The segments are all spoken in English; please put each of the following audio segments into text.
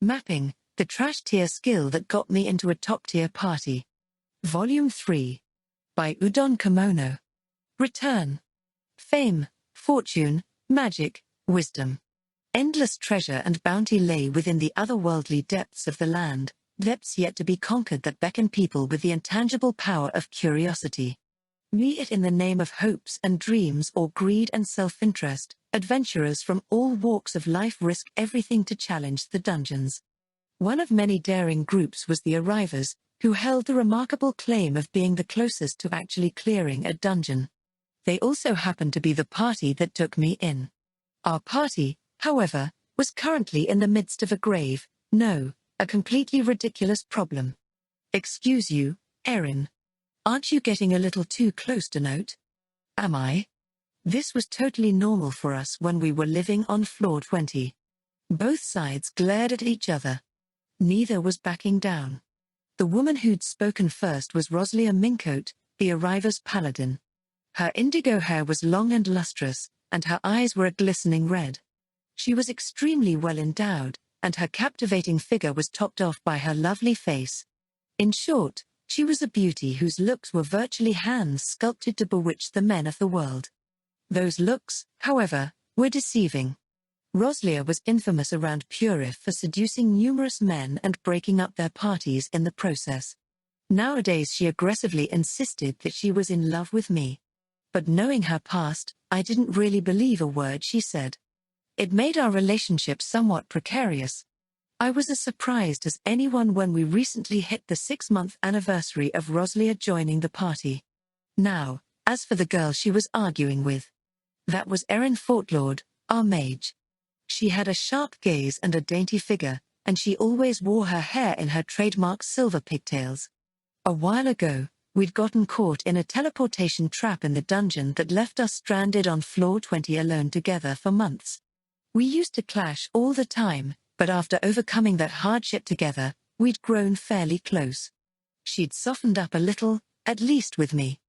Mapping, the trash-tier skill that got me into a top-tier party. Volume 3. By Udon Kamono. Return. Fame, fortune, magic, wisdom. Endless treasure and bounty lay within the otherworldly depths of the land, depths yet to be conquered that beckon people with the intangible power of curiosity. Be it in the name of hopes and dreams or greed and self-interest, adventurers from all walks of life risk everything to challenge the dungeons. One of many daring groups was the Arrivers, who held the remarkable claim of being the closest to actually clearing a dungeon. They also happened to be the party that took me in. Our party, however, was currently in the midst of a grave, no, a completely ridiculous problem. Excuse you, Erin. Aren't you getting a little too close to note? Am I? This was totally normal for us when we were living on floor 20. Both sides glared at each other. Neither was backing down. The woman who'd spoken first was Rosalia Mincote, the Arriver's paladin. Her indigo hair was long and lustrous, and her eyes were a glistening red. She was extremely well endowed, and her captivating figure was topped off by her lovely face. In short, she was a beauty whose looks were virtually hands sculpted to bewitch the men of the world. Those looks, however, were deceiving. Rosalia was infamous around Purif for seducing numerous men and breaking up their parties in the process. Nowadays she aggressively insisted that she was in love with me. But knowing her past, I didn't really believe a word she said. It made our relationship somewhat precarious. I was as surprised as anyone when we recently hit the 6-month anniversary of Rosalia joining the party. Now, as for the girl she was arguing with, that was Erin Fortlord, our mage. She had a sharp gaze and a dainty figure, and she always wore her hair in her trademark silver pigtails. A while ago, we'd gotten caught in a teleportation trap in the dungeon that left us stranded on floor 20 alone together for months. We used to clash all the time, but after overcoming that hardship together, we'd grown fairly close. She'd softened up a little, at least with me.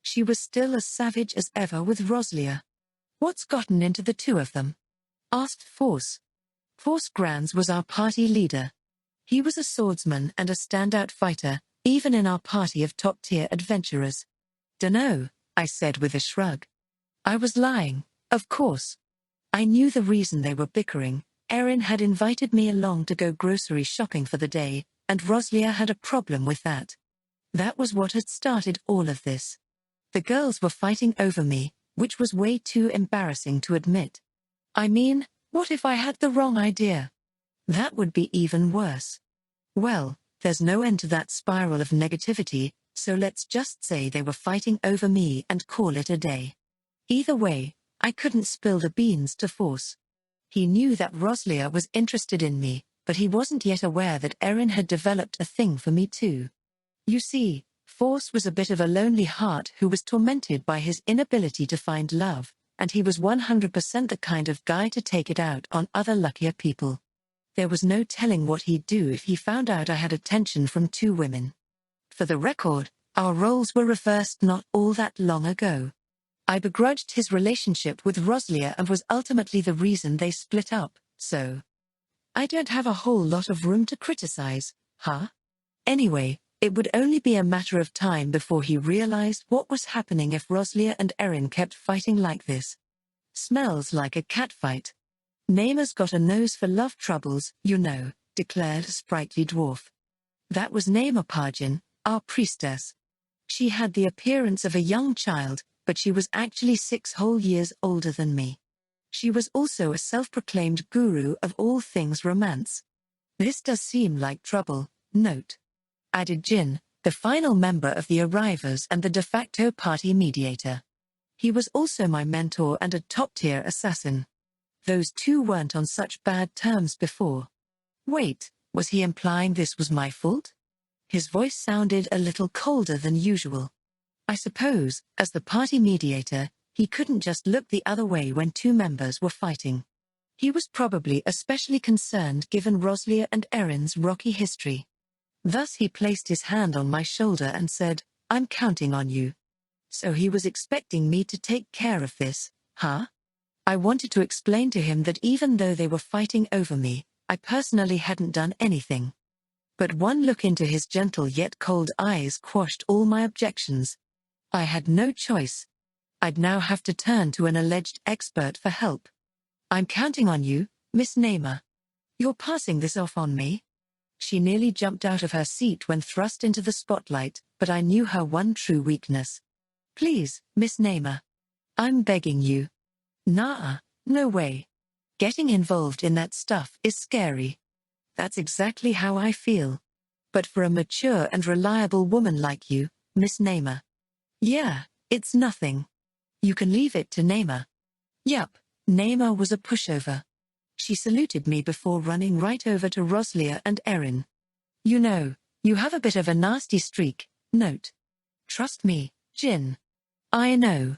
She was still as savage as ever with Rosalia. What's gotten into the two of them? Asked Force. Force Granz was our party leader. He was a swordsman and a standout fighter, even in our party of top-tier adventurers. Dunno, I said with a shrug. I was lying, of course. I knew the reason they were bickering. Erin had invited me along to go grocery shopping for the day, and Rosalia had a problem with that. That was what had started all of this. The girls were fighting over me, which was way too embarrassing to admit. I mean, what if I had the wrong idea? That would be even worse. Well, there's no end to that spiral of negativity, so let's just say they were fighting over me and call it a day. Either way, I couldn't spill the beans to Force. He knew that Rosalia was interested in me, but he wasn't yet aware that Erin had developed a thing for me too. You see, Force was a bit of a lonely heart who was tormented by his inability to find love, and he was 100% the kind of guy to take it out on other luckier people. There was no telling what he'd do if he found out I had attention from 2 women. For the record, our roles were reversed not all that long ago. I begrudged his relationship with Rosalia and was ultimately the reason they split up, so I don't have a whole lot of room to criticize, huh? Anyway, it would only be a matter of time before he realized what was happening if Rosalia and Erin kept fighting like this. Smells like a catfight. Nama's got a nose for love troubles, you know, declared a sprightly dwarf. That was Nama Parjin, our priestess. She had the appearance of a young child, but she was actually 6 whole years older than me. She was also a self-proclaimed guru of all things romance. This does seem like trouble, note. Added Jin, the final member of the Arrivers and the de facto party mediator. He was also my mentor and a top-tier assassin. Those 2 weren't on such bad terms before. Wait, was he implying this was my fault? His voice sounded a little colder than usual. I suppose, as the party mediator, he couldn't just look the other way when 2 members were fighting. He was probably especially concerned given Rosalia and Erin's rocky history. Thus he placed his hand on my shoulder and said, I'm counting on you. So he was expecting me to take care of this, huh? I wanted to explain to him that even though they were fighting over me, I personally hadn't done anything. But one look into his gentle yet cold eyes quashed all my objections. I had no choice. I'd now have to turn to an alleged expert for help. I'm counting on you, Miss Namer. You're passing this off on me? She nearly jumped out of her seat when thrust into the spotlight, but I knew her one true weakness. Please, Miss Namer. I'm begging you. Nah, no way. Getting involved in that stuff is scary. That's exactly how I feel. But for a mature and reliable woman like you, Miss Namer. Yeah, it's nothing. You can leave it to Namer. Yup, Namer was a pushover. She saluted me before running right over to Roslia and Erin. You know, you have a bit of a nasty streak, note. Trust me, Jin. I know.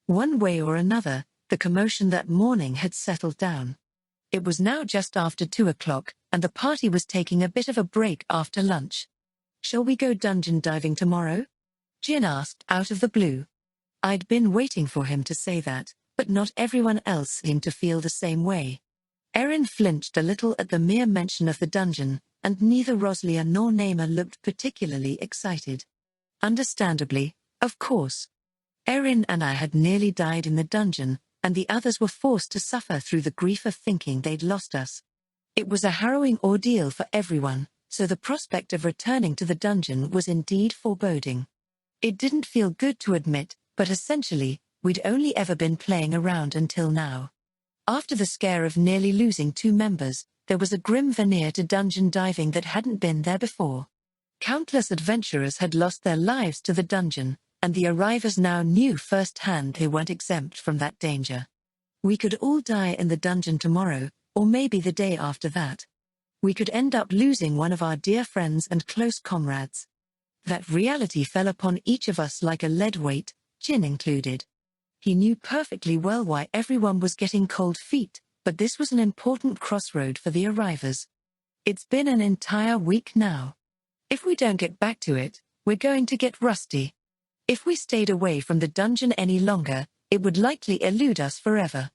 One way or another, the commotion that morning had settled down. It was now just after 2 o'clock, and the party was taking a bit of a break after lunch. Shall we go dungeon diving tomorrow? Jin asked out of the blue. I'd been waiting for him to say that, but not everyone else seemed to feel the same way. Erin flinched a little at the mere mention of the dungeon, and neither Roslia nor Namer looked particularly excited. Understandably, of course. Erin and I had nearly died in the dungeon, and the others were forced to suffer through the grief of thinking they'd lost us. It was a harrowing ordeal for everyone, so the prospect of returning to the dungeon was indeed foreboding. It didn't feel good to admit, but essentially, we'd only ever been playing around until now. After the scare of nearly losing 2 members, there was a grim veneer to dungeon diving that hadn't been there before. Countless adventurers had lost their lives to the dungeon, and the arrivers now knew firsthand they weren't exempt from that danger. We could all die in the dungeon tomorrow, or maybe the day after that. We could end up losing one of our dear friends and close comrades. That reality fell upon each of us like a lead weight, Jin included. He knew perfectly well why everyone was getting cold feet, but this was an important crossroad for the arrivers. It's been an entire week now. If we don't get back to it, we're going to get rusty. If we stayed away from the dungeon any longer, it would likely elude us forever.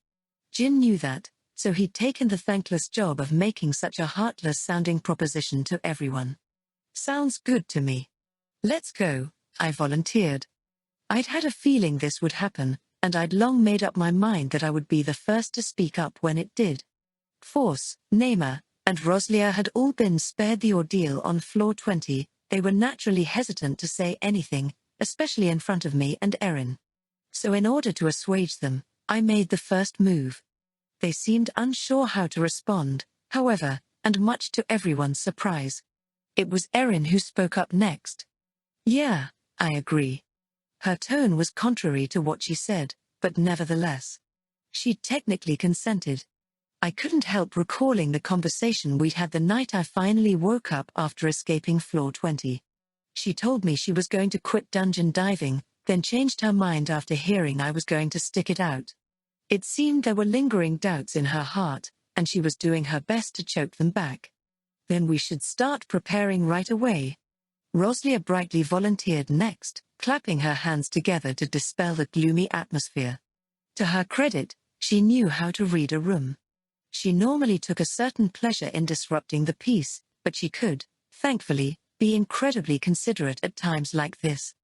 Jin knew that, so he'd taken the thankless job of making such a heartless-sounding proposition to everyone. Sounds good to me. Let's go, I volunteered. I'd had a feeling this would happen, and I'd long made up my mind that I would be the first to speak up when it did. Force, Namer, and Roslia had all been spared the ordeal on floor 20, they were naturally hesitant to say anything, especially in front of me and Erin. So in order to assuage them, I made the first move. They seemed unsure how to respond, however, and much to everyone's surprise. It was Erin who spoke up next. Yeah, I agree. Her tone was contrary to what she said, but nevertheless. She'd technically consented. I couldn't help recalling the conversation we'd had the night I finally woke up after escaping floor 20. She told me she was going to quit dungeon diving, then changed her mind after hearing I was going to stick it out. It seemed there were lingering doubts in her heart, and she was doing her best to choke them back. Then we should start preparing right away. Roslia brightly volunteered next, clapping her hands together to dispel the gloomy atmosphere. To her credit, she knew how to read a room. She normally took a certain pleasure in disrupting the peace, but she could, thankfully, be incredibly considerate at times like this.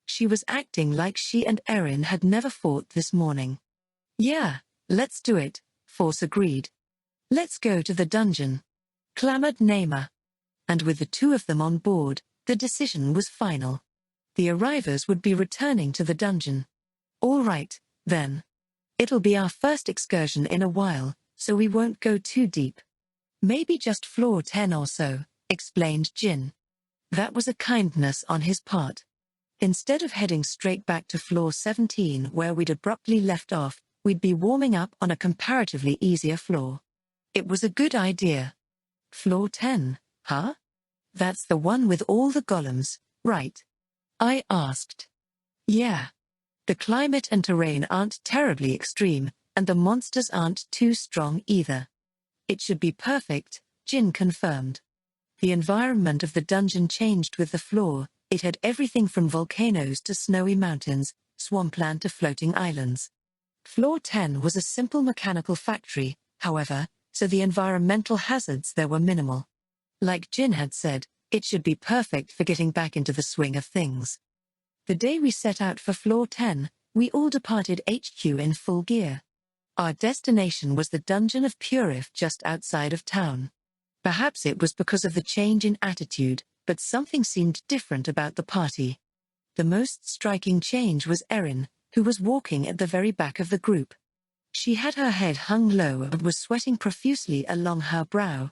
She was acting like she and Erin had never fought this morning. Yeah, let's do it, Force agreed. Let's go to the dungeon, clamored Namer. And with the 2 of them on board, the decision was final. The arrivers would be returning to the dungeon. All right, then. It'll be our first excursion in a while, so we won't go too deep. Maybe just floor 10 or so, explained Jin. That was a kindness on his part. Instead of heading straight back to floor 17 where we'd abruptly left off, we'd be warming up on a comparatively easier floor. It was a good idea. Floor 10, huh? That's the one with all the golems, right? I asked. Yeah. The climate and terrain aren't terribly extreme, and the monsters aren't too strong either. It should be perfect, Jin confirmed. The environment of the dungeon changed with the floor. It had everything from volcanoes to snowy mountains, swampland to floating islands. Floor 10 was a simple mechanical factory, however, so the environmental hazards there were minimal. Like Jin had said, it should be perfect for getting back into the swing of things. The day we set out for floor 10, we all departed HQ in full gear. Our destination was the dungeon of Purif just outside of town. Perhaps it was because of the change in attitude, but something seemed different about the party. The most striking change was Erin, who was walking at the very back of the group. She had her head hung low and was sweating profusely along her brow.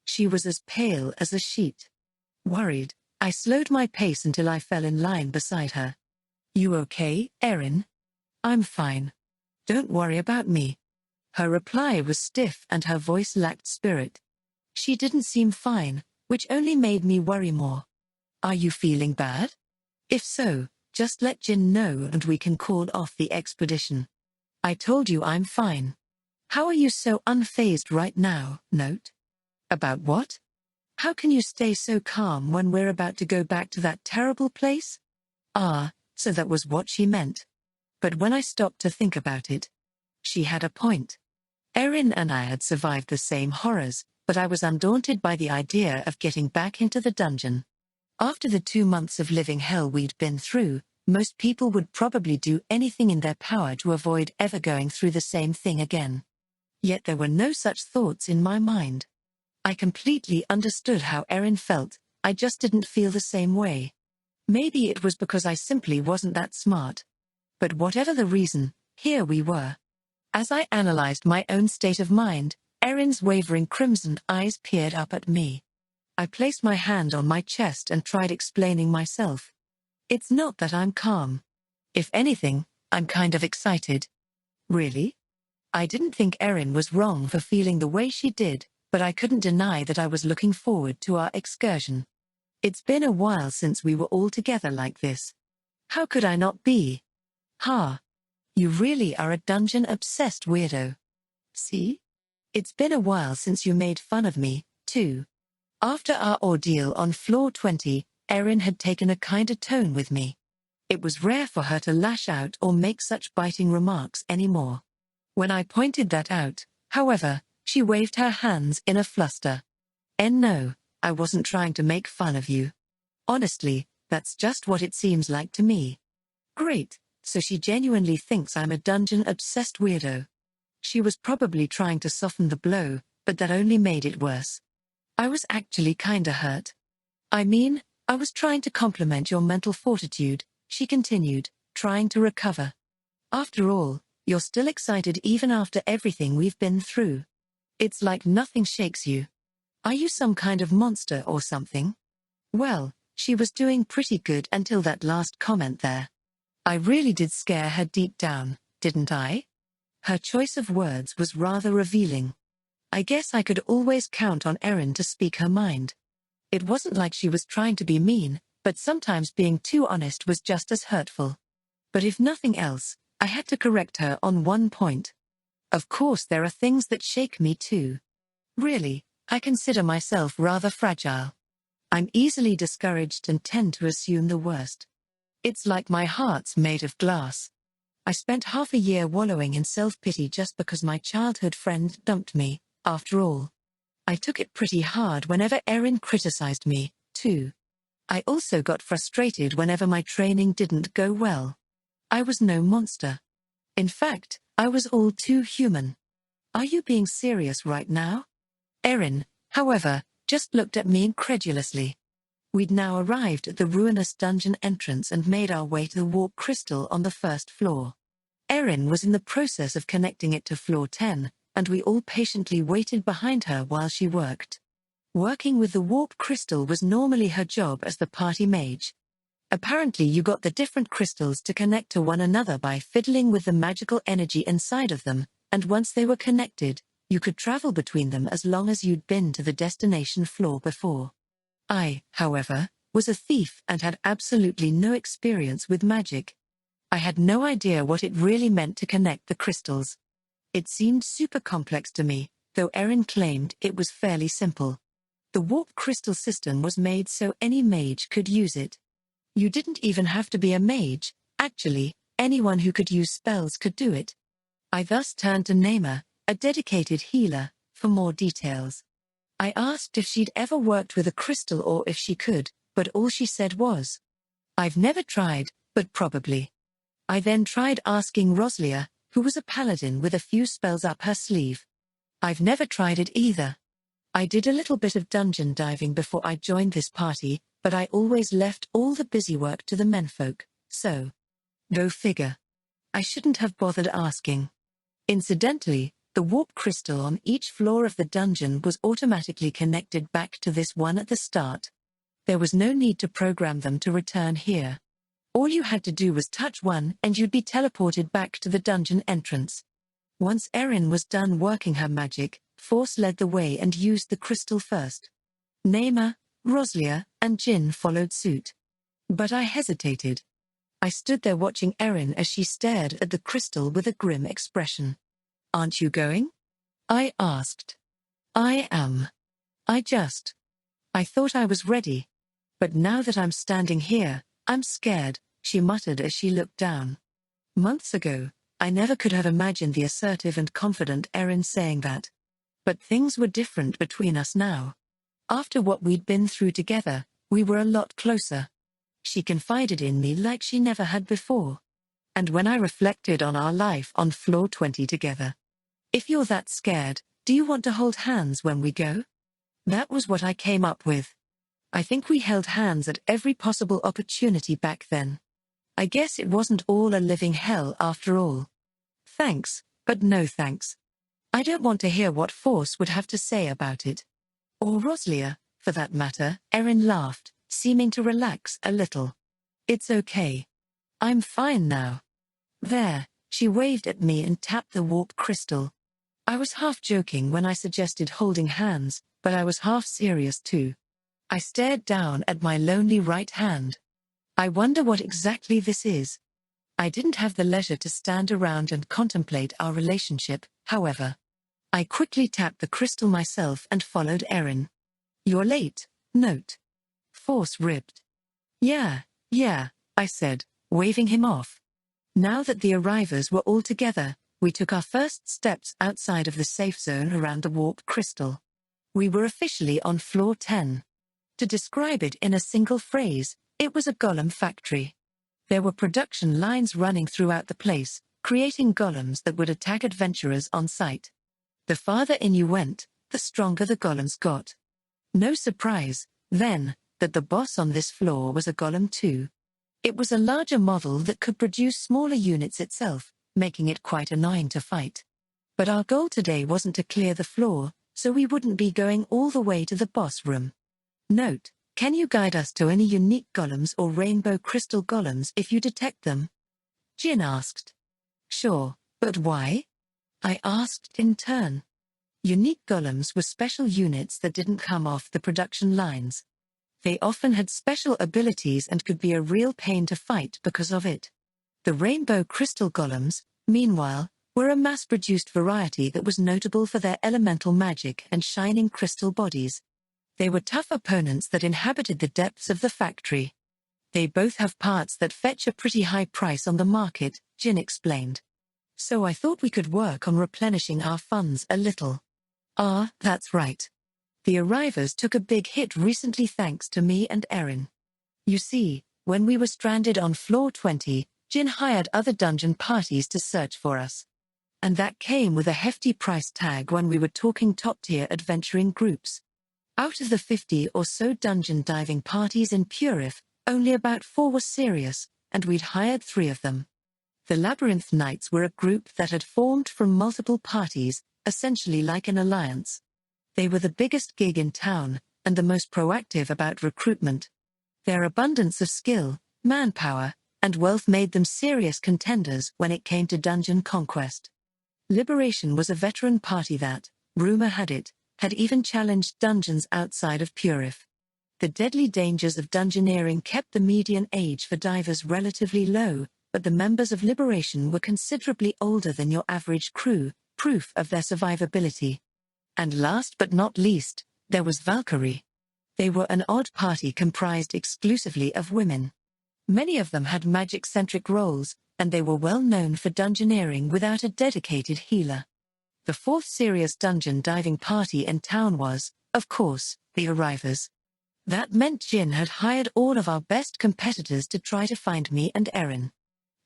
She was as pale as a sheet. Worried, I slowed my pace until I fell in line beside her. "You okay, Erin?" "I'm fine. Don't worry about me." Her reply was stiff and her voice lacked spirit. She didn't seem fine, which only made me worry more. "Are you feeling bad? If so, just let Jin know and we can call off the expedition." "I told you I'm fine. How are you so unfazed right now, Note?" "About what? How can you stay so calm when we're about to go back to that terrible place?" Ah, so that was what she meant. But when I stopped to think about it, she had a point. Erin and I had survived the same horrors, but I was undaunted by the idea of getting back into the dungeon. After the 2 months of living hell we'd been through, most people would probably do anything in their power to avoid ever going through the same thing again. Yet there were no such thoughts in my mind. I completely understood how Erin felt, I just didn't feel the same way. Maybe it was because I simply wasn't that smart. But whatever the reason, here we were. As I analyzed my own state of mind, Erin's wavering crimson eyes peered up at me. I placed my hand on my chest and tried explaining myself. "It's not that I'm calm. If anything, I'm kind of excited." "Really?" I didn't think Erin was wrong for feeling the way she did, but I couldn't deny that I was looking forward to our excursion. It's been a while since we were all together like this. How could I not be? "Ha! You really are a dungeon-obsessed weirdo. See? It's been a while since you made fun of me, too." After our ordeal on floor 20, Erin had taken a kinder tone with me. It was rare for her to lash out or make such biting remarks anymore. When I pointed that out, however, she waved her hands in a fluster. No, I wasn't trying to make fun of you. Honestly, that's just what it seems like to me." "Great, so she genuinely thinks I'm a dungeon-obsessed weirdo." She was probably trying to soften the blow, but that only made it worse. I was actually kinda hurt. "I mean, I was trying to compliment your mental fortitude," she continued, trying to recover. "After all, you're still excited even after everything we've been through. It's like nothing shakes you. Are you some kind of monster or something?" Well, she was doing pretty good until that last comment there. I really did scare her deep down, didn't I? Her choice of words was rather revealing. I guess I could always count on Erin to speak her mind. It wasn't like she was trying to be mean, but sometimes being too honest was just as hurtful. But if nothing else, I had to correct her on one point. Of course there are things that shake me too. Really, I consider myself rather fragile. I'm easily discouraged and tend to assume the worst. It's like my heart's made of glass. I spent half a year wallowing in self-pity just because my childhood friend dumped me, after all. I took it pretty hard whenever Erin criticized me, too. I also got frustrated whenever my training didn't go well. I was no monster. In fact, I was all too human. Are you being serious right now? Erin, however, just looked at me incredulously. We'd now arrived at the ruinous dungeon entrance and made our way to the warp crystal on the first floor. Erin was in the process of connecting it to floor 10, and we all patiently waited behind her while she worked. Working with the warp crystal was normally her job as the party mage. Apparently you got the different crystals to connect to one another by fiddling with the magical energy inside of them, and once they were connected, you could travel between them as long as you'd been to the destination floor before. I, however, was a thief and had absolutely no experience with magic. I had no idea what it really meant to connect the crystals. It seemed super complex to me, though Erin claimed it was fairly simple. The warp crystal system was made so any mage could use it. You didn't even have to be a mage, actually, anyone who could use spells could do it. I thus turned to Naima, a dedicated healer, for more details. I asked if she'd ever worked with a crystal or if she could, but all she said was, "I've never tried, but probably." I then tried asking Roslia, who was a paladin with a few spells up her sleeve. "I've never tried it either. I did a little bit of dungeon diving before I joined this party, but I always left all the busy work to the menfolk, so. Go figure. I shouldn't have bothered asking." Incidentally, the warp crystal on each floor of the dungeon was automatically connected back to this one at the start. There was no need to program them to return here. All you had to do was touch one and you'd be teleported back to the dungeon entrance. Once Erin was done working her magic, Force led the way and used the crystal first. Naima, Roslia, and Jin followed suit. But I hesitated. I stood there watching Erin as she stared at the crystal with a grim expression. "Aren't you going?" I asked. "I am. I thought I was ready. But now that I'm standing here, I'm scared," she muttered as she looked down. Months ago, I never could have imagined the assertive and confident Erin saying that. But things were different between us now. After what we'd been through together, we were a lot closer. She confided in me like she never had before. And when I reflected on our life on floor 20 together. "If you're that scared, do you want to hold hands when we go?" That was what I came up with. I think we held hands at every possible opportunity back then. I guess it wasn't all a living hell after all. Thanks, but no thanks. I don't want to hear what Force would have to say about it. Or Roslia, for that matter. Erin laughed, seeming to relax a little. "It's okay. I'm fine now." There, she waved at me and tapped the warp crystal. I was half joking when I suggested holding hands, but I was half serious too. I stared down at my lonely right hand. I wonder what exactly this is. I didn't have the leisure to stand around and contemplate our relationship, however. I quickly tapped the crystal myself and followed Erin. "You're late, note." Force ribbed. Yeah, I said, waving him off. Now that the arrivers were all together, we took our first steps outside of the safe zone around the warp crystal. We were officially on floor 10. To describe it in a single phrase, it was a golem factory. There were production lines running throughout the place, creating golems that would attack adventurers on sight. The farther in you went, the stronger the golems got. No surprise, then, that the boss on this floor was a golem too. It was a larger model that could produce smaller units itself, making it quite annoying to fight. But our goal today wasn't to clear the floor, so we wouldn't be going all the way to the boss room. Note: can you guide us to any unique golems or rainbow crystal golems if you detect them? Jin asked. Sure, but why? I asked in turn. Unique golems were special units that didn't come off the production lines. They often had special abilities and could be a real pain to fight because of it. The rainbow crystal golems, meanwhile, were a mass-produced variety that was notable for their elemental magic and shining crystal bodies. They were tough opponents that inhabited the depths of the factory. They both have parts that fetch a pretty high price on the market, Jin explained. So I thought we could work on replenishing our funds a little. Ah, that's right. The arrivers took a big hit recently thanks to me and Erin. You see, when we were stranded on floor 20, Jin hired other dungeon parties to search for us. And that came with a hefty price tag when we were talking top-tier adventuring groups. Out of the 50 or so dungeon diving parties in Purif, only about 4 were serious, and we'd hired 3 of them. The Labyrinth Knights were a group that had formed from multiple parties, essentially like an alliance. They were the biggest gig in town, and the most proactive about recruitment. Their abundance of skill, manpower, and wealth made them serious contenders when it came to dungeon conquest. Liberation was a veteran party that, rumor had it, had even challenged dungeons outside of Purif. The deadly dangers of dungeoneering kept the median age for divers relatively low, but the members of Liberation were considerably older than your average crew, proof of their survivability. And last but not least, there was Valkyrie. They were an odd party comprised exclusively of women. Many of them had magic-centric roles, and they were well known for dungeoneering without a dedicated healer. The fourth serious dungeon diving party in town was, of course, the Arrivers. That meant Jin had hired all of our best competitors to try to find me and Erin.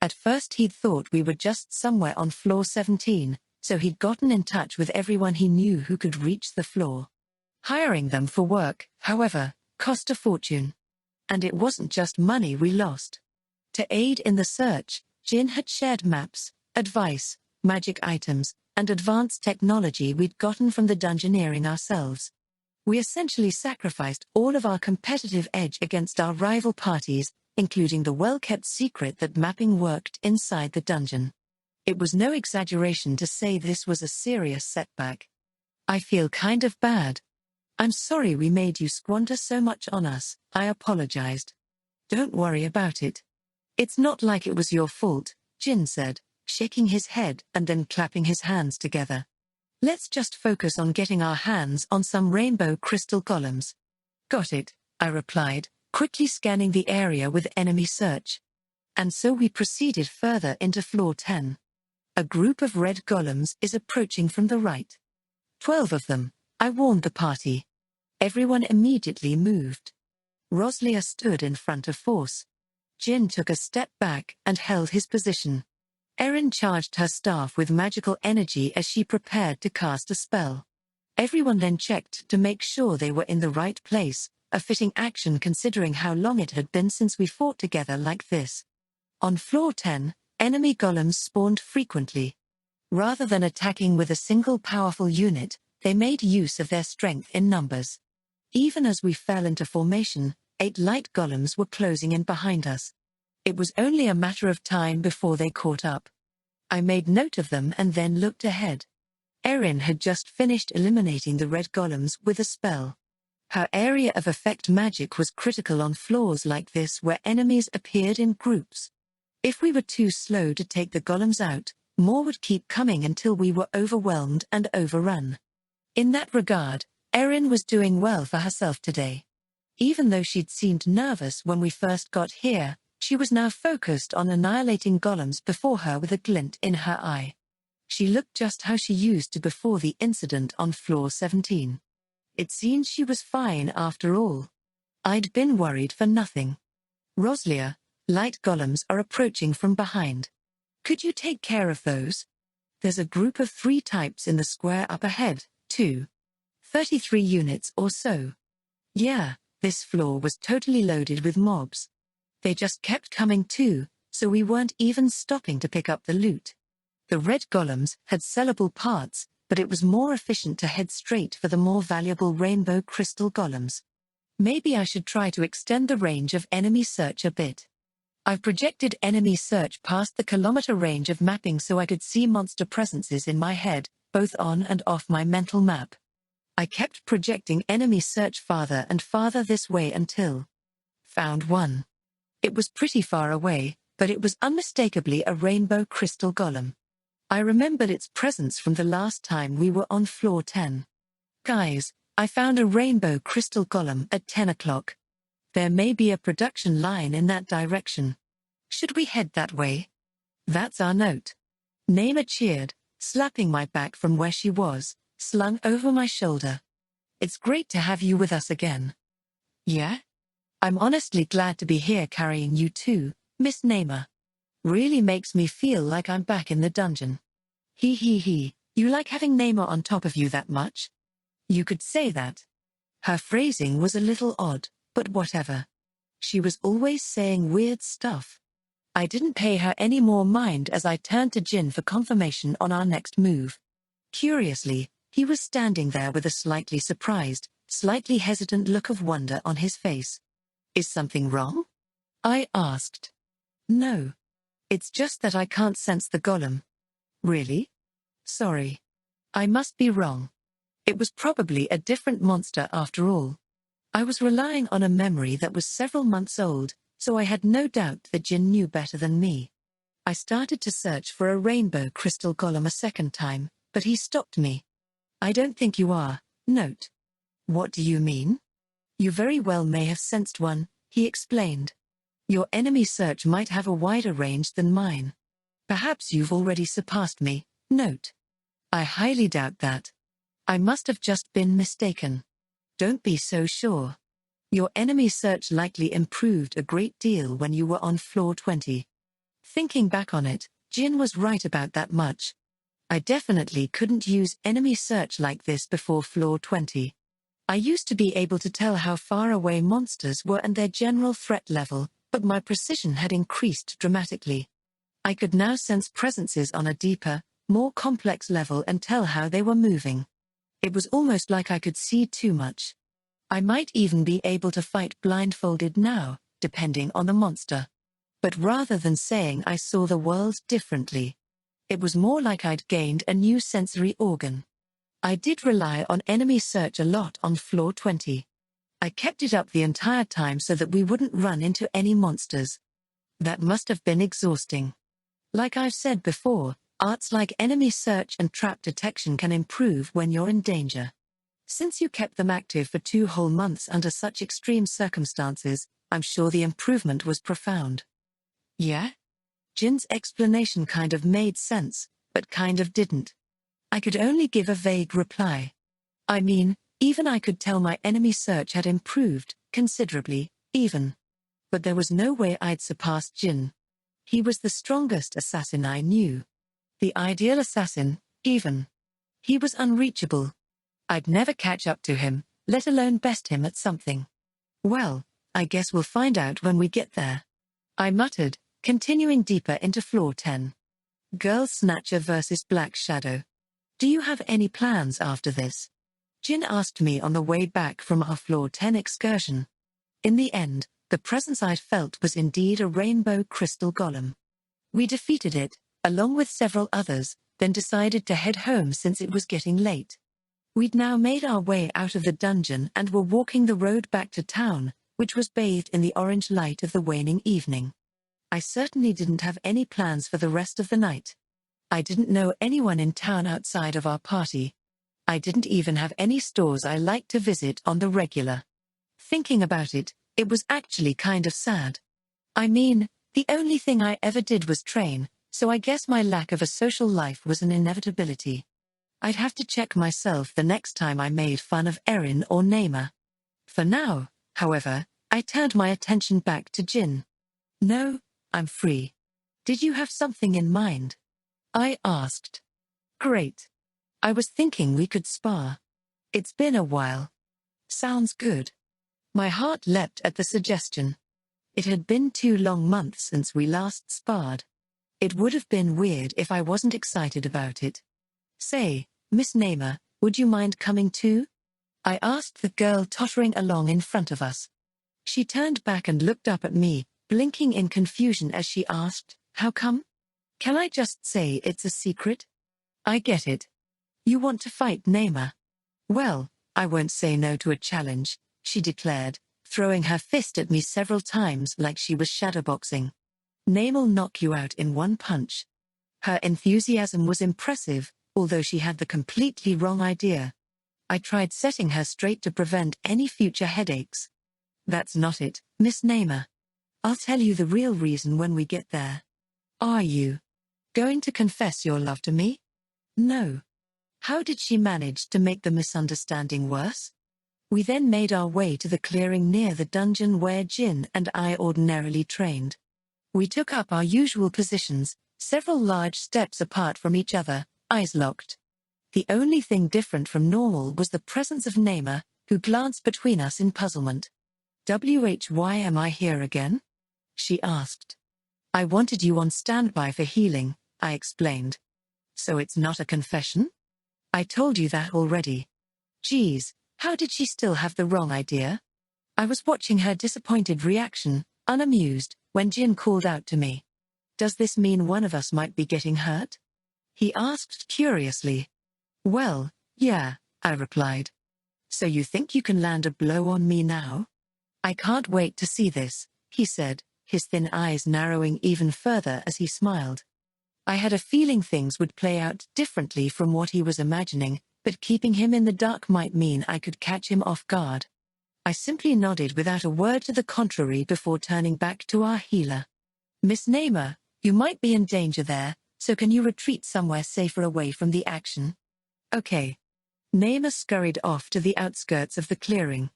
At first he'd thought we were just somewhere on floor 17, so he'd gotten in touch with everyone he knew who could reach the floor. Hiring them for work, however, cost a fortune. And it wasn't just money we lost. To aid in the search, Jin had shared maps, advice, magic items, and advanced technology we'd gotten from the dungeoneering ourselves. We essentially sacrificed all of our competitive edge against our rival parties, including the well-kept secret that mapping worked inside the dungeon. It was no exaggeration to say this was a serious setback. I feel kind of bad. I'm sorry we made you squander so much on us, I apologized. Don't worry about it. It's not like it was your fault, Jin said, shaking his head and then clapping his hands together. Let's just focus on getting our hands on some rainbow crystal golems. Got it, I replied, quickly scanning the area with enemy search. And so we proceeded further into floor 10. A group of red golems is approaching from the right. 12 of them, I warned the party. Everyone immediately moved. Roslia stood in front of Force. Jin took a step back and held his position. Erin charged her staff with magical energy as she prepared to cast a spell. Everyone then checked to make sure they were in the right place, a fitting action considering how long it had been since we fought together like this. On floor 10, enemy golems spawned frequently. Rather than attacking with a single powerful unit, they made use of their strength in numbers. Even as we fell into formation, 8 light golems were closing in behind us. It was only a matter of time before they caught up. I made note of them and then looked ahead. Erin had just finished eliminating the red golems with a spell. Her area of effect magic was critical on floors like this where enemies appeared in groups. If we were too slow to take the golems out, more would keep coming until we were overwhelmed and overrun. In that regard, Erin was doing well for herself today. Even though she'd seemed nervous when we first got here, she was now focused on annihilating golems before her with a glint in her eye. She looked just how she used to before the incident on floor 17. It seemed she was fine after all. I'd been worried for nothing. Roslia, light golems are approaching from behind. Could you take care of those? There's a group of 3 types in the square up ahead, too. 33 units or so. Yeah, this floor was totally loaded with mobs. They just kept coming too, so we weren't even stopping to pick up the loot. The red golems had sellable parts, but it was more efficient to head straight for the more valuable rainbow crystal golems. Maybe I should try to extend the range of enemy search a bit. I've projected enemy search past the kilometer range of mapping so I could see monster presences in my head, both on and off my mental map. I kept projecting enemy search farther and farther this way until found one. It was pretty far away, but it was unmistakably a rainbow crystal golem. I remembered its presence from the last time we were on floor 10. Guys, I found a rainbow crystal golem at 10 o'clock. There may be a production line in that direction. Should we head that way? That's our note. Naima cheered, slapping my back from where she was, slung over my shoulder. It's great to have you with us again. Yeah? I'm honestly glad to be here carrying you too, Miss Naima. Really makes me feel like I'm back in the dungeon. He, you like having Naima on top of you that much? You could say that. Her phrasing was a little odd, but whatever. She was always saying weird stuff. I didn't pay her any more mind as I turned to Jin for confirmation on our next move. Curiously, he was standing there with a slightly surprised, slightly hesitant look of wonder on his face. Is something wrong? I asked. No. It's just that I can't sense the golem. Really? Sorry. I must be wrong. It was probably a different monster after all. I was relying on a memory that was several months old, so I had no doubt that Jin knew better than me. I started to search for a rainbow crystal golem a second time, but he stopped me. I don't think you are. Note. What do you mean? You very well may have sensed one, he explained. Your enemy search might have a wider range than mine. Perhaps you've already surpassed me. Note. I highly doubt that. I must have just been mistaken. Don't be so sure. Your enemy search likely improved a great deal when you were on floor 20. Thinking back on it, Jin was right about that much. I definitely couldn't use enemy search like this before floor 20. I used to be able to tell how far away monsters were and their general threat level, but my precision had increased dramatically. I could now sense presences on a deeper, more complex level and tell how they were moving. It was almost like I could see too much. I might even be able to fight blindfolded now, depending on the monster. But rather than saying I saw the world differently, it was more like I'd gained a new sensory organ. I did rely on enemy search a lot on floor 20. I kept it up the entire time so that we wouldn't run into any monsters. That must have been exhausting. Like I've said before, arts like enemy search and trap detection can improve when you're in danger. Since you kept them active for 2 whole months under such extreme circumstances, I'm sure the improvement was profound. Yeah? Jin's explanation kind of made sense, but kind of didn't. I could only give a vague reply. I mean, even I could tell my enemy search had improved, considerably, even. But there was no way I'd surpass Jin. He was the strongest assassin I knew. The ideal assassin, even. He was unreachable. I'd never catch up to him, let alone best him at something. Well, I guess we'll find out when we get there. I muttered, continuing deeper into floor 10. Girl Snatcher versus Black Shadow. Do you have any plans after this? Jin asked me on the way back from our floor 10 excursion. In the end, the presence I'd felt was indeed a rainbow crystal golem. We defeated it, along with several others, then decided to head home since it was getting late. We'd now made our way out of the dungeon and were walking the road back to town, which was bathed in the orange light of the waning evening. I certainly didn't have any plans for the rest of the night. I didn't know anyone in town outside of our party. I didn't even have any stores I liked to visit on the regular. Thinking about it, it was actually kind of sad. I mean, the only thing I ever did was train, so I guess my lack of a social life was an inevitability. I'd have to check myself the next time I made fun of Erin or Naima. For now, however, I turned my attention back to Jin. No, I'm free. Did you have something in mind? I asked. Great. I was thinking we could spar. It's been a while. Sounds good. My heart leapt at the suggestion. It had been 2 long months since we last sparred. It would have been weird if I wasn't excited about it. Say, Miss Naima, would you mind coming too? I asked the girl tottering along in front of us. She turned back and looked up at me, blinking in confusion as she asked, how come? Can I just say it's a secret? I get it. You want to fight Naima? Well, I won't say no to a challenge, she declared, throwing her fist at me several times like she was shadowboxing. Naima'll knock you out in one punch. Her enthusiasm was impressive, although she had the completely wrong idea. I tried setting her straight to prevent any future headaches. That's not it, Miss Naima. I'll tell you the real reason when we get there. Are you going to confess your love to me? No. How did she manage to make the misunderstanding worse? We then made our way to the clearing near the dungeon where Jin and I ordinarily trained. We took up our usual positions, several large steps apart from each other, eyes locked. The only thing different from normal was the presence of Naima, who glanced between us in puzzlement. Why am I here again? She asked. I wanted you on standby for healing, I explained. So it's not a confession? I told you that already. Geez, how did she still have the wrong idea? I was watching her disappointed reaction, unamused, when Jin called out to me. Does this mean one of us might be getting hurt? He asked curiously. Well, yeah, I replied. So you think you can land a blow on me now? I can't wait to see this, he said, his thin eyes narrowing even further as he smiled. I had a feeling things would play out differently from what he was imagining, but keeping him in the dark might mean I could catch him off guard. I simply nodded without a word to the contrary before turning back to our healer. Miss Naima, you might be in danger there, so can you retreat somewhere safer away from the action? Okay. Neymar scurried off to the outskirts of the clearing.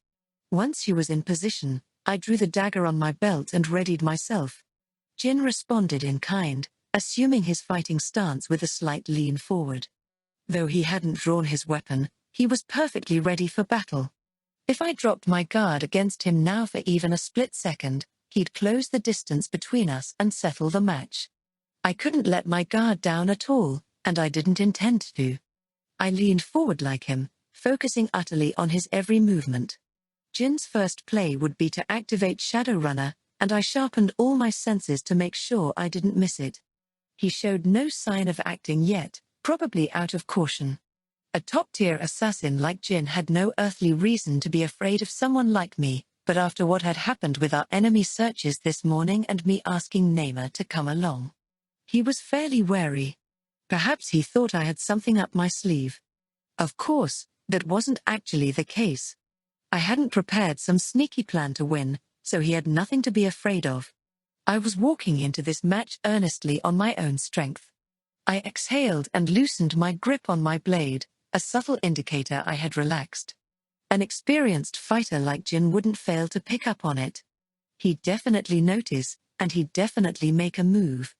Once he was in position, I drew the dagger on my belt and readied myself. Jin responded in kind, assuming his fighting stance with a slight lean forward. Though he hadn't drawn his weapon, he was perfectly ready for battle. If I dropped my guard against him now for even a split second, he'd close the distance between us and settle the match. I couldn't let my guard down at all, and I didn't intend to. I leaned forward like him, focusing utterly on his every movement. Jin's first play would be to activate Shadowrunner, and I sharpened all my senses to make sure I didn't miss it. He showed no sign of acting yet, probably out of caution. A top-tier assassin like Jin had no earthly reason to be afraid of someone like me, but after what had happened with our enemy searches this morning and me asking Neymar to come along, he was fairly wary. Perhaps he thought I had something up my sleeve. Of course, that wasn't actually the case. I hadn't prepared some sneaky plan to win, so he had nothing to be afraid of. I was walking into this match earnestly on my own strength. I exhaled and loosened my grip on my blade, a subtle indicator I had relaxed. An experienced fighter like Jin wouldn't fail to pick up on it. He'd definitely notice, and he'd definitely make a move.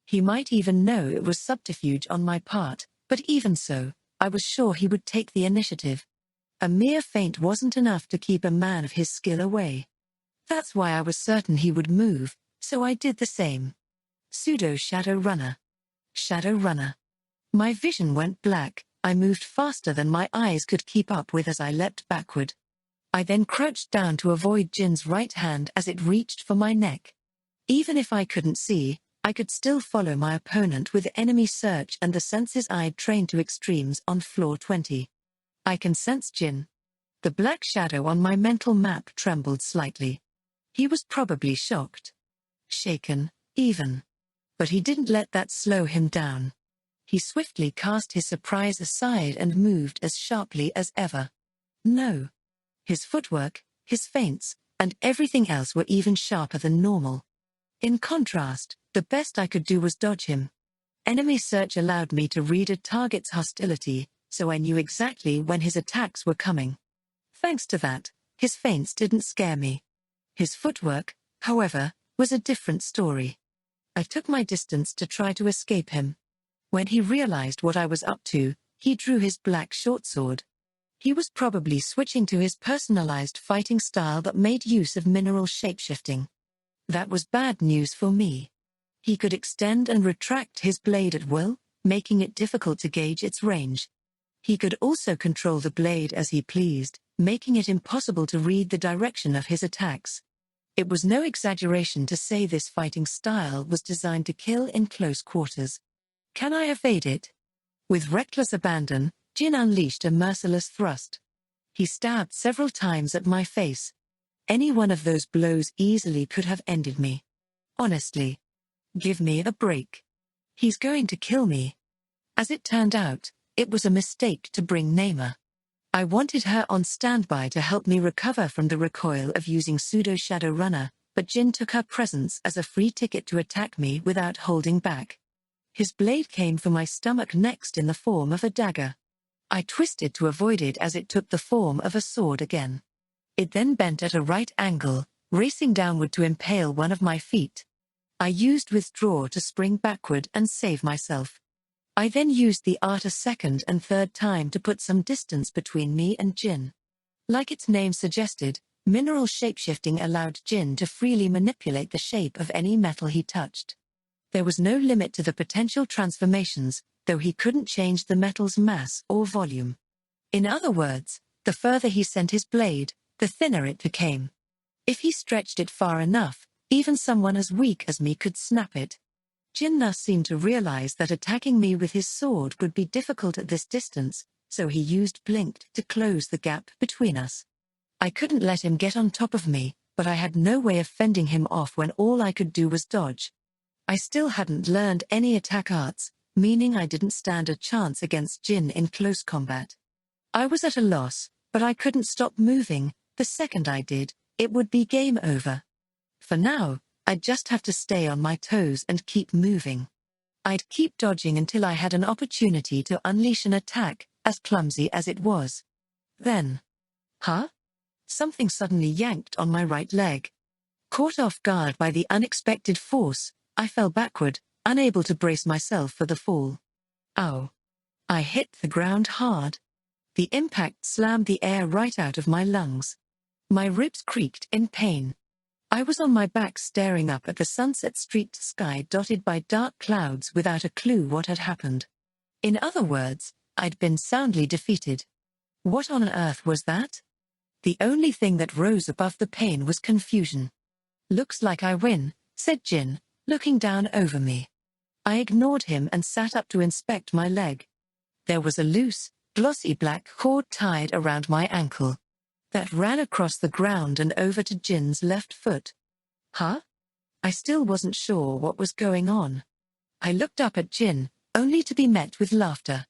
He might even know it was subterfuge on my part, but even so, I was sure he would take the initiative. A mere feint wasn't enough to keep a man of his skill away. That's why I was certain he would move, so I did the same. Pseudo Shadowrunner. Shadowrunner. My vision went black. I moved faster than my eyes could keep up with as I leapt backward. I then crouched down to avoid Jin's right hand as it reached for my neck. Even if I couldn't see, I could still follow my opponent with enemy search and the senses I'd trained to extremes on floor 20. I can sense Jin. The black shadow on my mental map trembled slightly. He was probably shocked. Shaken, even. But he didn't let that slow him down. He swiftly cast his surprise aside and moved as sharply as ever. No. His footwork, his feints, and everything else were even sharper than normal. In contrast, the best I could do was dodge him. Enemy search allowed me to read a target's hostility, so I knew exactly when his attacks were coming. Thanks to that, his feints didn't scare me. His footwork, however, was a different story. I took my distance to try to escape him. When he realized what I was up to, he drew his black shortsword. He was probably switching to his personalized fighting style that made use of mineral shapeshifting. That was bad news for me. He could extend and retract his blade at will, making it difficult to gauge its range. He could also control the blade as he pleased, making it impossible to read the direction of his attacks. It was no exaggeration to say this fighting style was designed to kill in close quarters. Can I evade it? With reckless abandon, Jin unleashed a merciless thrust. He stabbed several times at my face. Any one of those blows easily could have ended me. Honestly. Give me a break. He's going to kill me. As it turned out, it was a mistake to bring Neymar. I wanted her on standby to help me recover from the recoil of using pseudo Shadowrunner, but Jin took her presence as a free ticket to attack me without holding back. His blade came for my stomach next in the form of a dagger. I twisted to avoid it as it took the form of a sword again. It then bent at a right angle, racing downward to impale one of my feet. I used withdraw to spring backward and save myself. I then used the art a second and third time to put some distance between me and Jin. Like its name suggested, mineral shapeshifting allowed Jin to freely manipulate the shape of any metal he touched. There was no limit to the potential transformations, though he couldn't change the metal's mass or volume. In other words, the further he sent his blade, the thinner it became. If he stretched it far enough, even someone as weak as me could snap it. Jin thus seemed to realize that attacking me with his sword would be difficult at this distance, so he used Blinked to close the gap between us. I couldn't let him get on top of me, but I had no way of fending him off when all I could do was dodge. I still hadn't learned any attack arts, meaning I didn't stand a chance against Jin in close combat. I was at a loss, but I couldn't stop moving. The second I did, it would be game over. For now, I'd just have to stay on my toes and keep moving. I'd keep dodging until I had an opportunity to unleash an attack, as clumsy as it was. Then, huh? Something suddenly yanked on my right leg. Caught off guard by the unexpected force, I fell backward, unable to brace myself for the fall. Ow. I hit the ground hard. The impact slammed the air right out of my lungs. My ribs creaked in pain. I was on my back staring up at the sunset-streaked sky dotted by dark clouds without a clue what had happened. In other words, I'd been soundly defeated. What on earth was that? The only thing that rose above the pain was confusion. "Looks like I win," said Jin, looking down over me. I ignored him and sat up to inspect my leg. There was a loose, glossy black cord tied around my ankle. That ran across the ground and over to Jin's left foot. Huh? I still wasn't sure what was going on. I looked up at Jin, only to be met with laughter.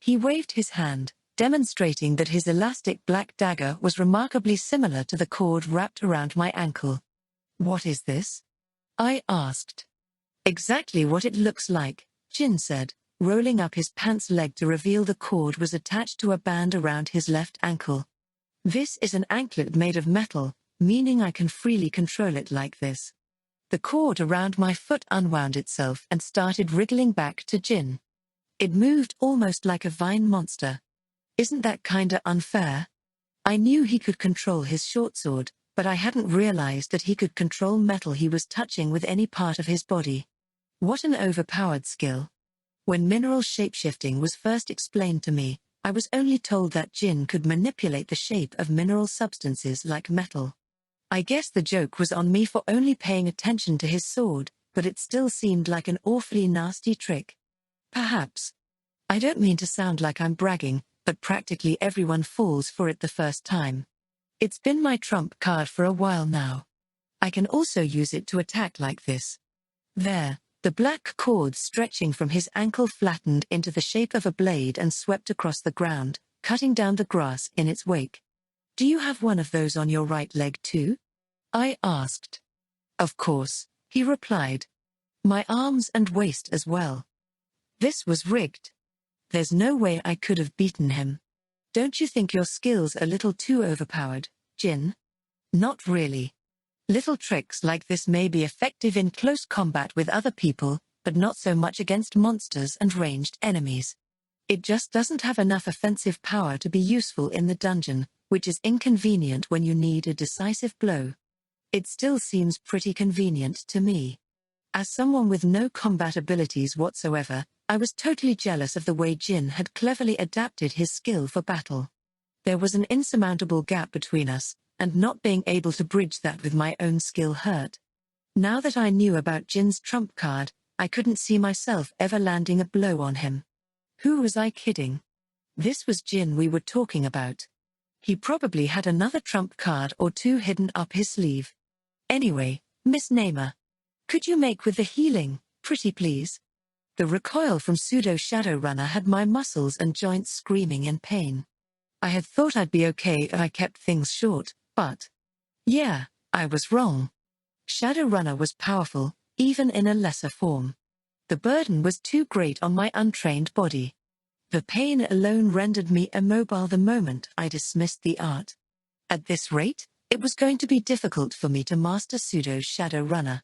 He waved his hand, demonstrating that his elastic black dagger was remarkably similar to the cord wrapped around my ankle. "What is this?" I asked. "Exactly what it looks like," Jin said, rolling up his pants leg to reveal the cord was attached to a band around his left ankle. "This is an anklet made of metal, meaning I can freely control it like this." The cord around my foot unwound itself and started wriggling back to Jin. It moved almost like a vine monster. Isn't that kinda unfair? I knew he could control his short sword, but I hadn't realized that he could control metal he was touching with any part of his body. What an overpowered skill. When mineral shapeshifting was first explained to me, I was only told that Jin could manipulate the shape of mineral substances like metal. I guess the joke was on me for only paying attention to his sword, but it still seemed like an awfully nasty trick. Perhaps. I don't mean to sound like I'm bragging, but practically everyone falls for it the first time. It's been my trump card for a while now. I can also use it to attack like this. There, the black cord stretching from his ankle flattened into the shape of a blade and swept across the ground, cutting down the grass in its wake. "Do you have one of those on your right leg too?" I asked. "Of course," he replied. "My arms and waist as well." This was rigged. There's no way I could have beaten him. "Don't you think your skill's a little too overpowered, Jin?" "Not really. Little tricks like this may be effective in close combat with other people, but not so much against monsters and ranged enemies. It just doesn't have enough offensive power to be useful in the dungeon, which is inconvenient when you need a decisive blow. It still seems pretty convenient to me." As someone with no combat abilities whatsoever, I was totally jealous of the way Jin had cleverly adapted his skill for battle. There was an insurmountable gap between us, and not being able to bridge that with my own skill hurt. Now that I knew about Jin's trump card, I couldn't see myself ever landing a blow on him. Who was I kidding? This was Jin we were talking about. He probably had another trump card or two hidden up his sleeve. "Anyway, Miss Namer, could you make with the healing, pretty please?" The recoil from pseudo-Shadowrunner had my muscles and joints screaming in pain. I had thought I'd be okay if I kept things short, but... yeah, I was wrong. Shadowrunner was powerful, even in a lesser form. The burden was too great on my untrained body. The pain alone rendered me immobile the moment I dismissed the art. At this rate, it was going to be difficult for me to master pseudo-Shadowrunner.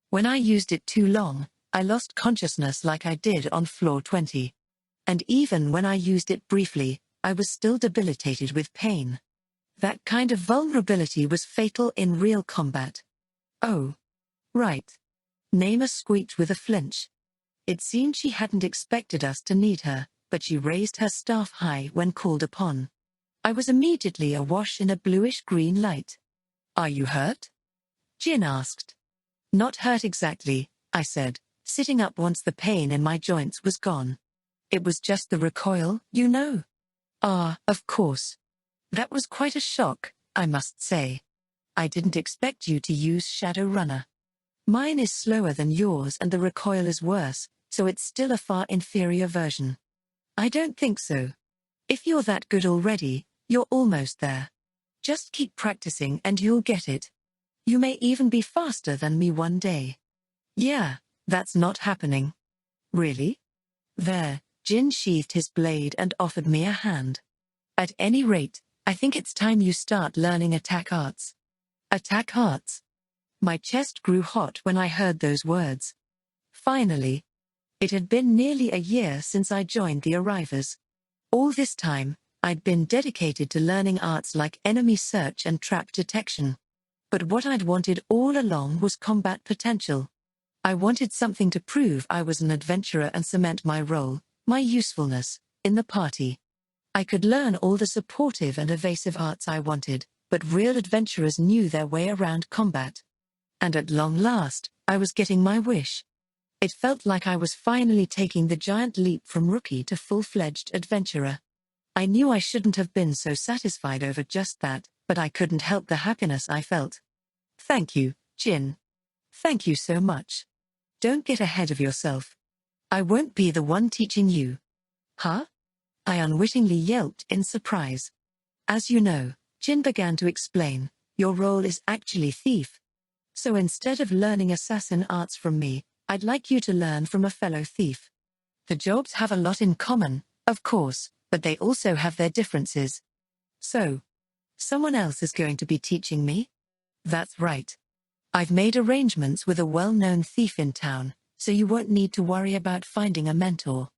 When I used it too long, I lost consciousness like I did on floor 20. And even when I used it briefly, I was still debilitated with pain. That kind of vulnerability was fatal in real combat. "Oh. Right." Namer squeaked with a flinch. It seemed she hadn't expected us to need her, but she raised her staff high when called upon. I was immediately awash in a bluish-green light. "Are you hurt?" Jin asked. "Not hurt exactly," I said, sitting up once the pain in my joints was gone. "It was just the recoil, you know." "Ah, of course. That was quite a shock, I must say. I didn't expect you to use Shadowrunner. Mine is slower than yours and the recoil is worse, so it's still a far inferior version." "I don't think so. If you're that good already, you're almost there. Just keep practicing and you'll get it. You may even be faster than me one day." "Yeah, that's not happening." "Really?" There, Jin sheathed his blade and offered me a hand. At any rate, I think it's time you start learning attack arts. Attack arts? My chest grew hot when I heard those words. Finally. It had been nearly a year since I joined the Arrivers. All this time, I'd been dedicated to learning arts like enemy search and trap detection. But what I'd wanted all along was combat potential. I wanted something to prove I was an adventurer and cement my role, my usefulness, in the party. I could learn all the supportive and evasive arts I wanted, but real adventurers knew their way around combat. And at long last, I was getting my wish. It felt like I was finally taking the giant leap from rookie to full-fledged adventurer. I knew I shouldn't have been so satisfied over just that, but I couldn't help the happiness I felt. Thank you, Jin. Thank you so much. Don't get ahead of yourself. I won't be the one teaching you. Huh? I unwittingly yelped in surprise. As you know, Jin began to explain, your role is actually thief. So instead of learning assassin arts from me, I'd like you to learn from a fellow thief. The jobs have a lot in common, of course, but they also have their differences. So, someone else is going to be teaching me? That's right. I've made arrangements with a well-known thief in town, so you won't need to worry about finding a mentor.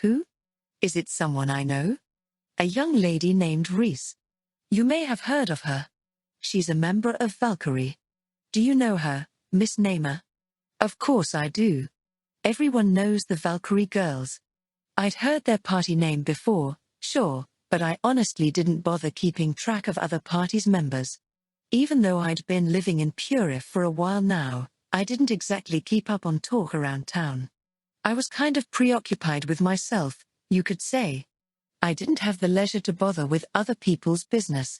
Who? Is it someone I know? A young lady named Reese. You may have heard of her. She's a member of Valkyrie. Do you know her, Miss Namer? Of course I do. Everyone knows the Valkyrie girls. I'd heard their party name before, sure, but I honestly didn't bother keeping track of other parties' members. Even though I'd been living in Purif for a while now, I didn't exactly keep up on talk around town. I was kind of preoccupied with myself, you could say. I didn't have the leisure to bother with other people's business.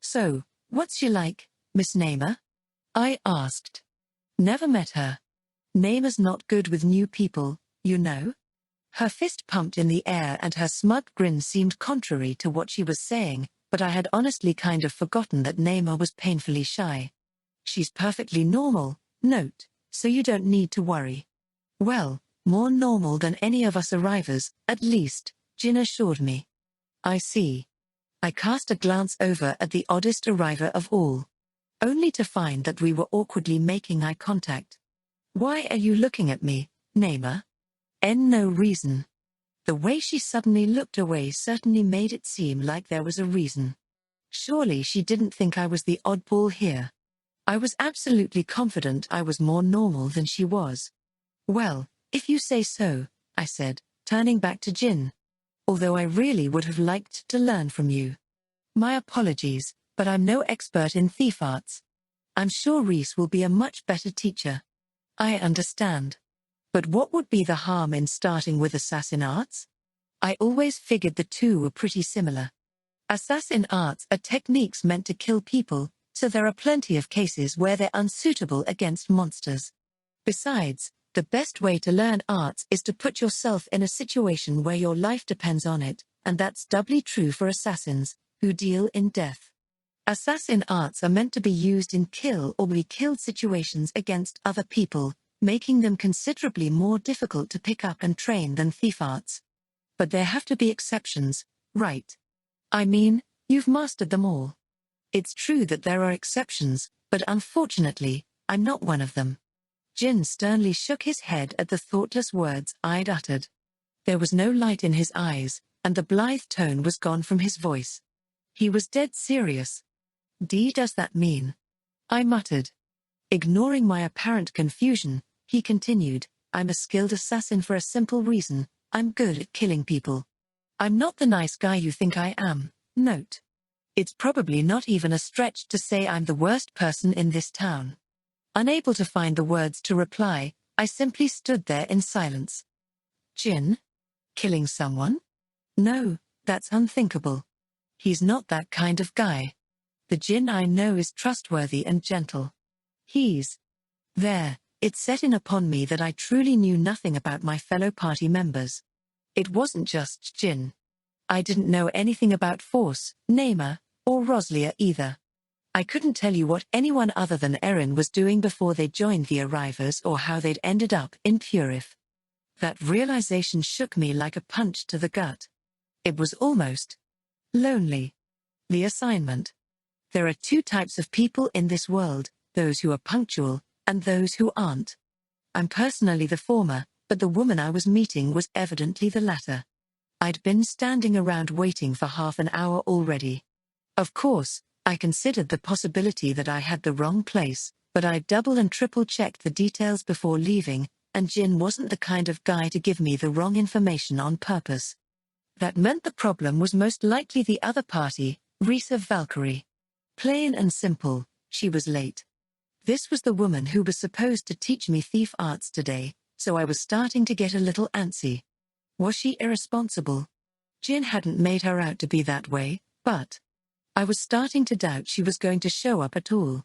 So, what's she like, Miss Namer? I asked. Never met her. Namer's not good with new people, you know. Her fist pumped in the air and her smug grin seemed contrary to what she was saying, but I had honestly kind of forgotten that Namer was painfully shy. She's perfectly normal, note, so you don't need to worry. Well, more normal than any of us Arrivers, at least, Jin assured me. I see. I cast a glance over at the oddest Arriver of all. Only to find that we were awkwardly making eye contact. Why are you looking at me, Namer? No reason. The way she suddenly looked away certainly made it seem like there was a reason. Surely she didn't think I was the oddball here. I was absolutely confident I was more normal than she was. Well, if you say so, I said, turning back to Jin. Although I really would have liked to learn from you. My apologies, but I'm no expert in thief arts. I'm sure Reese will be a much better teacher. I understand. But what would be the harm in starting with assassin arts? I always figured the two were pretty similar. Assassin arts are techniques meant to kill people, so there are plenty of cases where they're unsuitable against monsters. Besides, the best way to learn arts is to put yourself in a situation where your life depends on it, and that's doubly true for assassins, who deal in death. Assassin arts are meant to be used in kill or be killed situations against other people, making them considerably more difficult to pick up and train than thief arts. But there have to be exceptions, right? I mean, you've mastered them all. It's true that there are exceptions, but unfortunately, I'm not one of them. Jin sternly shook his head at the thoughtless words I'd uttered. There was no light in his eyes, and the blithe tone was gone from his voice. He was dead serious. Does that mean? I muttered. Ignoring my apparent confusion, he continued, I'm a skilled assassin for a simple reason, I'm good at killing people. I'm not the nice guy you think I am, note. It's probably not even a stretch to say I'm the worst person in this town. Unable to find the words to reply, I simply stood there in silence. Jin? Killing someone? No, that's unthinkable. He's not that kind of guy. The Jin I know is trustworthy and gentle. There, it set in upon me that I truly knew nothing about my fellow party members. It wasn't just Jin. I didn't know anything about Force, Namer, or Roslia either. I couldn't tell you what anyone other than Erin was doing before they joined the Arrivers or how they'd ended up in Purif. That realization shook me like a punch to the gut. It was almost lonely. The assignment. There are two types of people in this world, those who are punctual, and those who aren't. I'm personally the former, but the woman I was meeting was evidently the latter. I'd been standing around waiting for half an hour already. Of course, I considered the possibility that I had the wrong place, but I double and triple checked the details before leaving, and Jin wasn't the kind of guy to give me the wrong information on purpose. That meant the problem was most likely the other party, Reese of Valkyrie. Plain and simple, she was late. This was the woman who was supposed to teach me thief arts today, so I was starting to get a little antsy. Was she irresponsible? Jin hadn't made her out to be that way, but I was starting to doubt she was going to show up at all.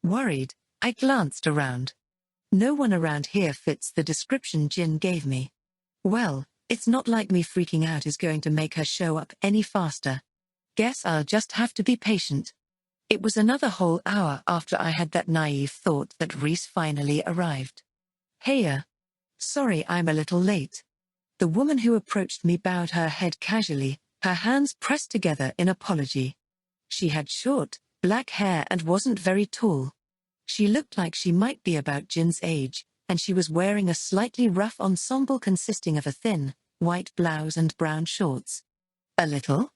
Worried, I glanced around. No one around here fits the description Jin gave me. Well, it's not like me freaking out is going to make her show up any faster. Guess I'll just have to be patient. It was another whole hour after I had that naive thought that Reese finally arrived. Heya. Sorry I'm a little late. The woman who approached me bowed her head casually, her hands pressed together in apology. She had short, black hair and wasn't very tall. She looked like she might be about Jin's age, and she was wearing a slightly rough ensemble consisting of a thin, white blouse and brown shorts. A little?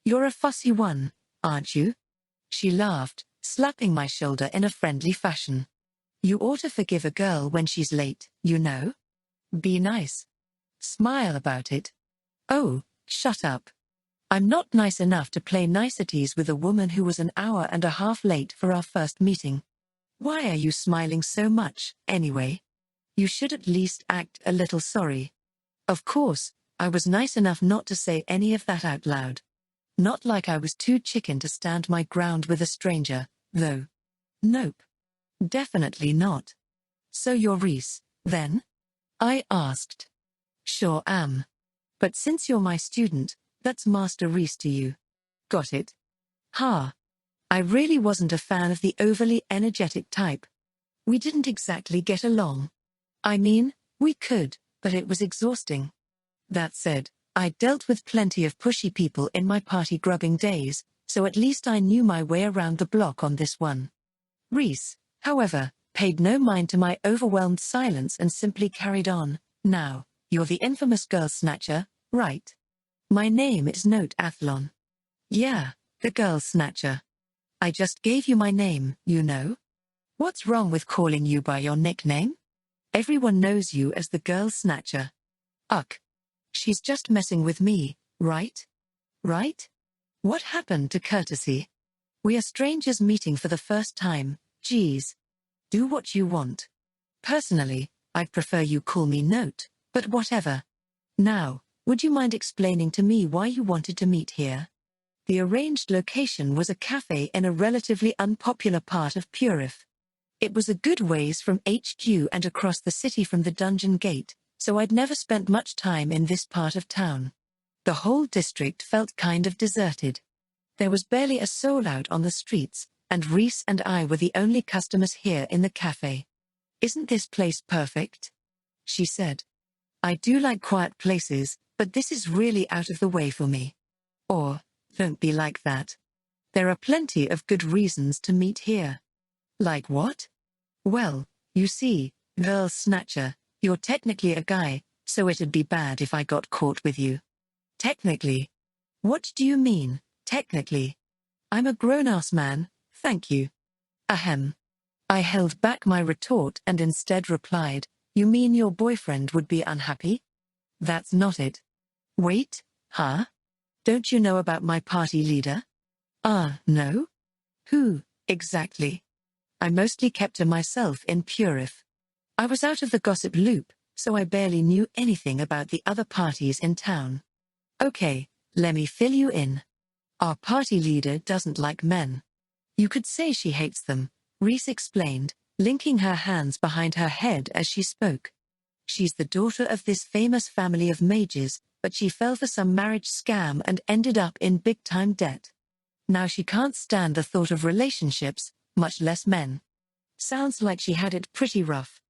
You're a fussy one, aren't you? She laughed, slapping my shoulder in a friendly fashion. You ought to forgive a girl when she's late, you know? Be nice. Smile about it. Oh, shut up. I'm not nice enough to play niceties with a woman who was an hour and a half late for our first meeting. Why are you smiling so much, anyway? You should at least act a little sorry. Of course, I was nice enough not to say any of that out loud. Not like I was too chicken to stand my ground with a stranger, though. Nope. Definitely not. So you're Reese, then? I asked. Sure am. But since you're my student, that's Master Reese to you. Got it? Ha. I really wasn't a fan of the overly energetic type. We didn't exactly get along. I mean, we could, but it was exhausting. That said, I dealt with plenty of pushy people in my party grubbing days, so at least I knew my way around the block on this one. Reese, however, paid no mind to my overwhelmed silence and simply carried on. Now, you're the infamous girl snatcher, right? My name is Note Athlon. Yeah, the girl snatcher. I just gave you my name, you know. What's wrong with calling you by your nickname? Everyone knows you as the girl snatcher. Ugh. She's just messing with me, right? Right? What happened to courtesy? We are strangers meeting for the first time, geez. Do what you want. Personally, I'd prefer you call me Note, but whatever. Now, would you mind explaining to me why you wanted to meet here? The arranged location was a cafe in a relatively unpopular part of Purif. It was a good ways from HQ and across the city from the dungeon gate, so I'd never spent much time in this part of town. The whole district felt kind of deserted. There was barely a soul out on the streets, and Reese and I were the only customers here in the cafe. Isn't this place perfect? She said. I do like quiet places, but this is really out of the way for me. Or, don't be like that. There are plenty of good reasons to meet here. Like what? Well, you see, girl snatcher, you're technically a guy, so it'd be bad if I got caught with you. Technically? What do you mean, technically? I'm a grown-ass man, thank you. Ahem. I held back my retort and instead replied, you mean your boyfriend would be unhappy? That's not it. Wait, huh? Don't you know about my party leader? No? Who, exactly? I mostly kept to myself in Purif. I was out of the gossip loop, so I barely knew anything about the other parties in town. Okay, let me fill you in. Our party leader doesn't like men. You could say she hates them, Reese explained, linking her hands behind her head as she spoke. She's the daughter of this famous family of mages, but she fell for some marriage scam and ended up in big-time debt. Now she can't stand the thought of relationships, much less men. Sounds like she had it pretty rough.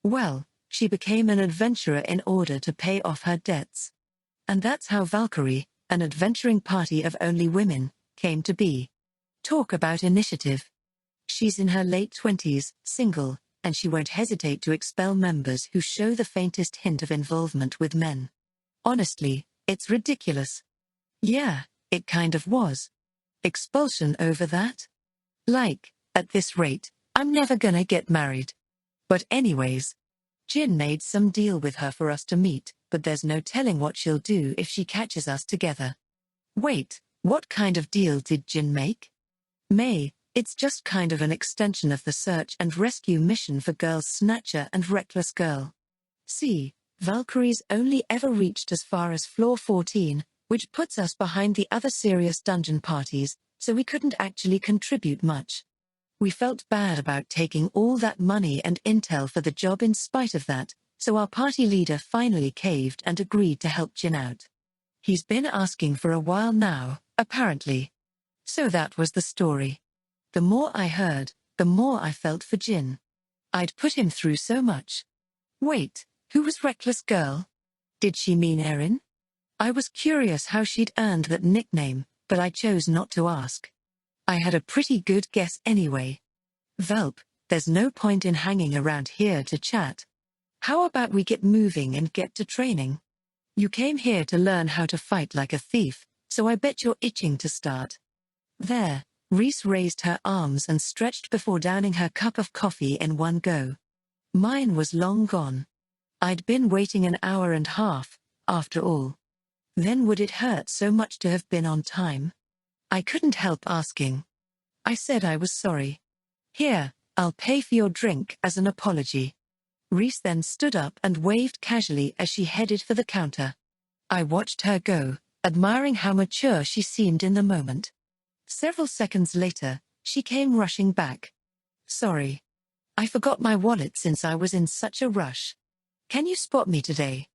Well, She became an adventurer in order to pay off her debts. And that's how Valkyrie, an adventuring party of only women, came to be. Talk about initiative. She's in her late 20s, single, and she won't hesitate to expel members who show the faintest hint of involvement with men. Honestly, it's ridiculous. Yeah, it kind of was. Expulsion over that? Like, at this rate, I'm never gonna get married. But anyways, Jin made some deal with her for us to meet, but there's no telling what she'll do if she catches us together. Wait, what kind of deal did Jin make? It's just kind of an extension of the search and rescue mission for Girls Snatcher and Reckless Girl. See, Valkyrie's only ever reached as far as floor 14, which puts us behind the other serious dungeon parties, so we couldn't actually contribute much. We felt bad about taking all that money and intel for the job in spite of that, so our party leader finally caved and agreed to help Jin out. He's been asking for a while now, apparently. So that was the story. The more I heard, the more I felt for Jin. I'd put him through so much. Wait, who was Reckless Girl? Did she mean Erin? I was curious how she'd earned that nickname, but I chose not to ask. I had a pretty good guess anyway. Velp, there's no point in hanging around here to chat. How about we get moving and get to training? You came here to learn how to fight like a thief, so I bet you're itching to start. There, Reese raised her arms and stretched before downing her cup of coffee in one go. Mine was long gone. I'd been waiting an hour and a half, after all. Then would it hurt so much to have been on time? I couldn't help asking. I said I was sorry. Here, I'll pay for your drink as an apology. Reese then stood up and waved casually as she headed for the counter. I watched her go, admiring how mature she seemed in the moment. Several seconds later, she came rushing back. Sorry. I forgot my wallet since I was in such a rush. Can you spot me today?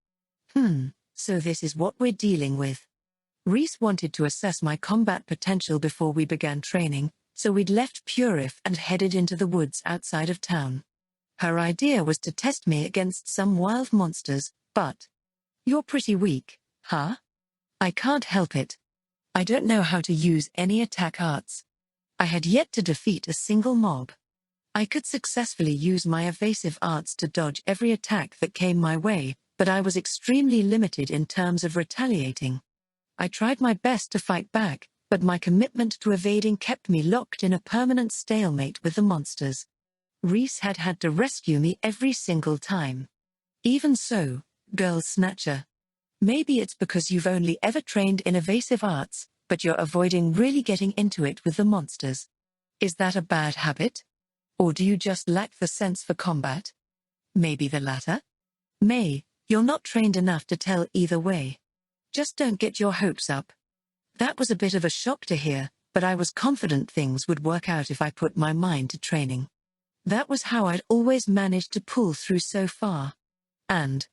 So this is what we're dealing with. Reese wanted to assess my combat potential before we began training, so we'd left Purif and headed into the woods outside of town. Her idea was to test me against some wild monsters, but... You're pretty weak, huh? I can't help it. I don't know how to use any attack arts. I had yet to defeat a single mob. I could successfully use my evasive arts to dodge every attack that came my way, but I was extremely limited in terms of retaliating. I tried my best to fight back, but my commitment to evading kept me locked in a permanent stalemate with the monsters. Reese had had to rescue me every single time. Even so, Girl Snatcher. Maybe it's because you've only ever trained in evasive arts, but you're avoiding really getting into it with the monsters. Is that a bad habit? Or do you just lack the sense for combat? Maybe the latter? You're not trained enough to tell either way. Just don't get your hopes up. That was a bit of a shock to hear, but I was confident things would work out if I put my mind to training. That was how I'd always managed to pull through so far. And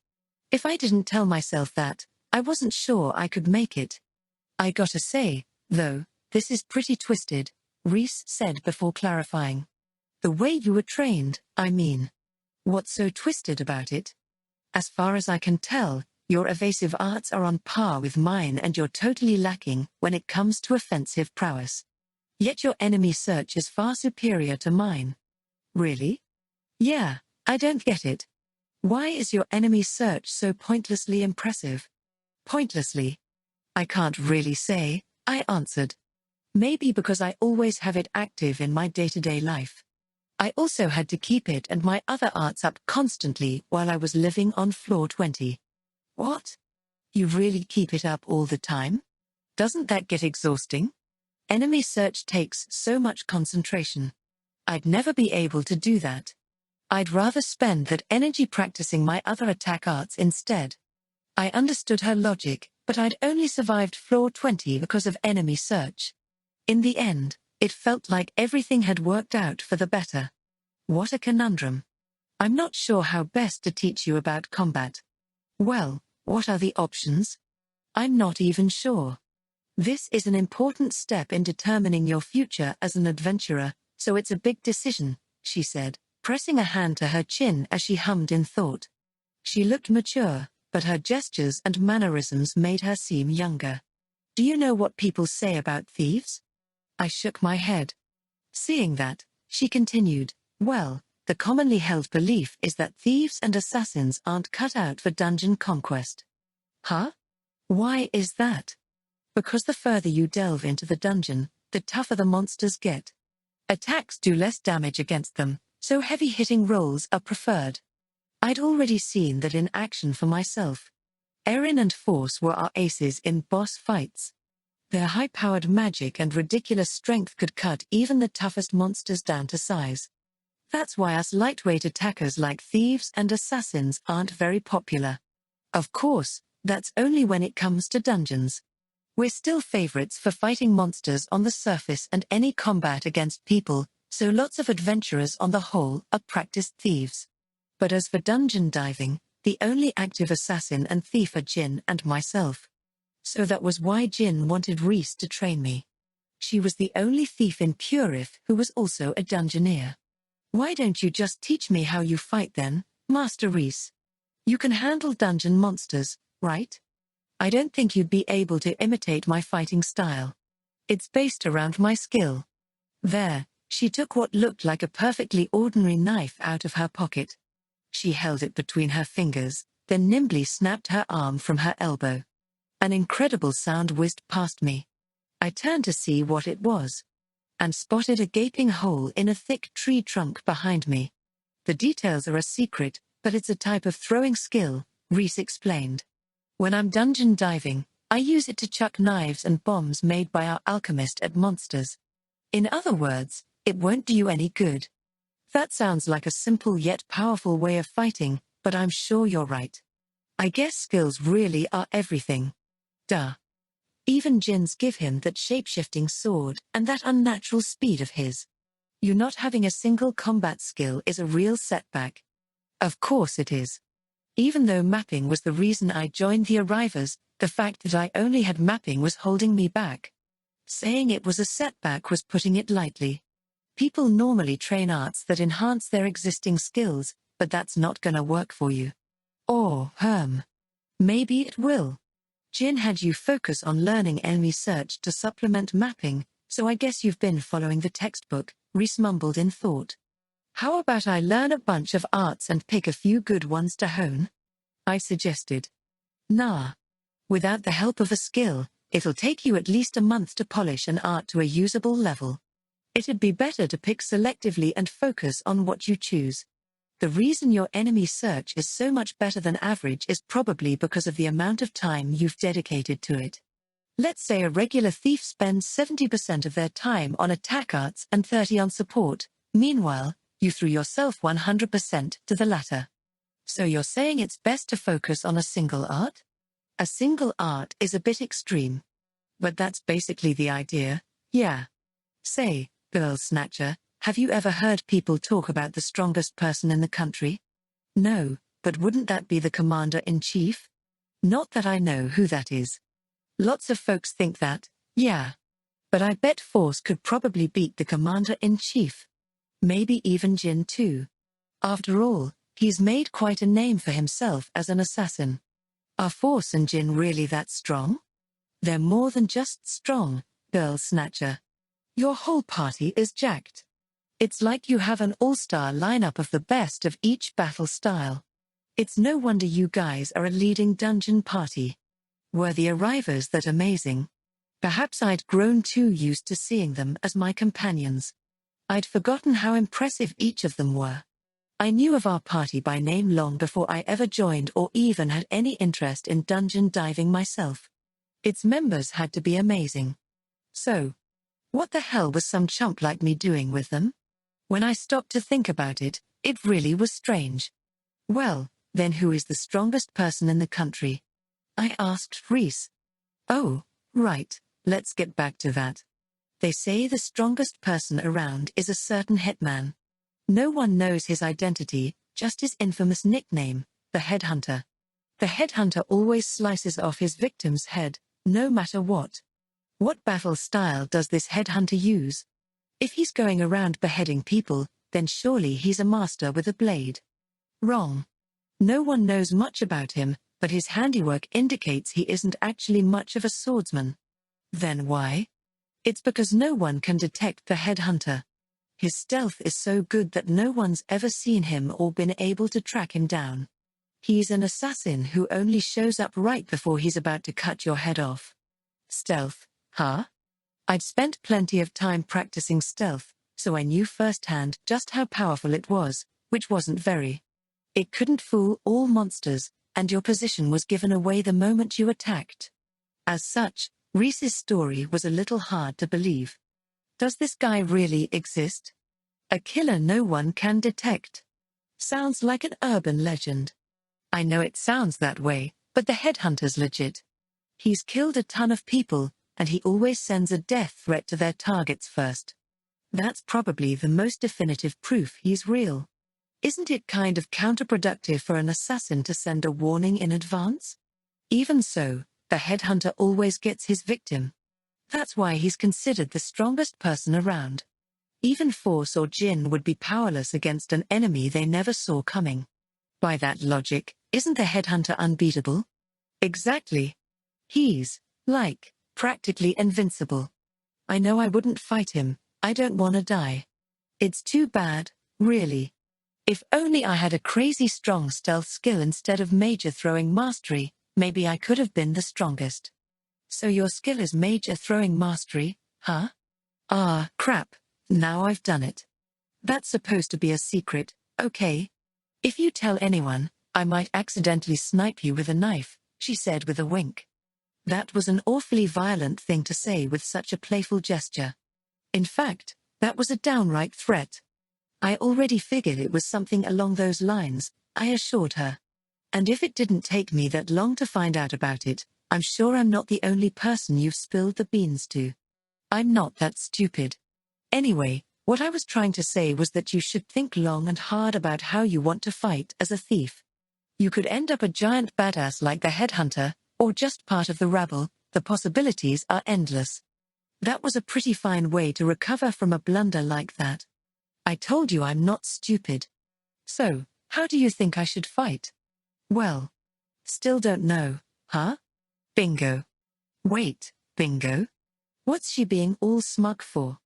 if I didn't tell myself that, I wasn't sure I could make it. I gotta say, though, this is pretty twisted, Reese said before clarifying. The way you were trained, I mean. What's so twisted about it? As far as I can tell, your evasive arts are on par with mine and you're totally lacking when it comes to offensive prowess. Yet your enemy search is far superior to mine. Really? Yeah, I don't get it. Why is your enemy search so pointlessly impressive? Pointlessly? I can't really say, I answered. Maybe because I always have it active in my day-to-day life. I also had to keep it and my other arts up constantly while I was living on floor 20. What? You really keep it up all the time? Doesn't that get exhausting? Enemy search takes so much concentration. I'd never be able to do that. I'd rather spend that energy practicing my other attack arts instead. I understood her logic, but I'd only survived floor 20 because of enemy search. In the end, it felt like everything had worked out for the better. What a conundrum. I'm not sure how best to teach you about combat. Well, what are the options? I'm not even sure. This is an important step in determining your future as an adventurer, so it's a big decision, she said, pressing a hand to her chin as she hummed in thought. She looked mature, but her gestures and mannerisms made her seem younger. Do you know what people say about thieves? I shook my head. Seeing that, she continued, well, the commonly held belief is that thieves and assassins aren't cut out for dungeon conquest. Huh? Why is that? Because the further you delve into the dungeon, the tougher the monsters get. Attacks do less damage against them, so heavy-hitting rolls are preferred. I'd already seen that in action for myself. Erin and Force were our aces in boss fights. Their high-powered magic and ridiculous strength could cut even the toughest monsters down to size. That's why us lightweight attackers like thieves and assassins aren't very popular. Of course, that's only when it comes to dungeons. We're still favorites for fighting monsters on the surface and any combat against people, so lots of adventurers on the whole are practiced thieves. But as for dungeon diving, the only active assassin and thief are Jin and myself. So that was why Jin wanted Reese to train me. She was the only thief in Purif who was also a dungeoneer. Why don't you just teach me how you fight then, Master Reese? You can handle dungeon monsters, right? I don't think you'd be able to imitate my fighting style. It's based around my skill. There, she took what looked like a perfectly ordinary knife out of her pocket. She held it between her fingers, then nimbly snapped her arm from her elbow. An incredible sound whizzed past me. I turned to see what it was, and spotted a gaping hole in a thick tree trunk behind me. The details are a secret, but it's a type of throwing skill, Reese explained. When I'm dungeon diving, I use it to chuck knives and bombs made by our alchemist at monsters. In other words, it won't do you any good. That sounds like a simple yet powerful way of fighting, but I'm sure you're right. I guess skills really are everything. Duh. Even Jin's give him that shape-shifting sword and that unnatural speed of his. You not having a single combat skill is a real setback. Of course it is. Even though mapping was the reason I joined the Arrivers, the fact that I only had mapping was holding me back. Saying it was a setback was putting it lightly. People normally train arts that enhance their existing skills, but that's not gonna work for you. Or, maybe it will. Jin had you focus on learning enemy search to supplement mapping, so I guess you've been following the textbook, Reese mumbled in thought. How about I learn a bunch of arts and pick a few good ones to hone? I suggested. Nah. Without the help of a skill, it'll take you at least a month to polish an art to a usable level. It'd be better to pick selectively and focus on what you choose. The reason your enemy search is so much better than average is probably because of the amount of time you've dedicated to it. Let's say a regular thief spends 70% of their time on attack arts and 30% on support. Meanwhile, you threw yourself 100% to the latter. So you're saying it's best to focus on a single art? A single art is a bit extreme. But that's basically the idea, yeah. Say, Girl Snatcher, have you ever heard people talk about the strongest person in the country? No, but wouldn't that be the commander-in-chief? Not that I know who that is. Lots of folks think that, yeah. But I bet Force could probably beat the commander-in-chief. Maybe even Jin too. After all, he's made quite a name for himself as an assassin. Are Force and Jin really that strong? They're more than just strong, Girl Snatcher. Your whole party is jacked. It's like you have an all-star lineup of the best of each battle style. It's no wonder you guys are a leading dungeon party. Were the Arrivers that amazing? Perhaps I'd grown too used to seeing them as my companions. I'd forgotten how impressive each of them were. I knew of our party by name long before I ever joined or even had any interest in dungeon diving myself. Its members had to be amazing. So, what the hell was some chump like me doing with them? When I stopped to think about it, it really was strange. Well, then who is the strongest person in the country? I asked Reese. Oh, right, let's get back to that. They say the strongest person around is a certain hitman. No one knows his identity, just his infamous nickname, the headhunter. The headhunter always slices off his victim's head, no matter what. What battle style does this headhunter use? If he's going around beheading people, then surely he's a master with a blade. Wrong. No one knows much about him, but his handiwork indicates he isn't actually much of a swordsman. Then why? It's because no one can detect the headhunter. His stealth is so good that no one's ever seen him or been able to track him down. He's an assassin who only shows up right before he's about to cut your head off. Stealth, huh? I'd spent plenty of time practicing stealth, so I knew firsthand just how powerful it was, which wasn't very. It couldn't fool all monsters, and your position was given away the moment you attacked. As such, Reese's story was a little hard to believe. Does this guy really exist? A killer no one can detect. Sounds like an urban legend. I know it sounds that way, but the headhunter's legit. He's killed a ton of people, and he always sends a death threat to their targets first. That's probably the most definitive proof he's real. Isn't it kind of counterproductive for an assassin to send a warning in advance? Even so, the headhunter always gets his victim. That's why he's considered the strongest person around. Even Force or Jin would be powerless against an enemy they never saw coming. By that logic, isn't the headhunter unbeatable? Exactly. He's, like, practically invincible. I know I wouldn't fight him, I don't wanna die. It's too bad, really. If only I had a crazy strong stealth skill instead of major throwing mastery, maybe I could have been the strongest. So your skill is major throwing mastery, huh? Ah, crap, now I've done it. That's supposed to be a secret, okay? If you tell anyone, I might accidentally snipe you with a knife, she said with a wink. That was an awfully violent thing to say with such a playful gesture. In fact, that was a downright threat. I already figured it was something along those lines, I assured her. And if it didn't take me that long to find out about it, I'm sure I'm not the only person you've spilled the beans to. I'm not that stupid. Anyway, what I was trying to say was that you should think long and hard about how you want to fight as a thief. You could end up a giant badass like the headhunter, or just part of the rabble. The possibilities are endless. That was a pretty fine way to recover from a blunder like that. I told you I'm not stupid. So, how do you think I should fight? Well, still don't know, huh? Bingo. Wait, bingo? What's she being all smug for?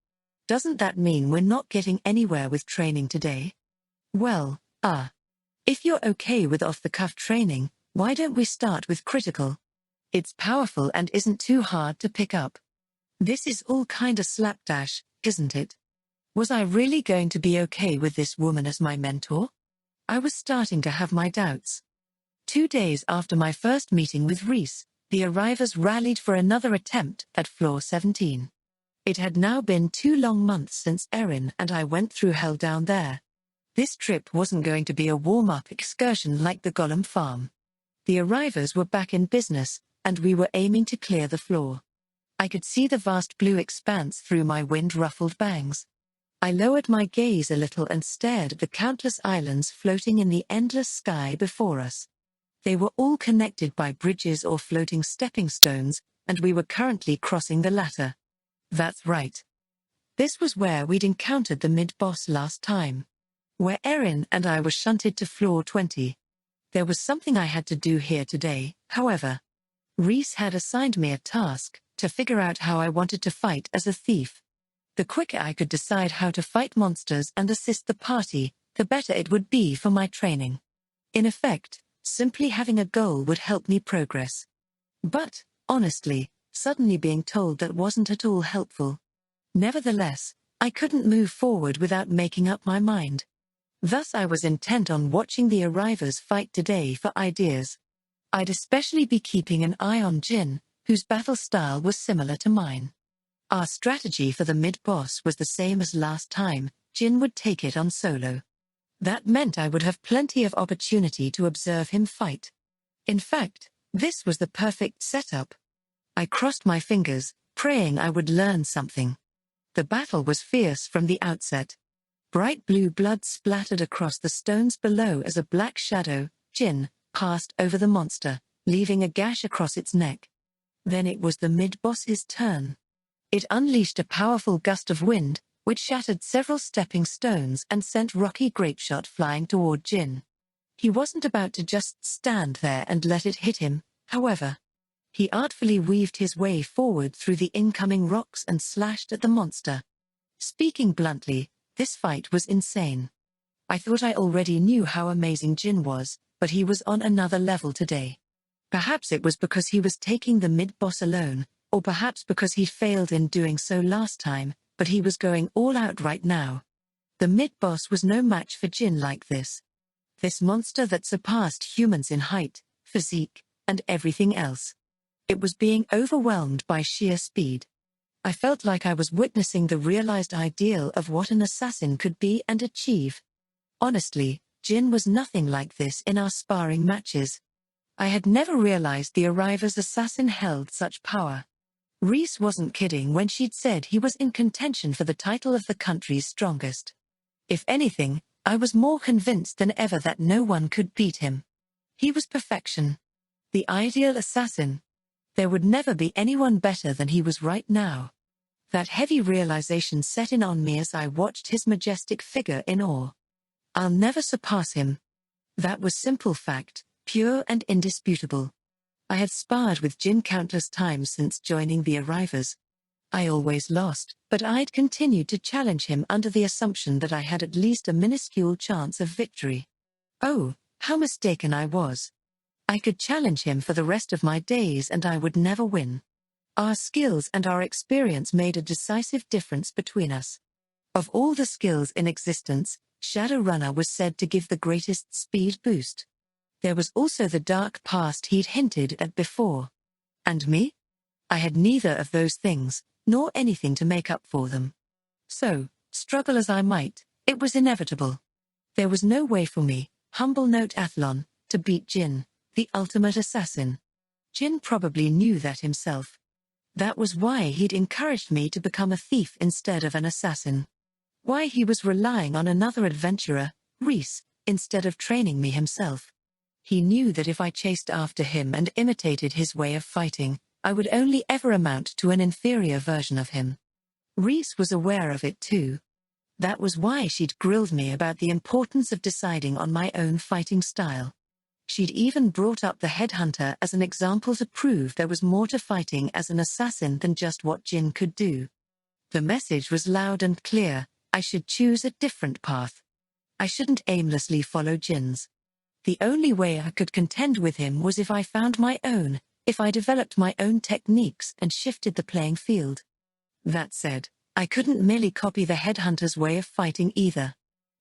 Doesn't that mean we're not getting anywhere with training today? Well, if you're okay with off-the-cuff training, why don't we start with critical? It's powerful and isn't too hard to pick up. This is all kinda slapdash, isn't it? Was I really going to be okay with this woman as my mentor? I was starting to have my doubts. 2 days after my first meeting with Reese, the arrivers rallied for another attempt at floor 17. It had now been 2 long months since Erin and I went through hell down there. This trip wasn't going to be a warm-up excursion like the Golem farm. The arrivers were back in business, and we were aiming to clear the floor. I could see the vast blue expanse through my wind-ruffled bangs. I lowered my gaze a little and stared at the countless islands floating in the endless sky before us. They were all connected by bridges or floating stepping stones, and we were currently crossing the latter. That's right. This was where we'd encountered the mid-boss last time. Where Erin and I were shunted to floor 20. There was something I had to do here today, however. Reese had assigned me a task, to figure out how I wanted to fight as a thief. The quicker I could decide how to fight monsters and assist the party, the better it would be for my training. In effect, simply having a goal would help me progress. But, honestly, suddenly being told that wasn't at all helpful. Nevertheless, I couldn't move forward without making up my mind. Thus I was intent on watching the arrivers fight today for ideas. I'd especially be keeping an eye on Jin, whose battle style was similar to mine. Our strategy for the mid-boss was the same as last time. Jin would take it on solo. That meant I would have plenty of opportunity to observe him fight. In fact, this was the perfect setup. I crossed my fingers, praying I would learn something. The battle was fierce from the outset. Bright blue blood splattered across the stones below as a black shadow, Jin, passed over the monster, leaving a gash across its neck. Then it was the mid-boss's turn. It unleashed a powerful gust of wind, which shattered several stepping stones and sent Rocky Grapeshot flying toward Jin. He wasn't about to just stand there and let it hit him, however. He artfully weaved his way forward through the incoming rocks and slashed at the monster. Speaking bluntly, this fight was insane. I thought I already knew how amazing Jin was, but he was on another level today. Perhaps it was because he was taking the mid-boss alone, or perhaps because he'd failed in doing so last time, but he was going all out right now. The mid-boss was no match for Jin like this. This monster that surpassed humans in height, physique, and everything else. It was being overwhelmed by sheer speed. I felt like I was witnessing the realized ideal of what an assassin could be and achieve. Honestly, Jin was nothing like this in our sparring matches. I had never realized the Arriver's assassin held such power. Reese wasn't kidding when she'd said he was in contention for the title of the country's strongest. If anything, I was more convinced than ever that no one could beat him. He was perfection. The ideal assassin. There would never be anyone better than he was right now. That heavy realization set in on me as I watched his majestic figure in awe. I'll never surpass him. That was simple fact, pure and indisputable. I had sparred with Jin countless times since joining the Arrivers. I always lost, but I'd continued to challenge him under the assumption that I had at least a minuscule chance of victory. Oh, how mistaken I was. I could challenge him for the rest of my days and I would never win. Our skills and our experience made a decisive difference between us. Of all the skills in existence, Shadowrunner was said to give the greatest speed boost. There was also the dark past he'd hinted at before. And me? I had neither of those things, nor anything to make up for them. So, struggle as I might, it was inevitable. There was no way for me, humble note Athlon, to beat Jin, the ultimate assassin. Jin probably knew that himself. That was why he'd encouraged me to become a thief instead of an assassin. Why he was relying on another adventurer, Reese, instead of training me himself. He knew that if I chased after him and imitated his way of fighting, I would only ever amount to an inferior version of him. Reese was aware of it too. That was why she'd grilled me about the importance of deciding on my own fighting style. She'd even brought up the headhunter as an example to prove there was more to fighting as an assassin than just what Jin could do. The message was loud and clear, I should choose a different path. I shouldn't aimlessly follow Jin's. The only way I could contend with him was if I found my own, if I developed my own techniques and shifted the playing field. That said, I couldn't merely copy the headhunter's way of fighting either.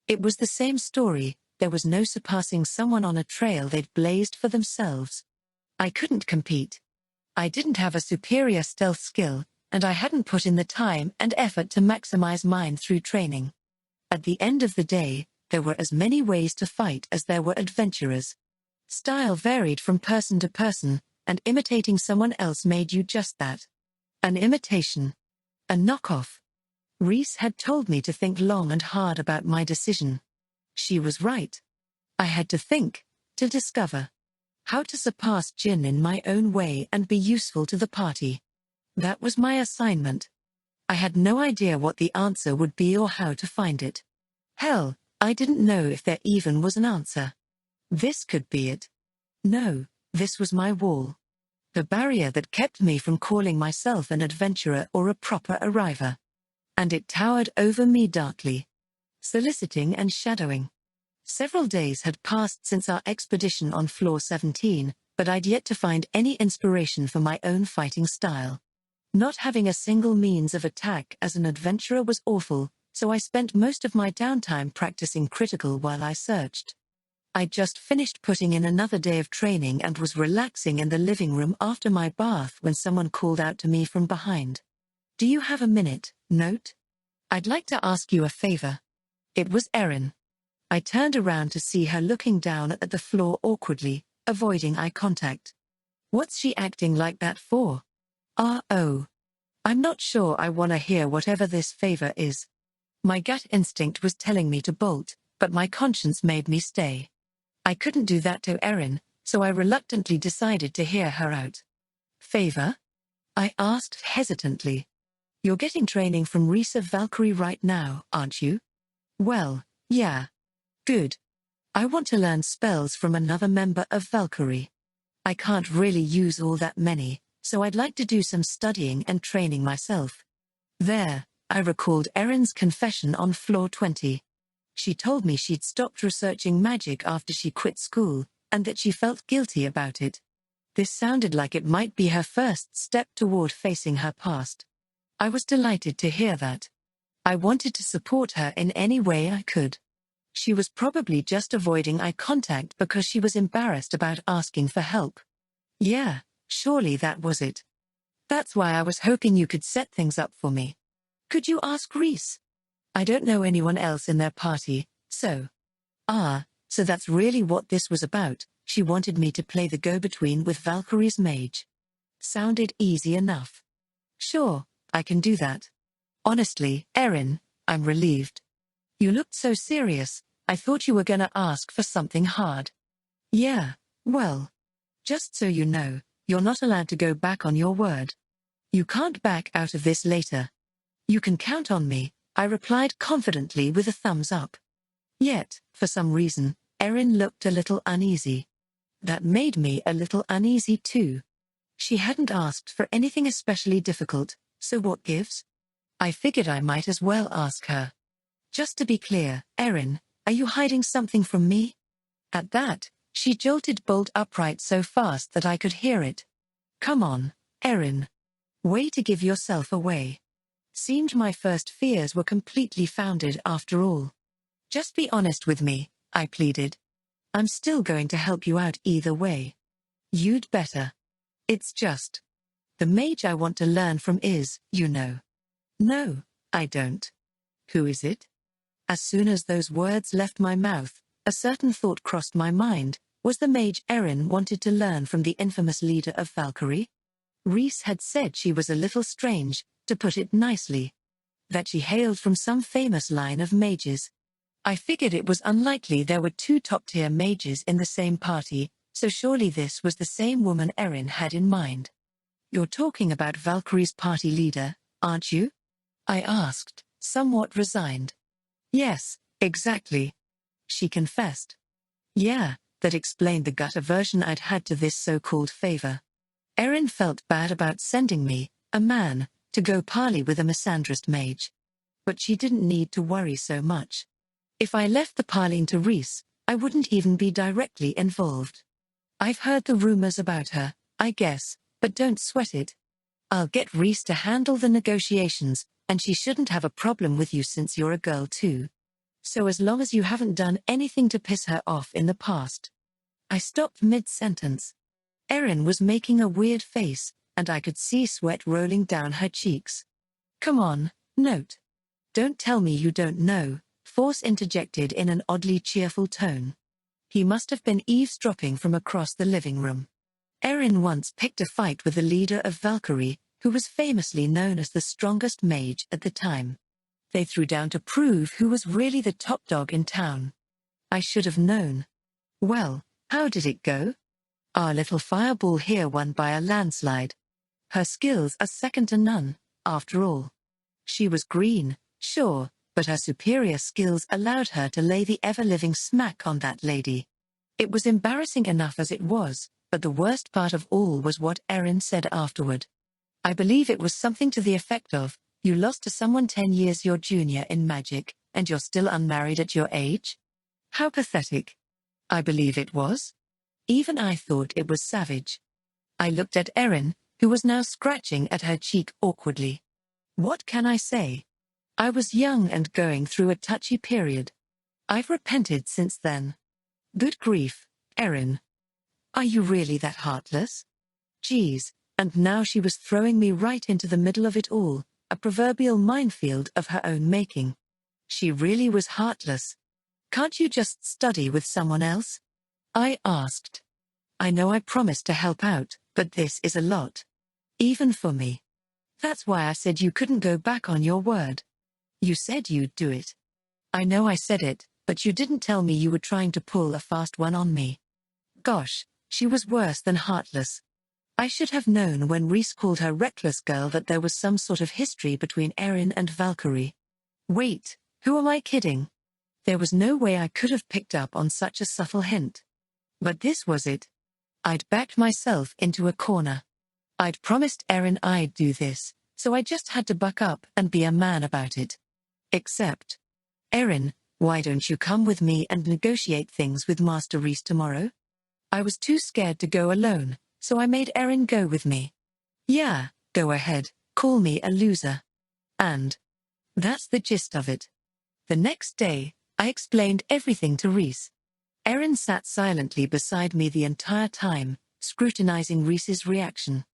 It was the same story, there was no surpassing someone on a trail they'd blazed for themselves. I couldn't compete. I didn't have a superior stealth skill, and I hadn't put in the time and effort to maximize mine through training. At the end of the day, there were as many ways to fight as there were adventurers. Style varied from person to person, and imitating someone else made you just that. An imitation. A knockoff. Reese had told me to think long and hard about my decision. She was right. I had to think, to discover how to surpass Jin in my own way and be useful to the party. That was my assignment. I had no idea what the answer would be or how to find it. Hell, I didn't know if there even was an answer. This could be it. No, this was my wall. The barrier that kept me from calling myself an adventurer or a proper arriver. And it towered over me darkly, soliciting and shadowing. Several days had passed since our expedition on Floor 17, but I'd yet to find any inspiration for my own fighting style. Not having a single means of attack as an adventurer was awful, so I spent most of my downtime practicing critical while I searched. I'd just finished putting in another day of training and was relaxing in the living room after my bath when someone called out to me from behind. "Do you have a minute, Note? I'd like to ask you a favor." It was Erin. I turned around to see her looking down at the floor awkwardly, avoiding eye contact. What's she acting like that for? Oh. I'm not sure I want to hear whatever this favor is. My gut instinct was telling me to bolt, but my conscience made me stay. I couldn't do that to Erin, so I reluctantly decided to hear her out. Favor? I asked hesitantly. You're getting training from Risa Valkyrie right now, aren't you? Well, yeah. Good. I want to learn spells from another member of Valkyrie. I can't really use all that many, so I'd like to do some studying and training myself. There, I recalled Erin's confession on floor 20. She told me she'd stopped researching magic after she quit school, and that she felt guilty about it. This sounded like it might be her first step toward facing her past. I was delighted to hear that. I wanted to support her in any way I could. She was probably just avoiding eye contact because she was embarrassed about asking for help. Yeah, surely that was it. That's why I was hoping you could set things up for me. Could you ask Reese? I don't know anyone else in their party, so. So that's really what this was about. She wanted me to play the go-between with Valkyrie's mage. Sounded easy enough. Sure, I can do that. Honestly, Erin, I'm relieved. You looked so serious, I thought you were gonna ask for something hard. Yeah, well. Just so you know, you're not allowed to go back on your word. You can't back out of this later. You can count on me, I replied confidently with a thumbs up. Yet, for some reason, Erin looked a little uneasy. That made me a little uneasy too. She hadn't asked for anything especially difficult, so what gives? I figured I might as well ask her. Just to be clear, Erin, are you hiding something from me? At that, she jolted bolt upright so fast that I could hear it. Come on, Erin. Way to give yourself away. Seemed my first fears were completely founded after all. Just be honest with me, I pleaded. I'm still going to help you out either way. You'd better. It's just. The mage I want to learn from is, you know. No, I don't. Who is it? As soon as those words left my mouth, a certain thought crossed my mind. Was the mage Erin wanted to learn from the infamous leader of Valkyrie? Reese had said she was a little strange, to put it nicely. That she hailed from some famous line of mages. I figured it was unlikely there were two top-tier mages in the same party, so surely this was the same woman Erin had in mind. You're talking about Valkyrie's party leader, aren't you? I asked, somewhat resigned. Yes, exactly. She confessed. Yeah, that explained the gut aversion I'd had to this so-called favor. Erin felt bad about sending me, a man, to go parley with a misandrist mage. But she didn't need to worry so much. If I left the parleying to Reese, I wouldn't even be directly involved. I've heard the rumors about her, I guess, but don't sweat it. I'll get Reese to handle the negotiations, and she shouldn't have a problem with you since you're a girl too. So as long as you haven't done anything to piss her off in the past. I stopped mid-sentence. Erin was making a weird face, and I could see sweat rolling down her cheeks. Come on, note. Don't tell me you don't know, Force interjected in an oddly cheerful tone. He must have been eavesdropping from across the living room. Erin once picked a fight with the leader of Valkyrie, who was famously known as the strongest mage at the time. They threw down to prove who was really the top dog in town. I should have known. Well, how did it go? Our little fireball here won by a landslide. Her skills are second to none, after all. She was green, sure, but her superior skills allowed her to lay the ever-living smack on that lady. It was embarrassing enough as it was, but the worst part of all was what Erin said afterward. I believe it was something to the effect of, you lost to someone 10 years your junior in magic, and you're still unmarried at your age? How pathetic. I believe it was. Even I thought it was savage. I looked at Erin, who was now scratching at her cheek awkwardly. What can I say? I was young and going through a touchy period. I've repented since then. Good grief, Erin. Are you really that heartless? Geez, and now she was throwing me right into the middle of it all, a proverbial minefield of her own making. She really was heartless. Can't you just study with someone else? I asked. I know I promised to help out, but this is a lot. Even for me. That's why I said you couldn't go back on your word. You said you'd do it. I know I said it, but you didn't tell me you were trying to pull a fast one on me. Gosh, she was worse than heartless. I should have known when Reese called her reckless girl that there was some sort of history between Erin and Valkyrie. Wait, who am I kidding? There was no way I could have picked up on such a subtle hint. But this was it. I'd backed myself into a corner. I'd promised Erin I'd do this, so I just had to buck up and be a man about it. Except, Erin, why don't you come with me and negotiate things with Master Reese tomorrow? I was too scared to go alone, so I made Erin go with me. Yeah, go ahead, call me a loser. And that's the gist of it. The next day, I explained everything to Reese. Erin sat silently beside me the entire time, scrutinizing Reese's reaction.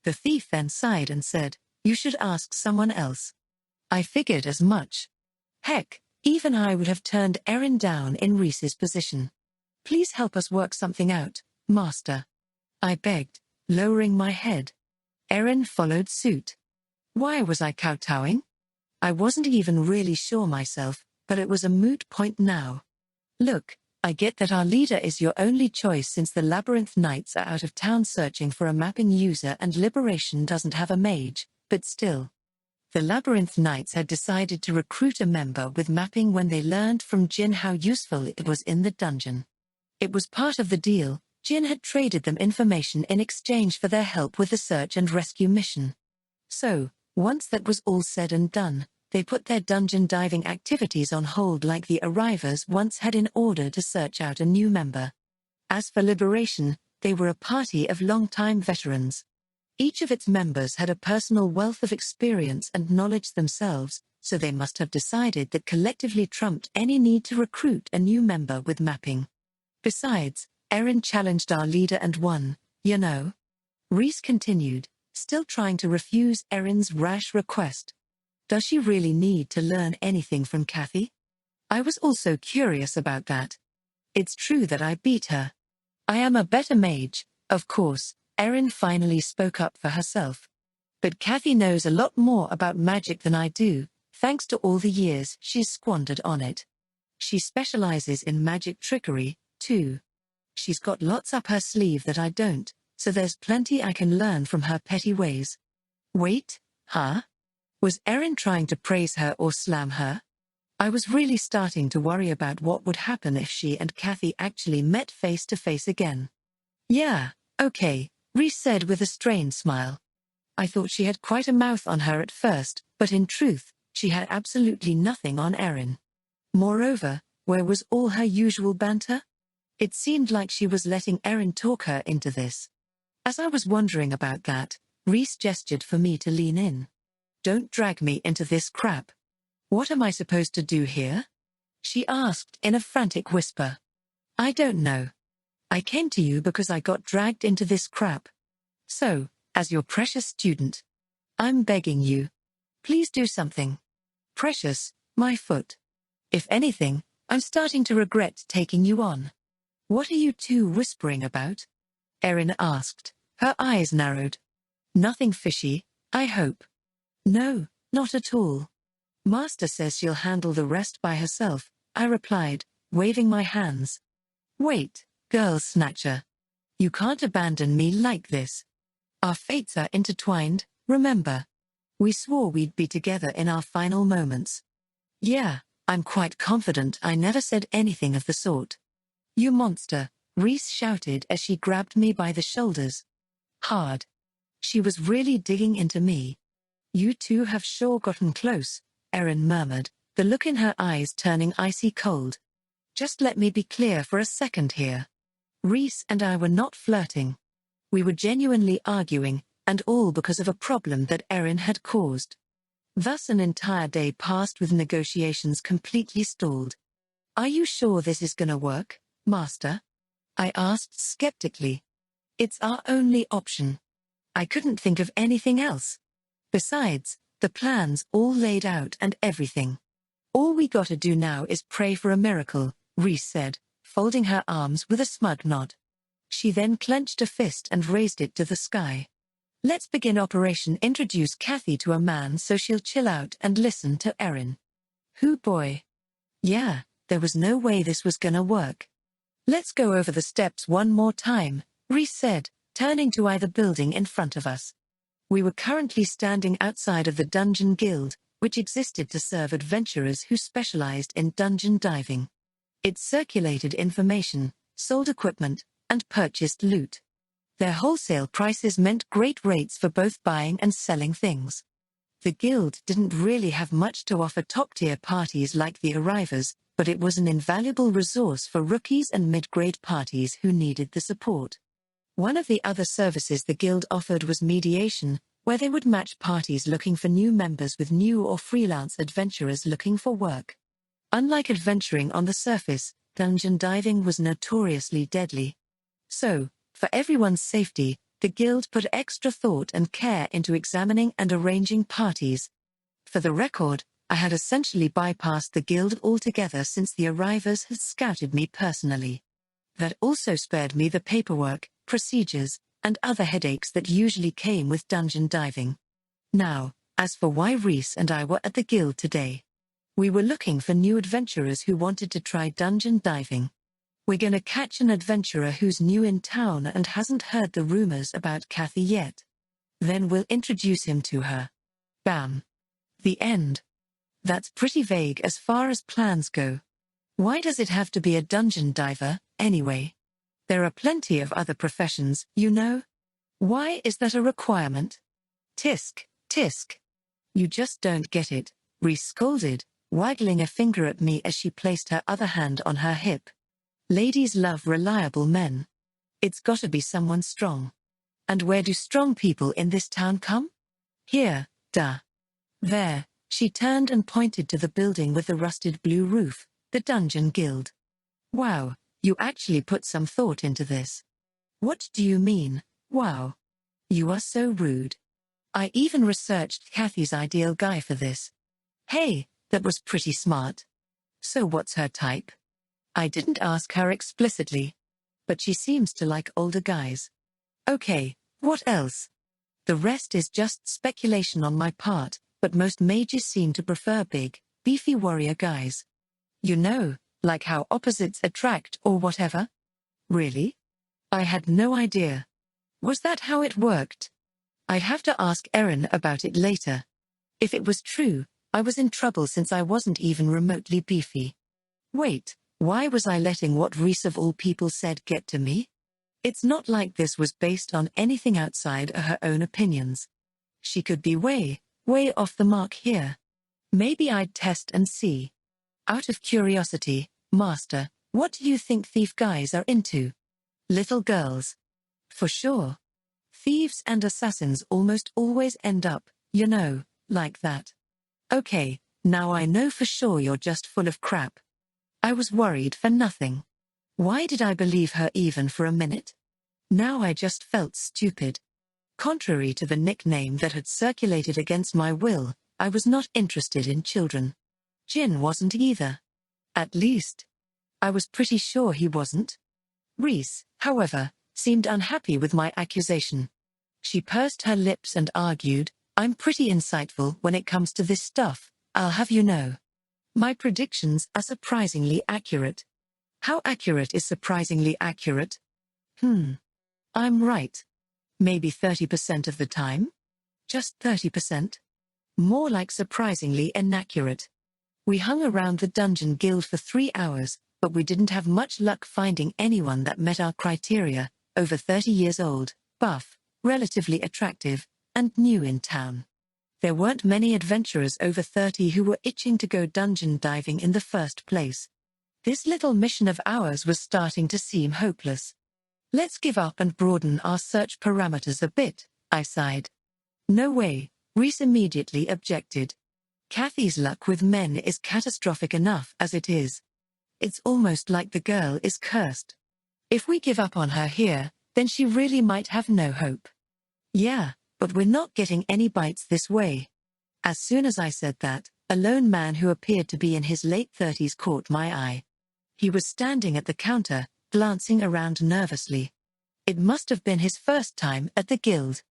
The thief then sighed and said, "You should ask someone else." I figured as much. Heck, even I would have turned Erin down in Reese's position. "Please help us work something out, Master," I begged, lowering my head. Erin followed suit. Why was I kowtowing? I wasn't even really sure myself, but it was a moot point now. "Look, I get that our leader is your only choice since the Labyrinth Knights are out of town searching for a mapping user and Liberation doesn't have a mage, but still." The Labyrinth Knights had decided to recruit a member with mapping when they learned from Jin how useful it was in the dungeon. It was part of the deal. Jin had traded them information in exchange for their help with the search and rescue mission. So, once that was all said and done, they put their dungeon diving activities on hold like the arrivers once had in order to search out a new member. As for Liberation, they were a party of long-time veterans. Each of its members had a personal wealth of experience and knowledge themselves, so they must have decided that collectively trumped any need to recruit a new member with mapping. Besides, Erin challenged our leader and won, you know. Reese continued, still trying to refuse Erin's rash request. Does she really need to learn anything from Kathy? I was also curious about that. It's true that I beat her. I am a better mage, of course. Erin finally spoke up for herself. But Kathy knows a lot more about magic than I do, thanks to all the years she's squandered on it. She specializes in magic trickery, too. She's got lots up her sleeve that I don't, so there's plenty I can learn from her petty ways. Wait, huh? Was Erin trying to praise her or slam her? I was really starting to worry about what would happen if she and Kathy actually met face to face again. Yeah, okay, Reese said with a strained smile. I thought she had quite a mouth on her at first, but in truth, she had absolutely nothing on Erin. Moreover, where was all her usual banter? It seemed like she was letting Erin talk her into this. As I was wondering about that, Reese gestured for me to lean in. "Don't drag me into this crap. What am I supposed to do here?" she asked in a frantic whisper. "I don't know. I came to you because I got dragged into this crap. So, as your precious student, I'm begging you. Please do something." Precious, my foot. If anything, I'm starting to regret taking you on. "What are you two whispering about?" Erin asked, her eyes narrowed. "Nothing fishy, I hope." "No, not at all. Master says she'll handle the rest by herself," I replied, waving my hands. "Wait, girl snatcher. You can't abandon me like this. Our fates are intertwined, remember. We swore we'd be together in our final moments." "Yeah, I'm quite confident I never said anything of the sort." "You monster," Reese shouted as she grabbed me by the shoulders. Hard. She was really digging into me. "You two have sure gotten close," Erin murmured, the look in her eyes turning icy cold. "Just let me be clear for a second here. Reese and I were not flirting. We were genuinely arguing, and all because of a problem that Erin had caused." Thus an entire day passed with negotiations completely stalled. "Are you sure this is gonna work, Master?" I asked skeptically. "It's our only option. I couldn't think of anything else. Besides, the plan's all laid out and everything. All we gotta do now is pray for a miracle," Reese said, folding her arms with a smug nod. She then clenched a fist and raised it to the sky. "Let's begin Operation Introduce Kathy to a Man so she'll chill out and listen to Erin." Hoo boy. Yeah, there was no way this was gonna work. "Let's go over the steps one more time," Reese said, turning to the building in front of us. We were currently standing outside of the Dungeon Guild, which existed to serve adventurers who specialized in dungeon diving. It circulated information, sold equipment, and purchased loot. Their wholesale prices meant great rates for both buying and selling things. The guild didn't really have much to offer top-tier parties like the Arrivers, but it was an invaluable resource for rookies and mid-grade parties who needed the support. One of the other services the guild offered was mediation, where they would match parties looking for new members with new or freelance adventurers looking for work. Unlike adventuring on the surface, dungeon diving was notoriously deadly. So, for everyone's safety, the guild put extra thought and care into examining and arranging parties. For the record, I had essentially bypassed the guild altogether since the Arrivers had scouted me personally. That also spared me the paperwork, procedures, and other headaches that usually came with dungeon diving. Now, as for why Reese and I were at the guild today. We were looking for new adventurers who wanted to try dungeon diving. We're gonna catch an adventurer who's new in town and hasn't heard the rumors about Kathy yet. Then we'll introduce him to her. Bam. The end. That's pretty vague as far as plans go. Why does it have to be a dungeon diver, anyway? There are plenty of other professions, you know. Why is that a requirement? Tisk, tisk. You just don't get it, Reese scolded, waggling a finger at me as she placed her other hand on her hip. Ladies love reliable men. It's gotta be someone strong. And where do strong people in this town come? Here, duh. There, she turned and pointed to the building with the rusted blue roof, the Dungeon Guild. Wow, you actually put some thought into this. What do you mean, wow? You are so rude. I even researched Kathy's ideal guy for this. Hey, that was pretty smart. So what's her type? I didn't ask her explicitly. But she seems to like older guys. Okay, what else? The rest is just speculation on my part, but most mages seem to prefer big, beefy warrior guys. You know, like how opposites attract or whatever? Really? I had no idea. Was that how it worked? I'd have to ask Erin about it later. If it was true, I was in trouble since I wasn't even remotely beefy. Wait, why was I letting what Reese of all people said get to me? It's not like this was based on anything outside of her own opinions. She could be way, way off the mark here. Maybe I'd test and see. Out of curiosity, Master, what do you think thief guys are into? Little girls. For sure. Thieves and assassins almost always end up, you know, like that. Okay, now I know for sure you're just full of crap. I was worried for nothing. Why did I believe her even for a minute? Now I just felt stupid. Contrary to the nickname that had circulated against my will, I was not interested in children. Jin wasn't either. At least, I was pretty sure he wasn't. Reese, however, seemed unhappy with my accusation. She pursed her lips and argued, I'm pretty insightful when it comes to this stuff, I'll have you know. My predictions are surprisingly accurate. How accurate is surprisingly accurate? I'm right. Maybe 30% of the time? Just 30%? More like surprisingly inaccurate. We hung around the Dungeon Guild for 3 hours, but we didn't have much luck finding anyone that met our criteria, over 30 years old, buff, relatively attractive, and new in town. There weren't many adventurers over 30 who were itching to go dungeon diving in the first place. This little mission of ours was starting to seem hopeless. Let's give up and broaden our search parameters a bit, I sighed. No way, Reese immediately objected. Kathy's luck with men is catastrophic enough as it is. It's almost like the girl is cursed. If we give up on her here, then she really might have no hope. Yeah, but we're not getting any bites this way. As soon as I said that, a lone man who appeared to be in his late 30s caught my eye. He was standing at the counter, glancing around nervously. It must have been his first time at the guild.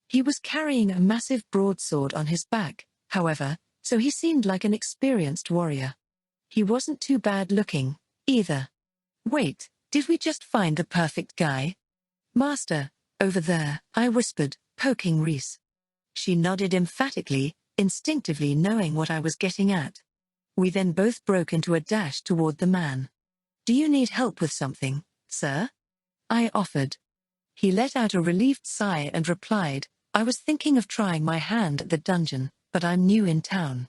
He was carrying a massive broadsword on his back, however, so he seemed like an experienced warrior. He wasn't too bad looking, either. Wait, did we just find the perfect guy? Master, over there, I whispered, poking Reese. She nodded emphatically, instinctively knowing what I was getting at. We then both broke into a dash toward the man. "Do you need help with something, sir?" I offered. He let out a relieved sigh and replied, "I was thinking of trying my hand at the dungeon, but I'm new in town.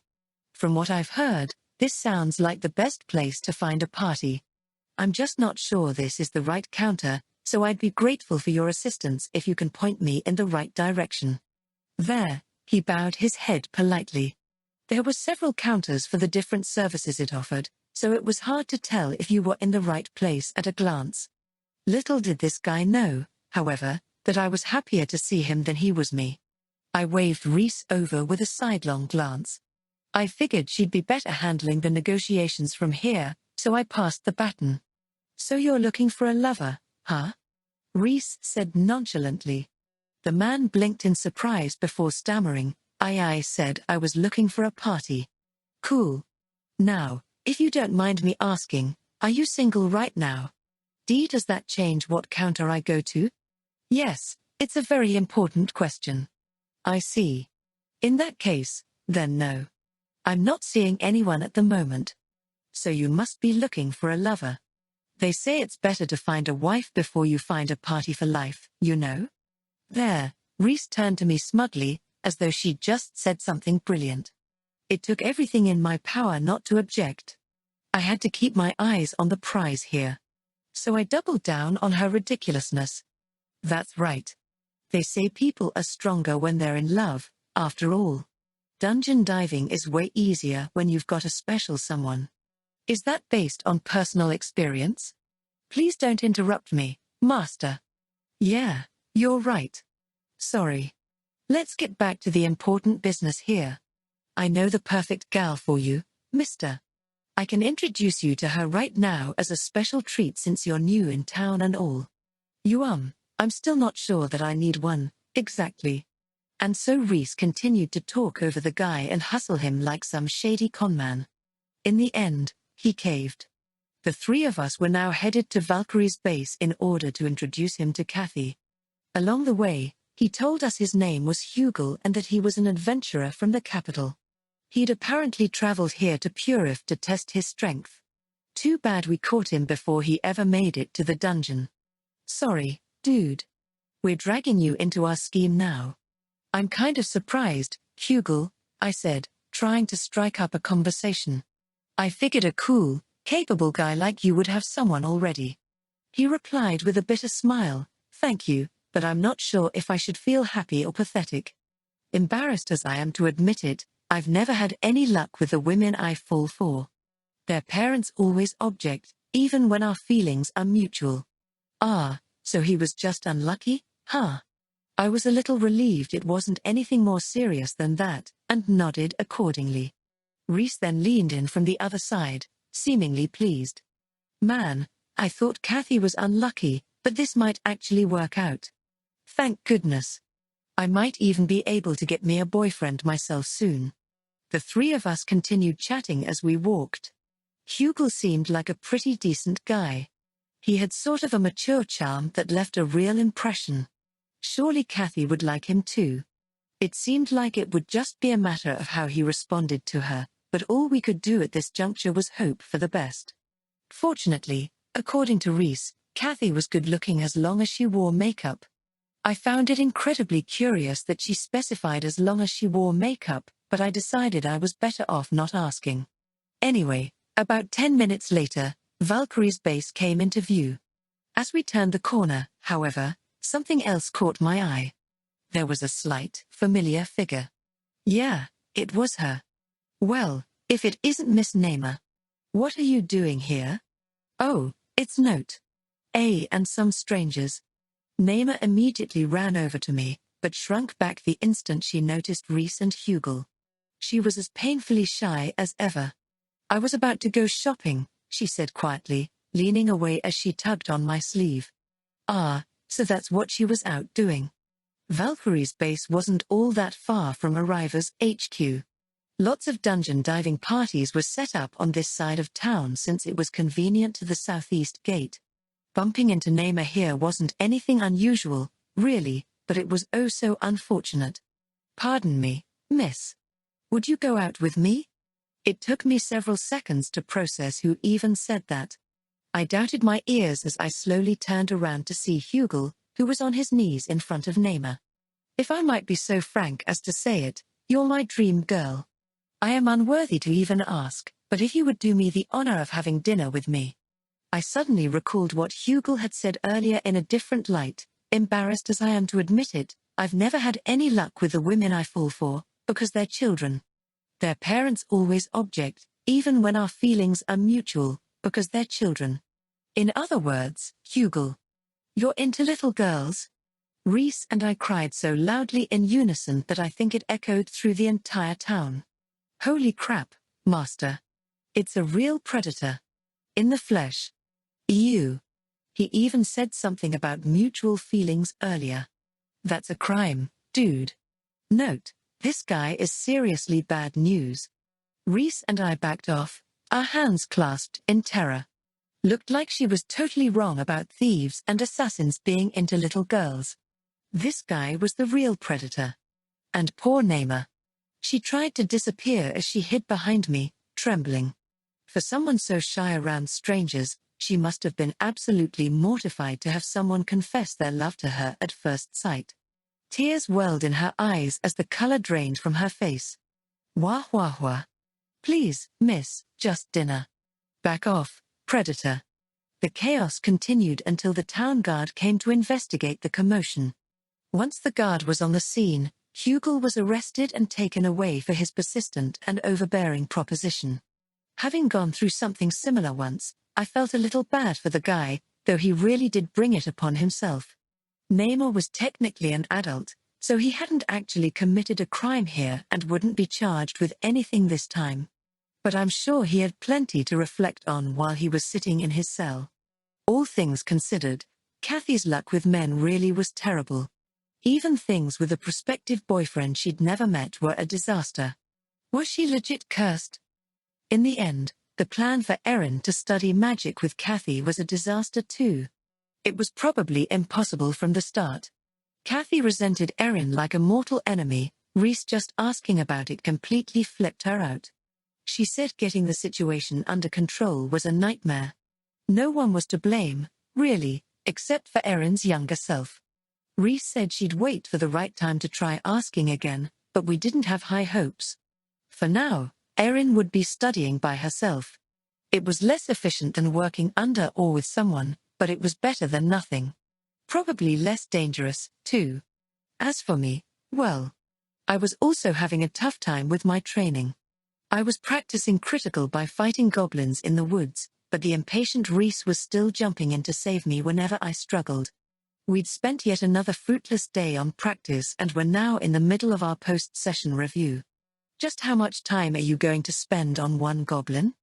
From what I've heard, this sounds like the best place to find a party. I'm just not sure this is the right counter, so I'd be grateful for your assistance if you can point me in the right direction." There, he bowed his head politely. There were several counters for the different services it offered, so it was hard to tell if you were in the right place at a glance. Little did this guy know, however, that I was happier to see him than he was me. I waved Reese over with a sidelong glance. I figured she'd be better handling the negotiations from here, so I passed the baton. "So you're looking for a lover, huh?" Reese said nonchalantly. The man blinked in surprise before stammering, I said I was looking for a party." "Cool. Now, if you don't mind me asking, are you single right now?" Does that change what counter I go to?" "Yes, it's a very important question." "I see. In that case, then no. I'm not seeing anyone at the moment." "So you must be looking for a lover. They say it's better to find a wife before you find a party for life, you know?" There, Reese turned to me smugly, as though she'd just said something brilliant. It took everything in my power not to object. I had to keep my eyes on the prize here. So I doubled down on her ridiculousness. "That's right. They say people are stronger when they're in love, after all. Dungeon diving is way easier when you've got a special someone." "Is that based on personal experience?" "Please don't interrupt me, Master." "Yeah, you're right. Sorry. Let's get back to the important business here. I know the perfect gal for you, mister. I can introduce you to her right now as a special treat since you're new in town and all." I'm still not sure that I need one, exactly." And so Reese continued to talk over the guy and hustle him like some shady conman. In the end, he caved. The three of us were now headed to Valkyrie's base in order to introduce him to Kathy. Along the way, he told us his name was Hugel and that he was an adventurer from the capital. He'd apparently traveled here to Purif to test his strength. Too bad we caught him before he ever made it to the dungeon. "Sorry, dude. We're dragging you into our scheme now." "I'm kind of surprised, Hugel," I said, trying to strike up a conversation. "I figured a cool, capable guy like you would have someone already." He replied with a bitter smile, "Thank you, but I'm not sure if I should feel happy or pathetic. Embarrassed as I am to admit it, I've never had any luck with the women I fall for. Their parents always object, even when our feelings are mutual." "Ah, so he was just unlucky, huh?" I was a little relieved it wasn't anything more serious than that, and nodded accordingly. Reese then leaned in from the other side, seemingly pleased. "Man, I thought Kathy was unlucky, but this might actually work out. Thank goodness. I might even be able to get me a boyfriend myself soon." The three of us continued chatting as we walked. Hugel seemed like a pretty decent guy. He had sort of a mature charm that left a real impression. Surely Kathy would like him too. It seemed like it would just be a matter of how he responded to her, but all we could do at this juncture was hope for the best. Fortunately, according to Reese, Kathy was good-looking as long as she wore makeup. I found it incredibly curious that she specified as long as she wore makeup, but I decided I was better off not asking. Anyway, about 10 minutes later, Valkyrie's base came into view. As we turned the corner, however, something else caught my eye. There was a slight, familiar figure. Yeah, it was her. "Well, if it isn't Miss Namer. What are you doing here?" "Oh, it's Note. A and some strangers." Namer immediately ran over to me, but shrunk back the instant she noticed Reese and Hugel. She was as painfully shy as ever. "I was about to go shopping," she said quietly, leaning away as she tugged on my sleeve. "Ah, so that's what she was out doing." Valkyrie's base wasn't all that far from Arriva's HQ. Lots of dungeon diving parties were set up on this side of town since it was convenient to the southeast gate. Bumping into Namer here wasn't anything unusual, really, but it was oh so unfortunate. "Pardon me, miss. Would you go out with me? It took me several seconds to process who even said that. I doubted my ears as I slowly turned around to see Hugel, who was on his knees in front of Naima. If I might be so frank as to say it, you're my dream girl. I am unworthy to even ask, but if you would do me the honor of having dinner with me. I suddenly recalled what Hugel had said earlier in a different light. Embarrassed as I am to admit it, I've never had any luck with the women I fall for, because they're children. Their parents always object, even when our feelings are mutual, because they're children. In other words, Hugel, you're into little girls? Reese and I cried so loudly in unison that I think it echoed through the entire town. Holy crap, master. It's a real predator. In the flesh. Ew. He even said something about mutual feelings earlier. That's a crime, dude. Note, this guy is seriously bad news. Reese and I backed off, our hands clasped in terror. Looked like she was totally wrong about thieves and assassins being into little girls. This guy was the real predator. And poor Naima. She tried to disappear as she hid behind me, trembling. For someone so shy around strangers, she must have been absolutely mortified to have someone confess their love to her at first sight. Tears welled in her eyes as the color drained from her face. Wah wah wah. Please, miss, just dinner. Back off, predator. The chaos continued until the town guard came to investigate the commotion. Once the guard was on the scene, Hugel was arrested and taken away for his persistent and overbearing proposition. Having gone through something similar once, I felt a little bad for the guy, though he really did bring it upon himself. Naima was technically an adult, so he hadn't actually committed a crime here and wouldn't be charged with anything this time. But I'm sure he had plenty to reflect on while he was sitting in his cell. All things considered, Kathy's luck with men really was terrible. Even things with a prospective boyfriend she'd never met were a disaster. Was she legit cursed? In the end, the plan for Erin to study magic with Kathy was a disaster too. It was probably impossible from the start. Kathy resented Erin like a mortal enemy. Reese just asking about it completely flipped her out. She said getting the situation under control was a nightmare. No one was to blame, really, except for Erin's younger self. Reese said she'd wait for the right time to try asking again, but we didn't have high hopes. For now, Erin would be studying by herself. It was less efficient than working under or with someone, but it was better than nothing. Probably less dangerous, too. As for me, well, I was also having a tough time with my training. I was practicing critical by fighting goblins in the woods, but the impatient Reese was still jumping in to save me whenever I struggled. We'd spent yet another fruitless day on practice and were now in the middle of our post-session review. Just how much time are you going to spend on one goblin?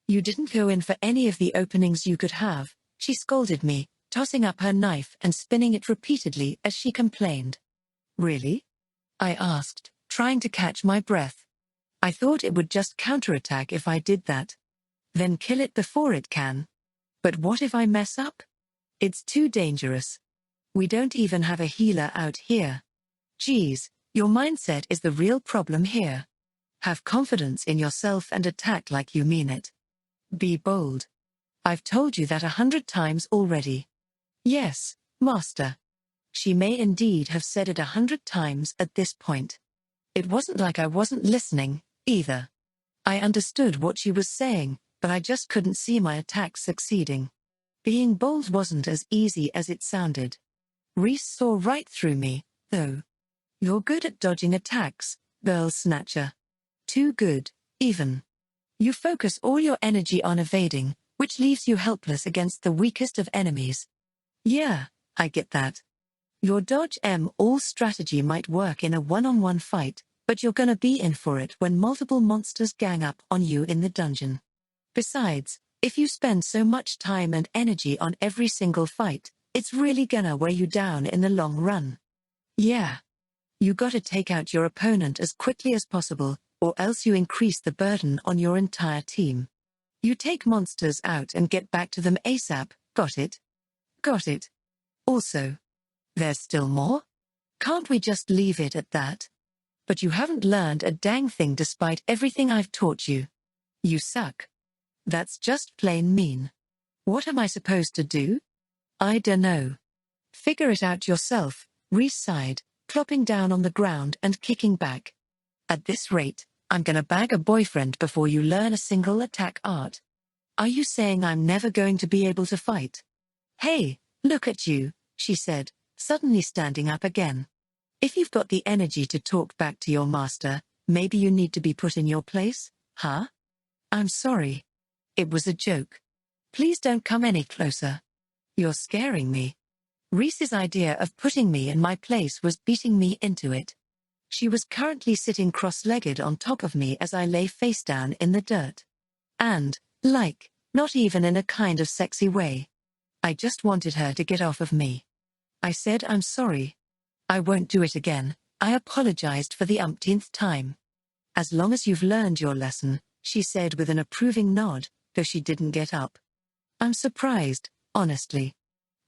You didn't go in for any of the openings you could have, she scolded me, tossing up her knife and spinning it repeatedly as she complained. Really? I asked, trying to catch my breath. I thought it would just counterattack if I did that. Then kill it before it can. But what if I mess up? It's too dangerous. We don't even have a healer out here. Geez, your mindset is the real problem here. Have confidence in yourself and attack like you mean it. Be bold. I've told you that 100 times already. Yes, master. She may indeed have said it 100 times at this point. It wasn't like I wasn't listening, either. I understood what she was saying, but I just couldn't see my attacks succeeding. Being bold wasn't as easy as it sounded. Reese saw right through me, though. You're good at dodging attacks, girl snatcher. Too good, even. You focus all your energy on evading, which leaves you helpless against the weakest of enemies. Yeah, I get that. Your dodge-all strategy might work in a one-on-one fight, but you're gonna be in for it when multiple monsters gang up on you in the dungeon. Besides, if you spend so much time and energy on every single fight, it's really gonna wear you down in the long run. Yeah. You gotta take out your opponent as quickly as possible, or else you increase the burden on your entire team. You take monsters out and get back to them ASAP, got it? Got it. Also, there's still more? Can't we just leave it at that? But you haven't learned a dang thing despite everything I've taught you. You suck. That's just plain mean. What am I supposed to do? I dunno. Figure it out yourself, Reese sighed, plopping down on the ground and kicking back. At this rate, I'm gonna bag a boyfriend before you learn a single attack art. Are you saying I'm never going to be able to fight? Hey, look at you, she said, suddenly standing up again. If you've got the energy to talk back to your master, maybe you need to be put in your place, huh? I'm sorry. It was a joke. Please don't come any closer. You're scaring me. Reese's idea of putting me in my place was beating me into it. She was currently sitting cross-legged on top of me as I lay face down in the dirt. And, not even in a kind of sexy way. I just wanted her to get off of me. I said I'm sorry. I won't do it again. I apologized for the umpteenth time. As long as you've learned your lesson, she said with an approving nod, though she didn't get up. I'm surprised, honestly.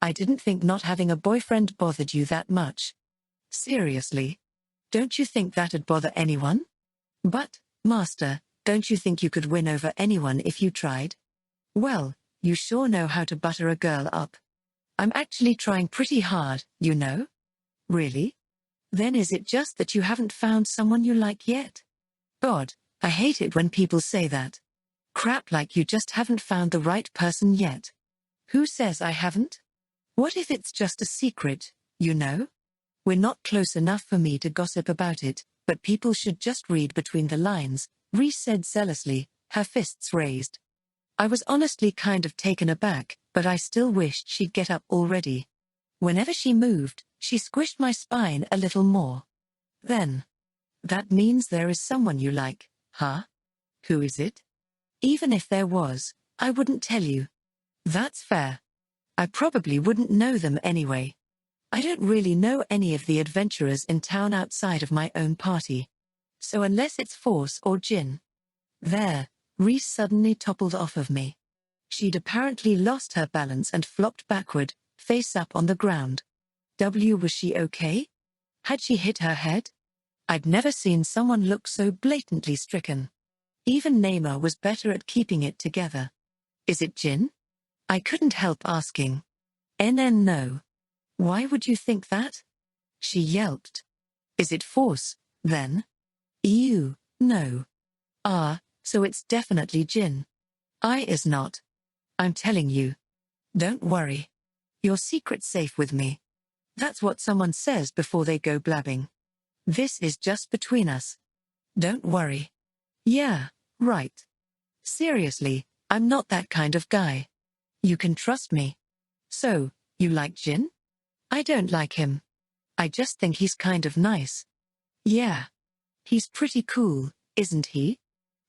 I didn't think not having a boyfriend bothered you that much. Seriously? Don't you think that'd bother anyone? But, Master, don't you think you could win over anyone if you tried? Well, you sure know how to butter a girl up. I'm actually trying pretty hard, you know? Really? Then is it just that you haven't found someone you like yet? God, I hate it when people say that. Crap, like you just haven't found the right person yet. Who says I haven't? What if it's just a secret, you know? We're not close enough for me to gossip about it, but people should just read between the lines, Reese said zealously, her fists raised. I was honestly kind of taken aback, but I still wished she'd get up already. Whenever she moved, she squished my spine a little more. Then. That means there is someone you like, huh? Who is it? Even if there was, I wouldn't tell you. That's fair. I probably wouldn't know them anyway. I don't really know any of the adventurers in town outside of my own party. So unless it's Force or Jin. There, Reese suddenly toppled off of me. She'd apparently lost her balance and flopped backward, face up on the ground. Was she okay? Had she hit her head? I'd never seen someone look so blatantly stricken. Even Neymar was better at keeping it together. Is it Jin? I couldn't help asking. No. Why would you think that? She yelped. Is it Force, then? Ew, no. So it's definitely Jin. Is not. I'm telling you. Don't worry. Your secret's safe with me. That's what someone says before they go blabbing. This is just between us. Don't worry. Yeah, right. Seriously, I'm not that kind of guy. You can trust me. So, you like Jin? I don't like him. I just think he's kind of nice. Yeah. He's pretty cool, isn't he?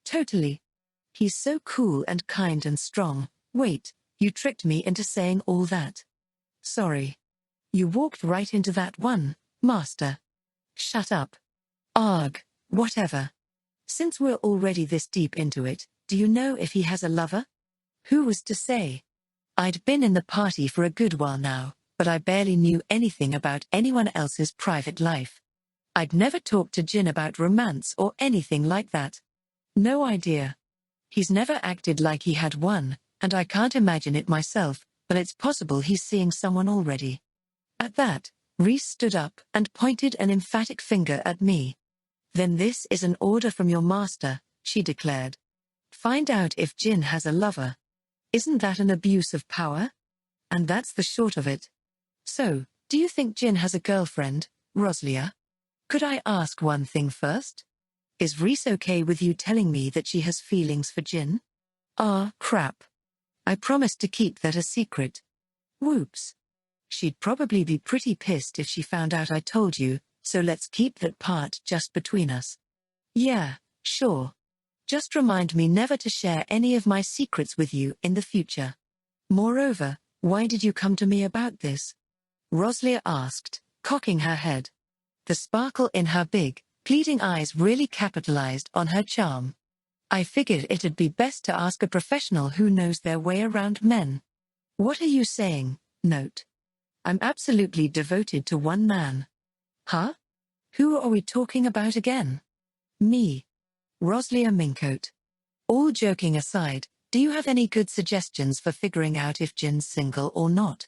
Totally. He's so cool and kind and strong. Wait, you tricked me into saying all that. Sorry. You walked right into that one, Master. Shut up. Arg, whatever. Since we're already this deep into it, do you know if he has a lover? Who was to say? I'd been in the party for a good while now, but I barely knew anything about anyone else's private life. I'd never talked to Jin about romance or anything like that. No idea. He's never acted like he had one, and I can't imagine it myself, but it's possible he's seeing someone already. At that, Reese stood up and pointed an emphatic finger at me. Then this is an order from your master, she declared. Find out if Jin has a lover. Isn't that an abuse of power? And that's the short of it. So, do you think Jin has a girlfriend, Roslia? Could I ask one thing first? Is Reese okay with you telling me that she has feelings for Jin? Crap. I promised to keep that a secret. Whoops. She'd probably be pretty pissed if she found out I told you, so let's keep that part just between us. Yeah, sure. Just remind me never to share any of my secrets with you in the future. Moreover, why did you come to me about this? Roslia asked, cocking her head. The sparkle in her big, pleading eyes really capitalized on her charm. I figured it'd be best to ask a professional who knows their way around men. What are you saying, Note? I'm absolutely devoted to one man. Huh? Who are we talking about again? Me. Roslia Mincoat. All joking aside, do you have any good suggestions for figuring out if Jin's single or not?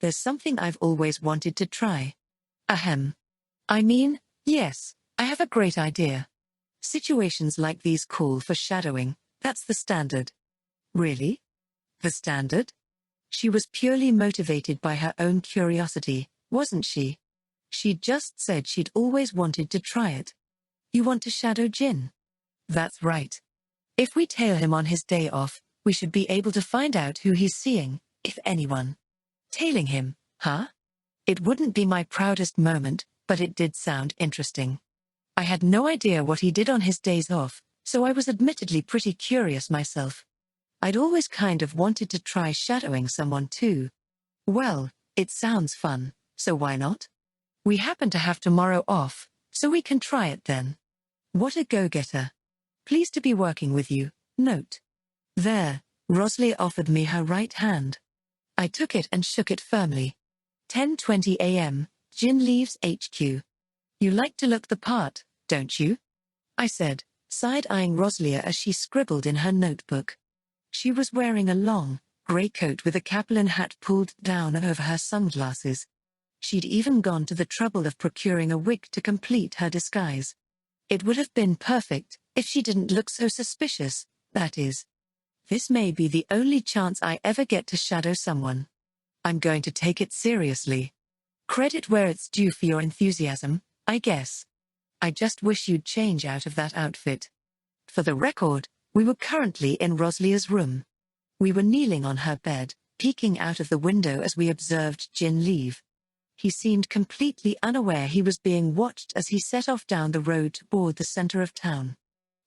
There's something I've always wanted to try. Ahem. I mean, yes, I have a great idea. Situations like these call for shadowing, that's the standard. Really? The standard? She was purely motivated by her own curiosity, wasn't she? She'd just said she'd always wanted to try it. You want to shadow Jin? That's right. If we tail him on his day off, we should be able to find out who he's seeing, if anyone. Tailing him, huh? It wouldn't be my proudest moment, but it did sound interesting. I had no idea what he did on his days off, so I was admittedly pretty curious myself. I'd always kind of wanted to try shadowing someone too. Well, it sounds fun, so why not? We happen to have tomorrow off, so we can try it then. What a go-getter. Pleased to be working with you, note. There, Roslia offered me her right hand. I took it and shook it firmly. 10:20 a.m., Jin leaves HQ. You like to look the part, don't you? I said, side-eyeing Roslia as she scribbled in her notebook. She was wearing a long, grey coat with a Kaplan hat pulled down over her sunglasses. She'd even gone to the trouble of procuring a wig to complete her disguise. It would have been perfect if she didn't look so suspicious, that is. This may be the only chance I ever get to shadow someone. I'm going to take it seriously. Credit where it's due for your enthusiasm, I guess. I just wish you'd change out of that outfit. For the record, we were currently in Roslia's room. We were kneeling on her bed, peeking out of the window as we observed Jin leave. He seemed completely unaware he was being watched as he set off down the road toward the center of town.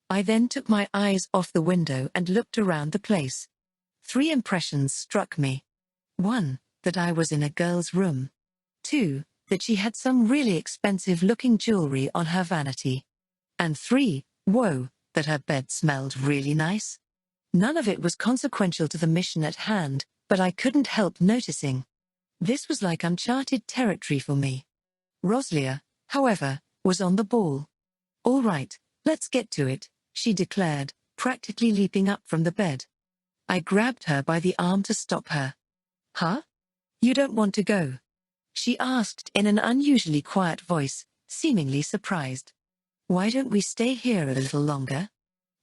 I then took my eyes off the window and looked around the place. 3 impressions struck me. 1, that I was in a girl's room. 2, that she had some really expensive-looking jewelry on her vanity. And 3, whoa, that her bed smelled really nice. None of it was consequential to the mission at hand, but I couldn't help noticing. This was like uncharted territory for me. Roslia, however, was on the ball. All right, let's get to it, she declared, practically leaping up from the bed. I grabbed her by the arm to stop her. Huh? You don't want to go? She asked in an unusually quiet voice, seemingly surprised. Why don't we stay here a little longer?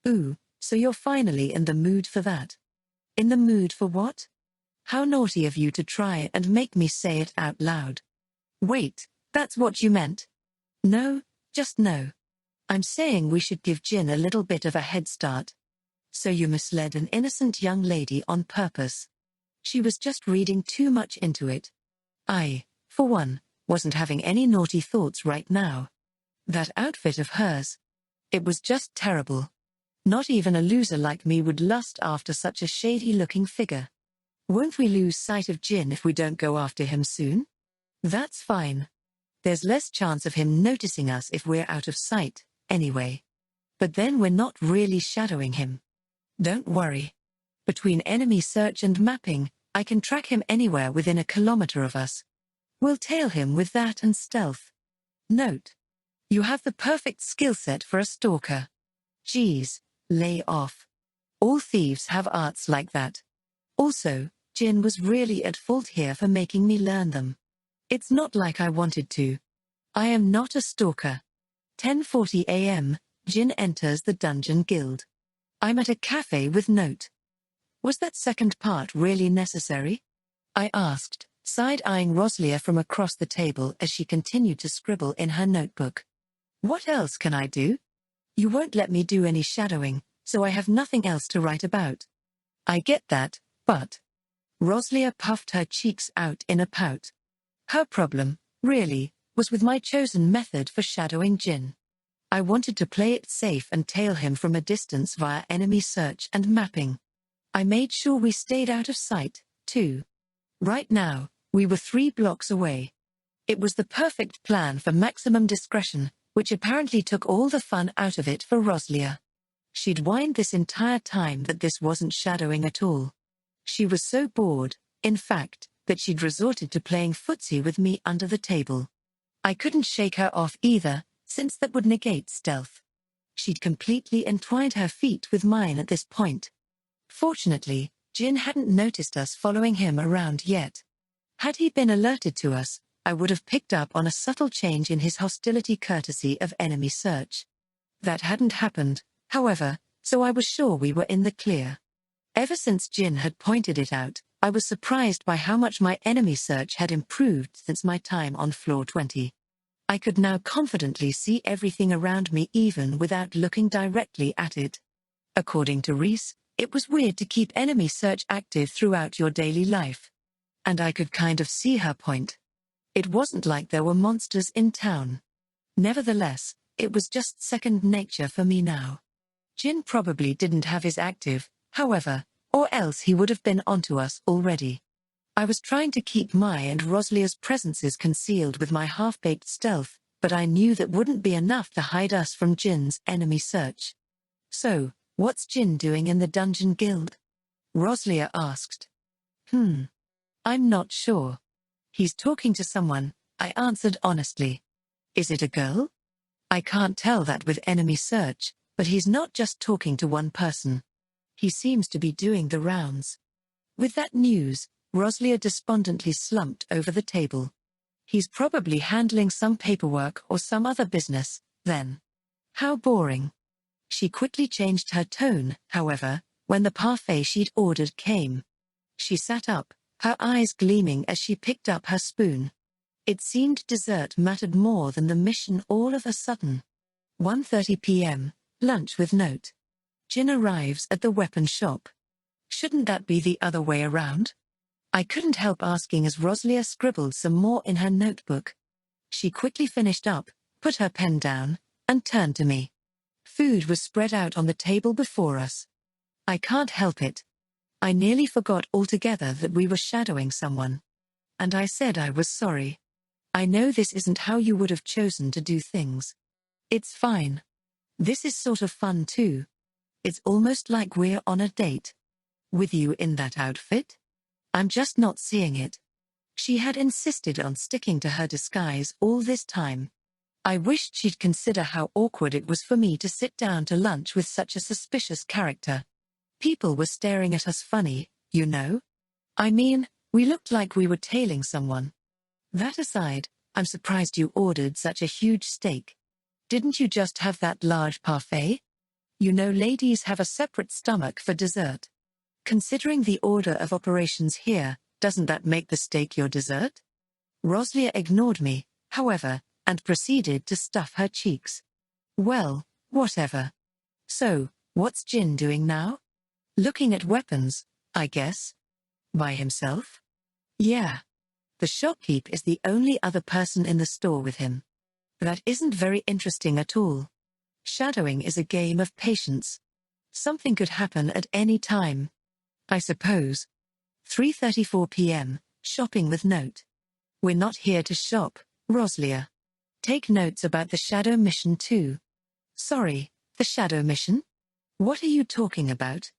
Ooh, so you're finally in the mood for that. In the mood for what? How naughty of you to try and make me say it out loud. Wait, that's what you meant? No, just no. I'm saying we should give Jin a little bit of a head start. So you misled an innocent young lady on purpose. She was just reading too much into it. I, for one, wasn't having any naughty thoughts right now. That outfit of hers. It was just terrible. Not even a loser like me would lust after such a shady-looking figure. Won't we lose sight of Jin if we don't go after him soon? That's fine. There's less chance of him noticing us if we're out of sight, anyway. But then we're not really shadowing him. Don't worry. Between enemy search and mapping, I can track him anywhere within a kilometer of us. We'll tail him with that and stealth. Note. You have the perfect skill set for a stalker. Geez, lay off. All thieves have arts like that. Also, Jin was really at fault here for making me learn them. It's not like I wanted to. I am not a stalker. 10:40 a.m., Jin enters the Dungeon Guild. I'm at a cafe with note. Was that second part really necessary? I asked, side-eyeing Roslia from across the table as she continued to scribble in her notebook. What else can I do? You won't let me do any shadowing, so I have nothing else to write about. I get that, but... Roslia puffed her cheeks out in a pout. Her problem, really, was with my chosen method for shadowing Jin. I wanted to play it safe and tail him from a distance via enemy search and mapping. I made sure we stayed out of sight, too. Right now, we were 3 blocks away. It was the perfect plan for maximum discretion, which apparently took all the fun out of it for Roslia. She'd whined this entire time that this wasn't shadowing at all. She was so bored, in fact, that she'd resorted to playing footsie with me under the table. I couldn't shake her off either, since that would negate stealth. She'd completely entwined her feet with mine at this point. Fortunately, Jin hadn't noticed us following him around yet. Had he been alerted to us, I would have picked up on a subtle change in his hostility courtesy of enemy search. That hadn't happened, however, so I was sure we were in the clear. Ever since Jin had pointed it out, I was surprised by how much my enemy search had improved since my time on floor 20. I could now confidently see everything around me even without looking directly at it. According to Reese, it was weird to keep enemy search active throughout your daily life. And I could kind of see her point. It wasn't like there were monsters in town. Nevertheless, it was just second nature for me now. Jin probably didn't have his active, however, or else he would have been onto us already. I was trying to keep my and Roslia's presences concealed with my half-baked stealth, but I knew that wouldn't be enough to hide us from Jin's enemy search. So, what's Jin doing in the dungeon guild? Roslia asked. I'm not sure. He's talking to someone, I answered honestly. Is it a girl? I can't tell that with enemy search, but he's not just talking to one person. He seems to be doing the rounds. With that news, Roslia despondently slumped over the table. He's probably handling some paperwork or some other business, then. How boring. She quickly changed her tone, however, when the parfait she'd ordered came. She sat up, her eyes gleaming as she picked up her spoon. It seemed dessert mattered more than the mission all of a sudden. 1:30 p.m., lunch with note. Jin arrives at the weapon shop. Shouldn't that be the other way around? I couldn't help asking as Roslia scribbled some more in her notebook. She quickly finished up, put her pen down, and turned to me. Food was spread out on the table before us. I can't help it. I nearly forgot altogether that we were shadowing someone. And I said I was sorry. I know this isn't how you would have chosen to do things. It's fine. This is sort of fun too. It's almost like we're on a date. With you in that outfit? I'm just not seeing it. She had insisted on sticking to her disguise all this time. I wished she'd consider how awkward it was for me to sit down to lunch with such a suspicious character. People were staring at us funny, you know? I mean, we looked like we were tailing someone. That aside, I'm surprised you ordered such a huge steak. Didn't you just have that large parfait? You know ladies have a separate stomach for dessert. Considering the order of operations here, doesn't that make the steak your dessert? Roslia ignored me, however, and proceeded to stuff her cheeks. Well, whatever. So, what's Jin doing now? Looking at weapons, I guess. By himself? Yeah. The shopkeep is the only other person in the store with him. That isn't very interesting at all. Shadowing is a game of patience. Something could happen at any time. I suppose. 3:34 p.m., shopping with note. We're not here to shop, Roslia. Take notes about the shadow mission too. Sorry, the shadow mission? What are you talking about?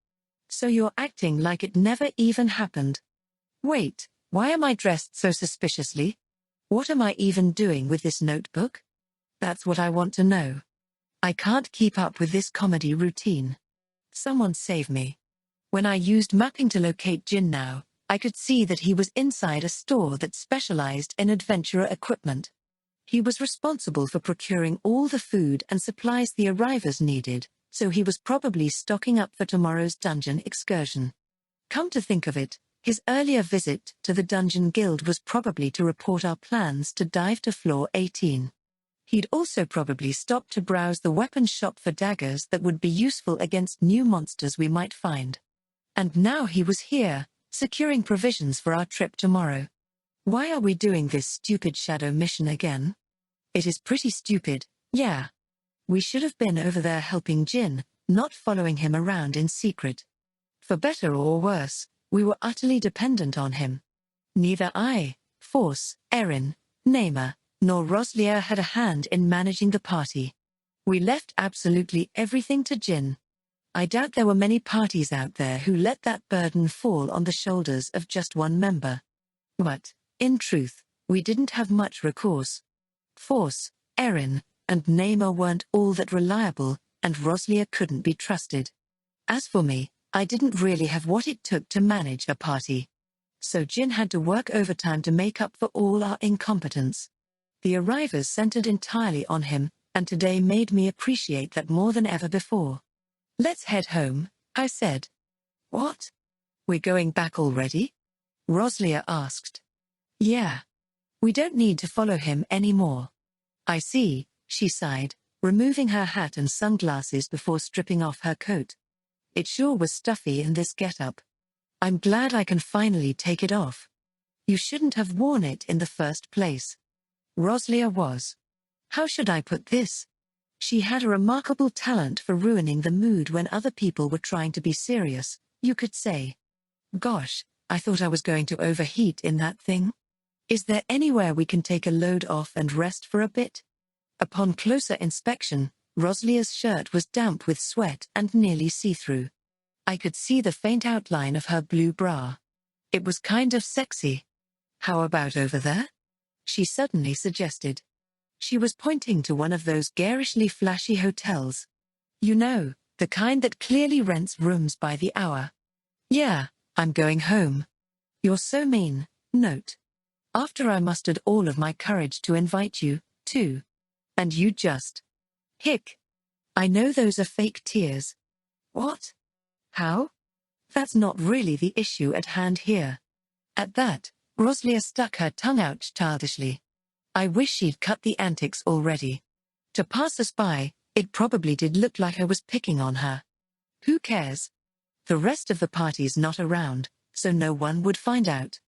So you're acting like it never even happened. Wait, why am I dressed so suspiciously? What am I even doing with this notebook? That's what I want to know. I can't keep up with this comedy routine. Someone save me. When I used mapping to locate Jin now, I could see that he was inside a store that specialized in adventurer equipment. He was responsible for procuring all the food and supplies the arrivers needed, so he was probably stocking up for tomorrow's dungeon excursion. Come to think of it, his earlier visit to the Dungeon Guild was probably to report our plans to dive to floor 18. He'd also probably stopped to browse the weapons shop for daggers that would be useful against new monsters we might find. And now he was here, securing provisions for our trip tomorrow. Why are we doing this stupid shadow mission again? It is pretty stupid, yeah. We should have been over there helping Jin, not following him around in secret. For better or worse, we were utterly dependent on him. Neither I, Force, Erin, Naima, nor Roslia had a hand in managing the party. We left absolutely everything to Jin. I doubt there were many parties out there who let that burden fall on the shoulders of just one member. But, in truth, we didn't have much recourse. Force, Erin, and Neymar weren't all that reliable, and Roslia couldn't be trusted. As for me, I didn't really have what it took to manage a party. So Jin had to work overtime to make up for all our incompetence. The arrivals centered entirely on him, and today made me appreciate that more than ever before. "Let's head home," I said. "What? We're going back already?" Roslia asked. "Yeah. We don't need to follow him anymore." "I see," she sighed, removing her hat and sunglasses before stripping off her coat. "It sure was stuffy in this getup. I'm glad I can finally take it off. You shouldn't have worn it in the first place." Roslia was. How should I put this? She had a remarkable talent for ruining the mood when other people were trying to be serious, you could say. Gosh, I thought I was going to overheat in that thing. "Is there anywhere we can take a load off and rest for a bit?" Upon closer inspection, Roslia's shirt was damp with sweat and nearly see-through. I could see the faint outline of her blue bra. It was kind of sexy. "How about over there?" she suddenly suggested. She was pointing to one of those garishly flashy hotels. You know, the kind that clearly rents rooms by the hour. "Yeah, I'm going home." "You're so mean." Note. "After I mustered all of my courage to invite you, too. And you just..." Hick. "I know those are fake tears." "What? How? That's not really the issue at hand here." At that, Roslia stuck her tongue out childishly. I wish she'd cut the antics already. To passers-by, it probably did look like I was picking on her. Who cares? The rest of the party's not around, so no one would find out.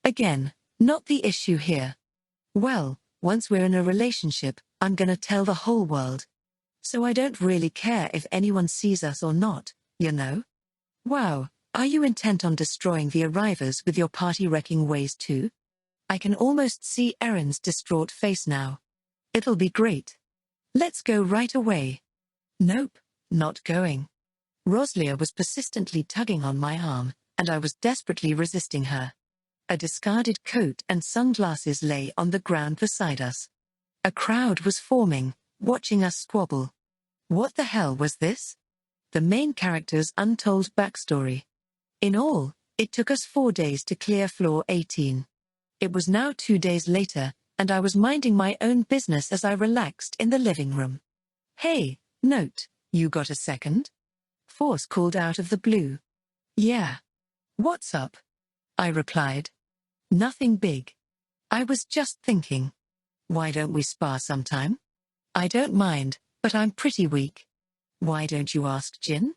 Again, not the issue here. Well, once we're in a relationship, I'm gonna tell the whole world. So I don't really care if anyone sees us or not, you know? Wow, are you intent on destroying the arrivals with your party-wrecking ways too? I can almost see Erin's distraught face now. It'll be great. Let's go right away. Nope, not going. Roslia was persistently tugging on my arm, and I was desperately resisting her. A discarded coat and sunglasses lay on the ground beside us. A crowd was forming, watching us squabble. What the hell was this? The main character's untold backstory. In all, it took us 4 days to clear floor 18. It was now 2 days later, and I was minding my own business as I relaxed in the living room. "Hey, Note, you got a second?" Force called out of the blue. "Yeah. What's up?" I replied. "Nothing big. I was just thinking. Why don't we spar sometime?" "I don't mind, but I'm pretty weak." "Why don't you ask Jin?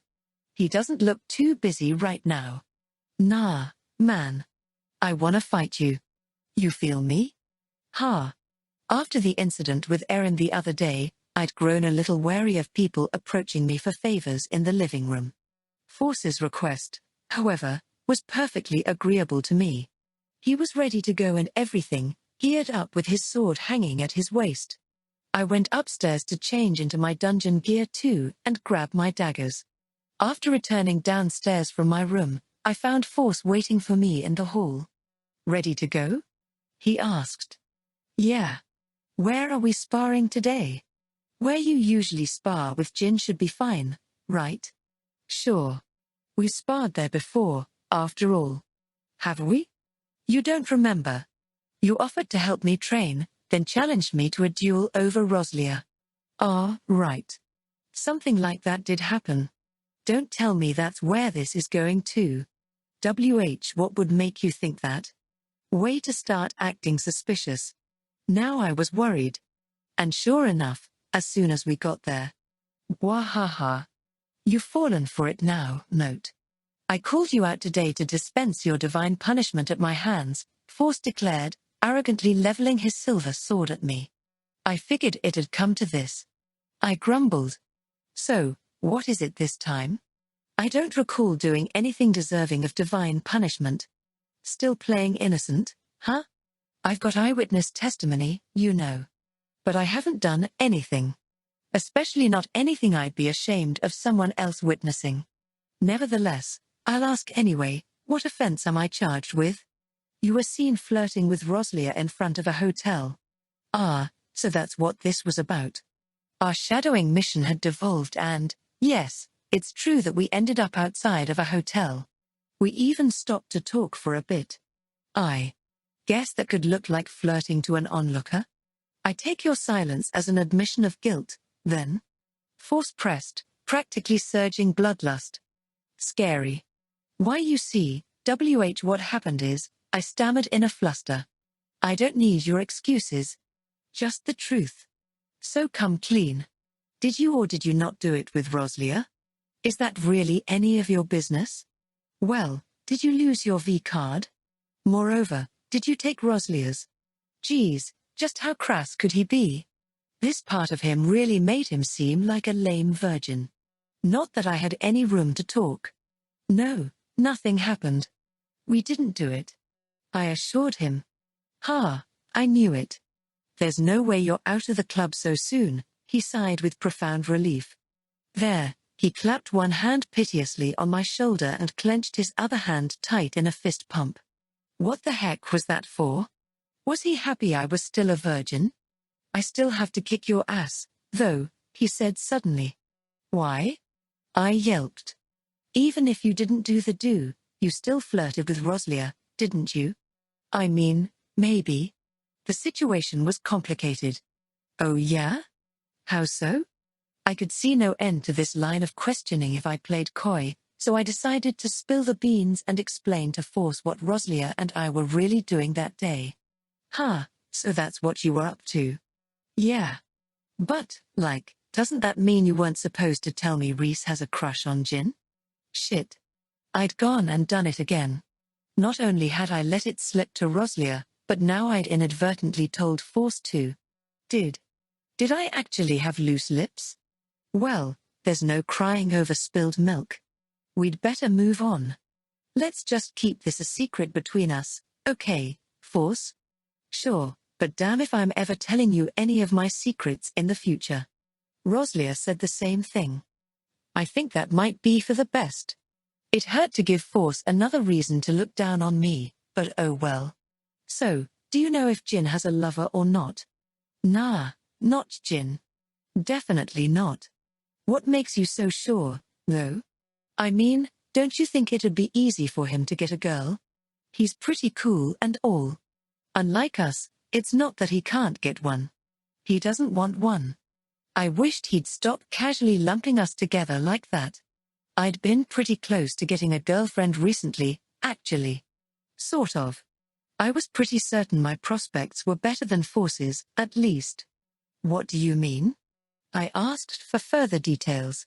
He doesn't look too busy right now." "Nah, man. I wanna fight you. You feel me?" Ha. After the incident with Erin the other day, I'd grown a little wary of people approaching me for favors in the living room. Force's request, however, was perfectly agreeable to me. He was ready to go and everything, geared up with his sword hanging at his waist. I went upstairs to change into my dungeon gear too and grab my daggers. After returning downstairs from my room, I found Force waiting for me in the hall. "Ready to go?" he asked. "Yeah. Where are we sparring today?" "Where you usually spar with Jin should be fine, right?" "Sure. We've sparred there before, after all." "Have we? You don't remember. You offered to help me train, then challenged me to a duel over Roslia." "Ah, right. Something like that did happen. Don't tell me that's where this is going to. What would make you think that? Way to start acting suspicious." Now I was worried. And sure enough, as soon as we got there. "Wahaha. You've fallen for it now, Note. I called you out today to dispense your divine punishment at my hands," Force declared, arrogantly leveling his silver sword at me. "I figured it'd come to this." I grumbled. "So, what is it this time?" "I don't recall doing anything deserving of divine punishment." "Still playing innocent, huh?" "I've got eyewitness testimony, you know. But I haven't done anything. Especially not anything I'd be ashamed of someone else witnessing. Nevertheless, I'll ask anyway, what offense am I charged with?" "You were seen flirting with Roslia in front of a hotel." "Ah, so that's what this was about." Our shadowing mission had devolved and, yes, it's true that we ended up outside of a hotel. We even stopped to talk for a bit. I guess that could look like flirting to an onlooker. I take your silence as an admission of guilt, then. Force-pressed, practically surging bloodlust. Scary. Why, you see, what happened is, I stammered in a fluster. I don't need your excuses. Just the truth. So come clean. Did you or did you not do it with Roslia? Is that really any of your business? Well, did you lose your V card? Moreover, did you take Roslia's? Geez, just how crass could he be? This part of him really made him seem like a lame virgin. Not that I had any room to talk. No, nothing happened. We didn't do it. I assured him. Ha, I knew it. There's no way you're out of the club so soon, he sighed with profound relief. There, he clapped one hand piteously on my shoulder and clenched his other hand tight in a fist pump. What the heck was that for? Was he happy I was still a virgin? I still have to kick your ass, though, he said suddenly. Why? I yelped. Even if you didn't do the do, you still flirted with Roslia, didn't you? I mean, maybe. The situation was complicated. Oh yeah? How so? I could see no end to this line of questioning if I played coy, so I decided to spill the beans and explain to Force what Roslia and I were really doing that day. So that's what you were up to. Yeah. But, doesn't that mean you weren't supposed to tell me Reese has a crush on Jin? Shit. I'd gone and done it again. Not only had I let it slip to Roslia, but now I'd inadvertently told Force too. Did I actually have loose lips? Well, there's no crying over spilled milk. We'd better move on. Let's just keep this a secret between us, okay, Force? Sure, but damn if I'm ever telling you any of my secrets in the future. Roslia said the same thing. I think that might be for the best. It hurt to give Force another reason to look down on me, but oh well. So, do you know if Jin has a lover or not? Nah, not Jin. Definitely not. What makes you so sure, though? I mean, don't you think it'd be easy for him to get a girl? He's pretty cool and all. Unlike us, it's not that he can't get one. He doesn't want one. I wished he'd stop casually lumping us together like that. I'd been pretty close to getting a girlfriend recently, actually. Sort of. I was pretty certain my prospects were better than Force's, at least. What do you mean? I asked for further details.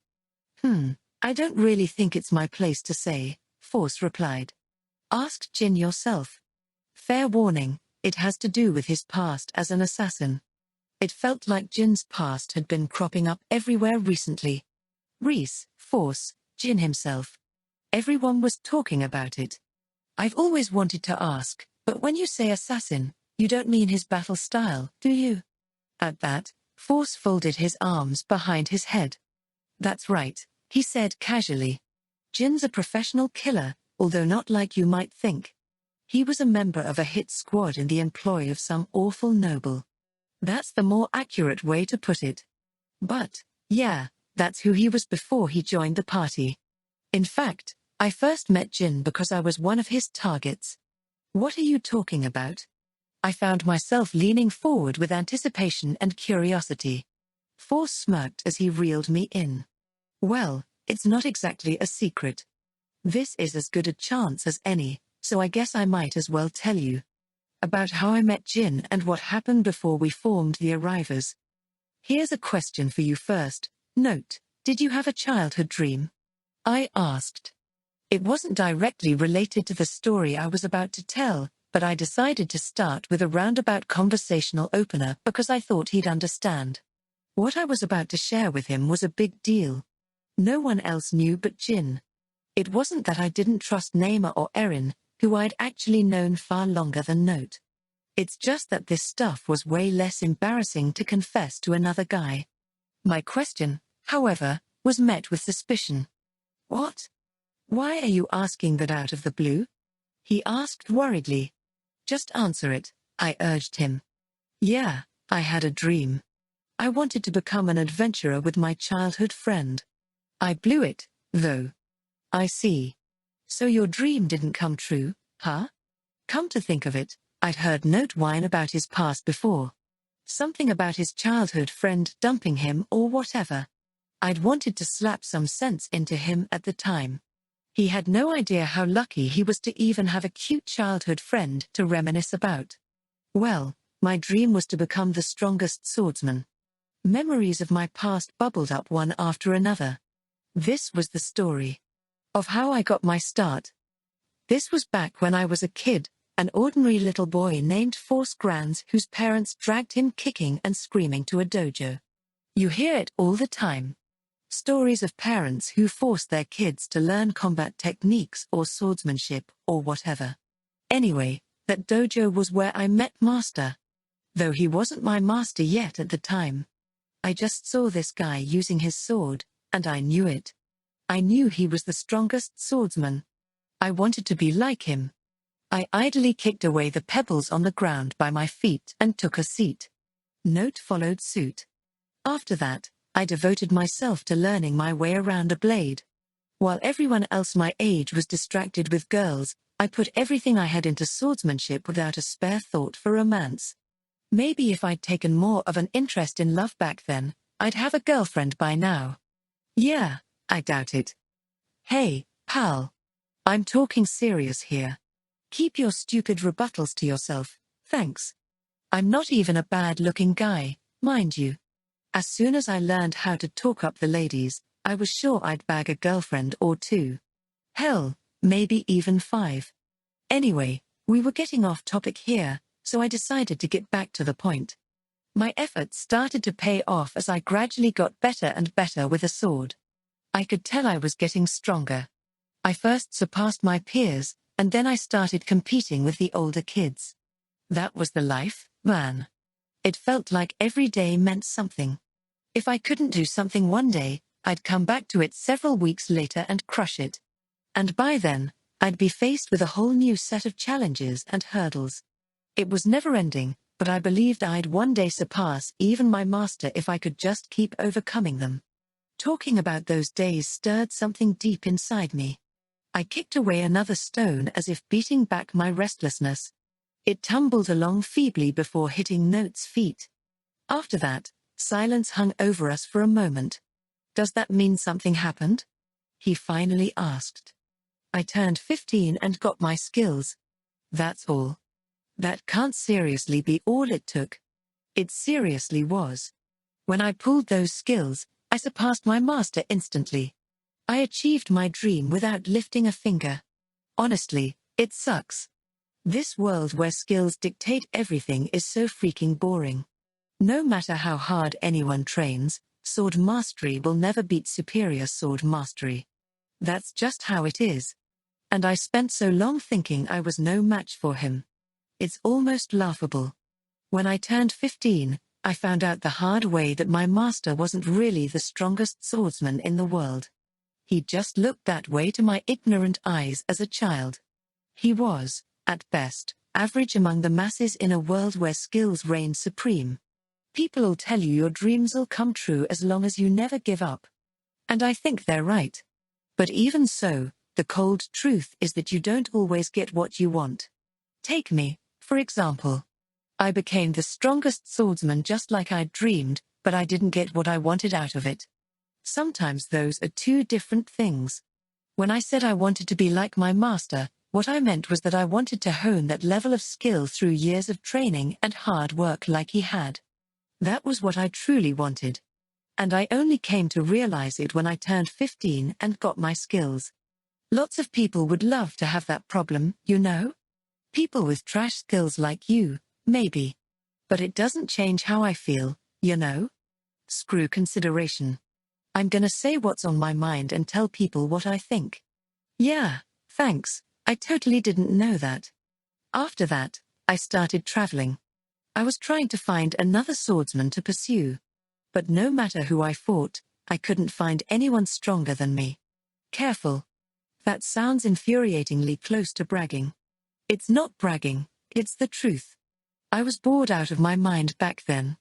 I don't really think it's my place to say, Force replied. Ask Jin yourself. Fair warning, it has to do with his past as an assassin. It felt like Jin's past had been cropping up everywhere recently. Reese, Force, Jin himself. Everyone was talking about it. I've always wanted to ask, but when you say assassin, you don't mean his battle style, do you? At that, Force folded his arms behind his head. That's right, he said casually. Jin's a professional killer, although not like you might think. He was a member of a hit squad in the employ of some awful noble. That's the more accurate way to put it. But, yeah, that's who he was before he joined the party. In fact, I first met Jin because I was one of his targets. What are you talking about? I found myself leaning forward with anticipation and curiosity. Force smirked as he reeled me in. Well, it's not exactly a secret. This is as good a chance as any, so I guess I might as well tell you. About how I met Jin and what happened before we formed the Arrivers. Here's a question for you first. Note, did you have a childhood dream? I asked. It wasn't directly related to the story I was about to tell, but I decided to start with a roundabout conversational opener because I thought he'd understand. What I was about to share with him was a big deal. No one else knew but Jin. It wasn't that I didn't trust Naima or Erin, who I'd actually known far longer than Note. It's just that this stuff was way less embarrassing to confess to another guy. My question, however, was met with suspicion. What? Why are you asking that out of the blue? He asked worriedly. Just answer it, I urged him. Yeah, I had a dream. I wanted to become an adventurer with my childhood friend. I blew it, though. I see. So your dream didn't come true, huh? Come to think of it, I'd heard Note whine about his past before. Something about his childhood friend dumping him or whatever. I'd wanted to slap some sense into him at the time. He had no idea how lucky he was to even have a cute childhood friend to reminisce about. Well, my dream was to become the strongest swordsman. Memories of my past bubbled up one after another. This was the story of how I got my start. This was back when I was a kid, an ordinary little boy named Force Grands whose parents dragged him kicking and screaming to a dojo. You hear it all the time. Stories of parents who force their kids to learn combat techniques or swordsmanship or whatever. Anyway, that dojo was where I met Master. Though he wasn't my master yet at the time. I just saw this guy using his sword, and I knew it. I knew he was the strongest swordsman. I wanted to be like him. I idly kicked away the pebbles on the ground by my feet and took a seat. Note followed suit. After that, I devoted myself to learning my way around a blade. While everyone else my age was distracted with girls, I put everything I had into swordsmanship without a spare thought for romance. Maybe if I'd taken more of an interest in love back then, I'd have a girlfriend by now. Yeah, I doubt it. Hey, pal. I'm talking serious here. Keep your stupid rebuttals to yourself, thanks. I'm not even a bad-looking guy, mind you. As soon as I learned how to talk up the ladies, I was sure I'd bag a girlfriend or two. Hell, maybe even 5. Anyway, we were getting off topic here, so I decided to get back to the point. My efforts started to pay off as I gradually got better and better with a sword. I could tell I was getting stronger. I first surpassed my peers, and then I started competing with the older kids. That was the life, man. It felt like every day meant something. If I couldn't do something one day, I'd come back to it several weeks later and crush it. And by then, I'd be faced with a whole new set of challenges and hurdles. It was never-ending, but I believed I'd one day surpass even my master if I could just keep overcoming them. Talking about those days stirred something deep inside me. I kicked away another stone as if beating back my restlessness. It tumbled along feebly before hitting Note's feet. After that, silence hung over us for a moment. Does that mean something happened? He finally asked. I turned 15 and got my skills. That's all. That can't seriously be all it took. It seriously was. When I pulled those skills, I surpassed my master instantly. I achieved my dream without lifting a finger. Honestly, it sucks. This world where skills dictate everything is so freaking boring. No matter how hard anyone trains, sword mastery will never beat superior sword mastery. That's just how it is. And I spent so long thinking I was no match for him. It's almost laughable. When I turned 15, I found out the hard way that my master wasn't really the strongest swordsman in the world. He just looked that way to my ignorant eyes as a child. He was, at best, average among the masses in a world where skills reign supreme. People'll tell you your dreams'll come true as long as you never give up. And I think they're right. But even so, the cold truth is that you don't always get what you want. Take me, for example. I became the strongest swordsman just like I'd dreamed, but I didn't get what I wanted out of it. Sometimes those are two different things. When I said I wanted to be like my master, what I meant was that I wanted to hone that level of skill through years of training and hard work like he had. That was what I truly wanted. And I only came to realize it when I turned 15 and got my skills. Lots of people would love to have that problem, you know? People with trash skills like you, maybe. But it doesn't change how I feel, you know? Screw consideration. I'm gonna say what's on my mind and tell people what I think. Yeah, thanks, I totally didn't know that. After that, I started traveling. I was trying to find another swordsman to pursue. But no matter who I fought, I couldn't find anyone stronger than me. Careful. That sounds infuriatingly close to bragging. It's not bragging, it's the truth. I was bored out of my mind back then.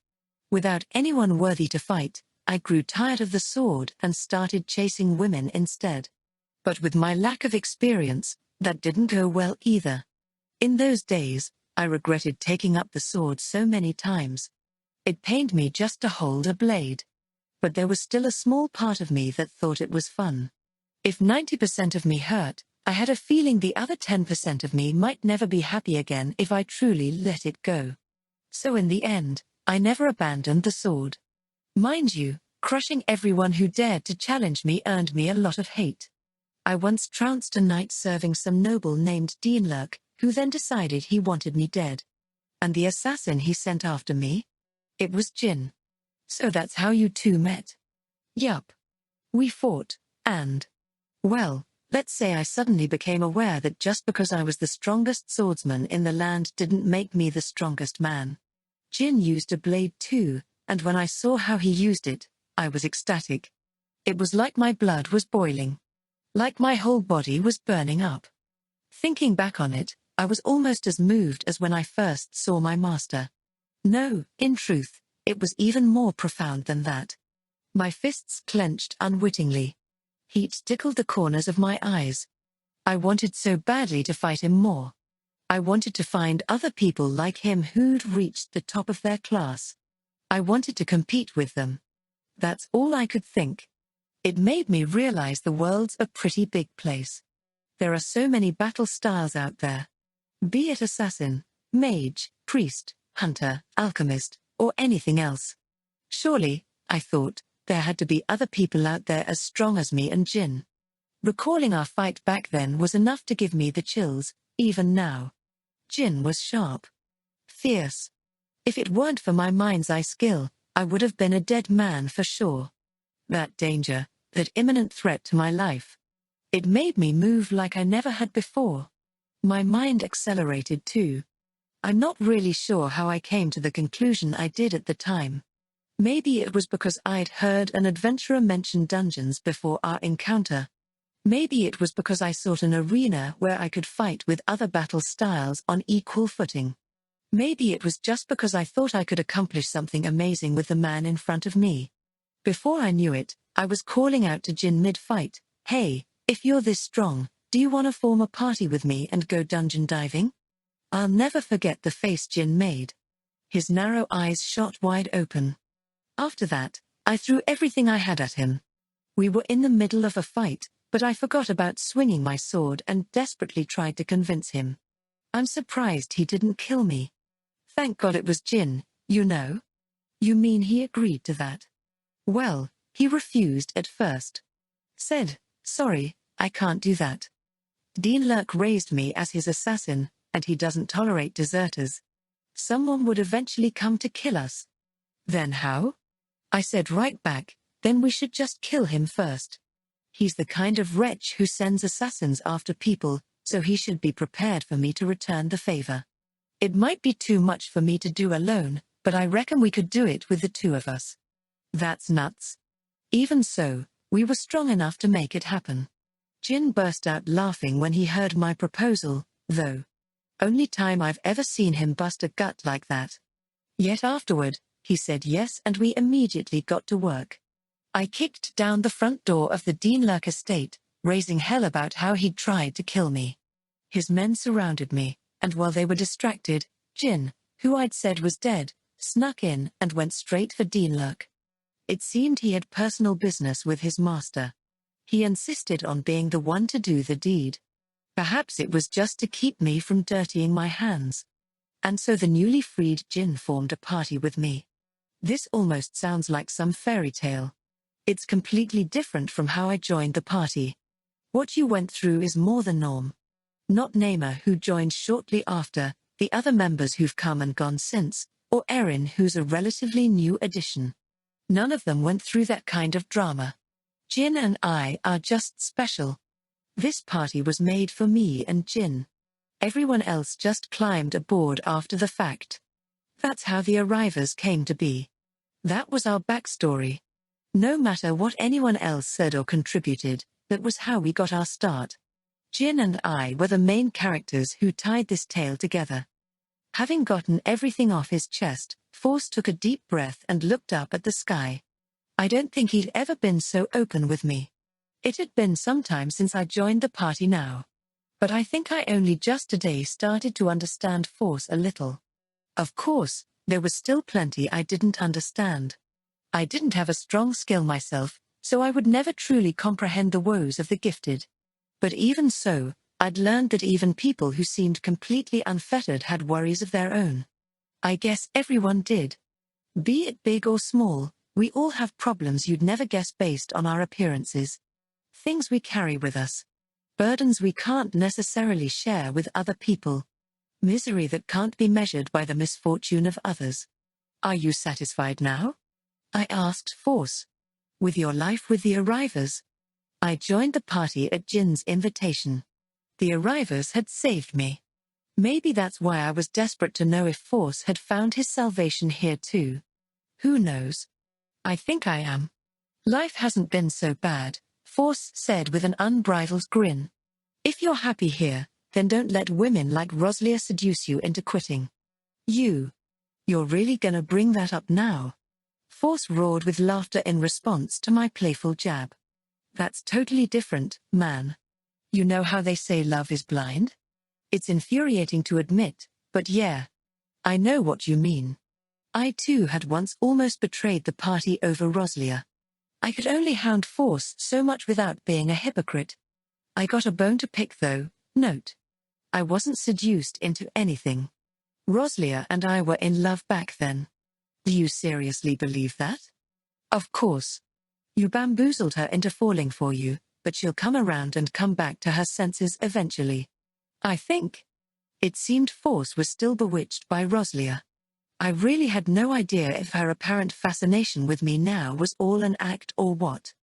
Without anyone worthy to fight, I grew tired of the sword and started chasing women instead. But with my lack of experience, that didn't go well either. In those days, I regretted taking up the sword so many times. It pained me just to hold a blade. But there was still a small part of me that thought it was fun. If 90% of me hurt, I had a feeling the other 10% of me might never be happy again if I truly let it go. So in the end, I never abandoned the sword. Mind you, crushing everyone who dared to challenge me earned me a lot of hate. I once trounced a knight serving some noble named Dienlerk, who then decided he wanted me dead. And the assassin he sent after me? It was Jin. So that's how you two met? Yup. We fought, and... well, let's say I suddenly became aware that just because I was the strongest swordsman in the land didn't make me the strongest man. Jin used a blade too, and when I saw how he used it, I was ecstatic. It was like my blood was boiling. Like my whole body was burning up. Thinking back on it, I was almost as moved as when I first saw my master. No, in truth, it was even more profound than that. My fists clenched unwittingly. Heat tickled the corners of my eyes. I wanted so badly to fight him more. I wanted to find other people like him who'd reached the top of their class. I wanted to compete with them. That's all I could think. It made me realize the world's a pretty big place. There are so many battle styles out there. Be it assassin, mage, priest, hunter, alchemist, or anything else. Surely, I thought, there had to be other people out there as strong as me and Jin. Recalling our fight back then was enough to give me the chills, even now. Jin was sharp. Fierce. If it weren't for my mind's eye skill, I would have been a dead man for sure. That danger, that imminent threat to my life. It made me move like I never had before. My mind accelerated too. I'm not really sure how I came to the conclusion I did at the time. Maybe it was because I'd heard an adventurer mention dungeons before our encounter. Maybe it was because I sought an arena where I could fight with other battle styles on equal footing. Maybe it was just because I thought I could accomplish something amazing with the man in front of me. Before I knew it, I was calling out to Jin mid-fight, "Hey, if you're this strong, do you want to form a party with me and go dungeon diving?" I'll never forget the face Jin made. His narrow eyes shot wide open. After that, I threw everything I had at him. We were in the middle of a fight, but I forgot about swinging my sword and desperately tried to convince him. I'm surprised he didn't kill me. Thank God it was Jin, you know. You mean he agreed to that? Well, he refused at first. Said, "Sorry, I can't do that. Dienlerk raised me as his assassin, and he doesn't tolerate deserters. Someone would eventually come to kill us." Then how? I said right back, then we should just kill him first. He's the kind of wretch who sends assassins after people, so he should be prepared for me to return the favor. It might be too much for me to do alone, but I reckon we could do it with the two of us. That's nuts. Even so, we were strong enough to make it happen. Jin burst out laughing when he heard my proposal, though. Only time I've ever seen him bust a gut like that. Yet afterward, he said yes and we immediately got to work. I kicked down the front door of the Dienlerk estate, raising hell about how he'd tried to kill me. His men surrounded me, and while they were distracted, Jin, who I'd said was dead, snuck in and went straight for Dienlerk. It seemed he had personal business with his master. He insisted on being the one to do the deed. Perhaps it was just to keep me from dirtying my hands. And so the newly freed Jin formed a party with me. This almost sounds like some fairy tale. It's completely different from how I joined the party. What you went through is more the norm. Not Namer, who joined shortly after, the other members who've come and gone since, or Erin, who's a relatively new addition. None of them went through that kind of drama. Jin and I are just special. This party was made for me and Jin. Everyone else just climbed aboard after the fact. That's how the arrivers came to be. That was our backstory. No matter what anyone else said or contributed, that was how we got our start. Jin and I were the main characters who tied this tale together. Having gotten everything off his chest, Force took a deep breath and looked up at the sky. I don't think he'd ever been so open with me. It had been some time since I joined the party now. But I think I only just today started to understand Force a little. Of course, there was still plenty I didn't understand. I didn't have a strong skill myself, so I would never truly comprehend the woes of the gifted. But even so, I'd learned that even people who seemed completely unfettered had worries of their own. I guess everyone did. Be it big or small, we all have problems you'd never guess based on our appearances. Things we carry with us. Burdens we can't necessarily share with other people. Misery that can't be measured by the misfortune of others. Are you satisfied now? I asked Force. With your life with the Arrivers? I joined the party at Jin's invitation. The Arrivers had saved me. Maybe that's why I was desperate to know if Force had found his salvation here too. Who knows? I think I am. Life hasn't been so bad, Force said with an unbridled grin. If you're happy here, then don't let women like Roslia seduce you into quitting. You're really gonna bring that up now? Force roared with laughter in response to my playful jab. That's totally different, man. You know how they say love is blind? It's infuriating to admit, but yeah. I know what you mean. I too had once almost betrayed the party over Roslia. I could only hound Force so much without being a hypocrite. I got a bone to pick though, note. I wasn't seduced into anything. Roslia and I were in love back then. Do you seriously believe that? Of course. You bamboozled her into falling for you, but she'll come around and come back to her senses eventually. I think. It seemed Force was still bewitched by Roslia. I really had no idea if her apparent fascination with me now was all an act or what.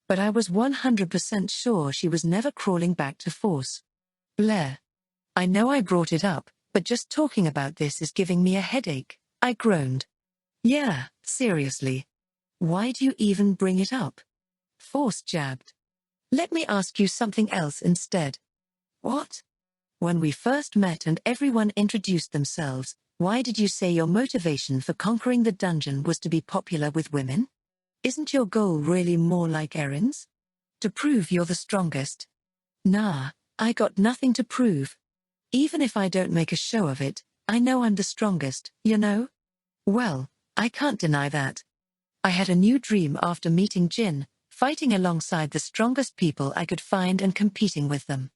But I was 100% sure she was never crawling back to Force. Blair. I know I brought it up, but just talking about this is giving me a headache, I groaned. Yeah, seriously. Why do you even bring it up? Force jabbed. Let me ask you something else instead. What? When we first met and everyone introduced themselves, why did you say your motivation for conquering the dungeon was to be popular with women? Isn't your goal really more like Erin's? To prove you're the strongest? Nah, I got nothing to prove. Even if I don't make a show of it, I know I'm the strongest, you know? Well, I can't deny that. I had a new dream after meeting Jin, fighting alongside the strongest people I could find and competing with them.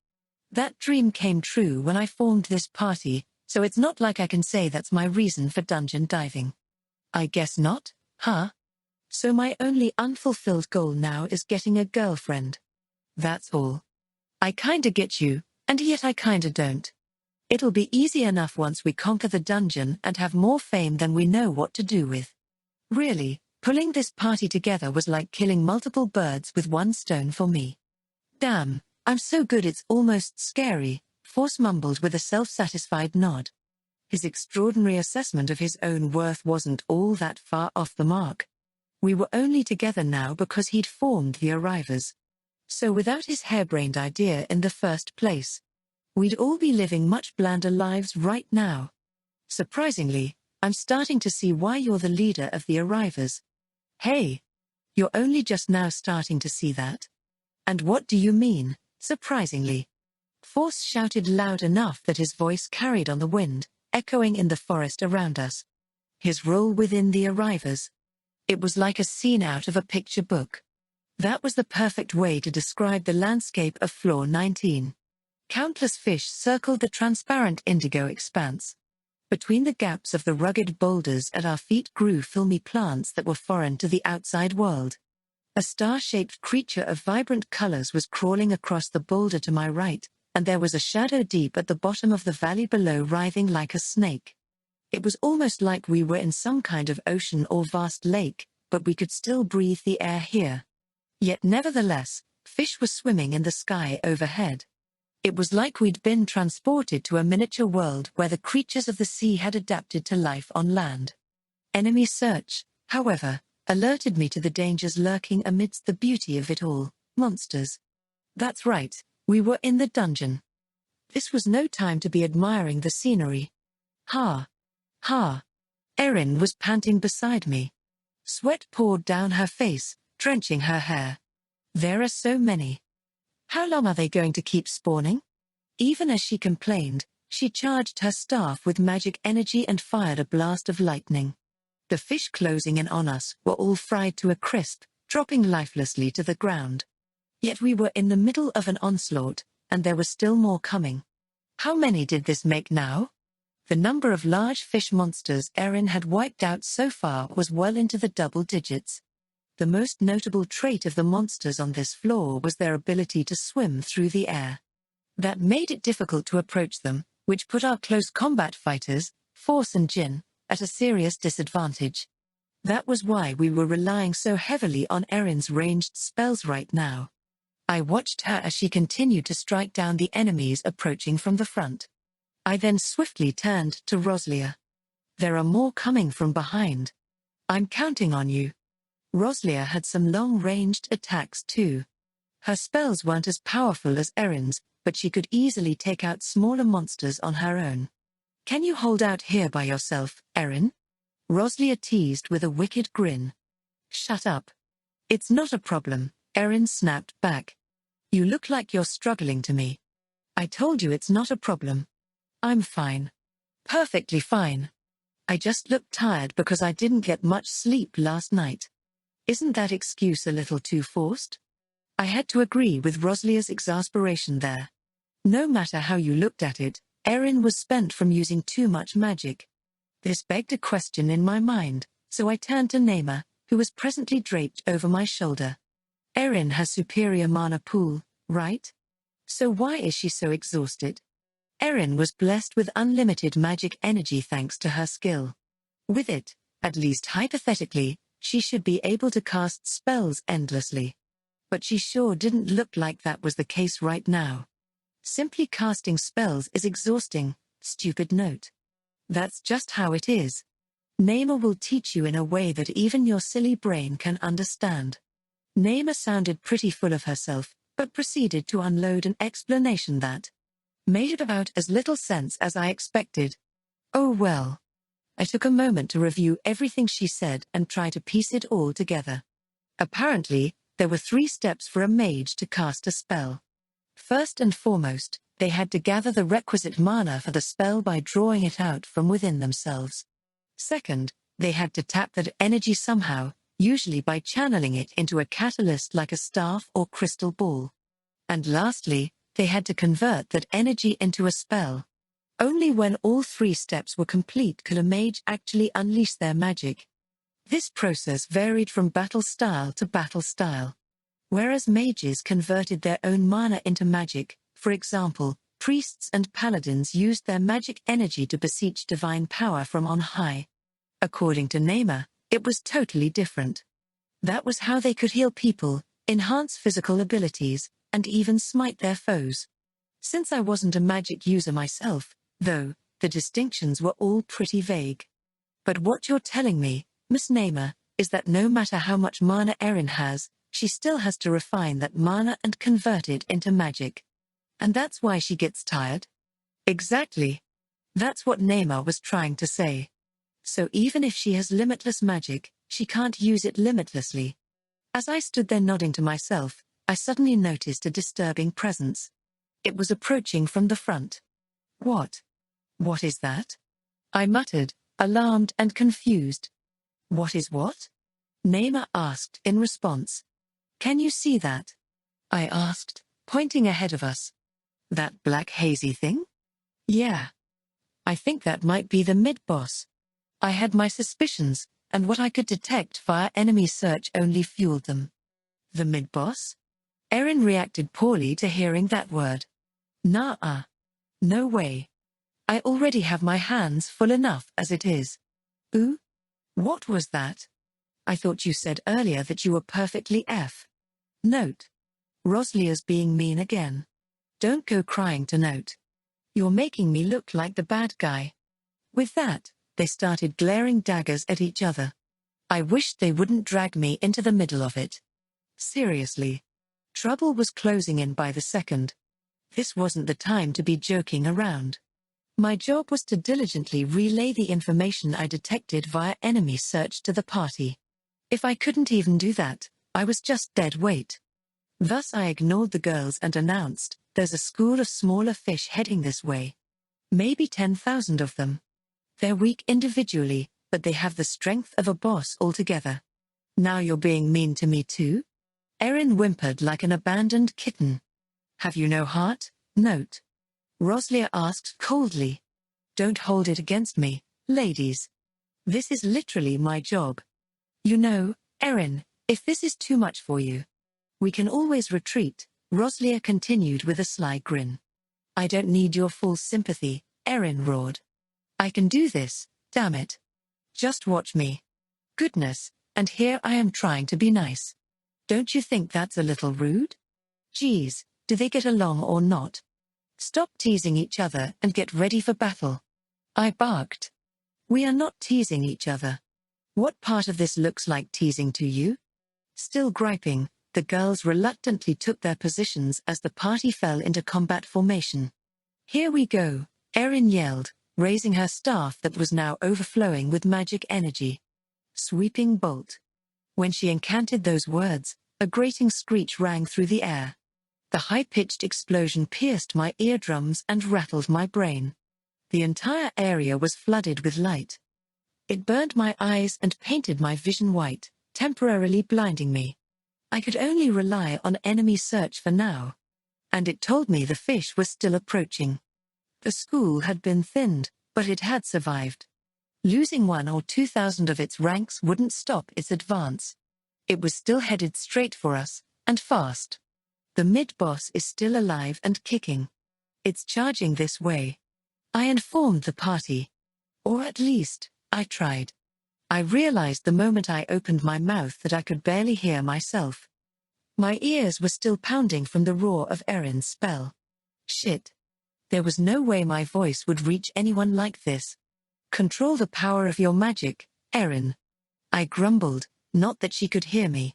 That dream came true when I formed this party, so it's not like I can say that's my reason for dungeon diving. I guess not, huh? So my only unfulfilled goal now is getting a girlfriend. That's all. I kinda get you, and yet I kinda don't. It'll be easy enough once we conquer the dungeon and have more fame than we know what to do with. Really, pulling this party together was like killing multiple birds with one stone for me. Damn, I'm so good it's almost scary, Force mumbled with a self-satisfied nod. His extraordinary assessment of his own worth wasn't all that far off the mark. We were only together now because he'd formed the Arrivers. So without his harebrained idea in the first place, we'd all be living much blander lives right now. Surprisingly, I'm starting to see why you're the leader of the Arrivers. Hey, you're only just now starting to see that? And what do you mean, surprisingly? Force shouted loud enough that his voice carried on the wind, echoing in the forest around us. His role within the Arrivers. It was like a scene out of a picture book. That was the perfect way to describe the landscape of Floor 19. Countless fish circled the transparent indigo expanse. Between the gaps of the rugged boulders at our feet grew filmy plants that were foreign to the outside world. A star-shaped creature of vibrant colors was crawling across the boulder to my right, and there was a shadow deep at the bottom of the valley below writhing like a snake. It was almost like we were in some kind of ocean or vast lake, but we could still breathe the air here. Yet nevertheless, fish were swimming in the sky overhead. It was like we'd been transported to a miniature world where the creatures of the sea had adapted to life on land. Enemy search, however, alerted me to the dangers lurking amidst the beauty of it all, monsters. That's right, we were in the dungeon. This was no time to be admiring the scenery. Ha! Ha! Erin was panting beside me. Sweat poured down her face, drenching her hair. There are so many. How long are they going to keep spawning? Even as she complained, she charged her staff with magic energy and fired a blast of lightning. The fish closing in on us were all fried to a crisp, dropping lifelessly to the ground. Yet we were in the middle of an onslaught, and there was still more coming. How many did this make now? The number of large fish monsters Erin had wiped out so far was well into the double digits. The most notable trait of the monsters on this floor was their ability to swim through the air. That made it difficult to approach them, which put our close combat fighters, Force and Jin, at a serious disadvantage. That was why we were relying so heavily on Erin's ranged spells right now. I watched her as she continued to strike down the enemies approaching from the front. I then swiftly turned to Roslia. There are more coming from behind. I'm counting on you. Roslia had some long-ranged attacks too. Her spells weren't as powerful as Erin's, but she could easily take out smaller monsters on her own. Can you hold out here by yourself, Erin? Roslia teased with a wicked grin. Shut up. It's not a problem, Erin snapped back. You look like you're struggling to me. I told you it's not a problem. I'm fine. Perfectly fine. I just look tired because I didn't get much sleep last night. Isn't that excuse a little too forced? I had to agree with Roslia's exasperation there. No matter how you looked at it, Erin was spent from using too much magic. This begged a question in my mind, so I turned to Nema, who was presently draped over my shoulder. Erin has superior mana pool, right? So why is she so exhausted? Erin was blessed with unlimited magic energy thanks to her skill. With it, at least hypothetically, she should be able to cast spells endlessly. But she sure didn't look like that was the case right now. Simply casting spells is exhausting, stupid note. That's just how it is. Nema will teach you in a way that even your silly brain can understand. Nema sounded pretty full of herself, but proceeded to unload an explanation that made about as little sense as I expected. Oh well. I took a moment to review everything she said and try to piece it all together. Apparently, there were 3 steps for a mage to cast a spell. First and foremost, they had to gather the requisite mana for the spell by drawing it out from within themselves. Second, they had to tap that energy somehow, usually by channeling it into a catalyst like a staff or crystal ball. And lastly, they had to convert that energy into a spell. Only when all 3 steps were complete could a mage actually unleash their magic. This process varied from battle style to battle style. Whereas mages converted their own mana into magic, for example, priests and paladins used their magic energy to beseech divine power from on high. According to Nema, it was totally different. That was how they could heal people, enhance physical abilities, and even smite their foes. Since I wasn't a magic user myself, though, the distinctions were all pretty vague. But what you're telling me, Miss Nema, is that no matter how much mana Erin has, she still has to refine that mana and convert it into magic. And that's why she gets tired? Exactly. That's what Nema was trying to say. So even if she has limitless magic, she can't use it limitlessly. As I stood there nodding to myself, I suddenly noticed a disturbing presence. It was approaching from the front. What? What is that? I muttered, alarmed and confused. What is what? Nema asked in response. Can you see that? I asked, pointing ahead of us. That black hazy thing? Yeah. I think that might be the mid-boss. I had my suspicions, and what I could detect via enemy search only fueled them. The mid-boss? Erin reacted poorly to hearing that word. Nah. No way. I already have my hands full enough as it is. Ooh? What was that? I thought you said earlier that you were perfectly F. Note. Roslia's being mean again. Don't go crying to Note. You're making me look like the bad guy. With that, they started glaring daggers at each other. I wished they wouldn't drag me into the middle of it. Seriously. Trouble was closing in by the second. This wasn't the time to be joking around. My job was to diligently relay the information I detected via enemy search to the party. If I couldn't even do that, I was just dead weight. Thus I ignored the girls and announced, "There's a school of smaller fish heading this way. Maybe 10,000 of them. They're weak individually, but they have the strength of a boss altogether." "Now you're being mean to me too?" Erin whimpered like an abandoned kitten. "Have you no heart?" Note. Roslia asked coldly. "Don't hold it against me, ladies. This is literally my job. You know, Erin, if this is too much for you, we can always retreat," Roslia continued with a sly grin. "I don't need your full sympathy," Erin roared. "I can do this, damn it. Just watch me. Goodness, and here I am trying to be nice. Don't you think that's a little rude? Geez, do they get along or not? Stop teasing each other and get ready for battle," I barked. "We are not teasing each other. What part of this looks like teasing to you?" Still griping, the girls reluctantly took their positions as the party fell into combat formation. "Here we go," Erin yelled, raising her staff that was now overflowing with magic energy. "Sweeping bolt." When she incanted those words, a grating screech rang through the air. The high-pitched explosion pierced my eardrums and rattled my brain. The entire area was flooded with light. It burned my eyes and painted my vision white, temporarily blinding me. I could only rely on enemy search for now. And it told me the fish were still approaching. The school had been thinned, but it had survived. Losing 1,000 or 2,000 of its ranks wouldn't stop its advance. It was still headed straight for us, and fast. The mid-boss is still alive and kicking. It's charging this way. I informed the party. Or at least, I tried. I realized the moment I opened my mouth that I could barely hear myself. My ears were still pounding from the roar of Erin's spell. Shit. There was no way my voice would reach anyone like this. "Control the power of your magic, Erin," I grumbled, not that she could hear me.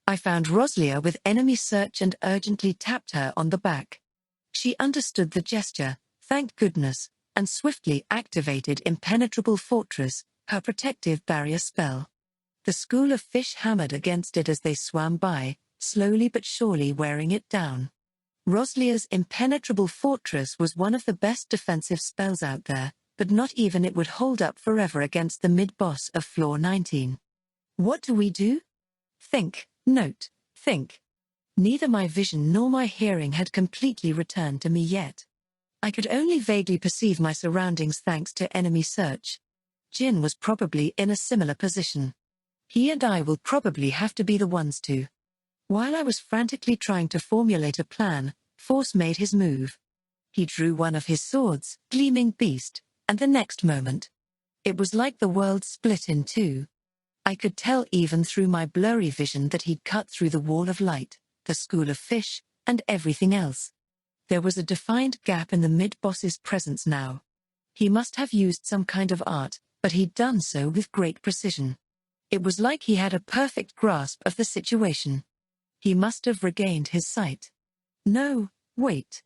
I found Roslia with enemy search and urgently tapped her on the back. She understood the gesture, thank goodness, and swiftly activated Impenetrable Fortress, her protective barrier spell. The school of fish hammered against it as they swam by, slowly but surely wearing it down. Roslia's Impenetrable Fortress was one of the best defensive spells out there, but not even it would hold up forever against the mid-boss of floor 19. What do we do? Think. Note, think. Neither my vision nor my hearing had completely returned to me yet. I could only vaguely perceive my surroundings thanks to enemy search. Jin was probably in a similar position. He and I will probably have to be the ones to. While I was frantically trying to formulate a plan, Force made his move. He drew one of his swords, Gleaming Beast, and the next moment, it was like the world split in two. I could tell even through my blurry vision that he'd cut through the wall of light, the school of fish, and everything else. There was a defined gap in the mid-boss's presence now. He must have used some kind of art, but he'd done so with great precision. It was like he had a perfect grasp of the situation. He must have regained his sight. No, wait.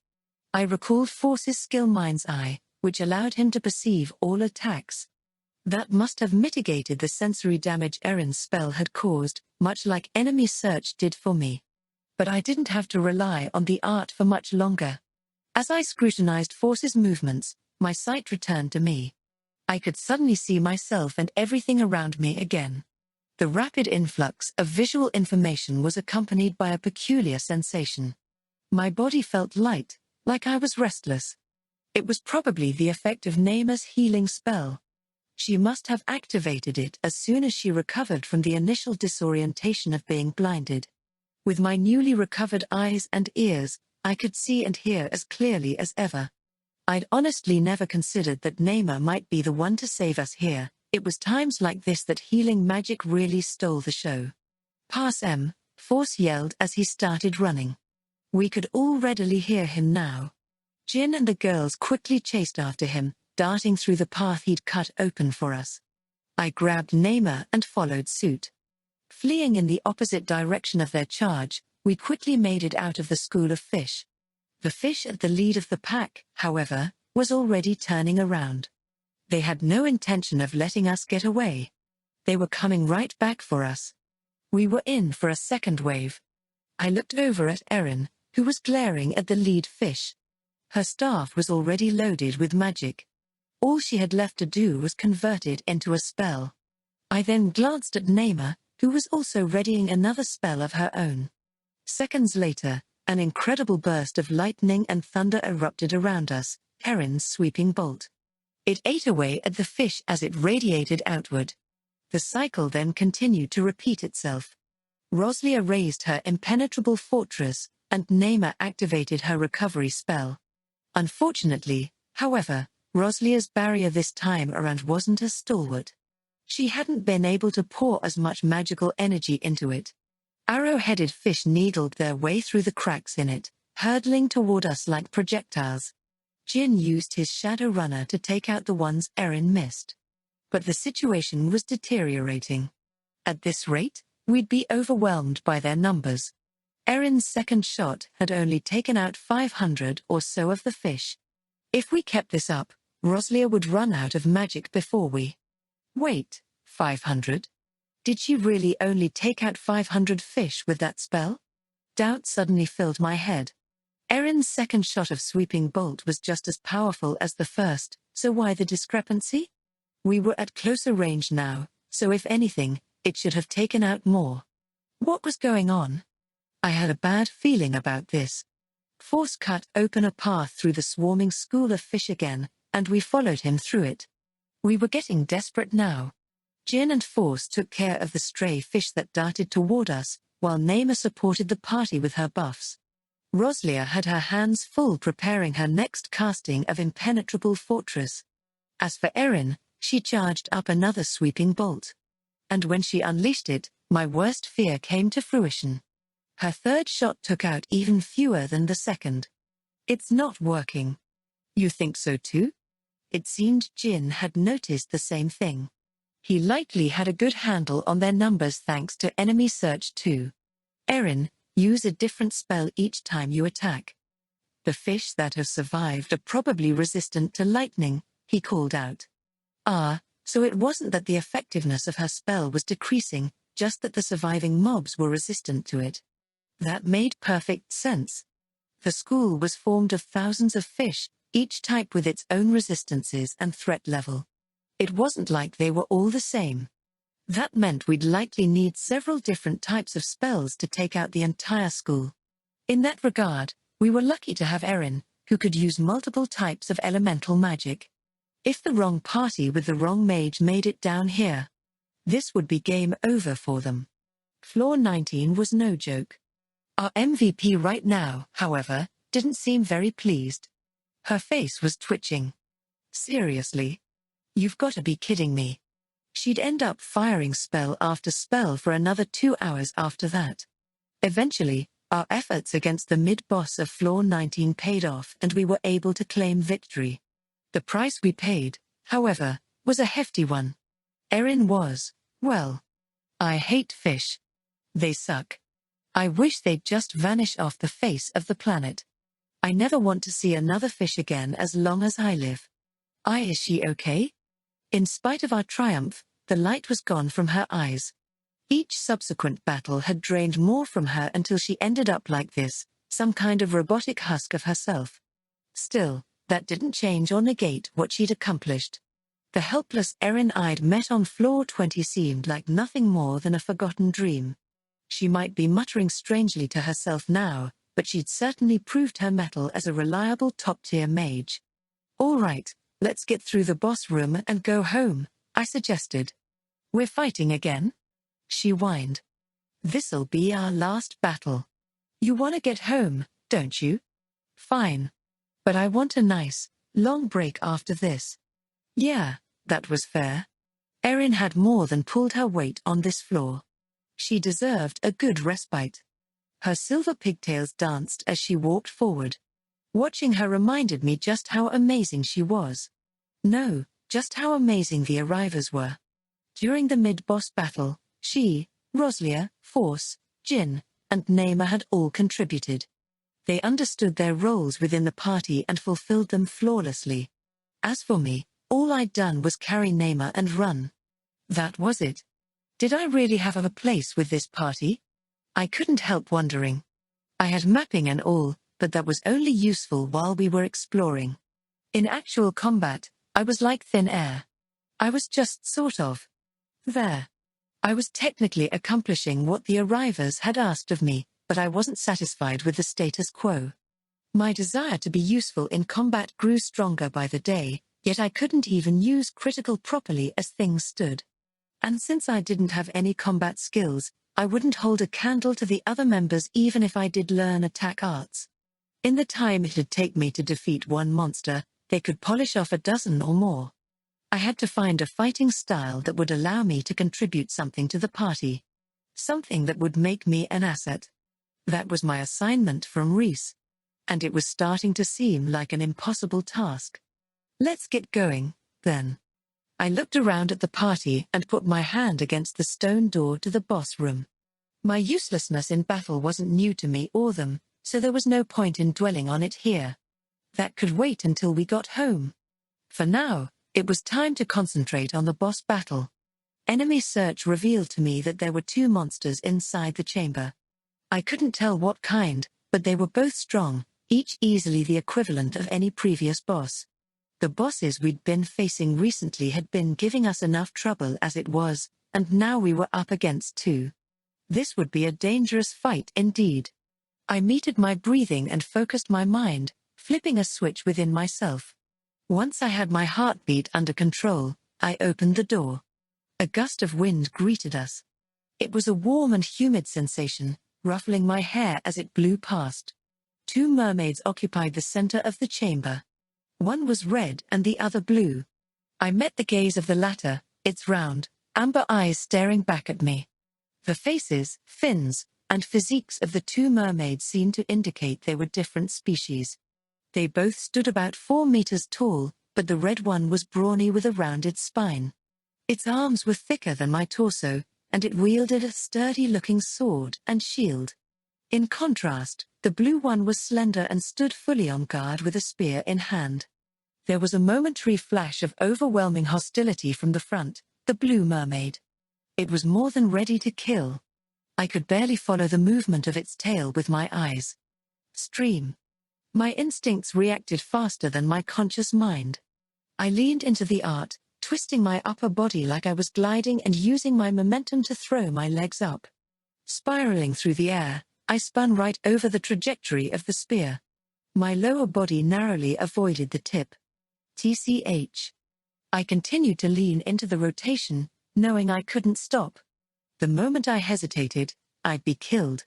I recalled Force's skill Mind's Eye, which allowed him to perceive all attacks. That must have mitigated the sensory damage Erin's spell had caused, much like enemy search did for me. But I didn't have to rely on the art for much longer. As I scrutinized Force's movements, my sight returned to me. I could suddenly see myself and everything around me again. The rapid influx of visual information was accompanied by a peculiar sensation. My body felt light, like I was restless. It was probably the effect of Neyma's healing spell. She must have activated it as soon as she recovered from the initial disorientation of being blinded. With my newly recovered eyes and ears, I could see and hear as clearly as ever. I'd honestly never considered that Neyma might be the one to save us here. It was times like this that healing magic really stole the show. "Pass M," Force yelled as he started running. We could all readily hear him now. Jin and the girls quickly chased after him, darting through the path he'd cut open for us. I grabbed Neyma and followed suit. Fleeing in the opposite direction of their charge, we quickly made it out of the school of fish. The fish at the lead of the pack, however, was already turning around. They had no intention of letting us get away. They were coming right back for us. We were in for a second wave. I looked over at Erin, who was glaring at the lead fish. Her staff was already loaded with magic. All she had left to do was convert it into a spell. I then glanced at Naima, who was also readying another spell of her own. Seconds later, an incredible burst of lightning and thunder erupted around us, Erin's sweeping bolt. It ate away at the fish as it radiated outward. The cycle then continued to repeat itself. Roslia raised her impenetrable fortress, and Naima activated her recovery spell. Unfortunately, however, Roslia's barrier this time around wasn't as stalwart. She hadn't been able to pour as much magical energy into it. Arrow-headed fish needled their way through the cracks in it, hurtling toward us like projectiles. Jin used his Shadow Runner to take out the ones Erin missed. But the situation was deteriorating. At this rate, we'd be overwhelmed by their numbers. Erin's second shot had only taken out 500 or so of the fish. If we kept this up, Roslia would run out of magic before we... Wait, 500? Did she really only take out 500 fish with that spell? Doubt suddenly filled my head. Erin's second shot of sweeping bolt was just as powerful as the first, so why the discrepancy? We were at closer range now, so if anything, it should have taken out more. What was going on? I had a bad feeling about this. Force cut open a path through the swarming school of fish again, and we followed him through it. We were getting desperate now. Jin and Force took care of the stray fish that darted toward us, while Naima supported the party with her buffs. Roslia had her hands full preparing her next casting of Impenetrable Fortress. As for Erin, she charged up another sweeping bolt. And when she unleashed it, my worst fear came to fruition. Her third shot took out even fewer than the second. It's not working. You think so too? It seemed Jin had noticed the same thing. He likely had a good handle on their numbers thanks to enemy search too. Erin, use a different spell each time you attack. The fish that have survived are probably resistant to lightning, he called out. So it wasn't that the effectiveness of her spell was decreasing, just that the surviving mobs were resistant to it. That made perfect sense. The school was formed of thousands of fish, each type with its own resistances and threat level. It wasn't like they were all the same. That meant we'd likely need several different types of spells to take out the entire school. In that regard, we were lucky to have Erin, who could use multiple types of elemental magic. If the wrong party with the wrong mage made it down here, this would be game over for them. Floor 19 was no joke. Our MVP right now, however, didn't seem very pleased. Her face was twitching. Seriously? You've got to be kidding me. She'd end up firing spell after spell for another 2 hours after that. Eventually, our efforts against the mid-boss of Floor 19 paid off and we were able to claim victory. The price we paid, however, was a hefty one. Erin was, well, I hate fish. They suck. I wish they'd just vanish off the face of the planet. I never want to see another fish again as long as I live. Is she okay? In spite of our triumph, the light was gone from her eyes. Each subsequent battle had drained more from her until she ended up like this, some kind of robotic husk of herself. Still, that didn't change or negate what she'd accomplished. The helpless Erin I'd met on floor 20 seemed like nothing more than a forgotten dream. She might be muttering strangely to herself now, but she'd certainly proved her mettle as a reliable top-tier mage. All right, let's get through the boss room and go home, I suggested. We're fighting again? She whined. This'll be our last battle. You want to get home, don't you? Fine. But I want a nice, long break after this. Yeah, that was fair. Erin had more than pulled her weight on this floor. She deserved a good respite. Her silver pigtails danced as she walked forward. Watching her reminded me just how amazing she was. No, just how amazing the arrivers were. During the mid-boss battle, she, Roslia, Force, Jin, and Naima had all contributed. They understood their roles within the party and fulfilled them flawlessly. As for me, all I'd done was carry Neymar and run. That was it. Did I really have a place with this party? I couldn't help wondering. I had mapping and all, but that was only useful while we were exploring. In actual combat, I was like thin air. I was just sort of there. I was technically accomplishing what the arrivers had asked of me, but I wasn't satisfied with the status quo. My desire to be useful in combat grew stronger by the day, yet I couldn't even use critical properly as things stood. And since I didn't have any combat skills, I wouldn't hold a candle to the other members even if I did learn attack arts. In the time it'd take me to defeat one monster, they could polish off a dozen or more. I had to find a fighting style that would allow me to contribute something to the party. Something that would make me an asset. That was my assignment from Reese. And it was starting to seem like an impossible task. Let's get going, then. I looked around at the party and put my hand against the stone door to the boss room. My uselessness in battle wasn't new to me or them, so there was no point in dwelling on it here. That could wait until we got home. For now, it was time to concentrate on the boss battle. Enemy search revealed to me that there were 2 monsters inside the chamber. I couldn't tell what kind, but they were both strong, each easily the equivalent of any previous boss. The bosses we'd been facing recently had been giving us enough trouble as it was, and now we were up against 2. This would be a dangerous fight indeed. I metered my breathing and focused my mind, flipping a switch within myself. Once I had my heartbeat under control, I opened the door. A gust of wind greeted us. It was a warm and humid sensation, ruffling my hair as it blew past. 2 mermaids occupied the center of the chamber. One was red and the other blue. I met the gaze of the latter, its round, amber eyes staring back at me. The faces, fins, and physiques of the 2 mermaids seemed to indicate they were different species. They both stood about 4 meters tall, but the red one was brawny with a rounded spine. Its arms were thicker than my torso, and it wielded a sturdy-looking sword and shield. In contrast, the blue one was slender and stood fully on guard with a spear in hand. There was a momentary flash of overwhelming hostility from the front, the blue mermaid. It was more than ready to kill. I could barely follow the movement of its tail with my eyes. Stream. My instincts reacted faster than my conscious mind. I leaned into the art, twisting my upper body like I was gliding and using my momentum to throw my legs up. Spiraling through the air, I spun right over the trajectory of the spear. My lower body narrowly avoided the tip. TCH. I continued to lean into the rotation, knowing I couldn't stop. The moment I hesitated, I'd be killed.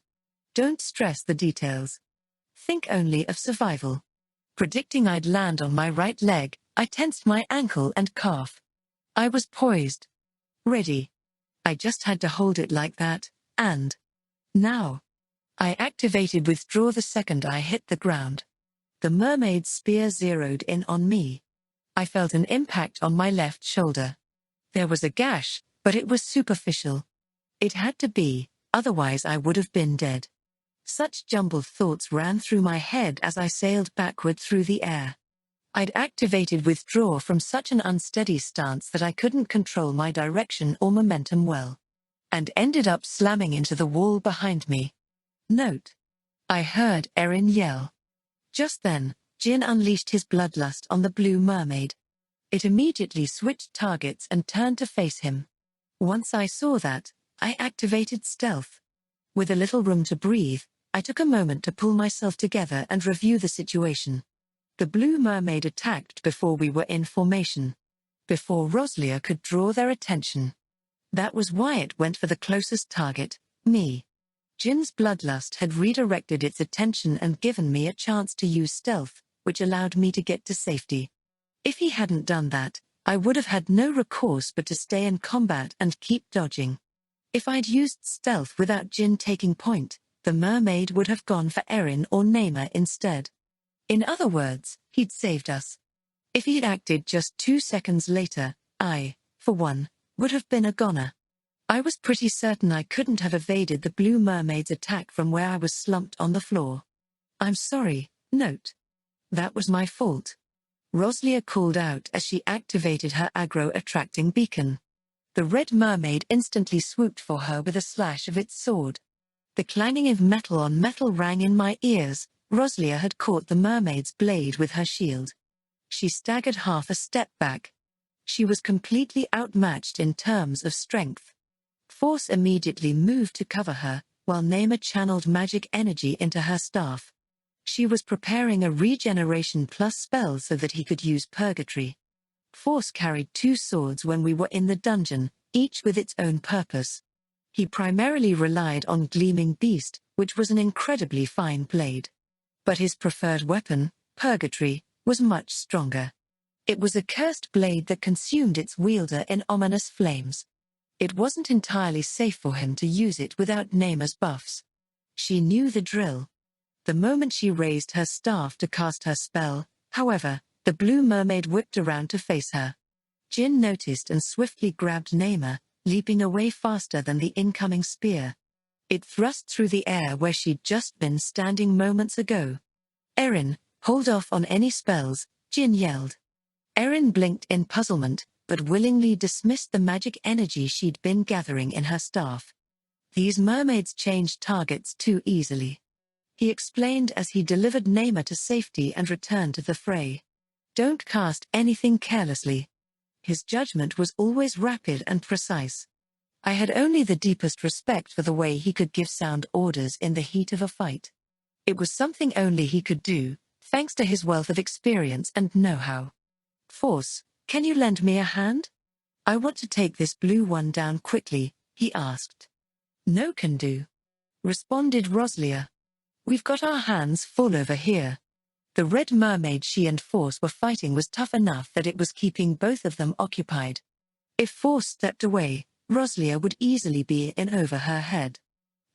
Don't stress the details. Think only of survival. Predicting I'd land on my right leg, I tensed my ankle and calf. I was poised. Ready. I just had to hold it like that, and now. I activated withdraw the second I hit the ground. The mermaid's spear zeroed in on me. I felt an impact on my left shoulder. There was a gash, but it was superficial. It had to be, otherwise I would have been dead. Such jumbled thoughts ran through my head as I sailed backward through the air. I'd activated withdraw from such an unsteady stance that I couldn't control my direction or momentum well, and ended up slamming into the wall behind me. Note. I heard Erin yell. Just then, Jin unleashed his bloodlust on the blue mermaid. It immediately switched targets and turned to face him. Once I saw that, I activated stealth. With a little room to breathe, I took a moment to pull myself together and review the situation. The blue mermaid attacked before we were in formation. Before Roslia could draw their attention. That was why it went for the closest target, me. Jin's bloodlust had redirected its attention and given me a chance to use stealth, which allowed me to get to safety. If he hadn't done that, I would have had no recourse but to stay in combat and keep dodging. If I'd used stealth without Jin taking point, the mermaid would have gone for Erin or Neymar instead. In other words, he'd saved us. If he'd acted just 2 seconds later, I, for one, would have been a goner. I was pretty certain I couldn't have evaded the blue mermaid's attack from where I was slumped on the floor. I'm sorry, note. That was my fault. Roslia called out as she activated her aggro-attracting beacon. The red mermaid instantly swooped for her with a slash of its sword. The clanging of metal on metal rang in my ears. Roslia had caught the mermaid's blade with her shield. She staggered half a step back. She was completely outmatched in terms of strength. Force immediately moved to cover her, while Nema channeled magic energy into her staff. She was preparing a regeneration plus spell so that he could use purgatory. Force carried 2 swords when we were in the dungeon, each with its own purpose. He primarily relied on Gleaming Beast, which was an incredibly fine blade. But his preferred weapon, purgatory, was much stronger. It was a cursed blade that consumed its wielder in ominous flames. It wasn't entirely safe for him to use it without Nema's buffs. She knew the drill. The moment she raised her staff to cast her spell, however, the blue mermaid whipped around to face her. Jin noticed and swiftly grabbed Nema, leaping away faster than the incoming spear. It thrust through the air where she'd just been standing moments ago. "Erin, hold off on any spells," Jin yelled. Erin blinked in puzzlement, but willingly dismissed the magic energy she'd been gathering in her staff. "These mermaids changed targets too easily," he explained as he delivered Nema to safety and returned to the fray. "Don't cast anything carelessly." His judgment was always rapid and precise. I had only the deepest respect for the way he could give sound orders in the heat of a fight. It was something only he could do, thanks to his wealth of experience and know-how. "Force, can you lend me a hand? I want to take this blue one down quickly," he asked. "No can do," responded Roslia. "We've got our hands full over here." The red mermaid she and Force were fighting was tough enough that it was keeping both of them occupied. If Force stepped away, Roslia would easily be in over her head.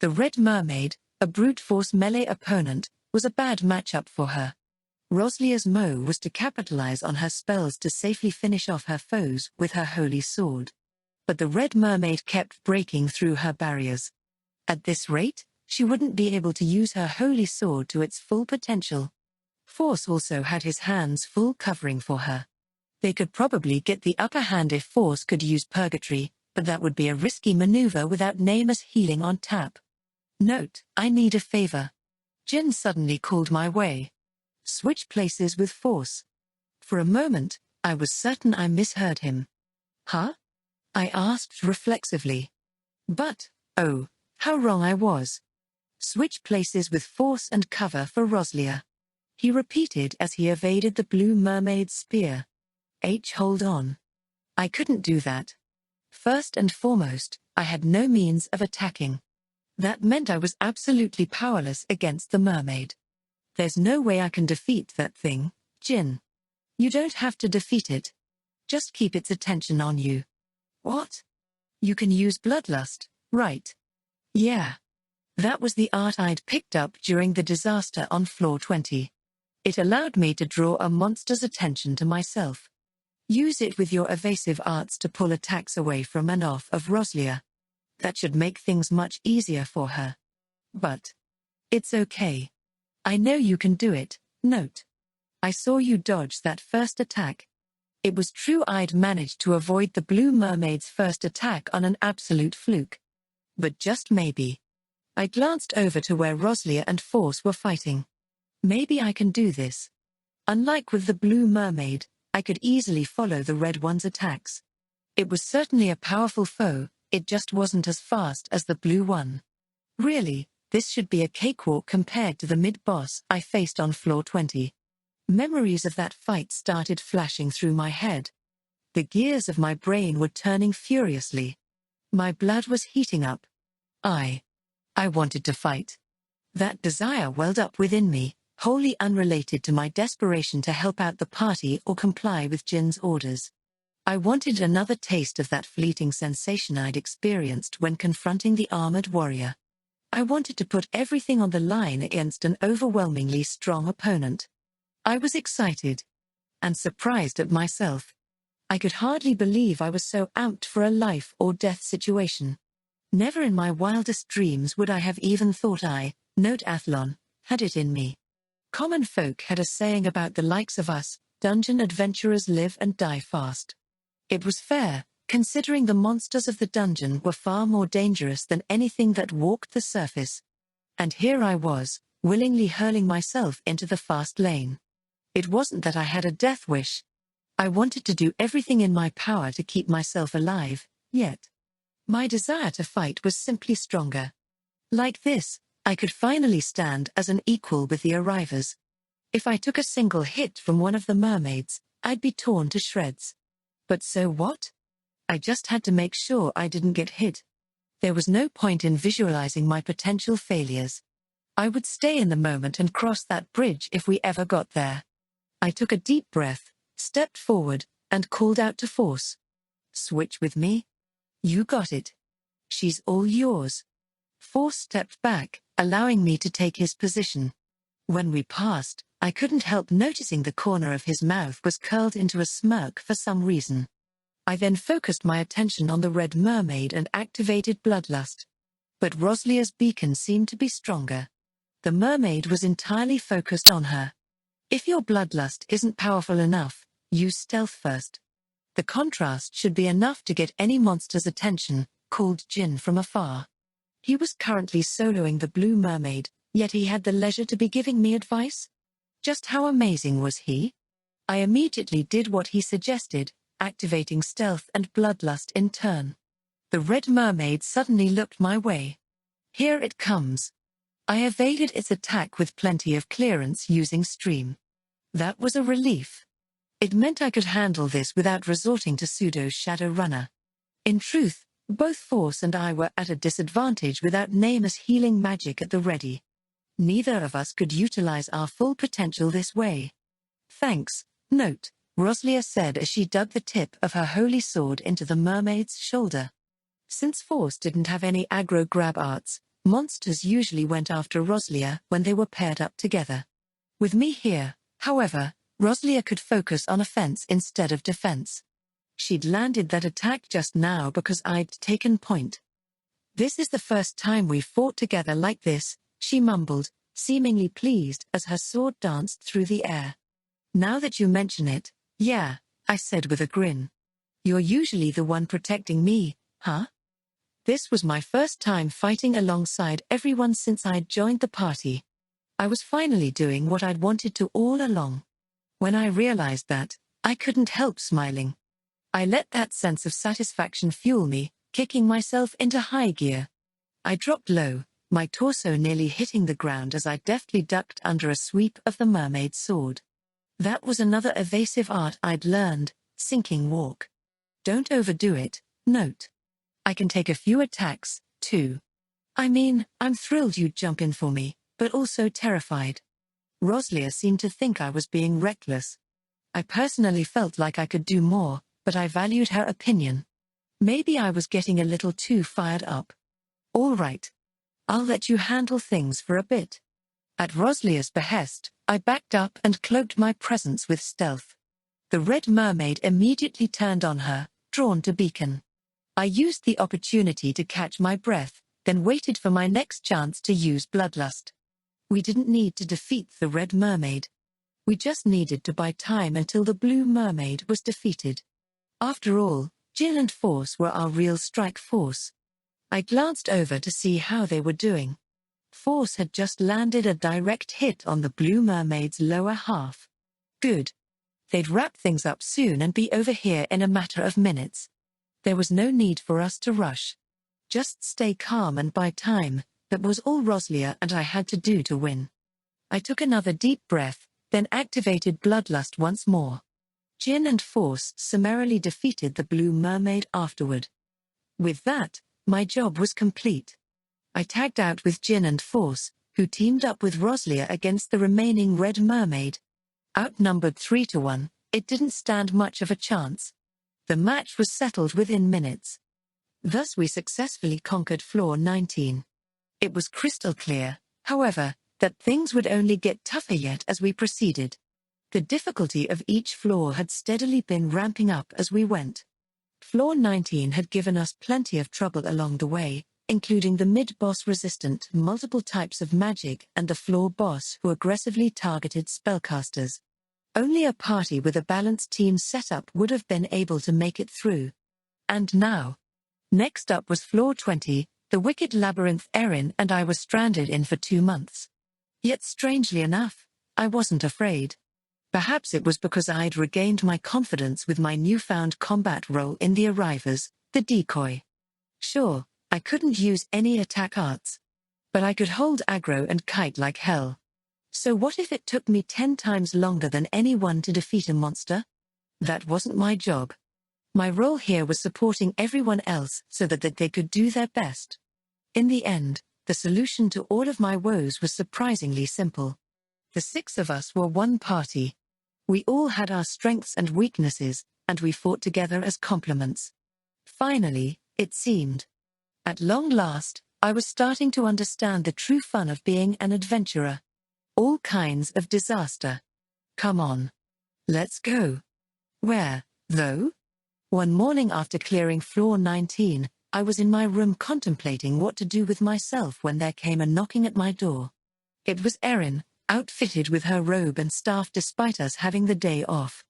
The red mermaid, a brute force melee opponent, was a bad matchup for her. Roslia's mo was to capitalize on her spells to safely finish off her foes with her holy sword. But the red mermaid kept breaking through her barriers. At this rate, she wouldn't be able to use her holy sword to its full potential. Force also had his hands full covering for her. They could probably get the upper hand if Force could use purgatory, but that would be a risky maneuver without Nema's healing on tap. "Note, I need a favor." Jin suddenly called my way. "Switch places with Force." For a moment, I was certain I misheard him. "Huh?" I asked reflexively. But, oh, how wrong I was. "Switch places with Force and cover for Roslia," he repeated as he evaded the blue mermaid's spear. Hold on. I couldn't do that. First and foremost, I had no means of attacking. That meant I was absolutely powerless against the mermaid. "There's no way I can defeat that thing, Jin." "You don't have to defeat it. Just keep its attention on you." "What? You can use bloodlust, right?" "Yeah. That was the art I'd picked up during the disaster on floor 20. It allowed me to draw a monster's attention to myself. Use it with your evasive arts to pull attacks away from and off of Roslia. That should make things much easier for her. But it's okay. I know you can do it." Note: I saw you dodge that first attack. It was true I'd managed to avoid the blue mermaid's first attack on an absolute fluke. But just maybe. I glanced over to where Roslia and Force were fighting. Maybe I can do this. Unlike with the blue mermaid, I could easily follow the red one's attacks. It was certainly a powerful foe, it just wasn't as fast as the blue one. Really, this should be a cakewalk compared to the mid-boss I faced on floor 20. Memories of that fight started flashing through my head. The gears of my brain were turning furiously. My blood was heating up. I wanted to fight. That desire welled up within me, wholly unrelated to my desperation to help out the party or comply with Jin's orders. I wanted another taste of that fleeting sensation I'd experienced when confronting the armored warrior. I wanted to put everything on the line against an overwhelmingly strong opponent. I was excited. And surprised at myself. I could hardly believe I was so amped for a life or death situation. Never in my wildest dreams would I have even thought note Athlon, had it in me. Common folk had a saying about the likes of us, dungeon adventurers live and die fast. It was fair, considering the monsters of the dungeon were far more dangerous than anything that walked the surface. And here I was, willingly hurling myself into the fast lane. It wasn't that I had a death wish. I wanted to do everything in my power to keep myself alive, yet my desire to fight was simply stronger. Like this, I could finally stand as an equal with the arrivers. If I took a single hit from one of the mermaids, I'd be torn to shreds. But so what? I just had to make sure I didn't get hit. There was no point in visualizing my potential failures. I would stay in the moment and cross that bridge if we ever got there. I took a deep breath, stepped forward, and called out to Force. Switch with me? You got it. She's all yours. Force stepped back, allowing me to take his position. When we passed, I couldn't help noticing the corner of his mouth was curled into a smirk for some reason. I then focused my attention on the red mermaid and activated Bloodlust. But Roslia's beacon seemed to be stronger. The mermaid was entirely focused on her. If your Bloodlust isn't powerful enough, use stealth first. The contrast should be enough to get any monster's attention, called Jin from afar. He was currently soloing the blue mermaid, yet he had the leisure to be giving me advice? Just how amazing was he? I immediately did what he suggested, activating stealth and Bloodlust in turn. The red mermaid suddenly looked my way. Here it comes. I evaded its attack with plenty of clearance using Stream. That was a relief. It meant I could handle this without resorting to pseudo-shadow runner. In truth, both Force and I were at a disadvantage without Nameless healing magic at the ready. Neither of us could utilize our full potential this way. Thanks, note, Roslia said as she dug the tip of her holy sword into the mermaid's shoulder. Since Force didn't have any aggro grab arts, monsters usually went after Roslia when they were paired up together. With me here, however, Roslia could focus on offense instead of defense. She'd landed that attack just now because I'd taken point. This is the first time we've fought together like this, she mumbled, seemingly pleased as her sword danced through the air. Now that you mention it, yeah, I said with a grin. You're usually the one protecting me, huh? This was my first time fighting alongside everyone since I'd joined the party. I was finally doing what I'd wanted to all along. When I realized that, I couldn't help smiling. I let that sense of satisfaction fuel me, kicking myself into high gear. I dropped low, my torso nearly hitting the ground as I deftly ducked under a sweep of the mermaid's sword. That was another evasive art I'd learned, sinking walk. Don't overdo it, note. I can take a few attacks, too. I mean, I'm thrilled you'd jump in for me, but also terrified. Roslia seemed to think I was being reckless. I personally felt like I could do more, but I valued her opinion. Maybe I was getting a little too fired up. All right. I'll let you handle things for a bit. At Roslia's behest, I backed up and cloaked my presence with stealth. The red mermaid immediately turned on her, drawn to beacon. I used the opportunity to catch my breath, then waited for my next chance to use Bloodlust. We didn't need to defeat the red mermaid. We just needed to buy time until the blue mermaid was defeated. After all, Jin and Force were our real strike force. I glanced over to see how they were doing. Force had just landed a direct hit on the blue mermaid's lower half. Good. They'd wrap things up soon and be over here in a matter of minutes. There was no need for us to rush. Just stay calm and buy time. That was all Roslia and I had to do to win. I took another deep breath, then activated Bloodlust once more. Jin and Force summarily defeated the blue mermaid afterward. With that, my job was complete. I tagged out with Jin and Force, who teamed up with Roslia against the remaining red mermaid. Outnumbered 3-1, it didn't stand much of a chance. The match was settled within minutes. Thus we successfully conquered floor 19. It was crystal clear, however, that things would only get tougher yet as we proceeded. The difficulty of each floor had steadily been ramping up as we went. Floor 19 had given us plenty of trouble along the way, including the mid-boss resistant multiple types of magic and the floor boss who aggressively targeted spellcasters. Only a party with a balanced team setup would have been able to make it through. And now. Next up was floor 20, the wicked labyrinth Erin and I were stranded in for 2 months. Yet strangely enough, I wasn't afraid. Perhaps it was because I'd regained my confidence with my newfound combat role in the Arrivers, the decoy. Sure, I couldn't use any attack arts. But I could hold aggro and kite like hell. So what if it took me 10 times longer than anyone to defeat a monster? That wasn't my job. My role here was supporting everyone else so that they could do their best. In the end, the solution to all of my woes was surprisingly simple. The 6 of us were one party. We all had our strengths and weaknesses, and we fought together as complements. Finally, it seemed. At long last, I was starting to understand the true fun of being an adventurer. All kinds of disaster. Come on. Let's go. Where, though? One morning after clearing floor 19, I was in my room contemplating what to do with myself when there came a knocking at my door. It was Erin, outfitted with her robe and staff despite us having the day off.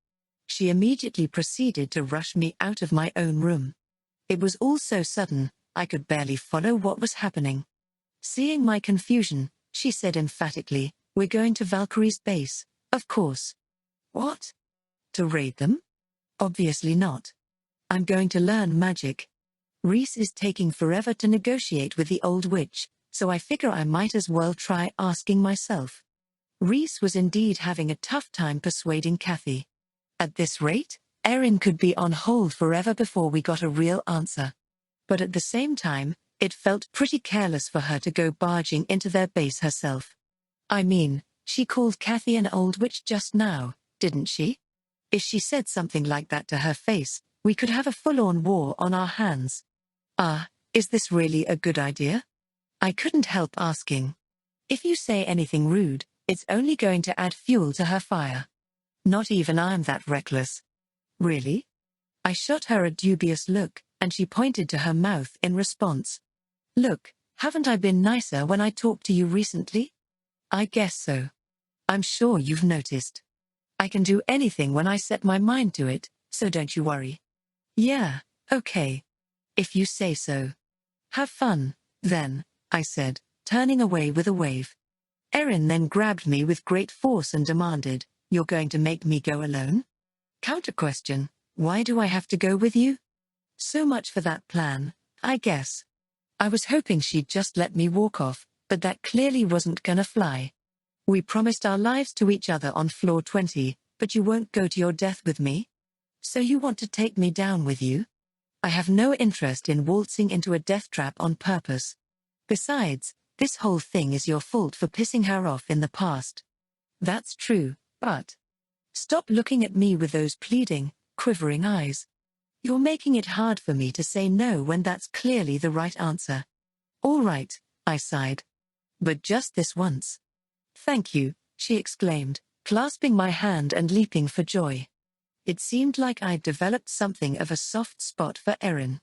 She immediately proceeded to rush me out of my own room. It was all so sudden, I could barely follow what was happening. Seeing my confusion, she said emphatically, "We're going to Valkyrie's base, of course." What? To raid them? Obviously not. I'm going to learn magic. Reese is taking forever to negotiate with the old witch, so I figure I might as well try asking myself. Reese was indeed having a tough time persuading Kathy. At this rate, Erin could be on hold forever before we got a real answer. But at the same time, it felt pretty careless for her to go barging into their base herself. I mean, she called Kathy an old witch just now, didn't she? If she said something like that to her face, we could have a full-on war on our hands. Is this really a good idea? I couldn't help asking. If you say anything rude, it's only going to add fuel to her fire. Not even I'm that reckless. Really? I shot her a dubious look, and she pointed to her mouth in response. Look, haven't I been nicer when I talked to you recently? I guess so. I'm sure you've noticed. I can do anything when I set my mind to it, so don't you worry. Yeah, okay. If you say so. Have fun, then, I said, turning away with a wave. Erin then grabbed me with great force and demanded, "You're going to make me go alone?" Counter question, why do I have to go with you? So much for that plan, I guess. I was hoping she'd just let me walk off, but that clearly wasn't gonna fly. We promised our lives to each other on floor 20, but you won't go to your death with me? So you want to take me down with you? I have no interest in waltzing into a death trap on purpose. Besides, this whole thing is your fault for pissing her off in the past. That's true, but... Stop looking at me with those pleading, quivering eyes. You're making it hard for me to say no when that's clearly the right answer. All right, I sighed. But just this once. Thank you, she exclaimed, clasping my hand and leaping for joy. It seemed like I'd developed something of a soft spot for Erin.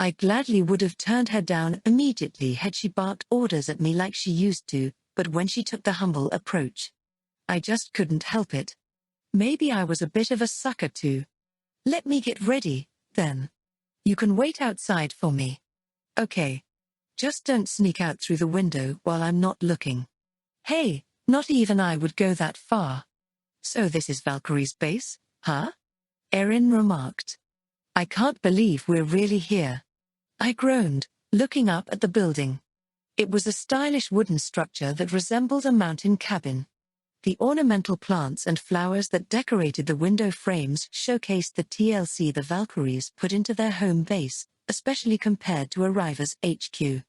I gladly would have turned her down immediately had she barked orders at me like she used to, but when she took the humble approach, I just couldn't help it. Maybe I was a bit of a sucker too. Let me get ready, then. You can wait outside for me. Okay. Just don't sneak out through the window while I'm not looking. Hey, not even I would go that far. So this is Valkyrie's base, huh? Erin remarked. I can't believe we're really here. I groaned, looking up at the building. It was a stylish wooden structure that resembled a mountain cabin. The ornamental plants and flowers that decorated the window frames showcased the TLC the Valkyries put into their home base, especially compared to Arriver's HQ.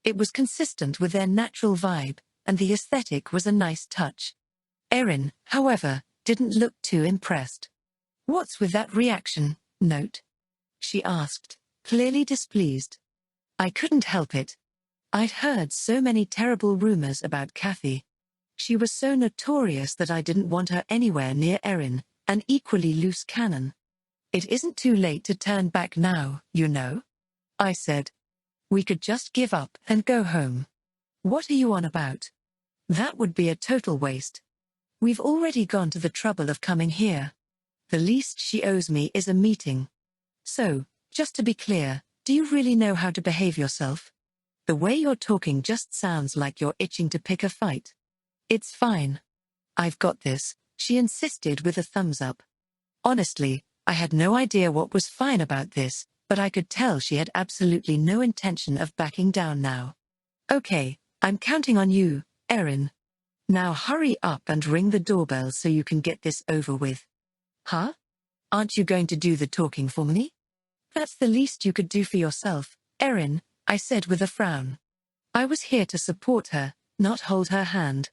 It was consistent with their natural vibe, and the aesthetic was a nice touch. Erin, however, didn't look too impressed. What's with that reaction, Note? She asked, clearly displeased. I couldn't help it. I'd heard so many terrible rumors about Kathy. She was so notorious that I didn't want her anywhere near Erin, an equally loose cannon. It isn't too late to turn back now, you know, I said. We could just give up and go home. What are you on about? That would be a total waste. We've already gone to the trouble of coming here. The least she owes me is a meeting. So, just to be clear, do you really know how to behave yourself? The way you're talking just sounds like you're itching to pick a fight. It's fine. I've got this, she insisted with a thumbs up. Honestly, I had no idea what was fine about this, but I could tell she had absolutely no intention of backing down now. Okay, I'm counting on you, Erin. Now hurry up and ring the doorbell so you can get this over with. Huh? Aren't you going to do the talking for me? That's the least you could do for yourself, Erin, I said with a frown. I was here to support her, not hold her hand.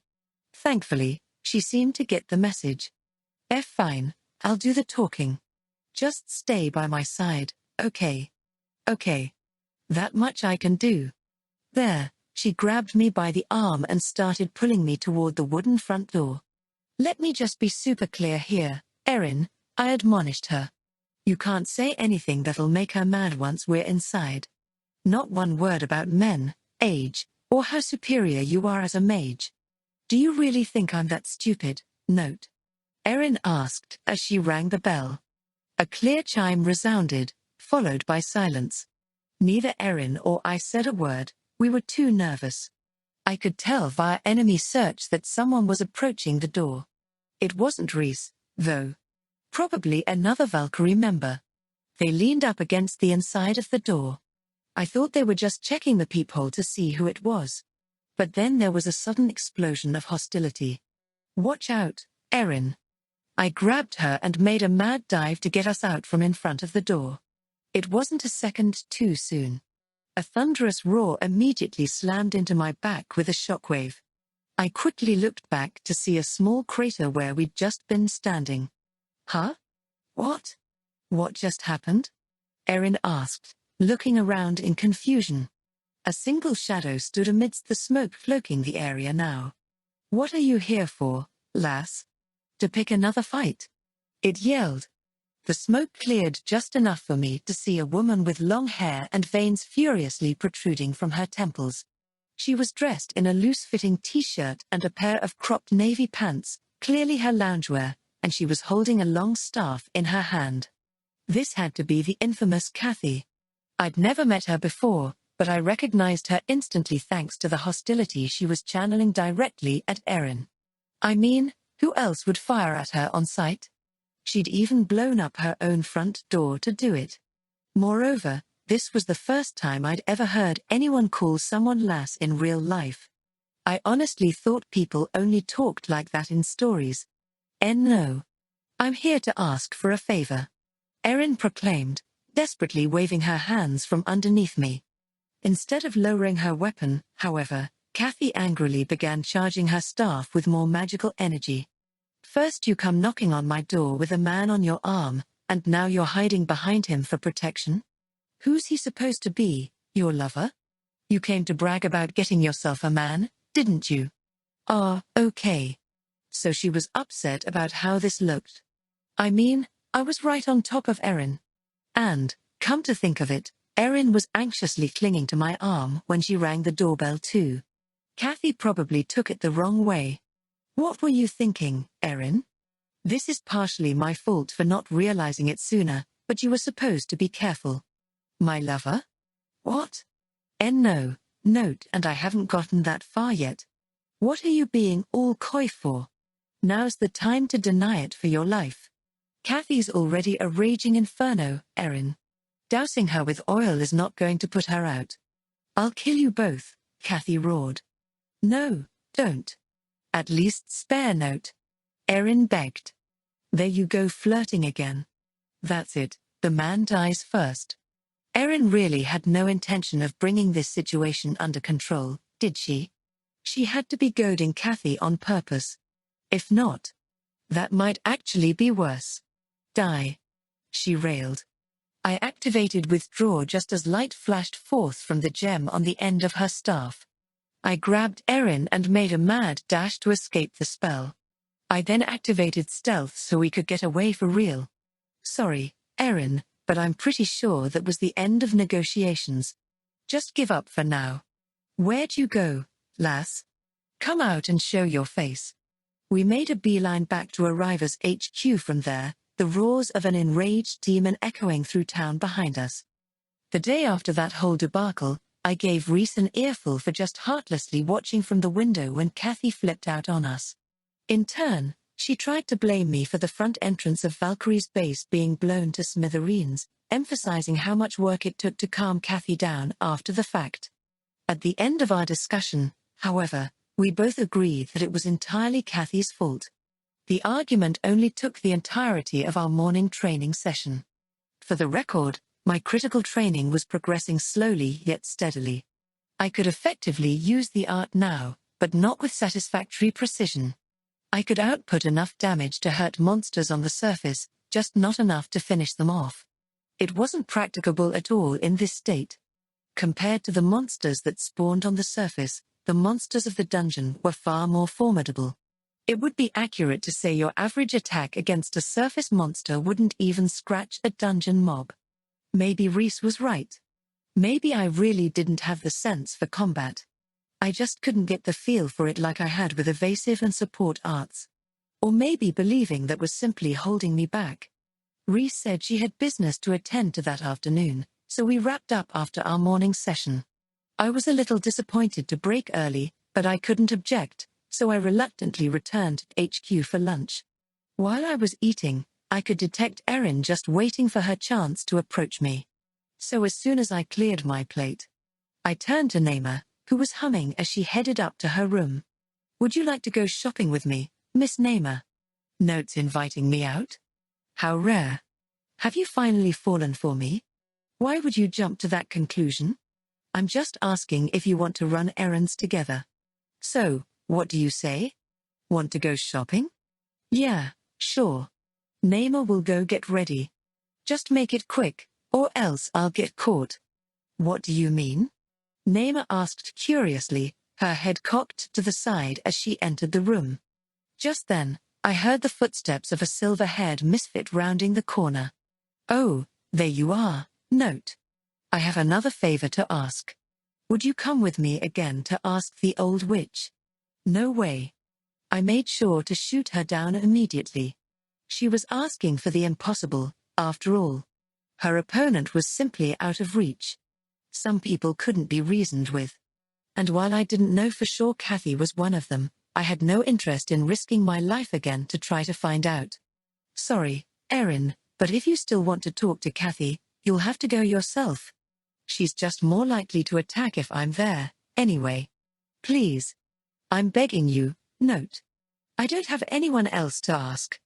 Thankfully, she seemed to get the message. Fine, I'll do the talking. Just stay by my side, okay? Okay. That much I can do. There, she grabbed me by the arm and started pulling me toward the wooden front door. Let me just be super clear here, Erin, I admonished her. You can't say anything that'll make her mad once we're inside. Not one word about men, age, or how superior you are as a mage. Do you really think I'm that stupid? Note. Erin asked as she rang the bell. A clear chime resounded, followed by silence. Neither Erin or I said a word, we were too nervous. I could tell via enemy search that someone was approaching the door. It wasn't Reese, though. Probably another Valkyrie member. They leaned up against the inside of the door. I thought they were just checking the peephole to see who it was. But then there was a sudden explosion of hostility. Watch out, Erin. I grabbed her and made a mad dive to get us out from in front of the door. It wasn't a second too soon. A thunderous roar immediately slammed into my back with a shockwave. I quickly looked back to see a small crater where we'd just been standing. Huh? What? What just happened? Erin asked, looking around in confusion. A single shadow stood amidst the smoke cloaking the area now. What are you here for, lass? To pick another fight? It yelled. The smoke cleared just enough for me to see a woman with long hair and veins furiously protruding from her temples. She was dressed in a loose-fitting t-shirt and a pair of cropped navy pants, clearly her loungewear, and she was holding a long staff in her hand. This had to be the infamous Kathy. I'd never met her before, but I recognized her instantly thanks to the hostility she was channeling directly at Erin. I mean, who else would fire at her on sight? She'd even blown up her own front door to do it. Moreover, this was the first time I'd ever heard anyone call someone lass in real life. I honestly thought people only talked like that in stories. No. I'm here to ask for a favor. Erin proclaimed, desperately waving her hands from underneath me. Instead of lowering her weapon, however, Kathy angrily began charging her staff with more magical energy. First you come knocking on my door with a man on your arm, and now you're hiding behind him for protection? Who's he supposed to be, your lover? You came to brag about getting yourself a man, didn't you? Okay. So she was upset about how this looked. I mean, I was right on top of Erin. And, come to think of it, Erin was anxiously clinging to my arm when she rang the doorbell too. Kathy probably took it the wrong way. What were you thinking, Erin? This is partially my fault for not realizing it sooner, but you were supposed to be careful. My lover? What? No, note, and I haven't gotten that far yet. What are you being all coy for? Now's the time to deny it for your life. Kathy's already a raging inferno, Erin. Dousing her with oil is not going to put her out. I'll kill you both, Kathy roared. No, don't. At least spare note. Erin begged. There you go flirting again. That's it, the man dies first. Erin really had no intention of bringing this situation under control, did she? She had to be goading Kathy on purpose. If not, that might actually be worse. Die. She railed. I activated withdraw just as light flashed forth from the gem on the end of her staff. I grabbed Erin and made a mad dash to escape the spell. I then activated stealth so we could get away for real. Sorry, Erin, but I'm pretty sure that was the end of negotiations. Just give up for now. Where'd you go, lass? Come out and show your face. We made a beeline back to Arriver's HQ from there, the roars of an enraged demon echoing through town behind us. The day after that whole debacle, I gave Reese an earful for just heartlessly watching from the window when Kathy flipped out on us. In turn, she tried to blame me for the front entrance of Valkyrie's base being blown to smithereens, emphasizing how much work it took to calm Kathy down after the fact. At the end of our discussion, however, we both agreed that it was entirely Kathy's fault. The argument only took the entirety of our morning training session. For the record, my critical training was progressing slowly yet steadily. I could effectively use the art now, but not with satisfactory precision. I could output enough damage to hurt monsters on the surface, just not enough to finish them off. It wasn't practicable at all in this state. Compared to the monsters that spawned on the surface, the monsters of the dungeon were far more formidable. It would be accurate to say your average attack against a surface monster wouldn't even scratch a dungeon mob. Maybe Reese was right. Maybe I really didn't have the sense for combat. I just couldn't get the feel for it like I had with evasive and support arts. Or maybe believing that was simply holding me back. Reese said she had business to attend to that afternoon, so we wrapped up after our morning session. I was a little disappointed to break early, but I couldn't object, so I reluctantly returned to HQ for lunch. While I was eating, I could detect Erin just waiting for her chance to approach me. So as soon as I cleared my plate, I turned to Naima, who was humming as she headed up to her room. "Would you like to go shopping with me, Miss Naima?" "Notes inviting me out? How rare. Have you finally fallen for me? Why would you jump to that conclusion? I'm just asking if you want to run errands together. So, what do you say? Want to go shopping?" "Yeah, sure. Naima will go get ready. Just make it quick, or else I'll get caught." "What do you mean?" Naima asked curiously, her head cocked to the side as she entered the room. Just then, I heard the footsteps of a silver-haired misfit rounding the corner. "Oh, there you are, Note. I have another favor to ask. Would you come with me again to ask the old witch?" "No way." I made sure to shoot her down immediately. She was asking for the impossible, after all. Her opponent was simply out of reach. Some people couldn't be reasoned with. And while I didn't know for sure Kathy was one of them, I had no interest in risking my life again to try to find out. "Sorry, Erin, but if you still want to talk to Kathy, you'll have to go yourself. She's just more likely to attack if I'm there, anyway. Please. I'm begging you, Note. I don't have anyone else to ask."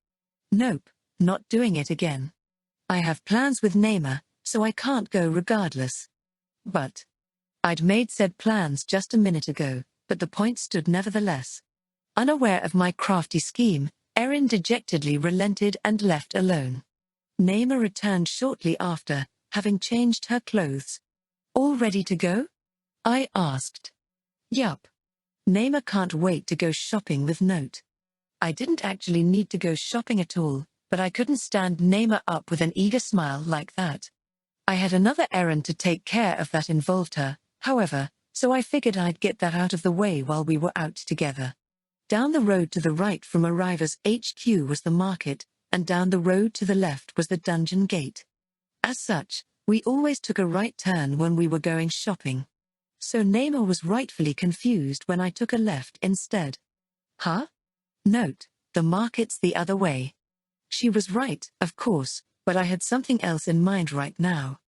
"Nope, not doing it again. I have plans with Naima, so I can't go regardless." "But..." I'd made said plans just a minute ago, but the point stood nevertheless. Unaware of my crafty scheme, Erin dejectedly relented and left alone. Naima returned shortly after, having changed her clothes. "All ready to go?" I asked. "Yup. Naima can't wait to go shopping with Note." I didn't actually need to go shopping at all, but I couldn't stand Naima up with an eager smile like that. I had another errand to take care of that involved her, however, so I figured I'd get that out of the way while we were out together. Down the road to the right from Arriver's HQ was the market, and down the road to the left was the dungeon gate. As such, we always took a right turn when we were going shopping. So Naima was rightfully confused when I took a left instead. "Huh? Note, the market's the other way." She was right, of course, but I had something else in mind right now.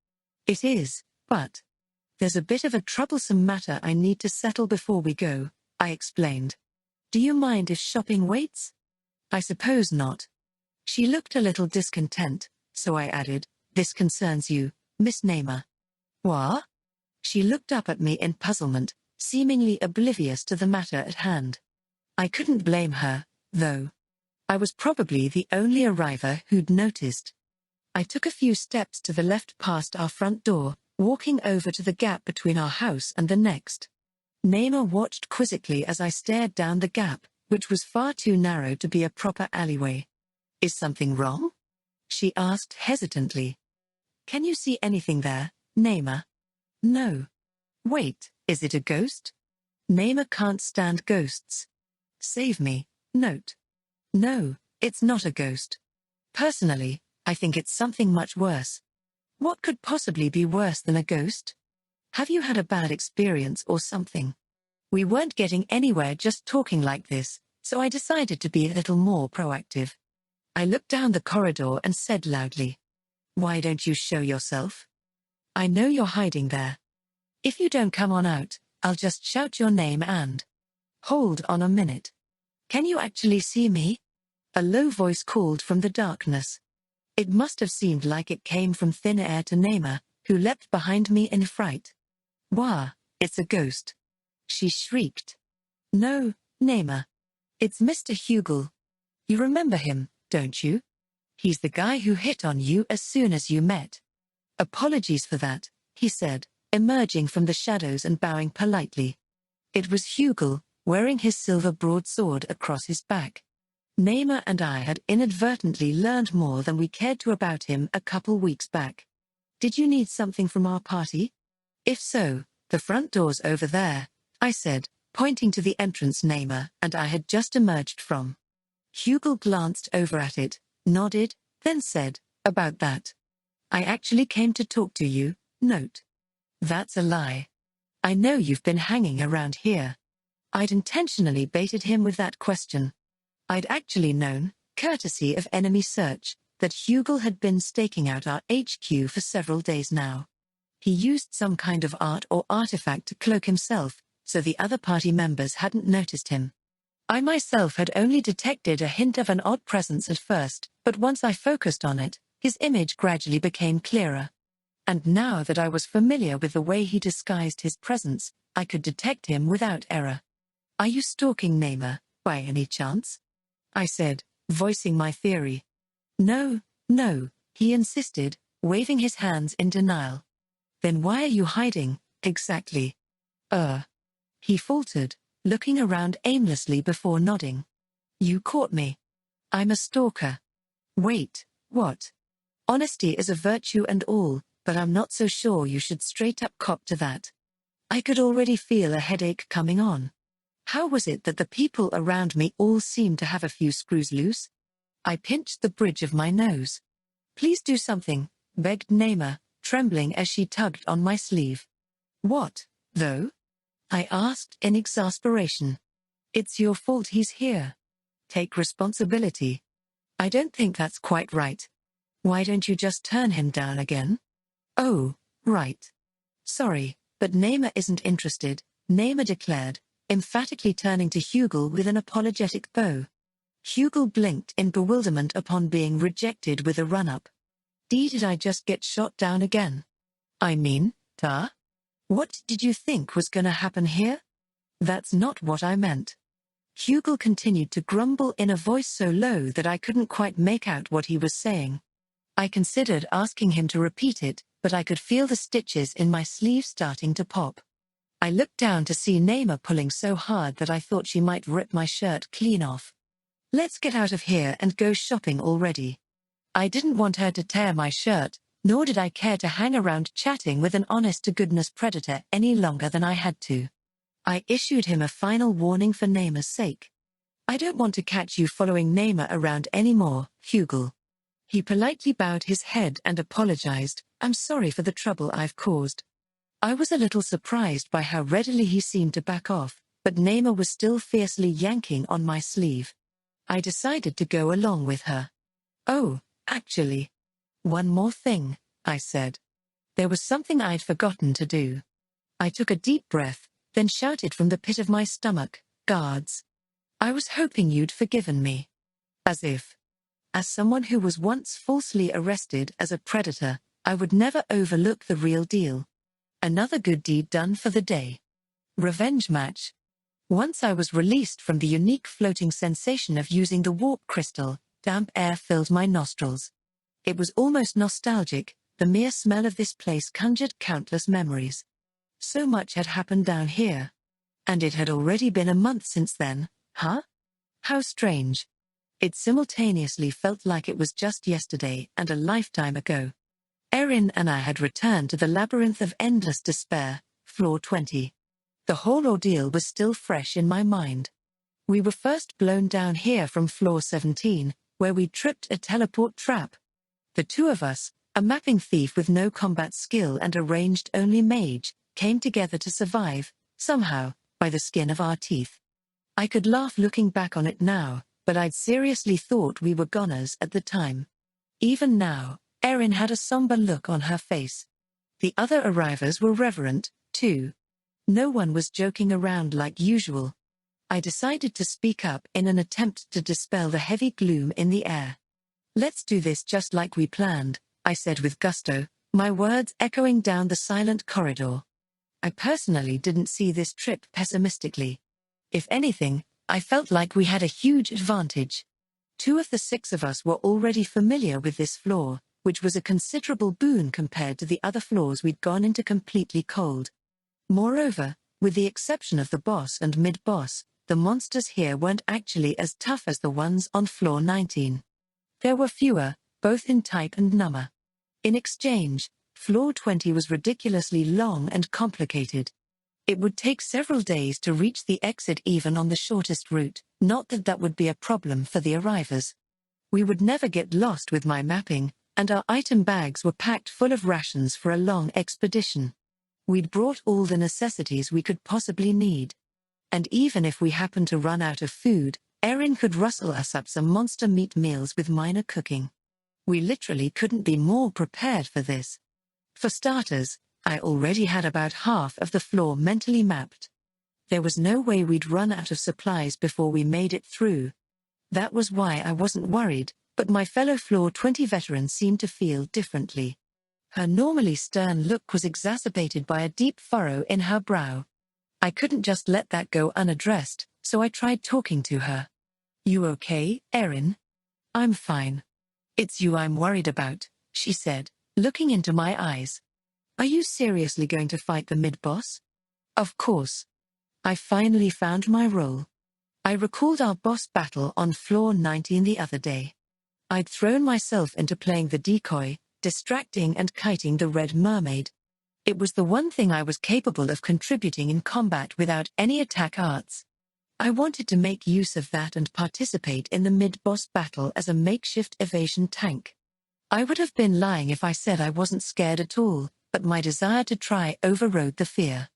"It is, but there's a bit of a troublesome matter I need to settle before we go," I explained. "Do you mind if shopping waits?" "I suppose not." She looked a little discontent, so I added, "This concerns you, Miss Naima." "What?" She looked up at me in puzzlement, seemingly oblivious to the matter at hand. I couldn't blame her, though. I was probably the only arriver who'd noticed. I took a few steps to the left past our front door, walking over to the gap between our house and the next. Naima watched quizzically as I stared down the gap, which was far too narrow to be a proper alleyway. "Is something wrong?" she asked hesitantly. "Can you see anything there, Naima?" "No." Wait, is it a ghost? Naima can't stand ghosts. Save me, note. No, it's not a ghost. Personally, I think it's something much worse. What could possibly be worse than a ghost? Have you had a bad experience or something? We weren't getting anywhere just talking like this, so I decided to be a little more proactive. I looked down the corridor and said loudly, "Why don't you show yourself? I know you're hiding there. If you don't come on out, I'll just shout your name and..." "Hold on a minute. Can you actually see me?" A low voice called from the darkness. It must have seemed like it came from thin air to Naima, who leapt behind me in fright. "Wah, it's a ghost!" she shrieked. "No, Naima. It's Mr. Hugel. You remember him, don't you? He's the guy who hit on you as soon as you met." "Apologies for that," he said, emerging from the shadows and bowing politely. It was Hugel, wearing his silver broadsword across his back. Naima and I had inadvertently learned more than we cared to about him a couple weeks back. "Did you need something from our party? If so, the front door's over there," I said, pointing to the entrance Naima and I had just emerged from. Hugel glanced over at it, nodded, then said, "About that. I actually came to talk to you, note." "That's a lie. I know you've been hanging around here." I'd intentionally baited him with that question. I'd actually known, courtesy of enemy search, that Hugel had been staking out our HQ for several days now. He used some kind of art or artifact to cloak himself, so the other party members hadn't noticed him. I myself had only detected a hint of an odd presence at first, but once I focused on it, his image gradually became clearer. And now that I was familiar with the way he disguised his presence, I could detect him without error. "Are you stalking Naima, by any chance?" I said, voicing my theory. "No, no," he insisted, waving his hands in denial. "Then why are you hiding, exactly?" He faltered, looking around aimlessly before nodding. "You caught me. I'm a stalker." "Wait, what? Honesty is a virtue and all, but I'm not so sure you should straight up cop to that." I could already feel a headache coming on. How was it that the people around me all seemed to have a few screws loose? I pinched the bridge of my nose. "Please do something," begged Naima, trembling as she tugged on my sleeve. "What, though?" I asked in exasperation. "It's your fault he's here. Take responsibility." "I don't think that's quite right. Why don't you just turn him down again?" "Oh, right. Sorry, but Naima isn't interested," Naima declared, emphatically turning to Hugel with an apologetic bow. Hugel blinked in bewilderment upon being rejected with a run-up. Did I just get shot down again? I mean, what did you think was gonna happen here? That's not what I meant. Hugel continued to grumble in a voice so low that I couldn't quite make out what he was saying. I considered asking him to repeat it, but I could feel the stitches in my sleeve starting to pop. I looked down to see Naima pulling so hard that I thought she might rip my shirt clean off. "Let's get out of here and go shopping already." I didn't want her to tear my shirt, nor did I care to hang around chatting with an honest-to-goodness predator any longer than I had to. I issued him a final warning for Naima's sake. "I don't want to catch you following Naima around anymore, Hugel." He politely bowed his head and apologized. "I'm sorry for the trouble I've caused." I was a little surprised by how readily he seemed to back off, but Naima was still fiercely yanking on my sleeve. I decided to go along with her. "Oh, actually, one more thing," I said. There was something I'd forgotten to do. I took a deep breath, then shouted from the pit of my stomach, "Guards! I was hoping you'd forgiven me." As if. As someone who was once falsely arrested as a predator, I would never overlook the real deal. Another good deed done for the day. Revenge match. Once I was released from the unique floating sensation of using the warp crystal, damp air filled my nostrils. It was almost nostalgic, the mere smell of this place conjured countless memories. So much had happened down here. And it had already been a month since then, huh? How strange. It simultaneously felt like it was just yesterday and a lifetime ago. Erin and I had returned to the labyrinth of endless despair, Floor 20. The whole ordeal was still fresh in my mind. We were first blown down here from floor 17, where we tripped a teleport trap. The two of us, a mapping thief with no combat skill and a ranged-only mage, came together to survive, somehow, by the skin of our teeth. I could laugh looking back on it now, but I'd seriously thought we were goners at the time. Even now, Erin had a somber look on her face. The other arrivals were reverent, too. No one was joking around like usual. I decided to speak up in an attempt to dispel the heavy gloom in the air. "Let's do this just like we planned," I said with gusto, my words echoing down the silent corridor. I personally didn't see this trip pessimistically. If anything, I felt like we had a huge advantage. 2 of the 6 of us were already familiar with this floor, which was a considerable boon compared to the other floors we'd gone into completely cold. Moreover, with the exception of the boss and mid-boss, the monsters here weren't actually as tough as the ones on floor 19. There were fewer, both in type and number. In exchange, floor 20 was ridiculously long and complicated. It would take several days to reach the exit even on the shortest route, not that that would be a problem for the arrivals. We would never get lost with my mapping, and our item bags were packed full of rations for a long expedition. We'd brought all the necessities we could possibly need. And even if we happened to run out of food, Erin could rustle us up some monster meat meals with minor cooking. We literally couldn't be more prepared for this. For starters, I already had about half of the floor mentally mapped. There was no way we'd run out of supplies before we made it through. That was why I wasn't worried, but my fellow floor 20 veteran seemed to feel differently. Her normally stern look was exacerbated by a deep furrow in her brow. I couldn't just let that go unaddressed, so I tried talking to her. "You okay, Erin?" "I'm fine. It's you I'm worried about," she said, looking into my eyes. "Are you seriously going to fight the mid-boss?" "Of course. I finally found my role. I recalled our boss battle on floor 19 the other day. I'd thrown myself into playing the decoy, distracting and kiting the Red Mermaid. It was the one thing I was capable of contributing in combat without any attack arts. I wanted to make use of that and participate in the mid-boss battle as a makeshift evasion tank. I would have been lying if I said I wasn't scared at all, but my desire to try overrode the fear.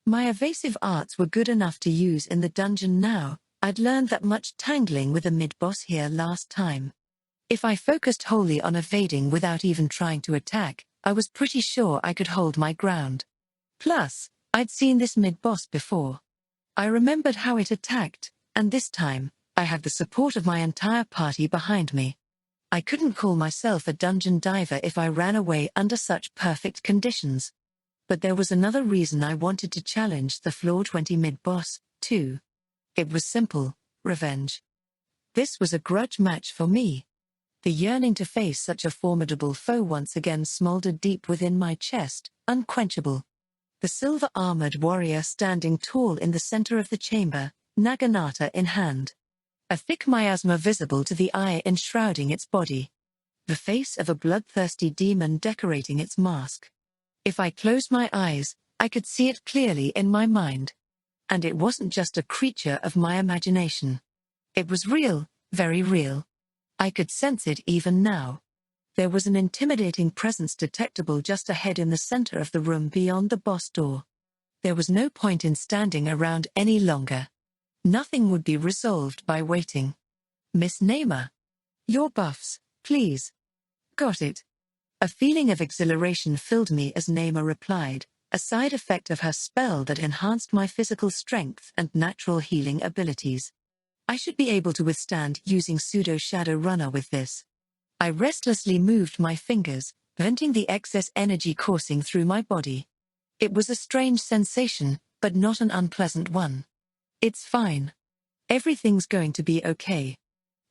My evasive arts were good enough to use in the dungeon now. I'd learned that much tangling with a mid-boss here last time. If I focused wholly on evading without even trying to attack, I was pretty sure I could hold my ground. Plus, I'd seen this mid-boss before. I remembered how it attacked, and this time, I had the support of my entire party behind me. I couldn't call myself a dungeon diver if I ran away under such perfect conditions. But there was another reason I wanted to challenge the floor 20 mid-boss, too. It was simple: revenge. This was a grudge match for me. The yearning to face such a formidable foe once again smoldered deep within my chest, unquenchable. The silver-armored warrior standing tall in the center of the chamber, naginata in hand. A thick miasma visible to the eye enshrouding its body. The face of a bloodthirsty demon decorating its mask. If I closed my eyes, I could see it clearly in my mind. And it wasn't just a creature of my imagination. It was real, very real. I could sense it even now. There was an intimidating presence detectable just ahead in the center of the room beyond the boss door. There was no point in standing around any longer. Nothing would be resolved by waiting. "Miss Namer. Your buffs, please." "Got it." A feeling of exhilaration filled me as Namer replied, a side effect of her spell that enhanced my physical strength and natural healing abilities. I should be able to withstand using pseudo-shadow runner with this. I restlessly moved my fingers, venting the excess energy coursing through my body. It was a strange sensation, but not an unpleasant one. "It's fine. Everything's going to be okay.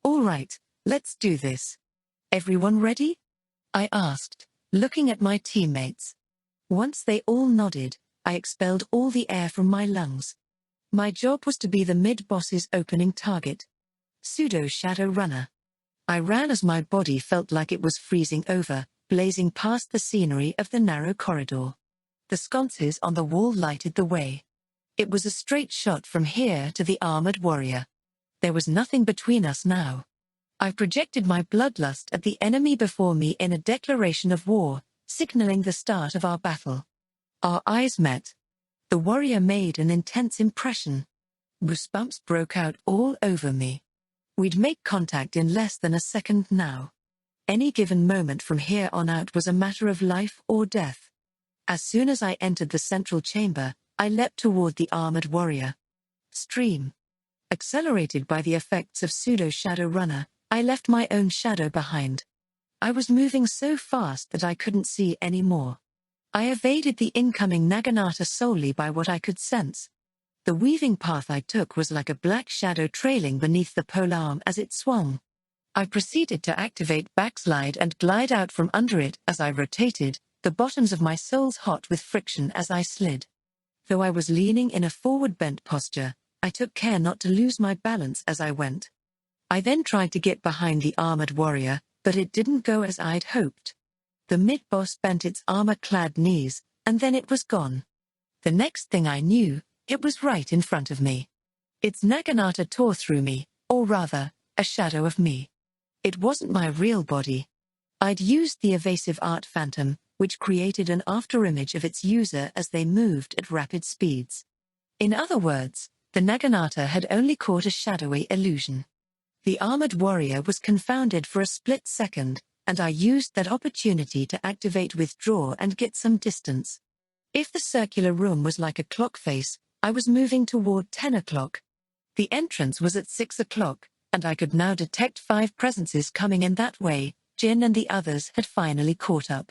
All right, let's do this. Everyone ready?" I asked, looking at my teammates. Once they all nodded, I expelled all the air from my lungs. My job was to be the mid-boss's opening target. Pseudo-shadow runner. I ran as my body felt like it was freezing over, blazing past the scenery of the narrow corridor. The sconces on the wall lighted the way. It was a straight shot from here to the armored warrior. There was nothing between us now. I projected my bloodlust at the enemy before me in a declaration of war, signaling the start of our battle. Our eyes met. The warrior made an intense impression. Goosebumps broke out all over me. We'd make contact in less than a second now. Any given moment from here on out was a matter of life or death. As soon as I entered the central chamber, I leapt toward the armored warrior. Stream. Accelerated by the effects of pseudo-shadow runner, I left my own shadow behind. I was moving so fast that I couldn't see any more. I evaded the incoming Naginata solely by what I could sense. The weaving path I took was like a black shadow trailing beneath the polearm as it swung. I proceeded to activate backslide and glide out from under it as I rotated, the bottoms of my soles hot with friction as I slid. Though I was leaning in a forward-bent posture, I took care not to lose my balance as I went. I then tried to get behind the armored warrior, but it didn't go as I'd hoped. The mid-boss bent its armor-clad knees, and then it was gone. The next thing I knew, it was right in front of me. Its Naginata tore through me, or rather, a shadow of me. It wasn't my real body. I'd used the evasive art phantom, which created an afterimage of its user as they moved at rapid speeds. In other words, the Naginata had only caught a shadowy illusion. The armored warrior was confounded for a split second, and I used that opportunity to activate withdraw and get some distance. If the circular room was like a clock face, I was moving toward 10 o'clock. The entrance was at 6 o'clock, and I could now detect 5 presences coming in that way. Jin and the others had finally caught up.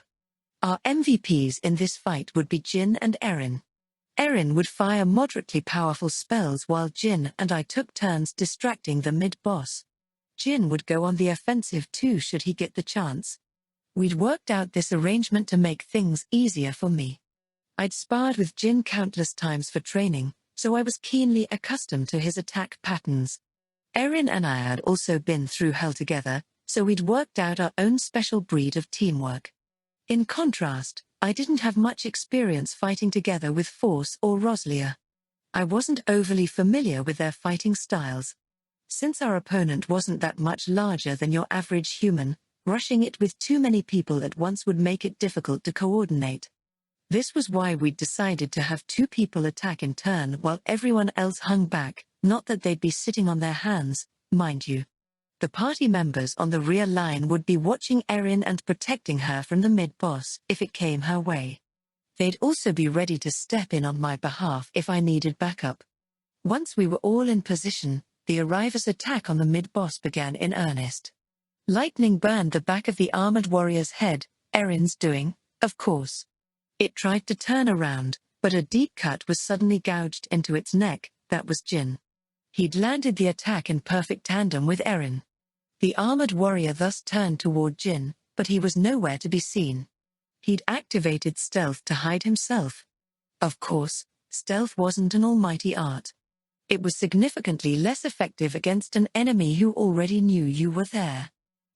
Our MVPs in this fight would be Jin and Erin. Erin would fire moderately powerful spells while Jin and I took turns distracting the mid-boss. Jin would go on the offensive too should he get the chance. We'd worked out this arrangement to make things easier for me. I'd sparred with Jin countless times for training, so I was keenly accustomed to his attack patterns. Erin and I had also been through hell together, so we'd worked out our own special breed of teamwork. In contrast, I didn't have much experience fighting together with Force or Roslia. I wasn't overly familiar with their fighting styles. Since our opponent wasn't that much larger than your average human, rushing it with too many people at once would make it difficult to coordinate. This was why we'd decided to have 2 people attack in turn while everyone else hung back, not that they'd be sitting on their hands, mind you. The party members on the rear line would be watching Erin and protecting her from the mid-boss if it came her way. They'd also be ready to step in on my behalf if I needed backup. Once we were all in position, the Arriver's attack on the mid-boss began in earnest. Lightning burned the back of the armored warrior's head, Erin's doing, of course. It tried to turn around, but a deep cut was suddenly gouged into its neck. That was Jin. He'd landed the attack in perfect tandem with Erin. The armored warrior thus turned toward Jin, but he was nowhere to be seen. He'd activated stealth to hide himself. Of course, stealth wasn't an almighty art. It was significantly less effective against an enemy who already knew you were there.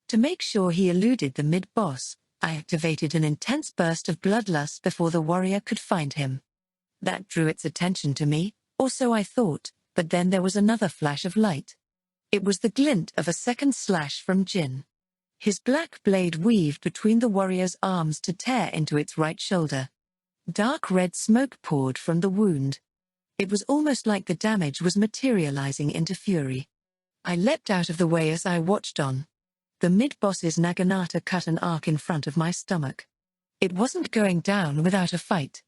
To make sure he eluded the mid-boss, I activated an intense burst of bloodlust before the warrior could find him. That drew its attention to me, or so I thought, but then there was another flash of light. It was the glint of a second slash from Jin. His black blade weaved between the warrior's arms to tear into its right shoulder. Dark red smoke poured from the wound. It was almost like the damage was materializing into fury. I leapt out of the way as I watched on. The mid-boss's Naginata cut an arc in front of my stomach. It wasn't going down without a fight.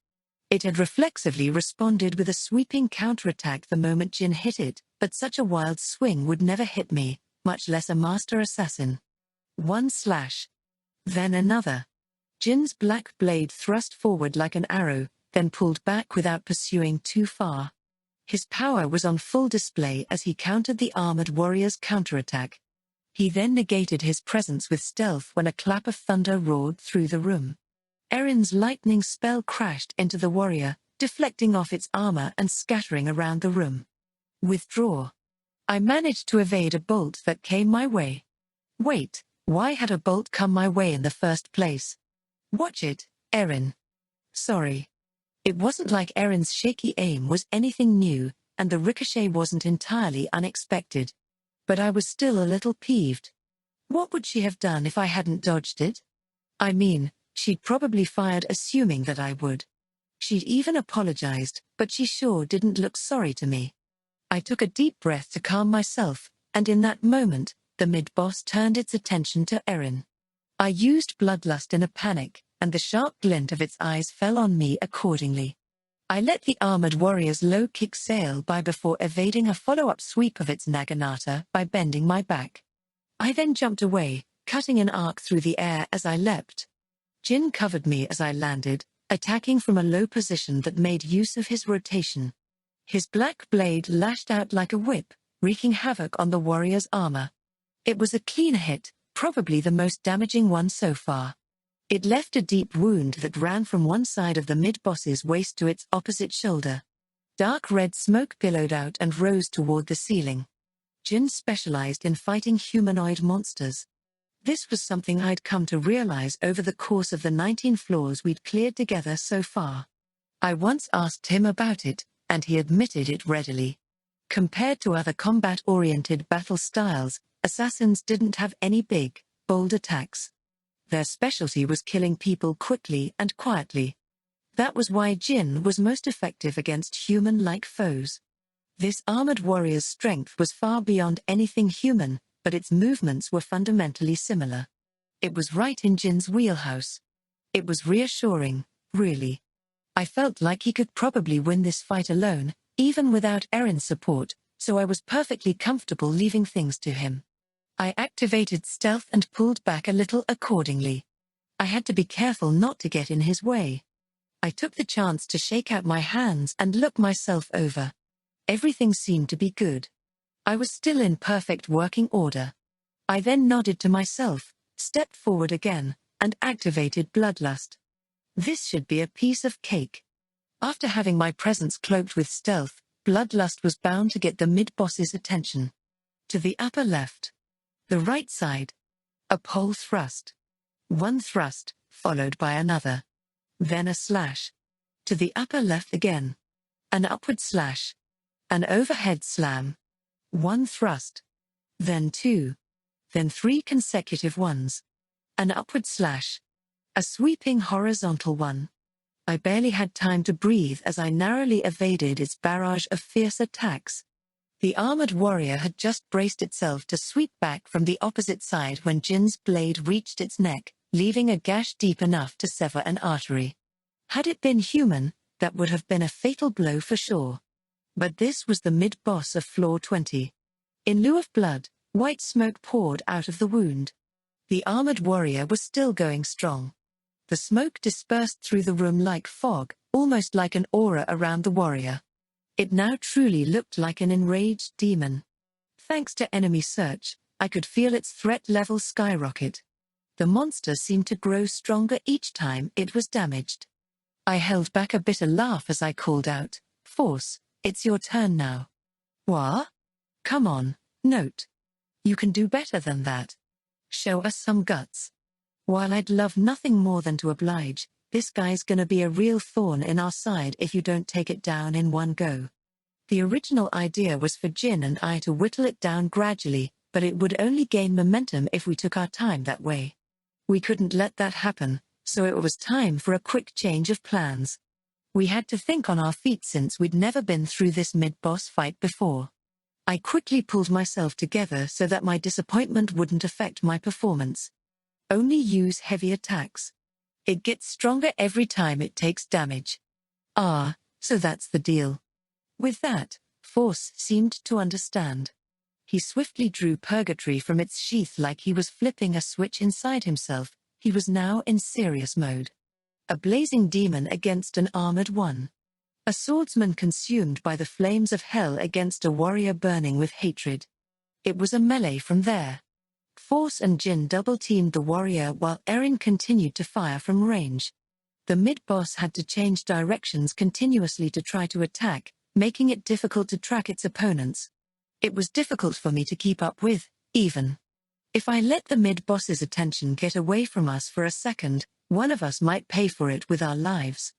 It had reflexively responded with a sweeping counterattack the moment Jin hit it, but such a wild swing would never hit me, much less a master assassin. One slash. Then another. Jin's black blade thrust forward like an arrow, then pulled back without pursuing too far. His power was on full display as he countered the armored warrior's counterattack. He then negated his presence with stealth when a clap of thunder roared through the room. Erin's lightning spell crashed into the warrior, deflecting off its armor and scattering around the room. Withdraw. I managed to evade a bolt that came my way. Wait, why had a bolt come my way in the first place? Watch it, Erin. Sorry. It wasn't like Erin's shaky aim was anything new, and the ricochet wasn't entirely unexpected. But I was still a little peeved. What would she have done if I hadn't dodged it? I mean, she'd probably fired assuming that I would. She'd even apologized, but she sure didn't look sorry to me. I took a deep breath to calm myself, and in that moment, the mid-boss turned its attention to Erin. I used bloodlust in a panic, and the sharp glint of its eyes fell on me accordingly. I let the armored warrior's low kick sail by before evading a follow-up sweep of its naginata by bending my back. I then jumped away, cutting an arc through the air as I leapt. Jin covered me as I landed, attacking from a low position that made use of his rotation. His black blade lashed out like a whip, wreaking havoc on the warrior's armor. It was a clean hit, probably the most damaging one so far. It left a deep wound that ran from one side of the mid-boss's waist to its opposite shoulder. Dark red smoke billowed out and rose toward the ceiling. Jin specialized in fighting humanoid monsters. This was something I'd come to realize over the course of the 19 floors we'd cleared together so far. I once asked him about it, and he admitted it readily. Compared to other combat-oriented battle styles, assassins didn't have any big, bold attacks. Their specialty was killing people quickly and quietly. That was why Jin was most effective against human-like foes. This armored warrior's strength was far beyond anything human, but its movements were fundamentally similar. It was right in Jin's wheelhouse. It was reassuring, really. I felt like he could probably win this fight alone, even without Erin's support, so I was perfectly comfortable leaving things to him. I activated stealth and pulled back a little accordingly. I had to be careful not to get in his way. I took the chance to shake out my hands and look myself over. Everything seemed to be good. I was still in perfect working order. I then nodded to myself, stepped forward again, and activated bloodlust. This should be a piece of cake. After having my presence cloaked with stealth, bloodlust was bound to get the mid-boss's attention. To the upper left. The right side. A pole thrust. One thrust, followed by another. Then a slash. To the upper left again. An upward slash. An overhead slam. One thrust. Then two. Then three consecutive ones. An upward slash. A sweeping horizontal one. I barely had time to breathe as I narrowly evaded its barrage of fierce attacks. The armored warrior had just braced itself to sweep back from the opposite side when Jin's blade reached its neck, leaving a gash deep enough to sever an artery. Had it been human, that would have been a fatal blow for sure. But this was the mid-boss of floor 20. In lieu of blood, white smoke poured out of the wound. The armored warrior was still going strong. The smoke dispersed through the room like fog, almost like an aura around the warrior. It now truly looked like an enraged demon. Thanks to enemy search, I could feel its threat level skyrocket. The monster seemed to grow stronger each time it was damaged. I held back a bitter laugh as I called out, "Force, it's your turn now." "What? Come on, Note. You can do better than that. Show us some guts." While I'd love nothing more than to oblige, this guy's gonna be a real thorn in our side if you don't take it down in one go. The original idea was for Jin and I to whittle it down gradually, but it would only gain momentum if we took our time that way. We couldn't let that happen, so it was time for a quick change of plans. We had to think on our feet since we'd never been through this mid-boss fight before. I quickly pulled myself together so that my disappointment wouldn't affect my performance. Only use heavy attacks. It gets stronger every time it takes damage. So that's the deal. With that, Force seemed to understand. He swiftly drew Purgatory from its sheath like he was flipping a switch inside himself. He was now in serious mode. A blazing demon against an armored one. A swordsman consumed by the flames of hell against a warrior burning with hatred. It was a melee from there. Force and Jin double-teamed the warrior while Erin continued to fire from range. The mid-boss had to change directions continuously to try to attack, making it difficult to track its opponents. It was difficult for me to keep up with, even. If I let the mid-boss's attention get away from us for a second, one of us might pay for it with our lives.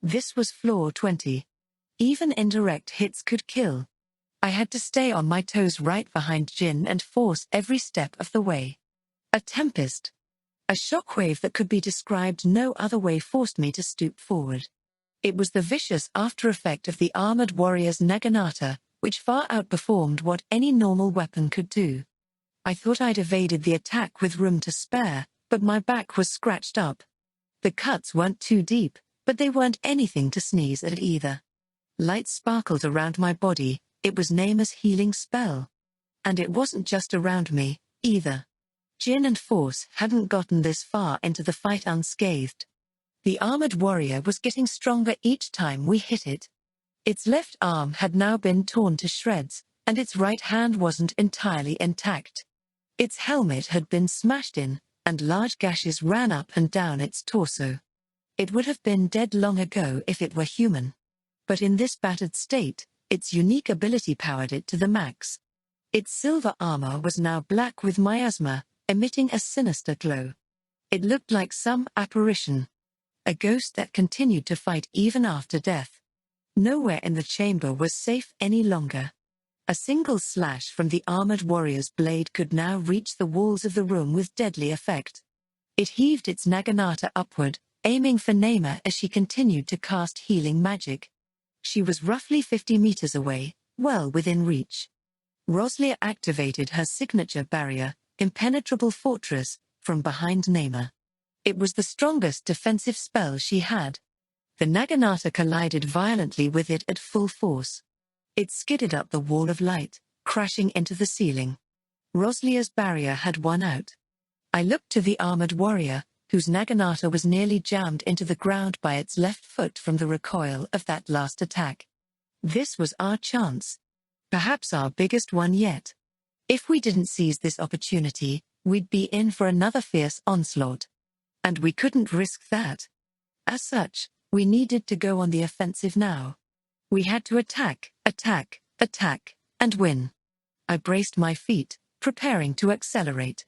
This was floor 20. Even indirect hits could kill. I had to stay on my toes right behind Jin and force every step of the way. A tempest. A shockwave that could be described no other way forced me to stoop forward. It was the vicious after-effect of the armored warrior's naginata, which far outperformed what any normal weapon could do. I thought I'd evaded the attack with room to spare, but my back was scratched up. The cuts weren't too deep, but they weren't anything to sneeze at either. Light sparkled around my body. It was Nema's healing spell. And it wasn't just around me, either. Jin and Force hadn't gotten this far into the fight unscathed. The armored warrior was getting stronger each time we hit it. Its left arm had now been torn to shreds, and its right hand wasn't entirely intact. Its helmet had been smashed in, and large gashes ran up and down its torso. It would have been dead long ago if it were human. But in this battered state, its unique ability powered it to the max. Its silver armor was now black with miasma, emitting a sinister glow. It looked like some apparition. A ghost that continued to fight even after death. Nowhere in the chamber was safe any longer. A single slash from the armored warrior's blade could now reach the walls of the room with deadly effect. It heaved its naginata upward, aiming for Nema as she continued to cast healing magic. She was roughly 50 meters away, well within reach. Roslia activated her signature barrier, Impenetrable Fortress, from behind Nema. It was the strongest defensive spell she had. The naginata collided violently with it at full force. It skidded up the wall of light, crashing into the ceiling. Roslia's barrier had won out. I looked to the armored warrior, whose naginata was nearly jammed into the ground by its left foot from the recoil of that last attack. This was our chance. Perhaps our biggest one yet. If we didn't seize this opportunity, we'd be in for another fierce onslaught. And we couldn't risk that. As such, we needed to go on the offensive now. We had to attack, and win. I braced my feet, preparing to accelerate.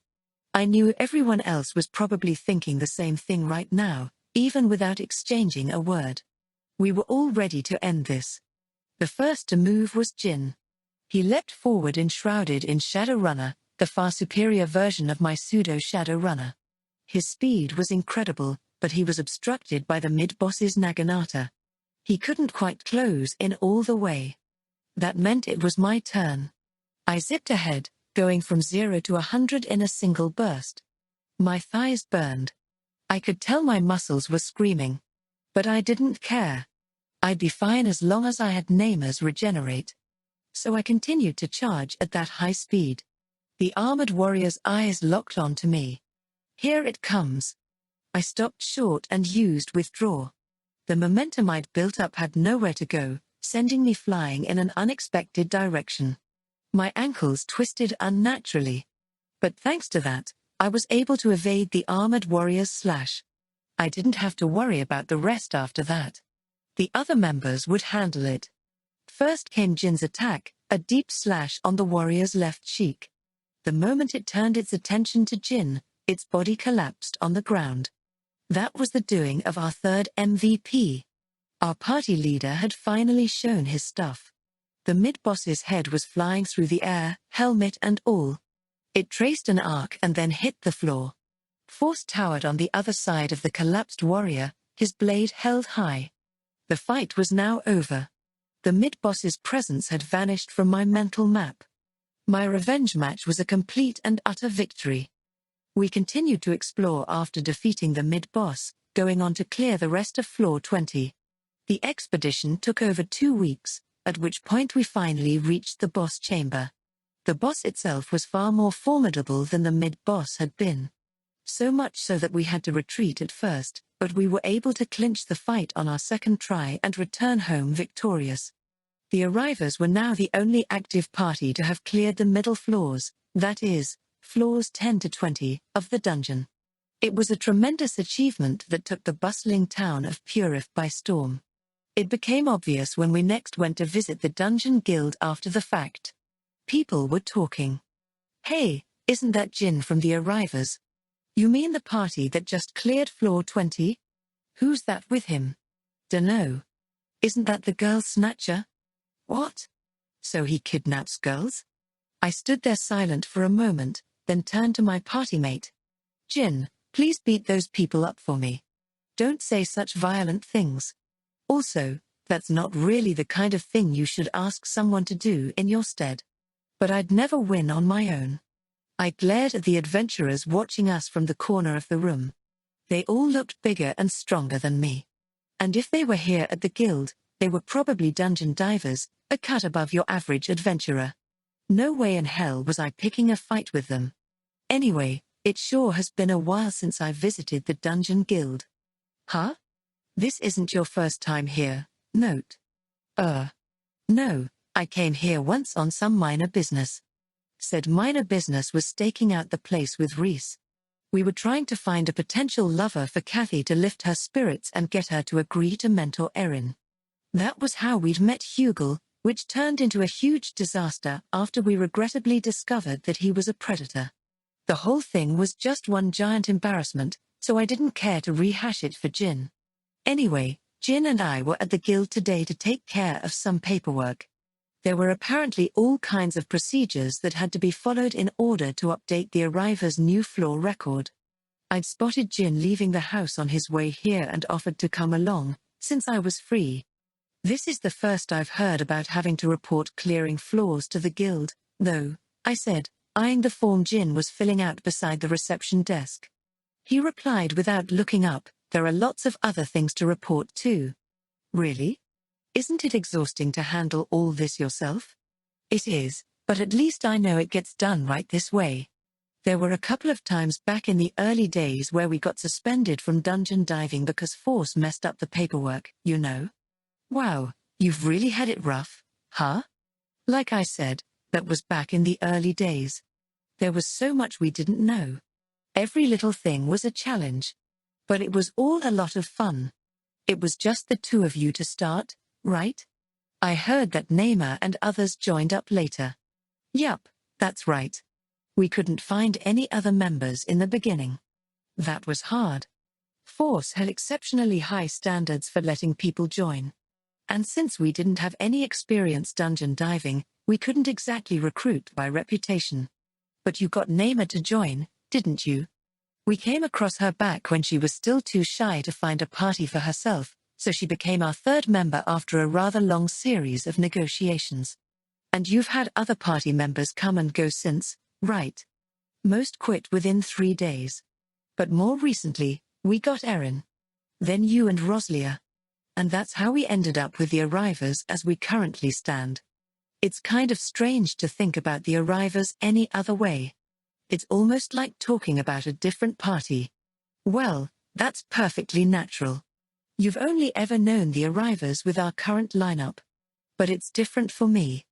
I knew everyone else was probably thinking the same thing right now, even without exchanging a word. We were all ready to end this. The first to move was Jin. He leapt forward enshrouded in Shadow Runner, the far superior version of my pseudo-Shadow Runner. His speed was incredible, but he was obstructed by the mid-boss's naginata. He couldn't quite close in all the way. That meant it was my turn. I zipped ahead, going from 0 to 100 in a single burst. My thighs burned. I could tell my muscles were screaming. But I didn't care. I'd be fine as long as I had Nema's regenerate. So I continued to charge at that high speed. The armored warrior's eyes locked onto me. Here it comes. I stopped short and used withdraw. The momentum I'd built up had nowhere to go, sending me flying in an unexpected direction. My ankles twisted unnaturally. But thanks to that, I was able to evade the armored warrior's slash. I didn't have to worry about the rest after that. The other members would handle it. First came Jin's attack, a deep slash on the warrior's left cheek. The moment it turned its attention to Jin, its body collapsed on the ground. That was the doing of our third MVP. Our party leader had finally shown his stuff. The mid-boss's head was flying through the air, helmet and all. It traced an arc and then hit the floor. Force towered on the other side of the collapsed warrior, his blade held high. The fight was now over. The mid-boss's presence had vanished from my mental map. My revenge match was a complete and utter victory. We continued to explore after defeating the mid-boss, going on to clear the rest of floor 20. The expedition took over 2 weeks, at which point we finally reached the boss chamber. The boss itself was far more formidable than the mid-boss had been. So much so that we had to retreat at first, but we were able to clinch the fight on our second try and return home victorious. The arrivers were now the only active party to have cleared the middle floors, that is, floors 10 to 20, of the dungeon. It was a tremendous achievement that took the bustling town of Purif by storm. It became obvious when we next went to visit the dungeon guild after the fact. People were talking. Hey, isn't that Jin from the arrivers? You mean the party that just cleared floor 20? Who's that with him? Dunno. Isn't that the girl snatcher? What? So he kidnaps girls? I stood there silent for a moment, then turned to my party mate. Jin, please beat those people up for me. Don't say such violent things. Also, that's not really the kind of thing you should ask someone to do in your stead. But I'd never win on my own. I glared at the adventurers watching us from the corner of the room. They all looked bigger and stronger than me. And if they were here at the guild, they were probably dungeon divers, a cut above your average adventurer. No way in hell was I picking a fight with them. Anyway, it sure has been a while since I visited the dungeon guild. Huh? This isn't your first time here, note. No, I came here once on some minor business. Said minor business was staking out the place with Reese. We were trying to find a potential lover for Kathy to lift her spirits and get her to agree to mentor Erin. That was how we'd met Hugel, which turned into a huge disaster after we regrettably discovered that he was a predator. The whole thing was just one giant embarrassment, so I didn't care to rehash it for Jin. Anyway, Jin and I were at the guild today to take care of some paperwork. There were apparently all kinds of procedures that had to be followed in order to update the arriver's new floor record. I'd spotted Jin leaving the house on his way here and offered to come along, since I was free. This is the first I've heard about having to report clearing floors to the guild, though, I said, eyeing the form Jin was filling out beside the reception desk. He replied without looking up, there are lots of other things to report too. Really? Isn't it exhausting to handle all this yourself? It is, but at least I know it gets done right this way. There were a couple of times back in the early days where we got suspended from dungeon diving because Force messed up the paperwork, you know? Wow, you've really had it rough, huh? Like I said, that was back in the early days. There was so much we didn't know. Every little thing was a challenge. But it was all a lot of fun. It was just the two of you to start, right? I heard that Neymar and others joined up later. Yup, that's right. We couldn't find any other members in the beginning. That was hard. Force had exceptionally high standards for letting people join. And since we didn't have any experience dungeon diving, we couldn't exactly recruit by reputation. But you got Neymar to join, didn't you? We came across her back when she was still too shy to find a party for herself, so she became our third member after a rather long series of negotiations. And you've had other party members come and go since, right? Most quit within 3 days. But more recently, we got Erin. Then you and Roslia. And that's how we ended up with the arrivers as we currently stand. It's kind of strange to think about the arrivers any other way. It's almost like talking about a different party. Well, that's perfectly natural. You've only ever known the arrivers with our current lineup. But it's different for me.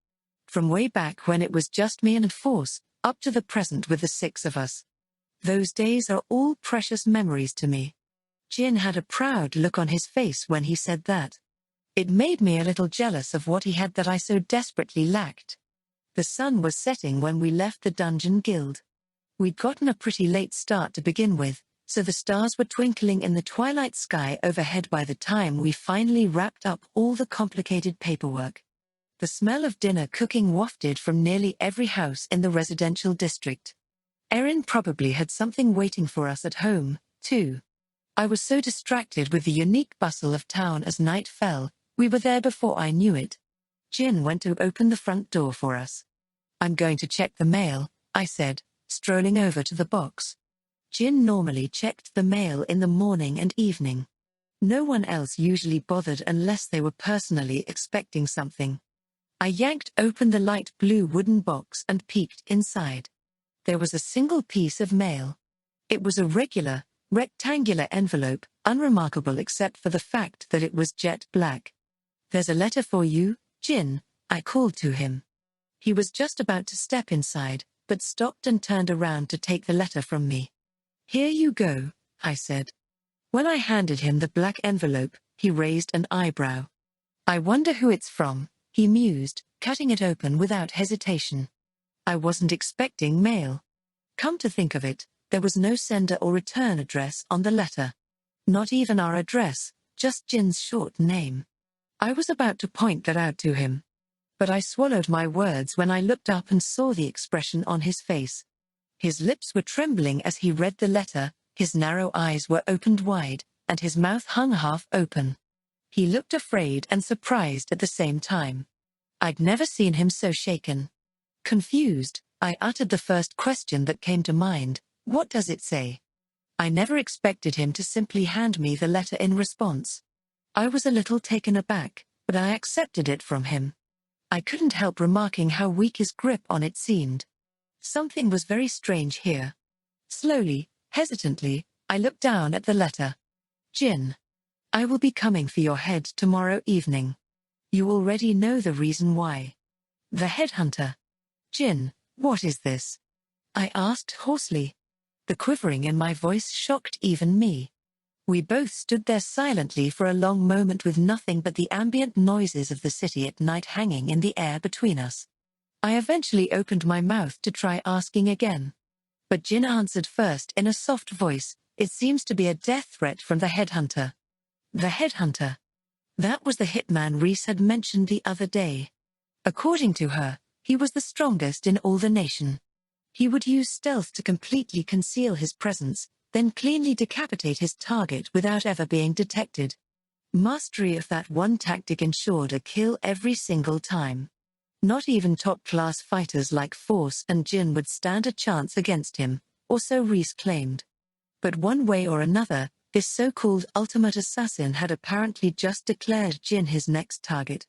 From way back when it was just me and Force, up to the present with the 6 of us. Those days are all precious memories to me. Jin had a proud look on his face when he said that. It made me a little jealous of what he had that I so desperately lacked. The sun was setting when we left the dungeon guild. We'd gotten a pretty late start to begin with, so the stars were twinkling in the twilight sky overhead by the time we finally wrapped up all the complicated paperwork. The smell of dinner cooking wafted from nearly every house in the residential district. Erin probably had something waiting for us at home, too. I was so distracted with the unique bustle of town as night fell, we were there before I knew it. Jin went to open the front door for us. I'm going to check the mail, I said, strolling over to the box. Jin normally checked the mail in the morning and evening. No one else usually bothered unless they were personally expecting something. I yanked open the light blue wooden box and peeked inside. There was a single piece of mail. It was a regular, rectangular envelope, unremarkable except for the fact that it was jet black. There's a letter for you, Jin, I called to him. He was just about to step inside, but stopped and turned around to take the letter from me. Here you go, I said. When I handed him the black envelope, he raised an eyebrow. I wonder who it's from, he mused, cutting it open without hesitation. I wasn't expecting mail. Come to think of it, there was no sender or return address on the letter. Not even our address, just Jin's short name. I was about to point that out to him. But I swallowed my words when I looked up and saw the expression on his face. His lips were trembling as he read the letter, his narrow eyes were opened wide, and his mouth hung half open. He looked afraid and surprised at the same time. I'd never seen him so shaken. Confused, I uttered the first question that came to mind, "What does it say?" I never expected him to simply hand me the letter in response. I was a little taken aback, but I accepted it from him. I couldn't help remarking how weak his grip on it seemed. Something was very strange here. Slowly, hesitantly, I looked down at the letter. Jin. I will be coming for your head tomorrow evening. You already know the reason why. The headhunter. Jin, what is this? I asked hoarsely. The quivering in my voice shocked even me. We both stood there silently for a long moment with nothing but the ambient noises of the city at night hanging in the air between us. I eventually opened my mouth to try asking again. But Jin answered first in a soft voice, "It seems to be a death threat from the headhunter." The headhunter. That was the hitman Reese had mentioned the other day. According to her, he was the strongest in all the nation. He would use stealth to completely conceal his presence, then cleanly decapitate his target without ever being detected. Mastery of that one tactic ensured a kill every single time. Not even top-class fighters like Force and Jin would stand a chance against him, or so Reese claimed. But one way or another, this so-called ultimate assassin had apparently just declared Jin his next target.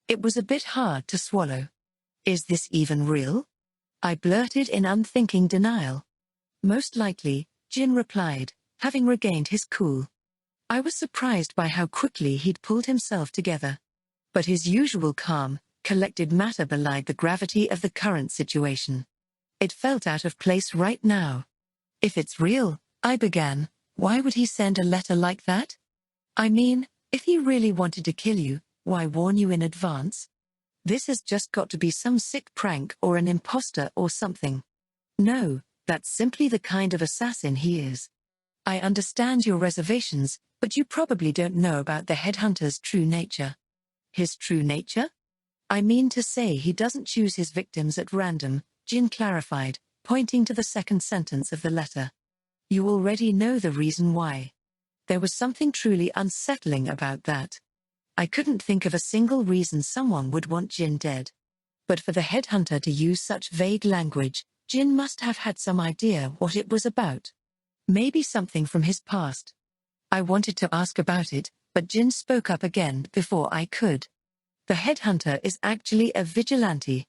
It was a bit hard to swallow. Is this even real? I blurted in unthinking denial. Most likely, Jin replied, having regained his cool. I was surprised by how quickly he'd pulled himself together. But his usual calm, collected manner belied the gravity of the current situation. It felt out of place right now. If it's real, I began, why would he send a letter like that? I mean, if he really wanted to kill you, why warn you in advance? This has just got to be some sick prank or an imposter or something. No, that's simply the kind of assassin he is. I understand your reservations, but you probably don't know about the headhunter's true nature. His true nature? I mean to say he doesn't choose his victims at random, Jin clarified, pointing to the second sentence of the letter. You already know the reason why. There was something truly unsettling about that. I couldn't think of a single reason someone would want Jin dead. But for the headhunter to use such vague language, Jin must have had some idea what it was about. Maybe something from his past. I wanted to ask about it, but Jin spoke up again before I could. The headhunter is actually a vigilante.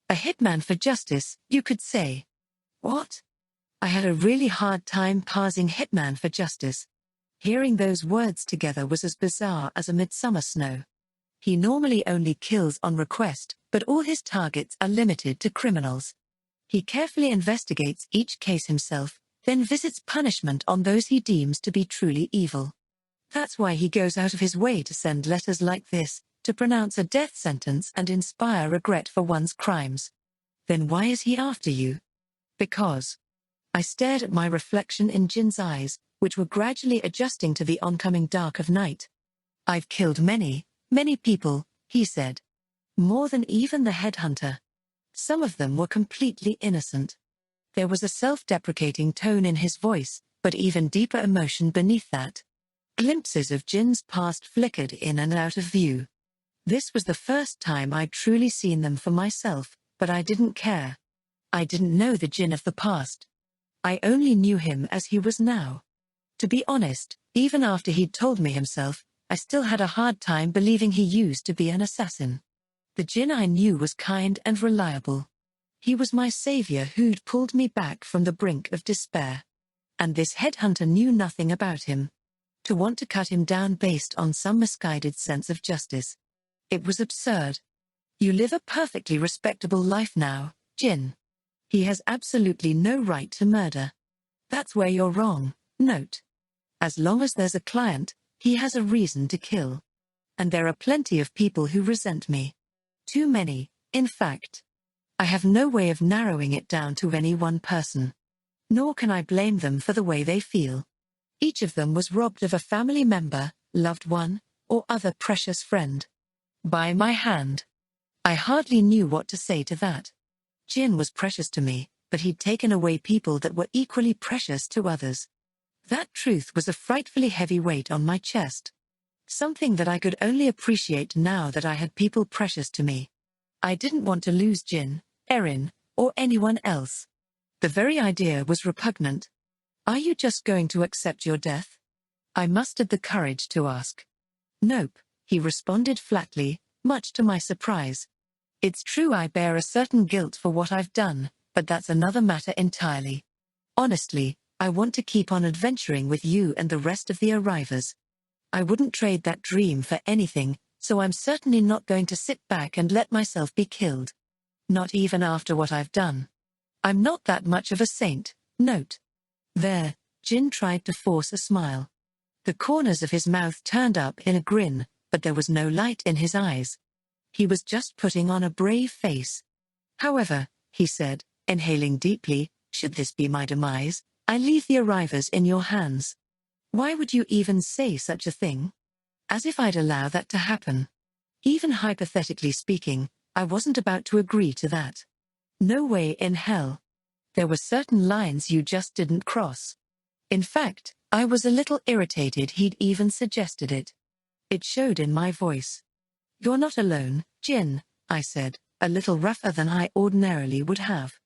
A hitman for justice, you could say. What? I had a really hard time parsing hitman for justice. Hearing those words together was as bizarre as a midsummer snow. He normally only kills on request, but all his targets are limited to criminals. He carefully investigates each case himself, then visits punishment on those he deems to be truly evil. That's why he goes out of his way to send letters like this, to pronounce a death sentence and inspire regret for one's crimes. Then why is he after you? Because. I stared at my reflection in Jin's eyes, which were gradually adjusting to the oncoming dark of night. I've killed many, many people, he said. More than even the headhunter. Some of them were completely innocent. There was a self-deprecating tone in his voice, but even deeper emotion beneath that. Glimpses of Jin's past flickered in and out of view. This was the first time I'd truly seen them for myself, but I didn't care. I didn't know the Jin of the past. I only knew him as he was now. To be honest, even after he'd told me himself, I still had a hard time believing he used to be an assassin. The Jin I knew was kind and reliable. He was my savior who'd pulled me back from the brink of despair. And this headhunter knew nothing about him. To want to cut him down based on some misguided sense of justice. It was absurd. You live a perfectly respectable life now, Jin. He has absolutely no right to murder. That's where you're wrong, note. As long as there's a client, he has a reason to kill. And there are plenty of people who resent me. Too many, in fact. I have no way of narrowing it down to any one person. Nor can I blame them for the way they feel. Each of them was robbed of a family member, loved one, or other precious friend. By my hand. I hardly knew what to say to that. Jin was precious to me, but he'd taken away people that were equally precious to others. That truth was a frightfully heavy weight on my chest. Something that I could only appreciate now that I had people precious to me. I didn't want to lose Jin, Erin, or anyone else. The very idea was repugnant. Are you just going to accept your death? I mustered the courage to ask. Nope, he responded flatly, much to my surprise. It's true I bear a certain guilt for what I've done, but that's another matter entirely. Honestly, I want to keep on adventuring with you and the rest of the arrivers. I wouldn't trade that dream for anything, so I'm certainly not going to sit back and let myself be killed. Not even after what I've done. I'm not that much of a saint, note. There, Jin tried to force a smile. The corners of his mouth turned up in a grin, but there was no light in his eyes. He was just putting on a brave face. However, he said, inhaling deeply, should this be my demise, I leave the arrivers in your hands. Why would you even say such a thing? As if I'd allow that to happen. Even hypothetically speaking, I wasn't about to agree to that. No way in hell. There were certain lines you just didn't cross. In fact, I was a little irritated he'd even suggested it. It showed in my voice. You're not alone, Jin, I said, a little rougher than I ordinarily would have.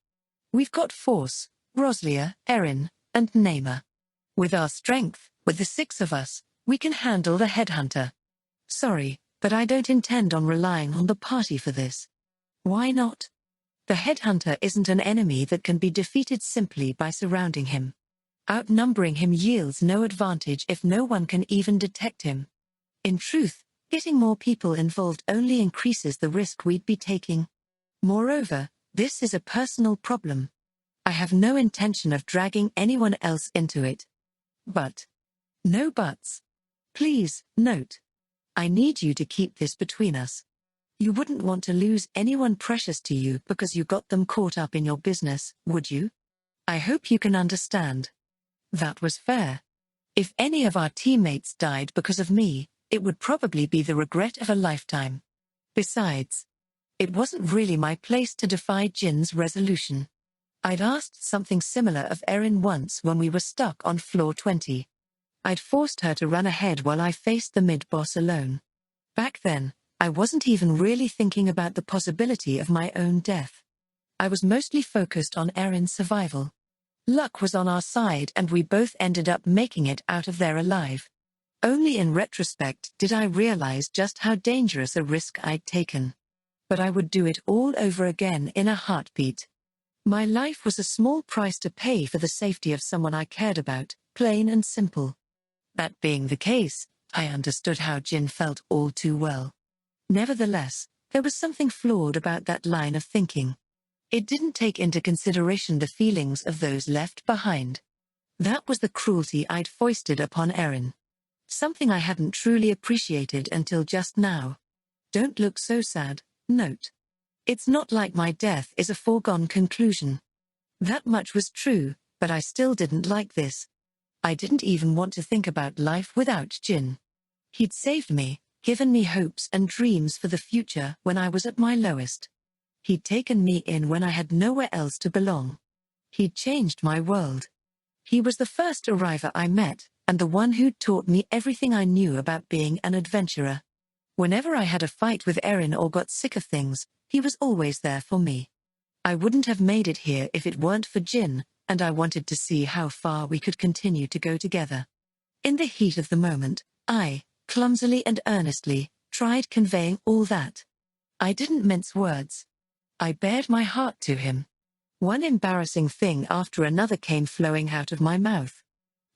We've got Force, Roslia, Erin, and Naima. With our strength, with the 6 of us, we can handle the headhunter. Sorry, but I don't intend on relying on the party for this. Why not? The headhunter isn't an enemy that can be defeated simply by surrounding him. Outnumbering him yields no advantage if no one can even detect him. In truth, getting more people involved only increases the risk we'd be taking. Moreover, this is a personal problem. I have no intention of dragging anyone else into it. But. No buts. Please, note. I need you to keep this between us. You wouldn't want to lose anyone precious to you because you got them caught up in your business, would you? I hope you can understand. That was fair. If any of our teammates died because of me, it would probably be the regret of a lifetime. Besides, it wasn't really my place to defy Jin's resolution. I'd asked something similar of Erin once when we were stuck on floor 20. I'd forced her to run ahead while I faced the mid-boss alone. Back then, I wasn't even really thinking about the possibility of my own death. I was mostly focused on Erin's survival. Luck was on our side and we both ended up making it out of there alive. Only in retrospect did I realize just how dangerous a risk I'd taken. But I would do it all over again in a heartbeat. My life was a small price to pay for the safety of someone I cared about, plain and simple. That being the case, I understood how Jin felt all too well. Nevertheless, there was something flawed about that line of thinking. It didn't take into consideration the feelings of those left behind. That was the cruelty I'd foisted upon Erin. Something I hadn't truly appreciated until just now. Don't look so sad, note. It's not like my death is a foregone conclusion. That much was true, but I still didn't like this. I didn't even want to think about life without Jin. He'd saved me, given me hopes and dreams for the future when I was at my lowest. He'd taken me in when I had nowhere else to belong. He'd changed my world. He was the first arriver I met, and the one who'd taught me everything I knew about being an adventurer. Whenever I had a fight with Erin or got sick of things, he was always there for me. I wouldn't have made it here if it weren't for Jin, and I wanted to see how far we could continue to go together. In the heat of the moment, I, clumsily and earnestly, tried conveying all that. I didn't mince words. I bared my heart to him. One embarrassing thing after another came flowing out of my mouth.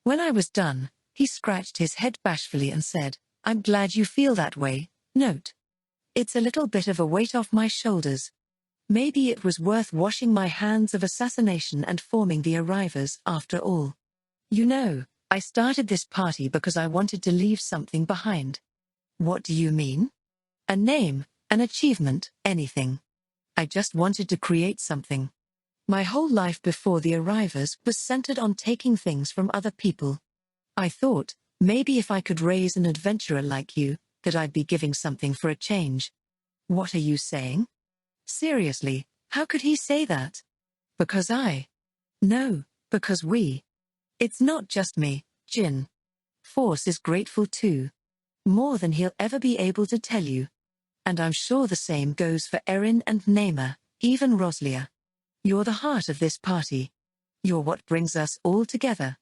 When I was done, he scratched his head bashfully and said, "I'm glad you feel that way, note. It's a little bit of a weight off my shoulders. Maybe it was worth washing my hands of assassination and forming the arrivers after all. You know, I started this party because I wanted to leave something behind." "What do you mean?" "A name, an achievement, anything. I just wanted to create something. My whole life before the arrivers was centered on taking things from other people. I thought, Maybe if I could raise an adventurer like you, that I'd be giving something for a change. What are you saying? Seriously, how could he say that? Because I. No, because we. It's not just me, Jin. Force is grateful too. More than he'll ever be able to tell you. And I'm sure the same goes for Erin and Naima, even Roslia. You're the heart of this party. You're what brings us all together.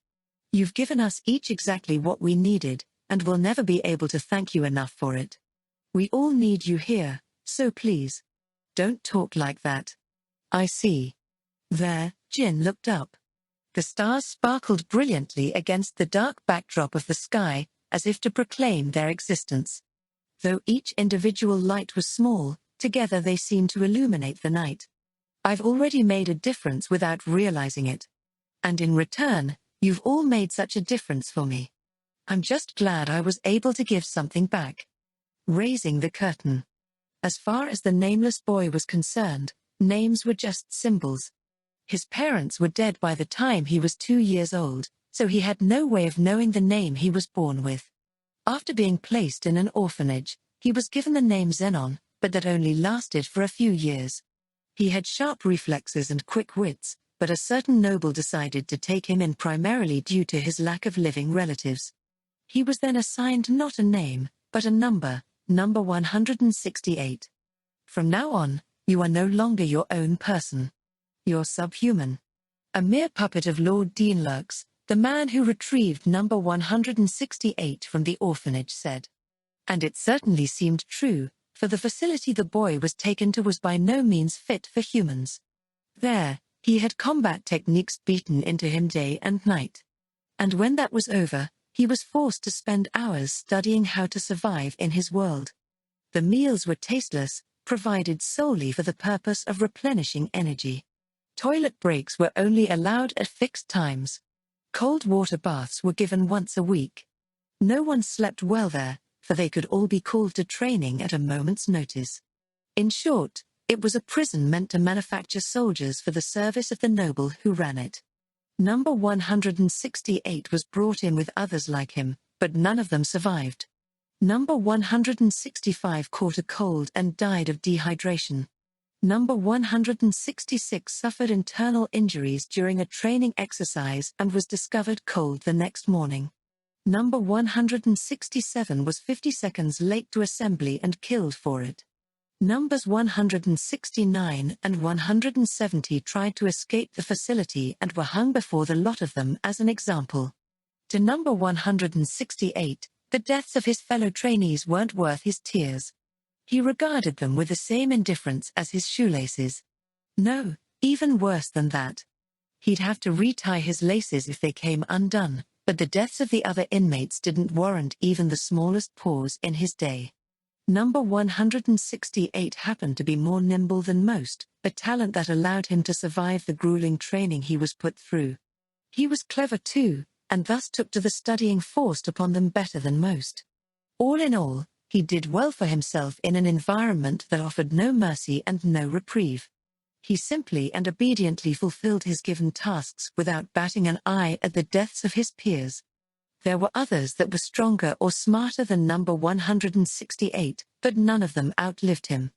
You've given us each exactly what we needed, and we'll never be able to thank you enough for it. We all need you here, so please. Don't talk like that. I see. There, Jin looked up. The stars sparkled brilliantly against the dark backdrop of the sky, as if to proclaim their existence. Though each individual light was small, together they seemed to illuminate the night. I've already made a difference without realizing it. And in return, you've all made such a difference for me. I'm just glad I was able to give something back. Raising the curtain. As far as the nameless boy was concerned, names were just symbols. His parents were dead by the time he was 2 years old, so he had no way of knowing the name he was born with. After being placed in an orphanage, he was given the name Zenon, but that only lasted for a few years. He had sharp reflexes and quick wits, but a certain noble decided to take him in primarily due to his lack of living relatives. He was then assigned not a name, but a number 168. From now on, you are no longer your own person. You're subhuman. A mere puppet of Lord Dienlurks, the man who retrieved number 168 from the orphanage said. And it certainly seemed true, for the facility the boy was taken to was by no means fit for humans. There, he had combat techniques beaten into him day and night. And when that was over, he was forced to spend hours studying how to survive in his world. The meals were tasteless, provided solely for the purpose of replenishing energy. Toilet breaks were only allowed at fixed times. Cold water baths were given once a week. No one slept well there, for they could all be called to training at a moment's notice. In short, it was a prison meant to manufacture soldiers for the service of the noble who ran it. Number 168 was brought in with others like him, but none of them survived. Number 165 caught a cold and died of dehydration. Number 166 suffered internal injuries during a training exercise and was discovered cold the next morning. Number 167 was 50 seconds late to assembly and killed for it. Numbers 169 and 170 tried to escape the facility and were hung before the lot of them as an example. To number 168, the deaths of his fellow trainees weren't worth his tears. He regarded them with the same indifference as his shoelaces. No, even worse than that. He'd have to retie his laces if they came undone, but the deaths of the other inmates didn't warrant even the smallest pause in his day. Number 168 happened to be more nimble than most, a talent that allowed him to survive the grueling training he was put through. He was clever too, and thus took to the studying forced upon them better than most. All in all, he did well for himself in an environment that offered no mercy and no reprieve. He simply and obediently fulfilled his given tasks without batting an eye at the deaths of his peers. There were others that were stronger or smarter than number 168, but none of them outlived him.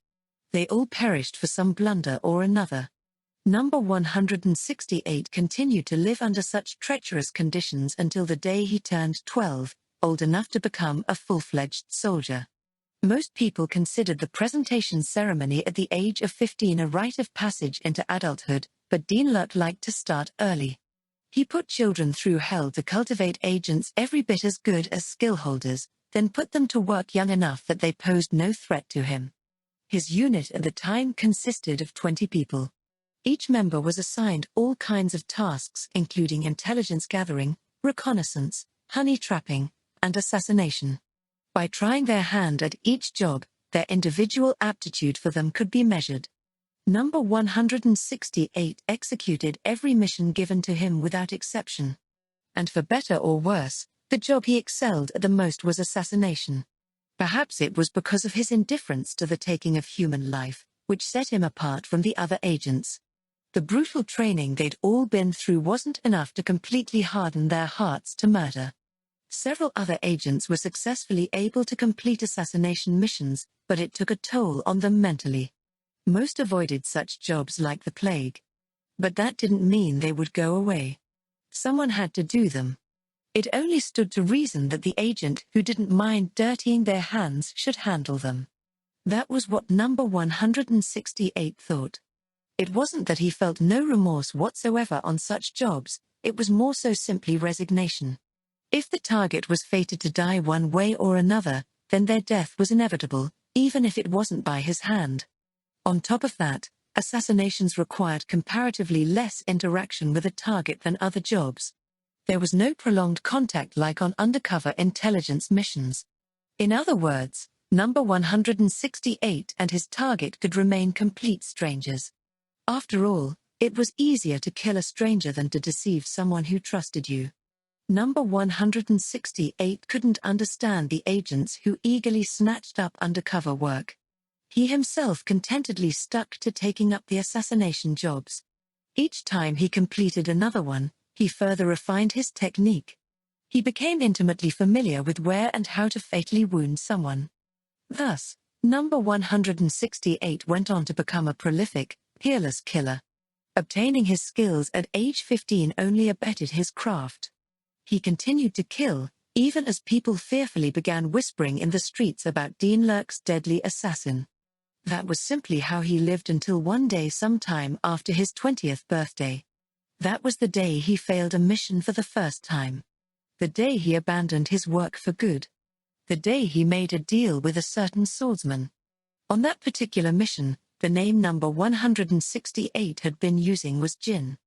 They all perished for some blunder or another. Number 168 continued to live under such treacherous conditions until the day he turned 12, old enough to become a full-fledged soldier. Most people considered the presentation ceremony at the age of 15 a rite of passage into adulthood, but Dienlurk liked to start early. He put children through hell to cultivate agents every bit as good as skill holders, then put them to work young enough that they posed no threat to him. His unit at the time consisted of 20 people. Each member was assigned all kinds of tasks including intelligence gathering, reconnaissance, honey trapping, and assassination. By trying their hand at each job, their individual aptitude for them could be measured. Number 168 executed every mission given to him without exception. And for better or worse, the job he excelled at the most was assassination. Perhaps it was because of his indifference to the taking of human life, which set him apart from the other agents. The brutal training they'd all been through wasn't enough to completely harden their hearts to murder. Several other agents were successfully able to complete assassination missions, but it took a toll on them mentally. Most avoided such jobs like the plague. But that didn't mean they would go away. Someone had to do them. It only stood to reason that the agent who didn't mind dirtying their hands should handle them. That was what number 168 thought. It wasn't that he felt no remorse whatsoever on such jobs, it was more so simply resignation. If the target was fated to die one way or another, then their death was inevitable, even if it wasn't by his hand. On top of that, assassinations required comparatively less interaction with a target than other jobs. There was no prolonged contact like on undercover intelligence missions. In other words, number 168 and his target could remain complete strangers. After all, it was easier to kill a stranger than to deceive someone who trusted you. Number 168 couldn't understand the agents who eagerly snatched up undercover work. He himself contentedly stuck to taking up the assassination jobs. Each time he completed another one, he further refined his technique. He became intimately familiar with where and how to fatally wound someone. Thus, number 168 went on to become a prolific, peerless killer. Obtaining his skills at age 15 only abetted his craft. He continued to kill, even as people fearfully began whispering in the streets about Dean Lurk's deadly assassin. That was simply how he lived until one day sometime after his 20th birthday. That was the day he failed a mission for the first time. The day he abandoned his work for good. The day he made a deal with a certain swordsman. On that particular mission, the name number 168 had been using was Jin.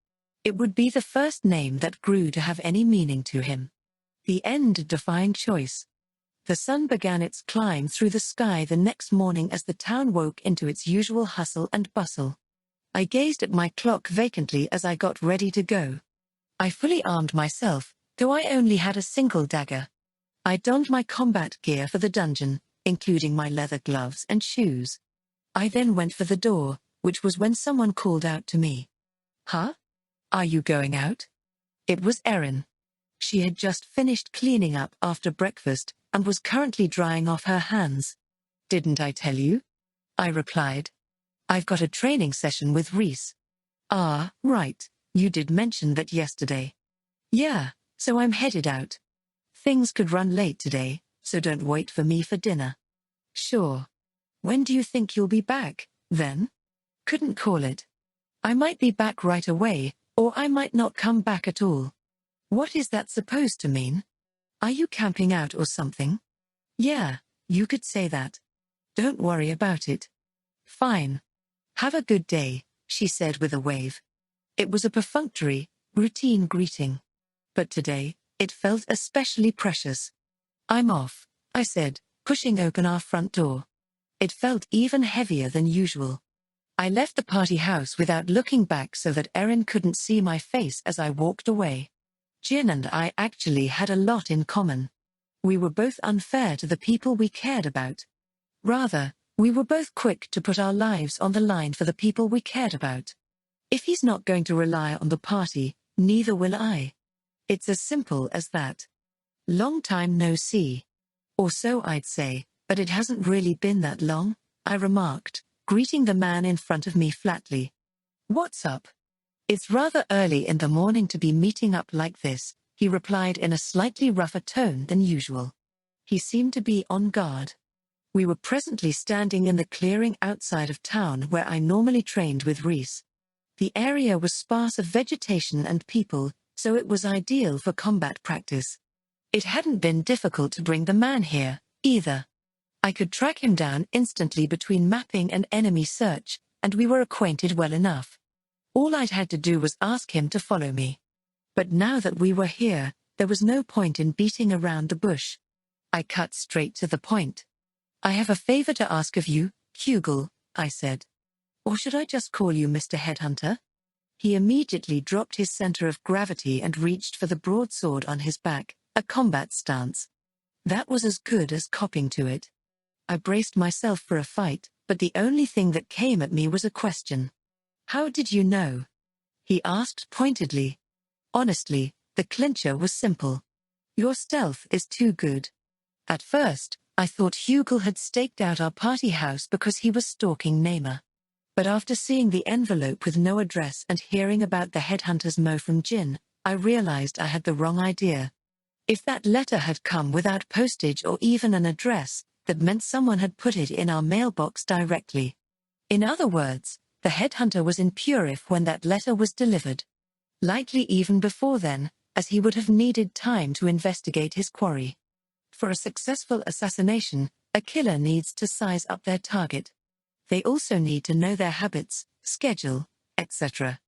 It would be the first name that grew to have any meaning to him. The end-defying choice. The sun began its climb through the sky the next morning as the town woke into its usual hustle and bustle. I gazed at my clock vacantly as I got ready to go. I fully armed myself, though I only had a single dagger. I donned my combat gear for the dungeon, including my leather gloves and shoes. I then went for the door, which was when someone called out to me. "Huh? Are you going out?" It was Erin. She had just finished cleaning up after breakfast and was currently drying off her hands. "Didn't I tell you?" I replied. "I've got a training session with Reese." "Ah, right, you did mention that yesterday." "Yeah, so I'm headed out. Things could run late today, so don't wait for me for dinner." "Sure. When do you think you'll be back, then?" "Couldn't call it. I might be back right away, or I might not come back at all." "What is that supposed to mean? Are you camping out or something?" "Yeah, you could say that. Don't worry about it." "Fine. Have a good day," she said with a wave. It was a perfunctory, routine greeting. But today, it felt especially precious. "I'm off," I said, pushing open our front door. It felt even heavier than usual. I left the party house without looking back so that Erin couldn't see my face as I walked away. Jin and I actually had a lot in common. We were both unfair to the people we cared about. Rather, we were both quick to put our lives on the line for the people we cared about. If he's not going to rely on the party, neither will I. It's as simple as that. Long time no see. Or so I'd say, but it hasn't really been that long, I remarked, greeting the man in front of me flatly. "What's up?" "It's rather early in the morning to be meeting up like this," he replied in a slightly rougher tone than usual. He seemed to be on guard. We were presently standing in the clearing outside of town where I normally trained with Reese. The area was sparse of vegetation and people, so it was ideal for combat practice. It hadn't been difficult to bring the man here, either. I could track him down instantly between mapping and enemy search, and we were acquainted well enough. All I'd had to do was ask him to follow me. But now that we were here, there was no point in beating around the bush. I cut straight to the point. "I have a favor to ask of you, Hugel," I said. "Or should I just call you Mr. Headhunter?" He immediately dropped his center of gravity and reached for the broadsword on his back, a combat stance. That was as good as copping to it. I braced myself for a fight, but the only thing that came at me was a question. "How did you know?" he asked pointedly. Honestly, the clincher was simple. Your stealth is too good. At first, I thought Hugel had staked out our party house because he was stalking Naima. But after seeing the envelope with no address and hearing about the headhunter's mo from Jin, I realized I had the wrong idea. If that letter had come without postage or even an address, that meant someone had put it in our mailbox directly. In other words, the headhunter was in Purif when that letter was delivered. Likely even before then, as he would have needed time to investigate his quarry. For a successful assassination, a killer needs to size up their target. They also need to know their habits, schedule, etc.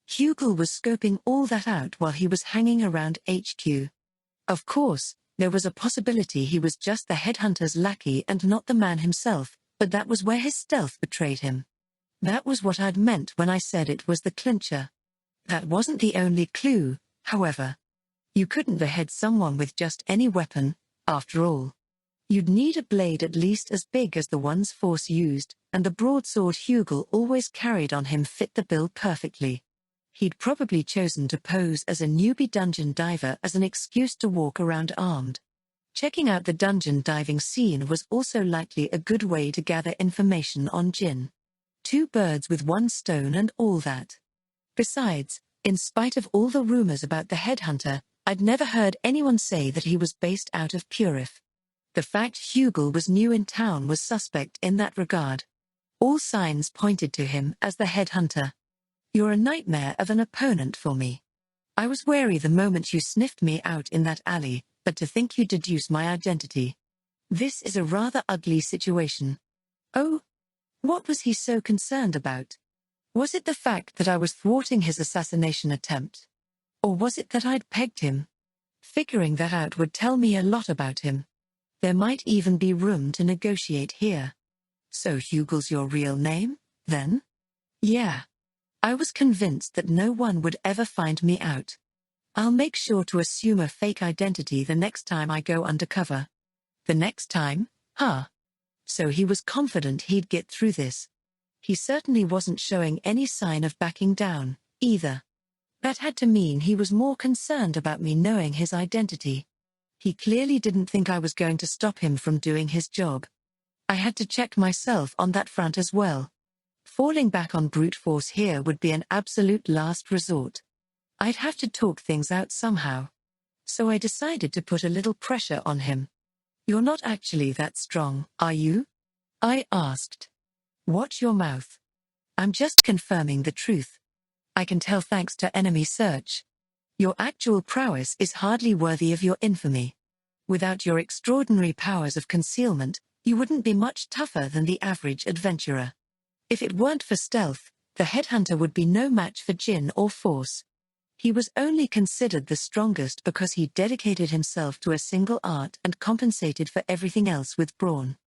Hugel was scoping all that out while he was hanging around HQ. Of course, there was a possibility he was just the headhunter's lackey and not the man himself, but that was where his stealth betrayed him. That was what I'd meant when I said it was the clincher. That wasn't the only clue, however. You couldn't behead someone with just any weapon, after all. You'd need a blade at least as big as the ones Force used, and the broadsword Hugel always carried on him fit the bill perfectly. He'd probably chosen to pose as a newbie dungeon diver as an excuse to walk around armed. Checking out the dungeon diving scene was also likely a good way to gather information on Jin. 2 birds with 1 stone and all that. Besides, in spite of all the rumors about the headhunter, I'd never heard anyone say that he was based out of Purif. The fact Hugel was new in town was suspect in that regard. All signs pointed to him as the headhunter. You're a nightmare of an opponent for me. I was wary the moment you sniffed me out in that alley, but to think you deduce my identity. This is a rather ugly situation. Oh? What was he so concerned about? Was it the fact that I was thwarting his assassination attempt? Or was it that I'd pegged him? Figuring that out would tell me a lot about him. There might even be room to negotiate here. So Hugel's your real name, then? Yeah. I was convinced that no one would ever find me out. I'll make sure to assume a fake identity the next time I go undercover. The next time, huh? So he was confident he'd get through this. He certainly wasn't showing any sign of backing down, either. That had to mean he was more concerned about me knowing his identity. He clearly didn't think I was going to stop him from doing his job. I had to check myself on that front as well. Falling back on brute force here would be an absolute last resort. I'd have to talk things out somehow. So I decided to put a little pressure on him. You're not actually that strong, are you? I asked. Watch your mouth. I'm just confirming the truth. I can tell thanks to enemy search. Your actual prowess is hardly worthy of your infamy. Without your extraordinary powers of concealment, you wouldn't be much tougher than the average adventurer. If it weren't for stealth, the headhunter would be no match for Jin or Force. He was only considered the strongest because he dedicated himself to a single art and compensated for everything else with brawn.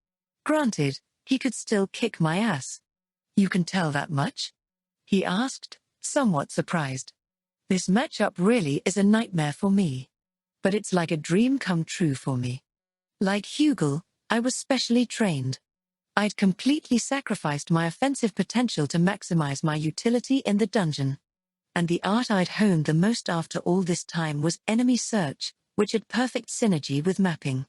Granted, he could still kick my ass. You can tell that much? He asked, somewhat surprised. This matchup really is a nightmare for me. But it's like a dream come true for me. Like Hugel, I was specially trained. I'd completely sacrificed my offensive potential to maximize my utility in the dungeon. And the art I'd honed the most after all this time was enemy search, which had perfect synergy with mapping.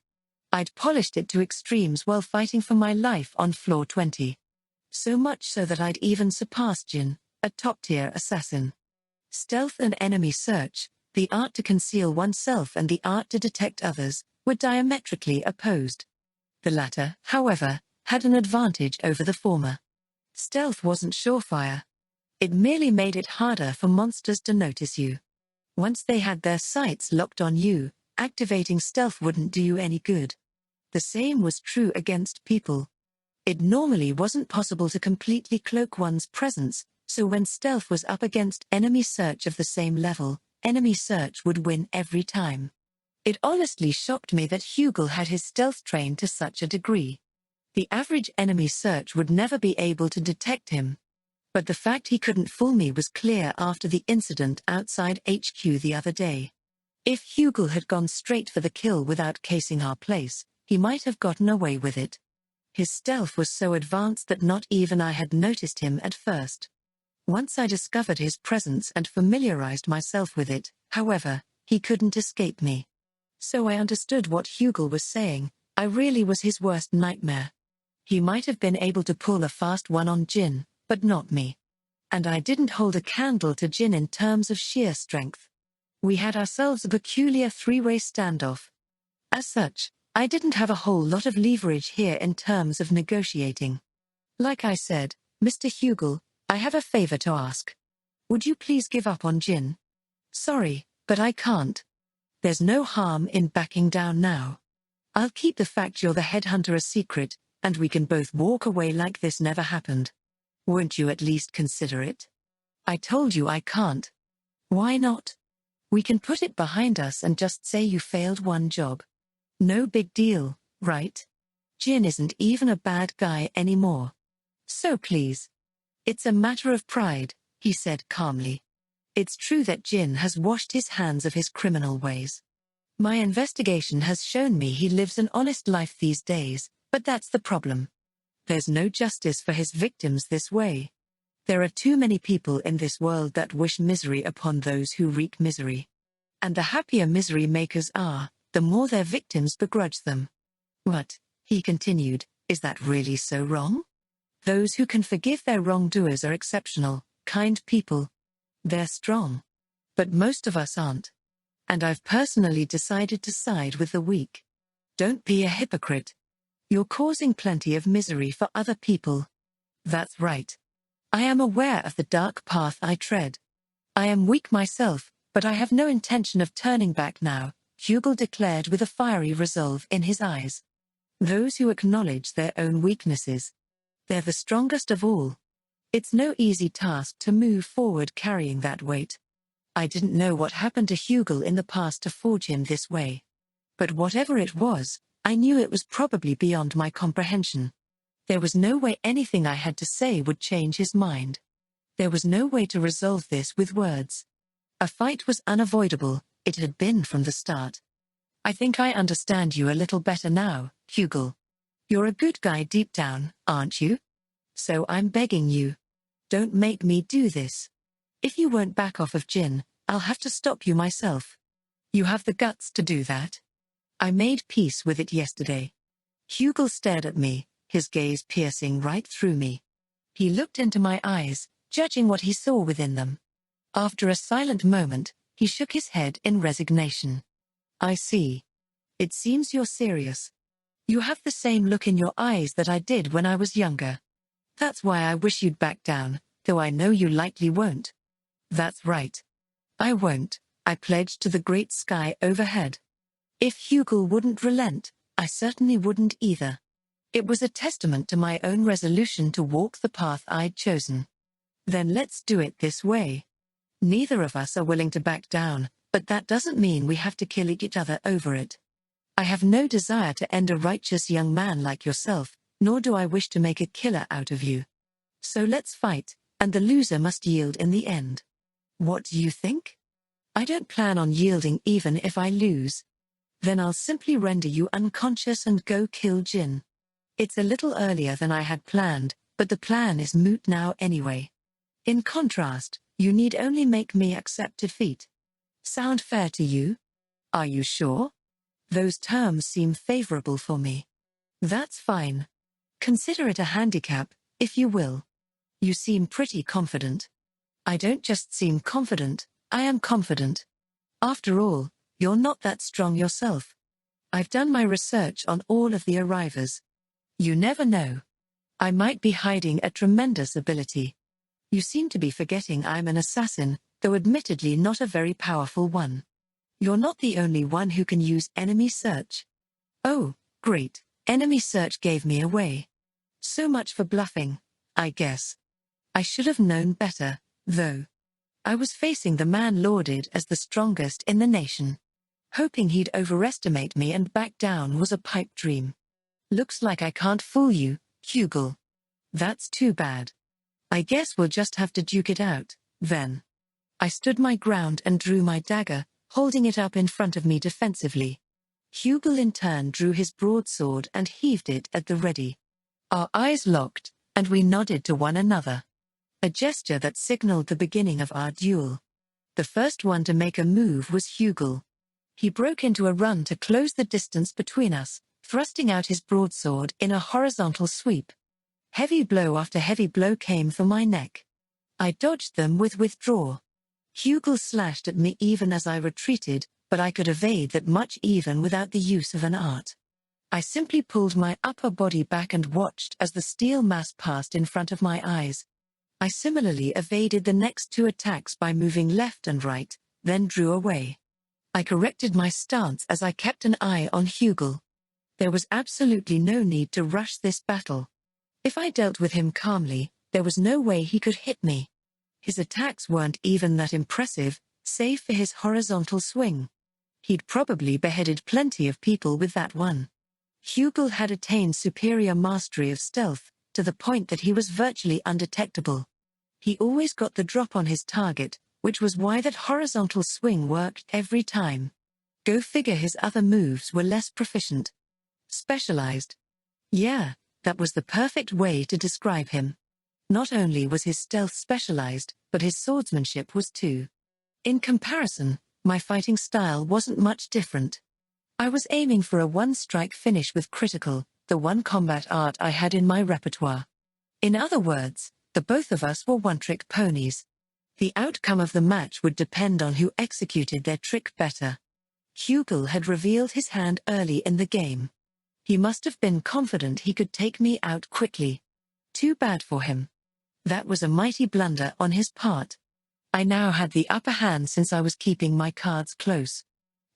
I'd polished it to extremes while fighting for my life on floor 20. So much so that I'd even surpassed Jin, a top-tier assassin. Stealth and enemy search, the art to conceal oneself and the art to detect others, were diametrically opposed. The latter, however, had an advantage over the former. Stealth wasn't surefire. It merely made it harder for monsters to notice you. Once they had their sights locked on you, activating stealth wouldn't do you any good. The same was true against people. It normally wasn't possible to completely cloak one's presence, so when stealth was up against enemy search of the same level, enemy search would win every time. It honestly shocked me that Hugel had his stealth trained to such a degree. The average enemy search would never be able to detect him. But the fact he couldn't fool me was clear after the incident outside HQ the other day. If Hugel had gone straight for the kill without casing our place, he might have gotten away with it. His stealth was so advanced that not even I had noticed him at first. Once I discovered his presence and familiarized myself with it, however, he couldn't escape me. So I understood what Hugel was saying. I really was his worst nightmare. He might have been able to pull a fast one on Jin, but not me. And I didn't hold a candle to Jin in terms of sheer strength. We had ourselves a peculiar three-way standoff. As such, I didn't have a whole lot of leverage here in terms of negotiating. Like I said, Mr. Hugel, I have a favor to ask. Would you please give up on Jin? Sorry, but I can't. There's no harm in backing down now. I'll keep the fact you're the headhunter a secret, and we can both walk away like this never happened. Won't you at least consider it? I told you I can't. Why not? We can put it behind us and just say you failed one job. No big deal, right? Jin isn't even a bad guy anymore. So please. It's a matter of pride, he said calmly. It's true that Jin has washed his hands of his criminal ways. My investigation has shown me he lives an honest life these days, but that's the problem. There's no justice for his victims this way. There are too many people in this world that wish misery upon those who wreak misery. And the happier misery makers are, the more their victims begrudge them. What, he continued, is that really so wrong? Those who can forgive their wrongdoers are exceptional, kind people. They're strong. But most of us aren't. And I've personally decided to side with the weak. Don't be a hypocrite. You're causing plenty of misery for other people. That's right. I am aware of the dark path I tread. I am weak myself, but I have no intention of turning back now, Hugel declared with a fiery resolve in his eyes. Those who acknowledge their own weaknesses. They're the strongest of all. It's no easy task to move forward carrying that weight. I didn't know what happened to Hugel in the past to forge him this way. But whatever it was, I knew it was probably beyond my comprehension. There was no way anything I had to say would change his mind. There was no way to resolve this with words. A fight was unavoidable, it had been from the start. I think I understand you a little better now, Hugel. You're a good guy deep down, aren't you? So I'm begging you. Don't make me do this. If you won't back off of Jin, I'll have to stop you myself. You have the guts to do that. I made peace with it yesterday. Hugel stared at me, his gaze piercing right through me. He looked into my eyes, judging what he saw within them. After a silent moment, he shook his head in resignation. I see. It seems you're serious. You have the same look in your eyes that I did when I was younger. That's why I wish you'd back down, though I know you likely won't. That's right. I won't, I pledged to the great sky overhead. If Hugel wouldn't relent, I certainly wouldn't either. It was a testament to my own resolution to walk the path I'd chosen. Then let's do it this way. Neither of us are willing to back down, but that doesn't mean we have to kill each other over it. I have no desire to end a righteous young man like yourself, nor do I wish to make a killer out of you. So let's fight, and the loser must yield in the end. What do you think? I don't plan on yielding even if I lose. Then I'll simply render you unconscious and go kill Jin. It's a little earlier than I had planned, but the plan is moot now anyway. In contrast, you need only make me accept defeat. Sound fair to you? Are you sure? Those terms seem favorable for me. That's fine. Consider it a handicap, if you will. You seem pretty confident. I don't just seem confident, I am confident. After all, you're not that strong yourself. I've done my research on all of the arrivers. You never know. I might be hiding a tremendous ability. You seem to be forgetting I'm an assassin, though admittedly not a very powerful one. You're not the only one who can use enemy search. Oh, great, enemy search gave me away. So much for bluffing, I guess. I should have known better, though. I was facing the man lauded as the strongest in the nation. Hoping he'd overestimate me and back down was a pipe dream. Looks like I can't fool you, Hugel. That's too bad. I guess we'll just have to duke it out, then. I stood my ground and drew my dagger, holding it up in front of me defensively. Hugel in turn drew his broadsword and heaved it at the ready. Our eyes locked, and we nodded to one another. A gesture that signaled the beginning of our duel. The first one to make a move was Hugel. He broke into a run to close the distance between us, thrusting out his broadsword in a horizontal sweep. Heavy blow after heavy blow came for my neck. I dodged them with withdraw. Hugel slashed at me even as I retreated, but I could evade that much even without the use of an art. I simply pulled my upper body back and watched as the steel mass passed in front of my eyes. I similarly evaded the next two attacks by moving left and right, then drew away. I corrected my stance as I kept an eye on Hugel. There was absolutely no need to rush this battle. If I dealt with him calmly, there was no way he could hit me. His attacks weren't even that impressive, save for his horizontal swing. He'd probably beheaded plenty of people with that one. Hugel had attained superior mastery of stealth, to the point that he was virtually undetectable. He always got the drop on his target, which was why that horizontal swing worked every time. Go figure his other moves were less proficient. Specialized. Yeah, that was the perfect way to describe him. Not only was his stealth specialized, but his swordsmanship was too. In comparison, my fighting style wasn't much different. I was aiming for a one-strike finish with critical, the one combat art I had in my repertoire. In other words, the both of us were one-trick ponies. The outcome of the match would depend on who executed their trick better. Hugel had revealed his hand early in the game. He must have been confident he could take me out quickly. Too bad for him. That was a mighty blunder on his part. I now had the upper hand since I was keeping my cards close.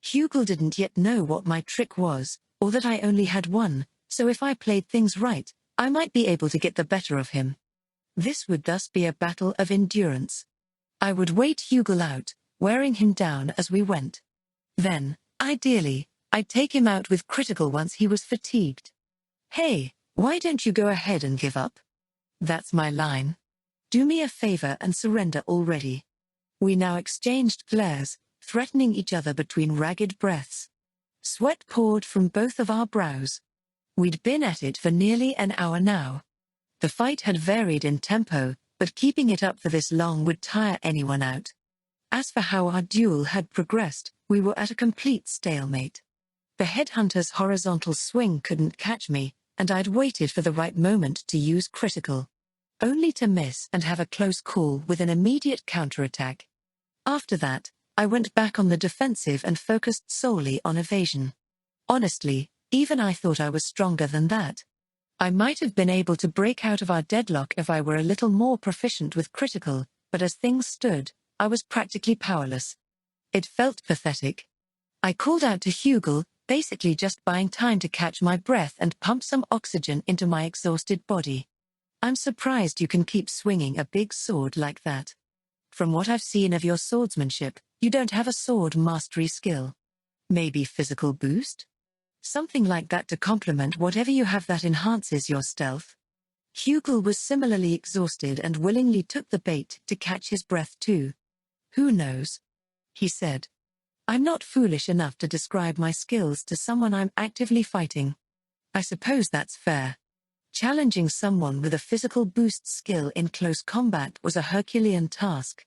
Hugel didn't yet know what my trick was, or that I only had one, so if I played things right, I might be able to get the better of him. This would thus be a battle of endurance. I would wait Hugel out, wearing him down as we went. Then, ideally, I'd take him out with critical once he was fatigued. Hey, why don't you go ahead and give up? That's my line. Do me a favor and surrender already. We now exchanged glares, threatening each other between ragged breaths. Sweat poured from both of our brows. We'd been at it for nearly an hour now. The fight had varied in tempo, but keeping it up for this long would tire anyone out. As for how our duel had progressed, we were at a complete stalemate. The headhunter's horizontal swing couldn't catch me, and I'd waited for the right moment to use critical. Only to miss and have a close call with an immediate counterattack. After that, I went back on the defensive and focused solely on evasion. Honestly, even I thought I was stronger than that. I might have been able to break out of our deadlock if I were a little more proficient with critical, but as things stood, I was practically powerless. It felt pathetic. I called out to Hugel, basically just buying time to catch my breath and pump some oxygen into my exhausted body. I'm surprised you can keep swinging a big sword like that. From what I've seen of your swordsmanship, you don't have a sword mastery skill. Maybe physical boost? Something like that to complement whatever you have that enhances your stealth. Hugel was similarly exhausted and willingly took the bait to catch his breath too. Who knows? He said. I'm not foolish enough to describe my skills to someone I'm actively fighting. I suppose that's fair. Challenging someone with a physical boost skill in close combat was a Herculean task.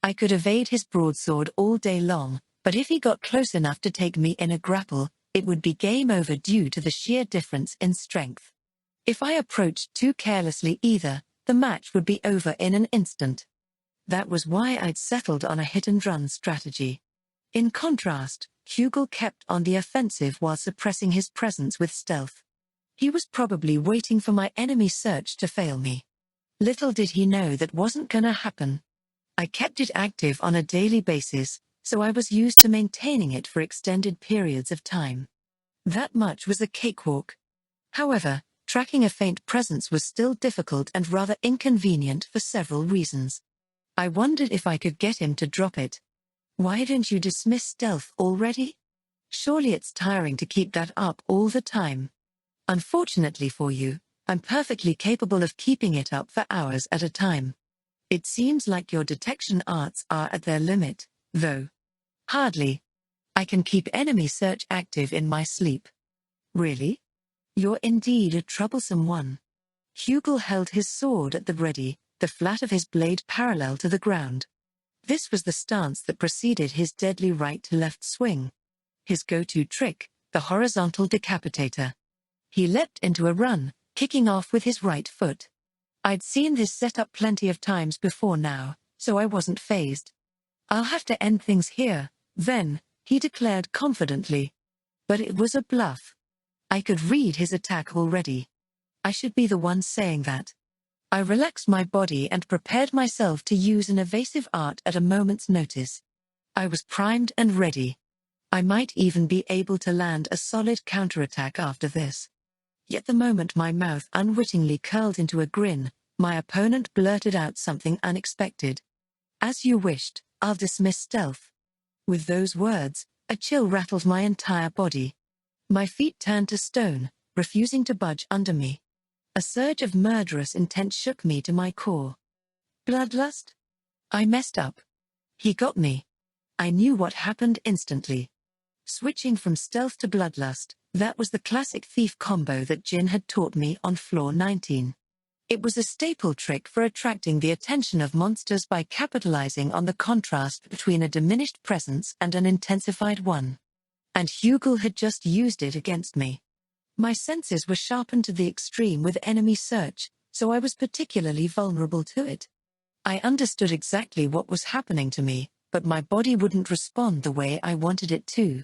I could evade his broadsword all day long, but if he got close enough to take me in a grapple, it would be game over due to the sheer difference in strength. If I approached too carelessly either, the match would be over in an instant. That was why I'd settled on a hit-and-run strategy. In contrast, Hugel kept on the offensive while suppressing his presence with stealth. He was probably waiting for my enemy search to fail me. Little did he know that wasn't gonna happen. I kept it active on a daily basis, so I was used to maintaining it for extended periods of time. That much was a cakewalk. However, tracking a faint presence was still difficult and rather inconvenient for several reasons. I wondered if I could get him to drop it. Why don't you dismiss stealth already? Surely it's tiring to keep that up all the time. Unfortunately for you, I'm perfectly capable of keeping it up for hours at a time. It seems like your detection arts are at their limit, though. Hardly. I can keep enemy search active in my sleep. Really? You're indeed a troublesome one. Hugel held his sword at the ready, the flat of his blade parallel to the ground. This was the stance that preceded his deadly right-to-left swing. His go-to trick, the horizontal decapitator. He leapt into a run, kicking off with his right foot. I'd seen this setup plenty of times before now, so I wasn't fazed. I'll have to end things here, then, he declared confidently. But it was a bluff. I could read his attack already. I should be the one saying that. I relaxed my body and prepared myself to use an evasive art at a moment's notice. I was primed and ready. I might even be able to land a solid counterattack after this. Yet the moment my mouth unwittingly curled into a grin, my opponent blurted out something unexpected. "As you wished, I'll dismiss stealth." With those words, a chill rattled my entire body. My feet turned to stone, refusing to budge under me. A surge of murderous intent shook me to my core. Bloodlust? I messed up. He got me. I knew what happened instantly. Switching from stealth to bloodlust, that was the classic thief combo that Jin had taught me on floor 19. It was a staple trick for attracting the attention of monsters by capitalizing on the contrast between a diminished presence and an intensified one. And Hugel had just used it against me. My senses were sharpened to the extreme with enemy search, so I was particularly vulnerable to it. I understood exactly what was happening to me, but my body wouldn't respond the way I wanted it to.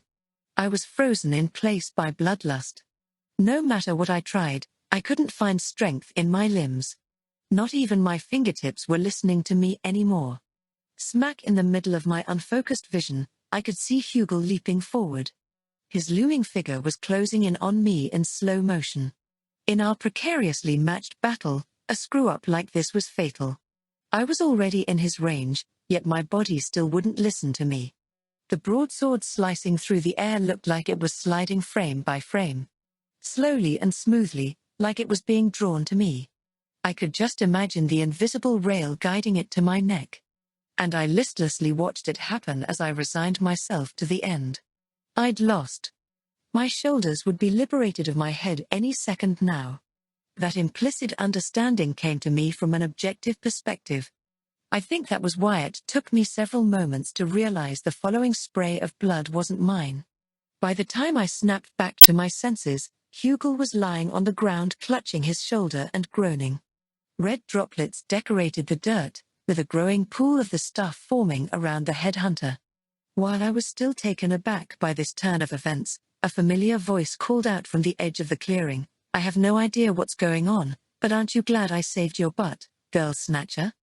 I was frozen in place by bloodlust. No matter what I tried, I couldn't find strength in my limbs. Not even my fingertips were listening to me anymore. Smack in the middle of my unfocused vision, I could see Hugel leaping forward. His looming figure was closing in on me in slow motion. In our precariously matched battle, a screw-up like this was fatal. I was already in his range, yet my body still wouldn't listen to me. The broadsword slicing through the air looked like it was sliding frame by frame. Slowly and smoothly, like it was being drawn to me. I could just imagine the invisible rail guiding it to my neck. And I listlessly watched it happen as I resigned myself to the end. I'd lost. My shoulders would be liberated of my head any second now. That implicit understanding came to me from an objective perspective. I think that was why it took me several moments to realize the following spray of blood wasn't mine. By the time I snapped back to my senses, Hugel was lying on the ground clutching his shoulder and groaning. Red droplets decorated the dirt, with a growing pool of the stuff forming around the headhunter. While I was still taken aback by this turn of events, a familiar voice called out from the edge of the clearing, "I have no idea what's going on, but aren't you glad I saved your butt, girl snatcher?"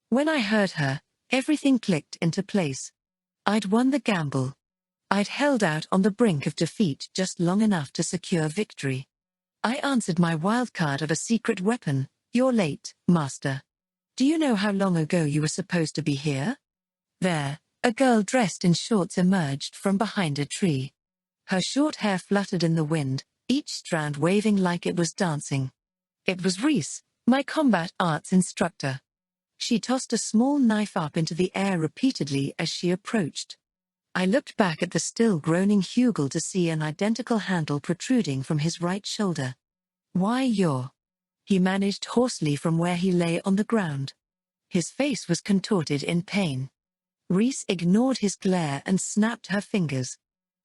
When I heard her, everything clicked into place. I'd won the gamble. I'd held out on the brink of defeat just long enough to secure victory. I answered my wildcard of a secret weapon. "You're late, master. Do you know how long ago you were supposed to be here?" There, a girl dressed in shorts emerged from behind a tree. Her short hair fluttered in the wind, each strand waving like it was dancing. It was Reese, my combat arts instructor. She tossed a small knife up into the air repeatedly as she approached. I looked back at the still groaning Hugel to see an identical handle protruding from his right shoulder. "Why you're..." he managed hoarsely from where he lay on the ground. His face was contorted in pain. Reese ignored his glare and snapped her fingers.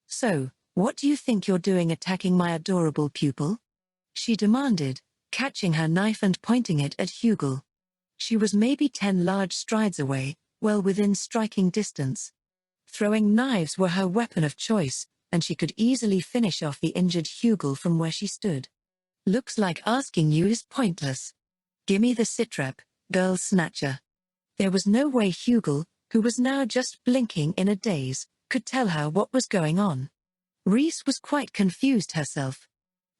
"So, what do you think you're doing attacking my adorable pupil?" she demanded, catching her knife and pointing it at Hugel. She was maybe 10 large strides away, well within striking distance. Throwing knives were her weapon of choice, and she could easily finish off the injured Hugel from where she stood. "Looks like asking you is pointless. Gimme the sitrep, girl snatcher." There was no way Hugel, who was now just blinking in a daze, could tell her what was going on. Reese was quite confused herself.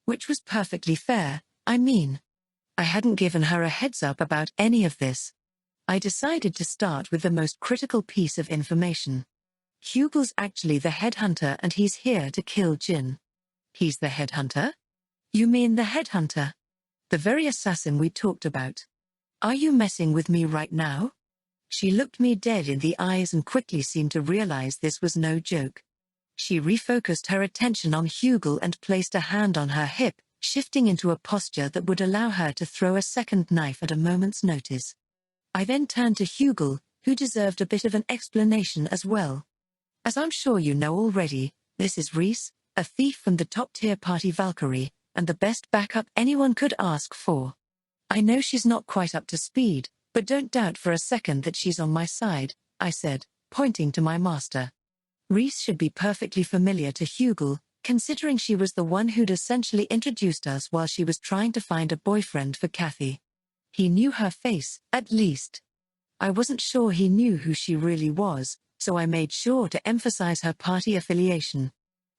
Which was perfectly fair, I mean. I hadn't given her a heads up about any of this. I decided to start with the most critical piece of information. Hugel's actually the headhunter and he's here to kill Jin. He's the headhunter? You mean the headhunter? The very assassin we talked about. Are you messing with me right now? She looked me dead in the eyes and quickly seemed to realize this was no joke. She refocused her attention on Hugel and placed a hand on her hip, shifting into a posture that would allow her to throw a second knife at a moment's notice. I then turned to Hugel, who deserved a bit of an explanation as well. As I'm sure you know already, This is Reese, a thief from the top-tier party Valkyrie, and the best backup anyone could ask for. I know she's not quite up to speed, but don't doubt for a second that she's on my side, I said, pointing to my master. Reese should be perfectly familiar to Hugel, considering she was the one who'd essentially introduced us while she was trying to find a boyfriend for Kathy. He knew her face, at least. I wasn't sure he knew who she really was, so I made sure to emphasize her party affiliation.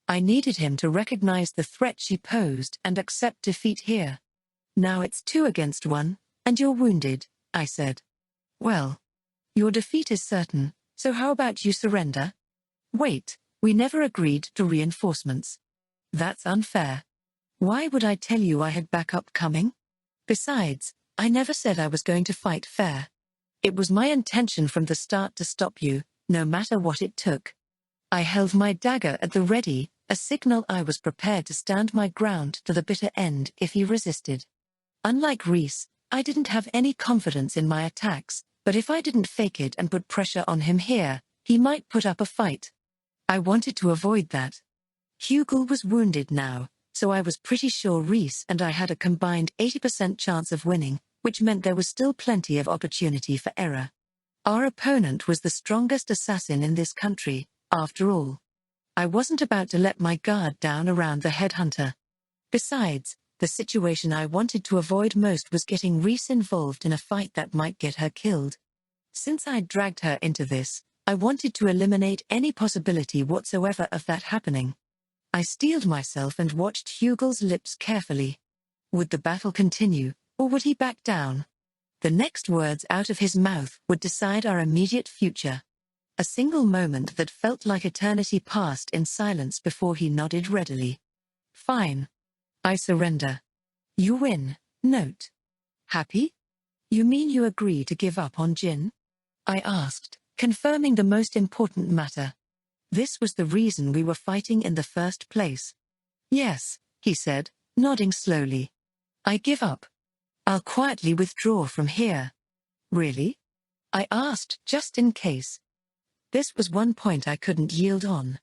I needed him to recognize the threat she posed and accept defeat here. Now it's 2 against 1, and you're wounded, I said. Well, your defeat is certain, so how about you surrender? Wait, we never agreed to reinforcements. That's unfair. Why would I tell you I had backup coming? Besides, I never said I was going to fight fair. It was my intention from the start to stop you, no matter what it took. I held my dagger at the ready, a signal I was prepared to stand my ground to the bitter end if he resisted. Unlike Reese, I didn't have any confidence in my attacks, but if I didn't fake it and put pressure on him here, he might put up a fight. I wanted to avoid that. Hugel was wounded now, so I was pretty sure Reese and I had a combined 80% chance of winning, which meant there was still plenty of opportunity for error. Our opponent was the strongest assassin in this country, after all. I wasn't about to let my guard down around the headhunter. Besides, the situation I wanted to avoid most was getting Reese involved in a fight that might get her killed. Since I'd dragged her into this, I wanted to eliminate any possibility whatsoever of that happening. I steeled myself and watched Hugel's lips carefully. Would the battle continue, or would he back down? The next words out of his mouth would decide our immediate future. A single moment that felt like eternity passed in silence before he nodded readily. Fine. I surrender. You win. Note. Happy? You mean you agree to give up on Jin? I asked, confirming the most important matter. This was the reason we were fighting in the first place. Yes, he said, nodding slowly. I give up. I'll quietly withdraw from here. Really? I asked, just in case. This was one point I couldn't yield on.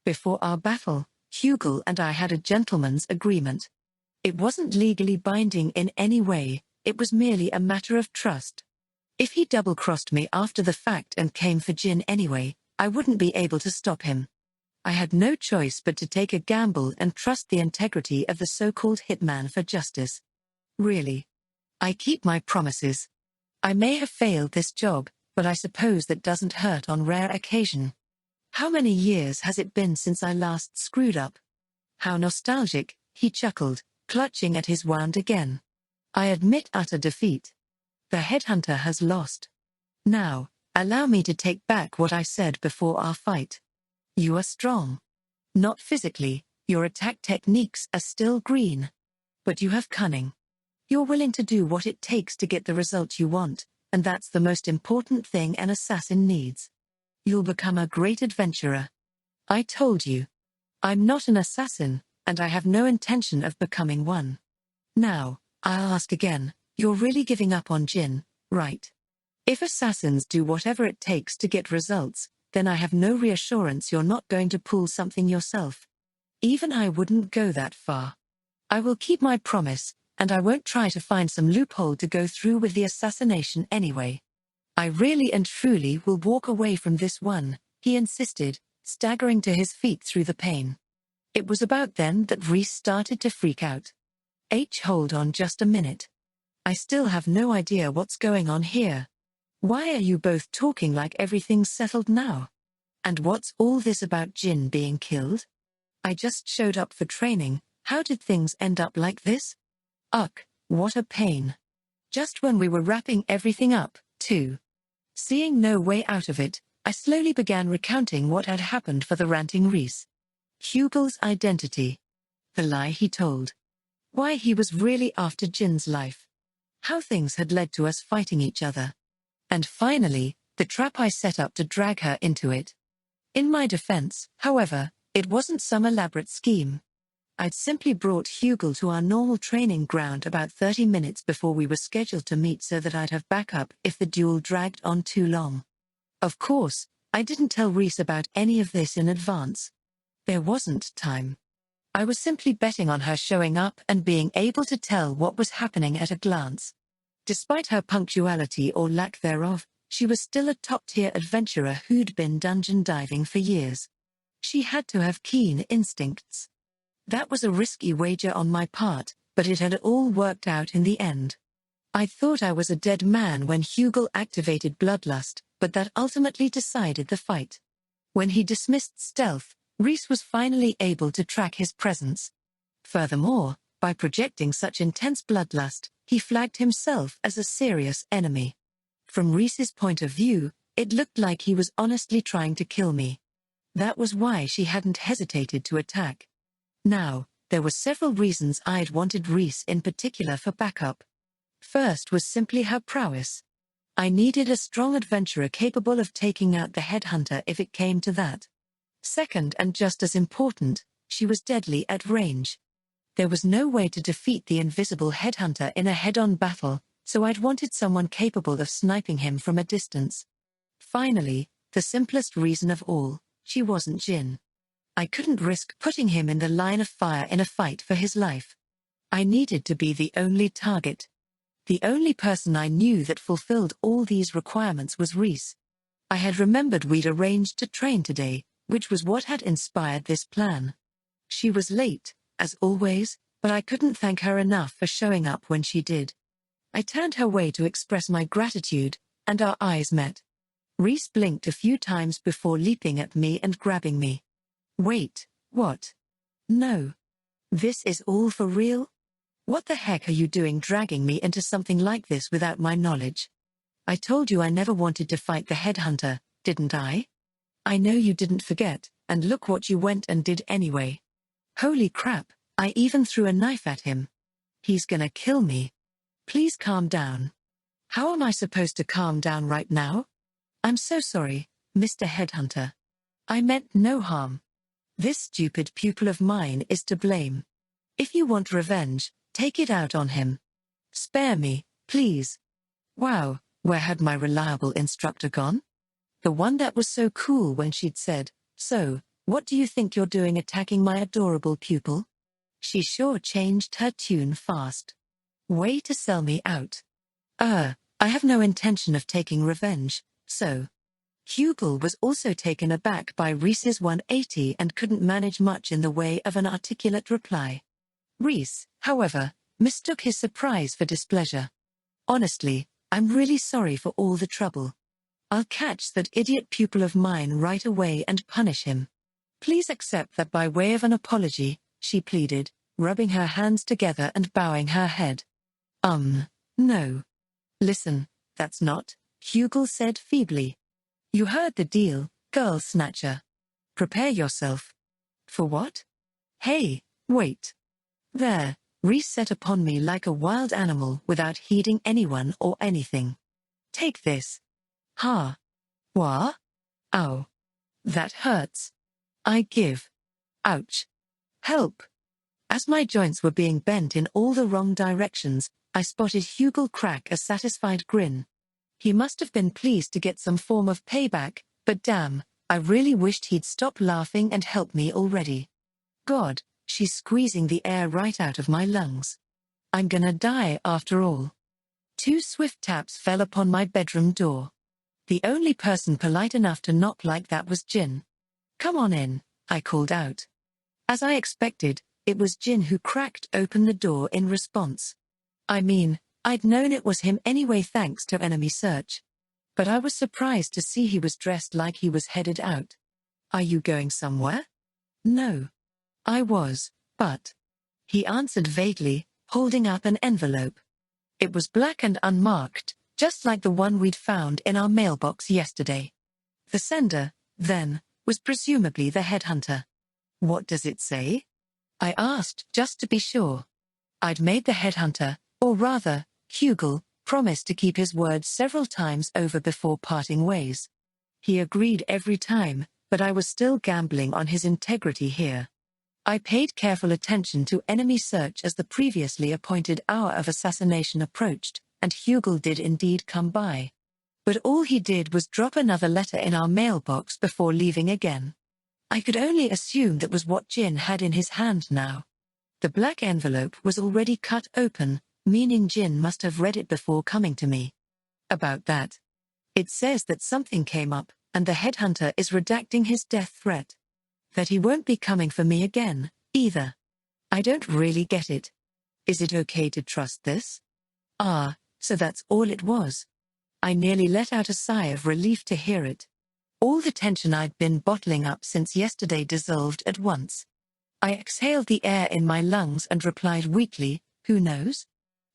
Before our battle, Hugel and I had a gentleman's agreement. It wasn't legally binding in any way, it was merely a matter of trust. If he double-crossed me after the fact and came for Jin anyway, I wouldn't be able to stop him. I had no choice but to take a gamble and trust the integrity of the so-called hitman for justice. Really. I keep my promises. I may have failed this job, but I suppose that doesn't hurt on rare occasion. How many years has it been since I last screwed up? How nostalgic, he chuckled, clutching at his wand again. I admit utter defeat. The headhunter has lost. Now, allow me to take back what I said before our fight. You are strong. Not physically, your attack techniques are still green. But you have cunning. You're willing to do what it takes to get the result you want, and that's the most important thing an assassin needs. You'll become a great adventurer. I told you. I'm not an assassin, and I have no intention of becoming one. Now, I'll ask again, you're really giving up on Jin, right? If assassins do whatever it takes to get results, then I have no reassurance you're not going to pull something yourself. Even I wouldn't go that far. I will keep my promise, and I won't try to find some loophole to go through with the assassination anyway. I really and truly will walk away from this one, he insisted, staggering to his feet through the pain. It was about then that Reese started to freak out. Hold on just a minute. I still have no idea what's going on here. Why are you both talking like everything's settled now? And what's all this about Jin being killed? I just showed up for training, how did things end up like this? Ugh, what a pain. Just when we were wrapping everything up, too. Seeing no way out of it, I slowly began recounting what had happened for the ranting Reese. Hugel's identity. The lie he told. Why he was really after Jin's life. How things had led to us fighting each other. And finally, the trap I set up to drag her into it. In my defense, however, it wasn't some elaborate scheme. I'd simply brought Hugel to our normal training ground about 30 minutes before we were scheduled to meet so that I'd have backup if the duel dragged on too long. Of course, I didn't tell Reese about any of this in advance. There wasn't time. I was simply betting on her showing up and being able to tell what was happening at a glance. Despite her punctuality or lack thereof, she was still a top-tier adventurer who'd been dungeon diving for years. She had to have keen instincts. That was a risky wager on my part, but it had all worked out in the end. I thought I was a dead man when Hugel activated Bloodlust, but that ultimately decided the fight. When he dismissed stealth, Reese was finally able to track his presence. Furthermore, by projecting such intense bloodlust, he flagged himself as a serious enemy. From Reese's point of view, it looked like he was honestly trying to kill me. That was why she hadn't hesitated to attack. Now, there were several reasons I'd wanted Reese in particular for backup. First was simply her prowess. I needed a strong adventurer capable of taking out the headhunter if it came to that. Second, and just as important, she was deadly at range. There was no way to defeat the invisible headhunter in a head-on battle, so I'd wanted someone capable of sniping him from a distance. Finally, the simplest reason of all, she wasn't Jin. I couldn't risk putting him in the line of fire in a fight for his life. I needed to be the only target. The only person I knew that fulfilled all these requirements was Reese. I had remembered we'd arranged to train today, which was what had inspired this plan. She was late, as always, but I couldn't thank her enough for showing up when she did. I turned her way to express my gratitude, and our eyes met. Reese blinked a few times before leaping at me and grabbing me. Wait, what? No. This is all for real? What the heck are you doing dragging me into something like this without my knowledge? I told you I never wanted to fight the headhunter, didn't I? I know you didn't forget, and look what you went and did anyway. Holy crap, I even threw a knife at him. He's gonna kill me. Please calm down. How am I supposed to calm down right now? I'm so sorry, Mr. Headhunter. I meant no harm. This stupid pupil of mine is to blame. If you want revenge, take it out on him. Spare me, please. Wow, where had my reliable instructor gone? The one that was so cool when she'd said, "So, what do you think you're doing attacking my adorable pupil?" She sure changed her tune fast. Way to sell me out. I have no intention of taking revenge, so. Hugel was also taken aback by Reese's 180 and couldn't manage much in the way of an articulate reply. Reese, however, mistook his surprise for displeasure. Honestly, I'm really sorry for all the trouble. I'll catch that idiot pupil of mine right away and punish him. Please accept that by way of an apology, she pleaded, rubbing her hands together and bowing her head. No. Listen, that's not, Hugel said feebly. You heard the deal, girl snatcher. Prepare yourself. For what? Hey, wait. There, Reese set upon me like a wild animal without heeding anyone or anything. Take this. Ha. Wah? Ow. That hurts. I give. Ouch. Help. As my joints were being bent in all the wrong directions, I spotted Hugel crack a satisfied grin. He must have been pleased to get some form of payback, but damn, I really wished he'd stop laughing and help me already. God, she's squeezing the air right out of my lungs. I'm gonna die after all. 2 swift taps fell upon my bedroom door. The only person polite enough to knock like that was Jin. Come on in, I called out. As I expected, it was Jin who cracked open the door in response. I mean, I'd known it was him anyway thanks to enemy search. But I was surprised to see he was dressed like he was headed out. Are you going somewhere? No. I was, but. He answered vaguely, holding up an envelope. It was black and unmarked, just like the one we'd found in our mailbox yesterday. The sender, then, was presumably the headhunter. What does it say? I asked, just to be sure. I'd made the headhunter, or rather, Hugel, promise to keep his word several times over before parting ways. He agreed every time, but I was still gambling on his integrity here. I paid careful attention to enemy search as the previously appointed hour of assassination approached, and Hugel did indeed come by. But all he did was drop another letter in our mailbox before leaving again. I could only assume that was what Jin had in his hand now. The black envelope was already cut open, meaning Jin must have read it before coming to me. About that. It says that something came up, and the headhunter is redacting his death threat. That he won't be coming for me again, either. I don't really get it. Is it okay to trust this? Ah, so that's all it was. I nearly let out a sigh of relief to hear it. All the tension I'd been bottling up since yesterday dissolved at once. I exhaled the air in my lungs and replied weakly, who knows?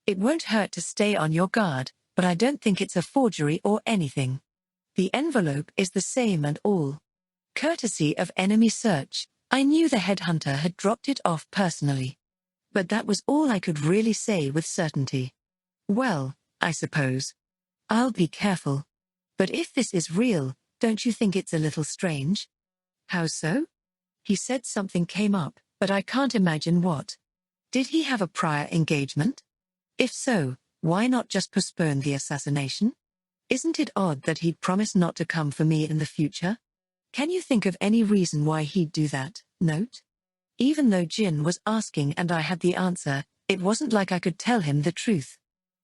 It won't hurt to stay on your guard, but I don't think it's a forgery or anything. The envelope is the same and all. Courtesy of enemy search, I knew the headhunter had dropped it off personally. But that was all I could really say with certainty. Well, I suppose. I'll be careful. But if this is real, don't you think it's a little strange? How so? He said something came up, but I can't imagine what. Did he have a prior engagement? If so, why not just postpone the assassination? Isn't it odd that he'd promised not to come for me in the future? Can you think of any reason why he'd do that? Note? Even though Jin was asking and I had the answer, it wasn't like I could tell him the truth.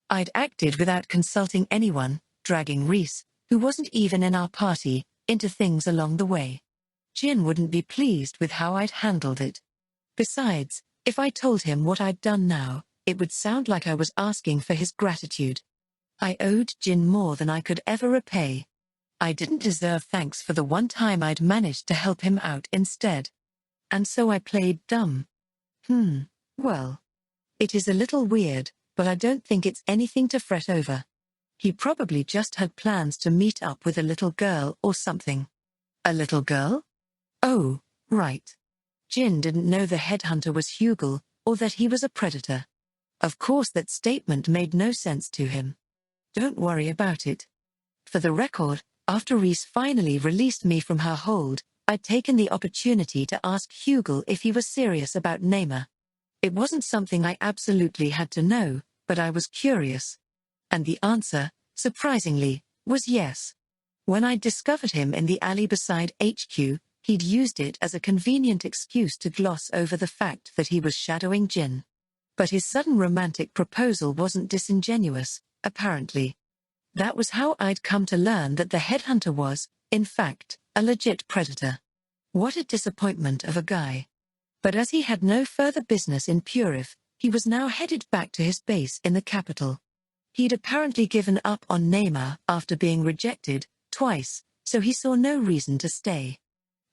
I'd acted without consulting anyone, dragging Reese, who wasn't even in our party, into things along the way. Jin wouldn't be pleased with how I'd handled it. Besides, if I told him what I'd done now, it would sound like I was asking for his gratitude. I owed Jin more than I could ever repay. I didn't deserve thanks for the one time I'd managed to help him out instead. And so I played dumb. Well. It is a little weird, but I don't think it's anything to fret over. He probably just had plans to meet up with a little girl or something. A little girl? Oh, right. Jin didn't know the headhunter was Hugel, or that he was a predator. Of course that statement made no sense to him. Don't worry about it. For the record, after Reese finally released me from her hold, I'd taken the opportunity to ask Hugel if he was serious about Neymar. It wasn't something I absolutely had to know, but I was curious. And the answer, surprisingly, was yes. When I'd discovered him in the alley beside HQ, he'd used it as a convenient excuse to gloss over the fact that he was shadowing Jin. But his sudden romantic proposal wasn't disingenuous, apparently. That was how I'd come to learn that the headhunter was, in fact, a legit predator. What a disappointment of a guy. But as he had no further business in Purif, he was now headed back to his base in the capital. He'd apparently given up on Neymar after being rejected twice, so he saw no reason to stay.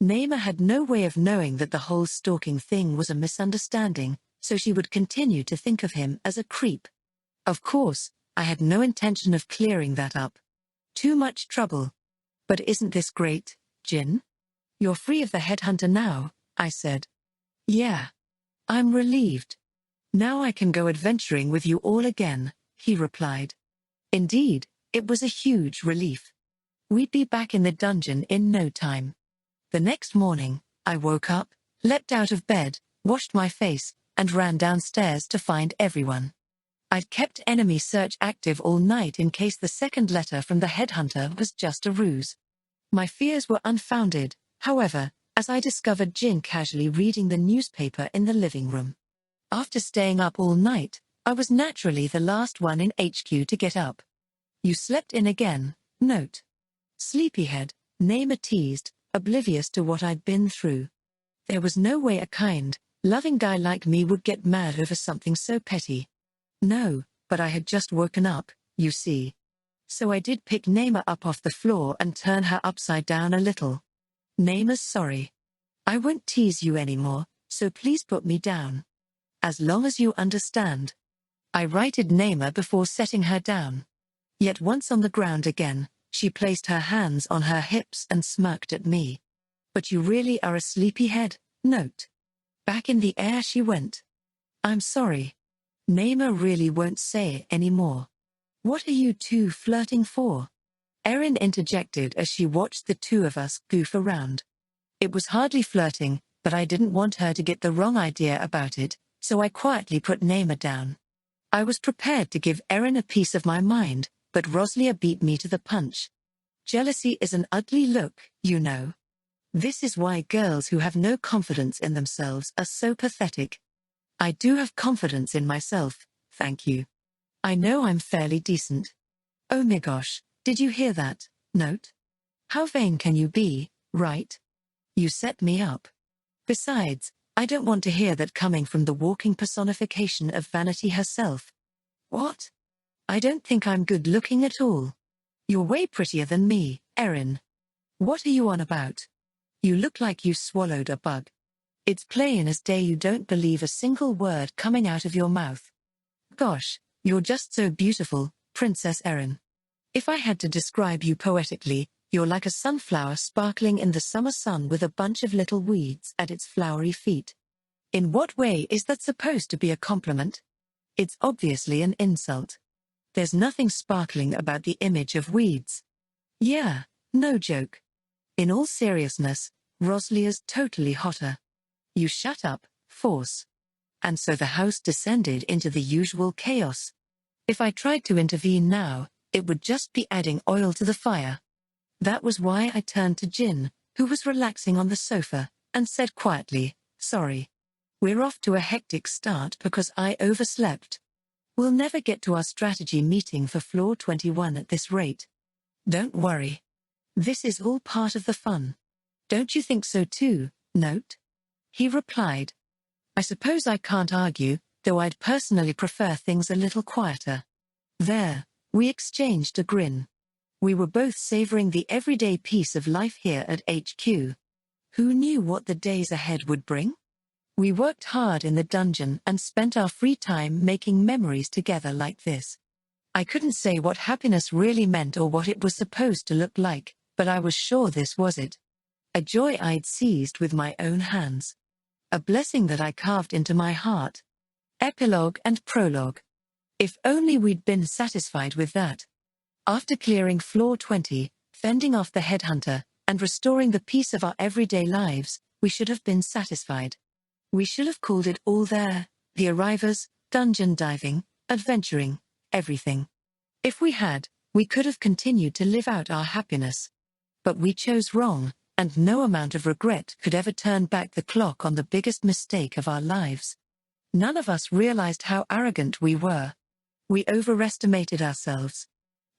Neymar had no way of knowing that the whole stalking thing was a misunderstanding, so she would continue to think of him as a creep. Of course, I had no intention of clearing that up. Too much trouble. But isn't this great, Jin? You're free of the headhunter now, I said. Yeah. I'm relieved. Now I can go adventuring with you all again, he replied. Indeed, it was a huge relief. We'd be back in the dungeon in no time. The next morning, I woke up, leapt out of bed, washed my face, and ran downstairs to find everyone. I'd kept enemy search active all night in case the second letter from the headhunter was just a ruse. My fears were unfounded, however, as I discovered Jin casually reading the newspaper in the living room. After staying up all night, I was naturally the last one in HQ to get up. You slept in again, note. Sleepyhead, Neymar teased, oblivious to what I'd been through. There was no way a kind, loving guy like me would get mad over something so petty. No, but I had just woken up, you see. So I did pick Neymar up off the floor and turn her upside down a little. Neymar's sorry. I won't tease you anymore, so please put me down. As long as you understand. I righted Neymar before setting her down. Yet once on the ground again, she placed her hands on her hips and smirked at me. But you really are a sleepyhead, note. Back in the air she went. I'm sorry. Neymar really won't say it anymore. What are you two flirting for? Erin interjected as she watched the two of us goof around. It was hardly flirting, but I didn't want her to get the wrong idea about it, so I quietly put Neymar down. I was prepared to give Erin a piece of my mind, but Roslia beat me to the punch. Jealousy is an ugly look, you know. This is why girls who have no confidence in themselves are so pathetic. I do have confidence in myself, thank you. I know I'm fairly decent. Oh my gosh, did you hear that? Note? How vain can you be, right? You set me up. Besides, I don't want to hear that coming from the walking personification of vanity herself. What? I don't think I'm good looking at all. You're way prettier than me, Erin. What are you on about? You look like you swallowed a bug. It's plain as day you don't believe a single word coming out of your mouth. Gosh, you're just so beautiful, Princess Erin. If I had to describe you poetically, you're like a sunflower sparkling in the summer sun with a bunch of little weeds at its flowery feet. In what way is that supposed to be a compliment? It's obviously an insult. There's nothing sparkling about the image of weeds. Yeah, no joke. In all seriousness, Roslia's totally hotter. You shut up, Force. And so the house descended into the usual chaos. If I tried to intervene now, it would just be adding oil to the fire. That was why I turned to Jin, who was relaxing on the sofa, and said quietly, "Sorry. We're off to a hectic start because I overslept. We'll never get to our strategy meeting for floor 21 at this rate. Don't worry. This is all part of the fun. Don't you think so too, Note?" He replied. I suppose I can't argue, though I'd personally prefer things a little quieter. There, we exchanged a grin. We were both savoring the everyday piece of life here at HQ. Who knew what the days ahead would bring? We worked hard in the dungeon and spent our free time making memories together like this. I couldn't say what happiness really meant or what it was supposed to look like, but I was sure this was it. A joy I'd seized with my own hands. A blessing that I carved into my heart. Epilogue and prologue. If only we'd been satisfied with that. After clearing floor 20, fending off the headhunter, and restoring the peace of our everyday lives, we should have been satisfied. We should have called it all there, the arrivers, dungeon diving, adventuring, everything. If we had, we could have continued to live out our happiness. But we chose wrong, and no amount of regret could ever turn back the clock on the biggest mistake of our lives. None of us realized how arrogant we were. We overestimated ourselves.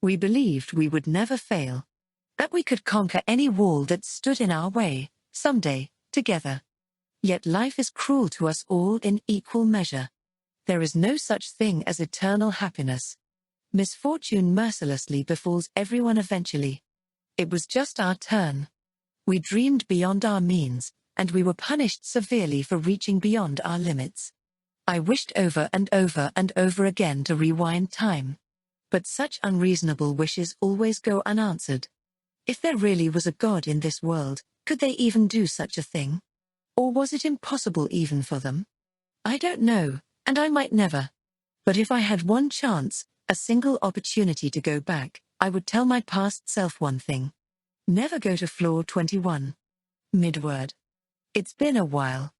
We believed we would never fail. That we could conquer any wall that stood in our way, someday, together. Yet life is cruel to us all in equal measure. There is no such thing as eternal happiness. Misfortune mercilessly befalls everyone eventually. It was just our turn. We dreamed beyond our means, and we were punished severely for reaching beyond our limits. I wished over and over and over again to rewind time. But such unreasonable wishes always go unanswered. If there really was a God in this world, could they even do such a thing? Or was it impossible even for them? I don't know, and I might never. But if I had one chance, a single opportunity to go back, I would tell my past self one thing. Never go to floor 21. Midword. It's been a while.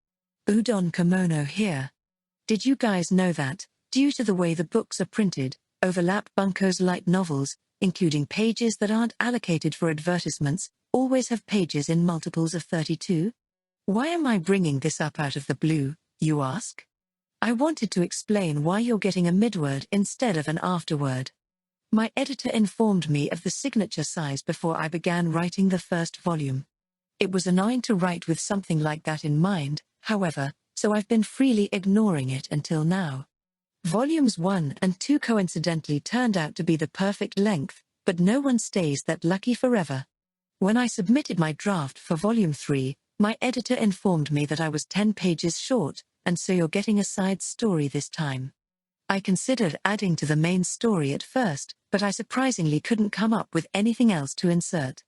Udon Kamono here. Did you guys know that, due to the way the books are printed, Overlap Bunko's light novels, including pages that aren't allocated for advertisements, always have pages in multiples of 32? Why am I bringing this up out of the blue, you ask? I wanted to explain why you're getting a midword instead of an afterword. My editor informed me of the signature size before I began writing the first volume. It was annoying to write with something like that in mind, however, so I've been freely ignoring it until now. Volumes 1 and 2 coincidentally turned out to be the perfect length, but no one stays that lucky forever. When I submitted my draft for Volume 3, my editor informed me that I was 10 pages short, and so you're getting a side story this time. I considered adding to the main story at first, but I surprisingly couldn't come up with anything else to insert.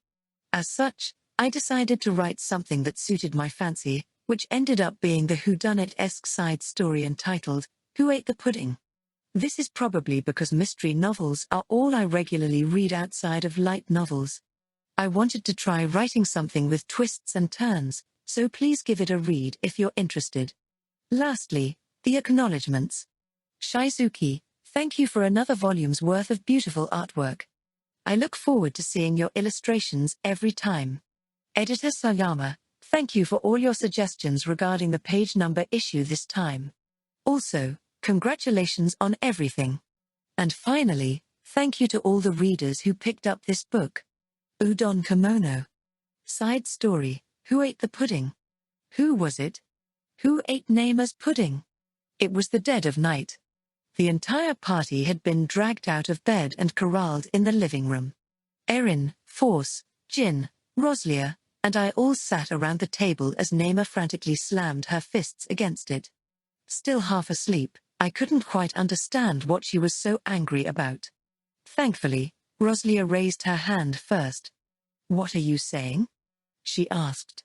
As such, I decided to write something that suited my fancy, which ended up being the whodunit-esque side story entitled, Who Ate the Pudding? This is probably because mystery novels are all I regularly read outside of light novels. I wanted to try writing something with twists and turns, so please give it a read if you're interested. Lastly, the acknowledgements. Shizuki, thank you for another volume's worth of beautiful artwork. I look forward to seeing your illustrations every time. Editor Sayama, thank you for all your suggestions regarding the page number issue this time. Also, congratulations on everything. And finally, thank you to all the readers who picked up this book. Udon Kamono. Side story, who ate the pudding? Who was it? Who ate Nema's pudding? It was the dead of night. The entire party had been dragged out of bed and corralled in the living room. Erin, Force, Jin, Roslia, and I all sat around the table as Nema frantically slammed her fists against it. Still half asleep, I couldn't quite understand what she was so angry about. Thankfully, Roslia raised her hand first. "What are you saying?" she asked.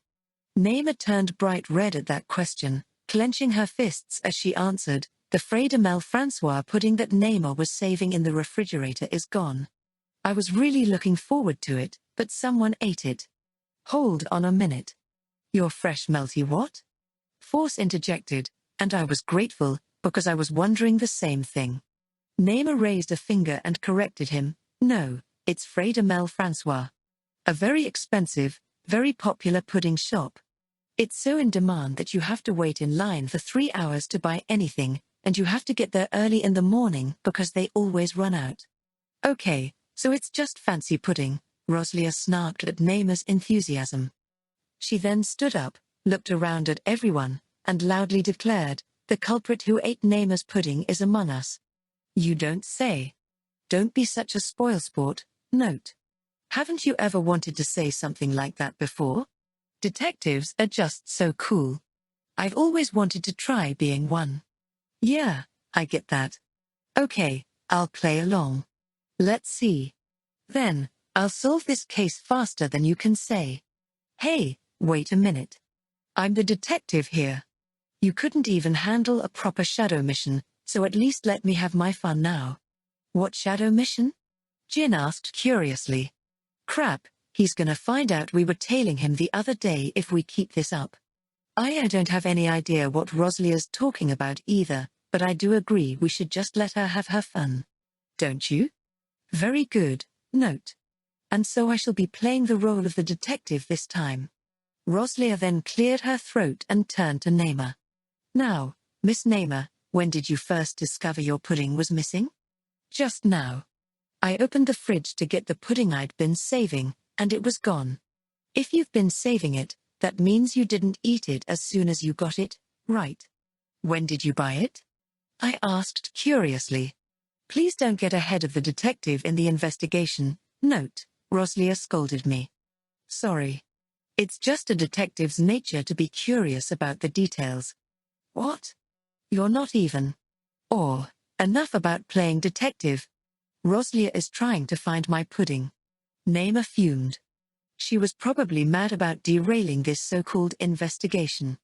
Nema turned bright red at that question, clenching her fists as she answered, "The Fredemel Francois pudding that Nema was saving in the refrigerator is gone. I was really looking forward to it, but someone ate it." "Hold on a minute. Your fresh melty what?" Force interjected, and I was grateful, because I was wondering the same thing. Nema raised a finger and corrected him, "No, it's Fredemel Francois. A very expensive, very popular pudding shop. It's so in demand that you have to wait in line for 3 hours to buy anything, and you have to get there early in the morning because they always run out." "Okay, so it's just fancy pudding," Roslia snarked at Nema's enthusiasm. She then stood up, looked around at everyone, and loudly declared, "The culprit who ate Nema's pudding is among us." "You don't say. Don't be such a spoilsport." Note: haven't you ever wanted to say something like that before? Detectives are just so cool. I've always wanted to try being one. Yeah, I get that. Okay, I'll play along. Let's see. Then, I'll solve this case faster than you can say. Hey, wait a minute. I'm the detective here. You couldn't even handle a proper shadow mission, so at least let me have my fun now. What shadow mission? Jin asked curiously. Crap, he's gonna find out we were tailing him the other day if we keep this up. I don't have any idea what Roslia's talking about either, but I do agree we should just let her have her fun. Don't you? Very good. Note: and so I shall be playing the role of the detective this time. Roslia then cleared her throat and turned to Nema. Now, Miss Nema, when did you first discover your pudding was missing? Just now. I opened the fridge to get the pudding I'd been saving, and it was gone. If you've been saving it, that means you didn't eat it as soon as you got it, right? When did you buy it? I asked curiously. Please don't get ahead of the detective in the investigation. Note: Roslia scolded me. Sorry. It's just a detective's nature to be curious about the details. What? You're not even. Or, enough about playing detective. Roslia is trying to find my pudding. Nema fumed. She was probably mad about derailing this so-called investigation.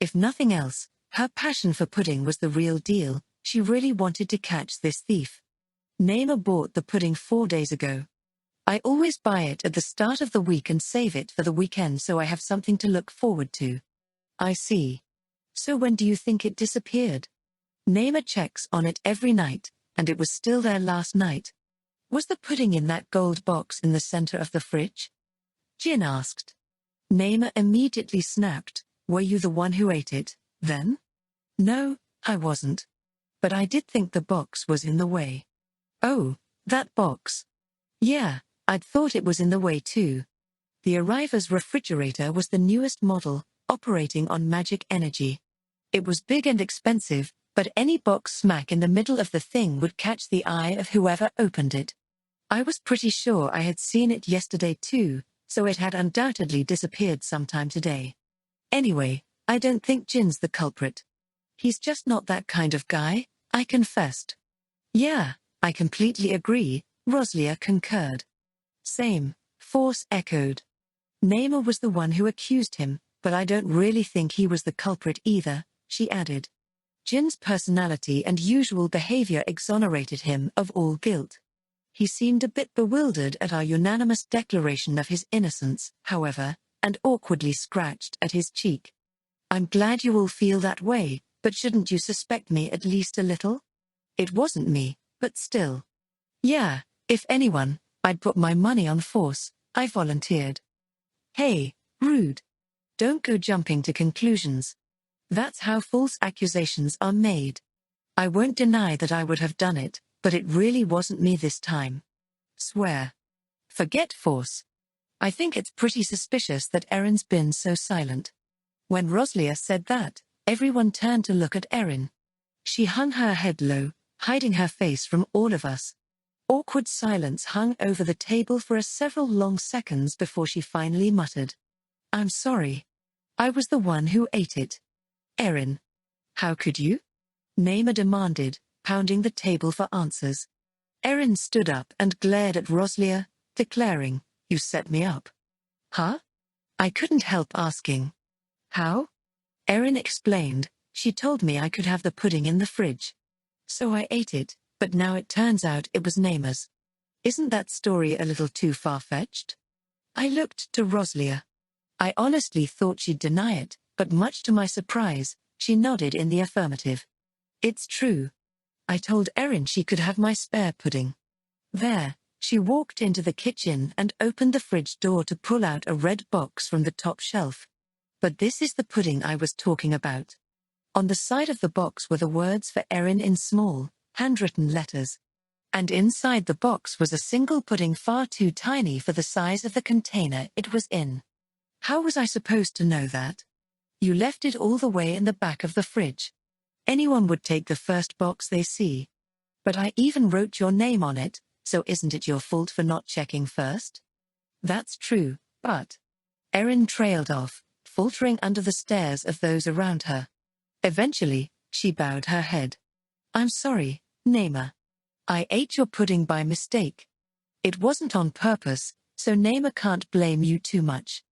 If nothing else, her passion for pudding was the real deal. She really wanted to catch this thief. Nema bought the pudding 4 days ago. I always buy it at the start of the week and save it for the weekend so I have something to look forward to. I see. So when do you think it disappeared? Nema checks on it every night, and it was still there last night. Was the pudding in that gold box in the center of the fridge? Jin asked. Nema immediately snapped, "Were you the one who ate it, then?" No, I wasn't. But I did think the box was in the way. Oh, that box. Yeah, I'd thought it was in the way too. The Arriver's refrigerator was the newest model, operating on magic energy. It was big and expensive, but any box smack in the middle of the thing would catch the eye of whoever opened it. I was pretty sure I had seen it yesterday too, so it had undoubtedly disappeared sometime today. Anyway, I don't think Jin's the culprit. He's just not that kind of guy, I confessed. Yeah, I completely agree, Roslia concurred. Same, Force echoed. Nema was the one who accused him, but I don't really think he was the culprit either, she added. Jin's personality and usual behavior exonerated him of all guilt. He seemed a bit bewildered at our unanimous declaration of his innocence, however, and awkwardly scratched at his cheek. I'm glad you all feel that way, but shouldn't you suspect me at least a little? It wasn't me, but still. Yeah, if anyone, I'd put my money on Force, I volunteered. Hey, Rude. Don't go jumping to conclusions. That's how false accusations are made. I won't deny that I would have done it, but it really wasn't me this time. Swear. Forget force. I think it's pretty suspicious that Erin's been so silent. When Roslia said that, everyone turned to look at Erin. She hung her head low, hiding her face from all of us. Awkward silence hung over the table for several long seconds before she finally muttered, "I'm sorry. I was the one who ate it." "Erin. How could you?" Naima demanded, pounding the table for answers. Erin stood up and glared at Roslia, declaring, "You set me up." "Huh?" I couldn't help asking. "How?" Erin explained, "She told me I could have the pudding in the fridge. So I ate it, but now it turns out it was Naima's. Isn't that story a little too far-fetched?" I looked to Roslia. I honestly thought she'd deny it, but much to my surprise, she nodded in the affirmative. "It's true. I told Erin she could have my spare pudding." There, she walked into the kitchen and opened the fridge door to pull out a red box from the top shelf. "But this is the pudding I was talking about." On the side of the box were the words for Erin in small, handwritten letters. And inside the box was a single pudding far too tiny for the size of the container it was in. How was I supposed to know that? "You left it all the way in the back of the fridge. Anyone would take the first box they see. But I even wrote your name on it, so isn't it your fault for not checking first?" "That's true, but..." Erin trailed off, faltering under the stares of those around her. Eventually, she bowed her head. "I'm sorry, Naima. I ate your pudding by mistake. It wasn't on purpose, so Naima can't blame you too much.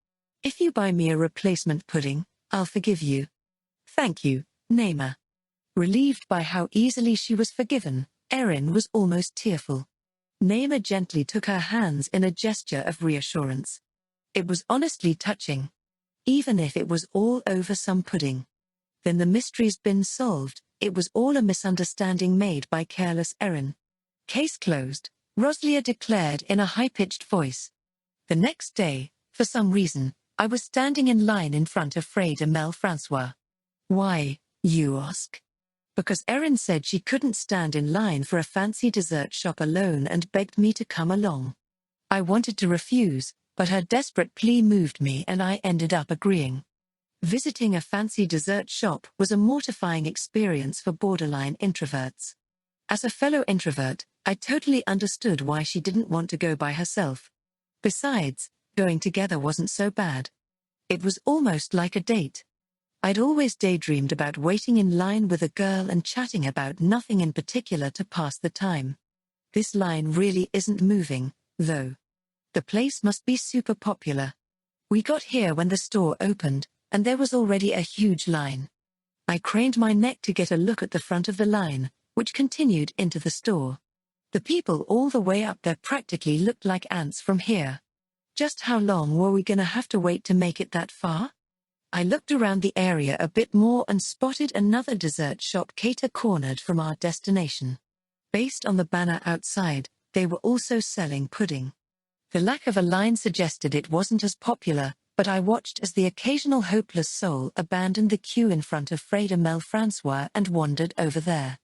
If you buy me a replacement pudding, I'll forgive you." "Thank you, Naima." Relieved by how easily she was forgiven, Erin was almost tearful. Naima gently took her hands in a gesture of reassurance. It was honestly touching. Even if it was all over some pudding. Then the mystery's been solved, it was all a misunderstanding made by careless Erin. "Case closed," Roslia declared in a high-pitched voice. The next day, for some reason, I was standing in line in front of Frey de Mel Francois. Why, you ask? Because Erin said she couldn't stand in line for a fancy dessert shop alone and begged me to come along. I wanted to refuse, but her desperate plea moved me and I ended up agreeing. Visiting a fancy dessert shop was a mortifying experience for borderline introverts. As a fellow introvert, I totally understood why she didn't want to go by herself. Besides, going together wasn't so bad. It was almost like a date. I'd always daydreamed about waiting in line with a girl and chatting about nothing in particular to pass the time. This line really isn't moving, though. The place must be super popular. We got here when the store opened, and there was already a huge line. I craned my neck to get a look at the front of the line, which continued into the store. The people all the way up there practically looked like ants from here. Just how long were we gonna have to wait to make it that far? I looked around the area a bit more and spotted another dessert shop cornered from our destination. Based on the banner outside, they were also selling pudding. The lack of a line suggested it wasn't as popular, but I watched as the occasional hopeless soul abandoned the queue in front of Frey de Mel Francois and wandered over there.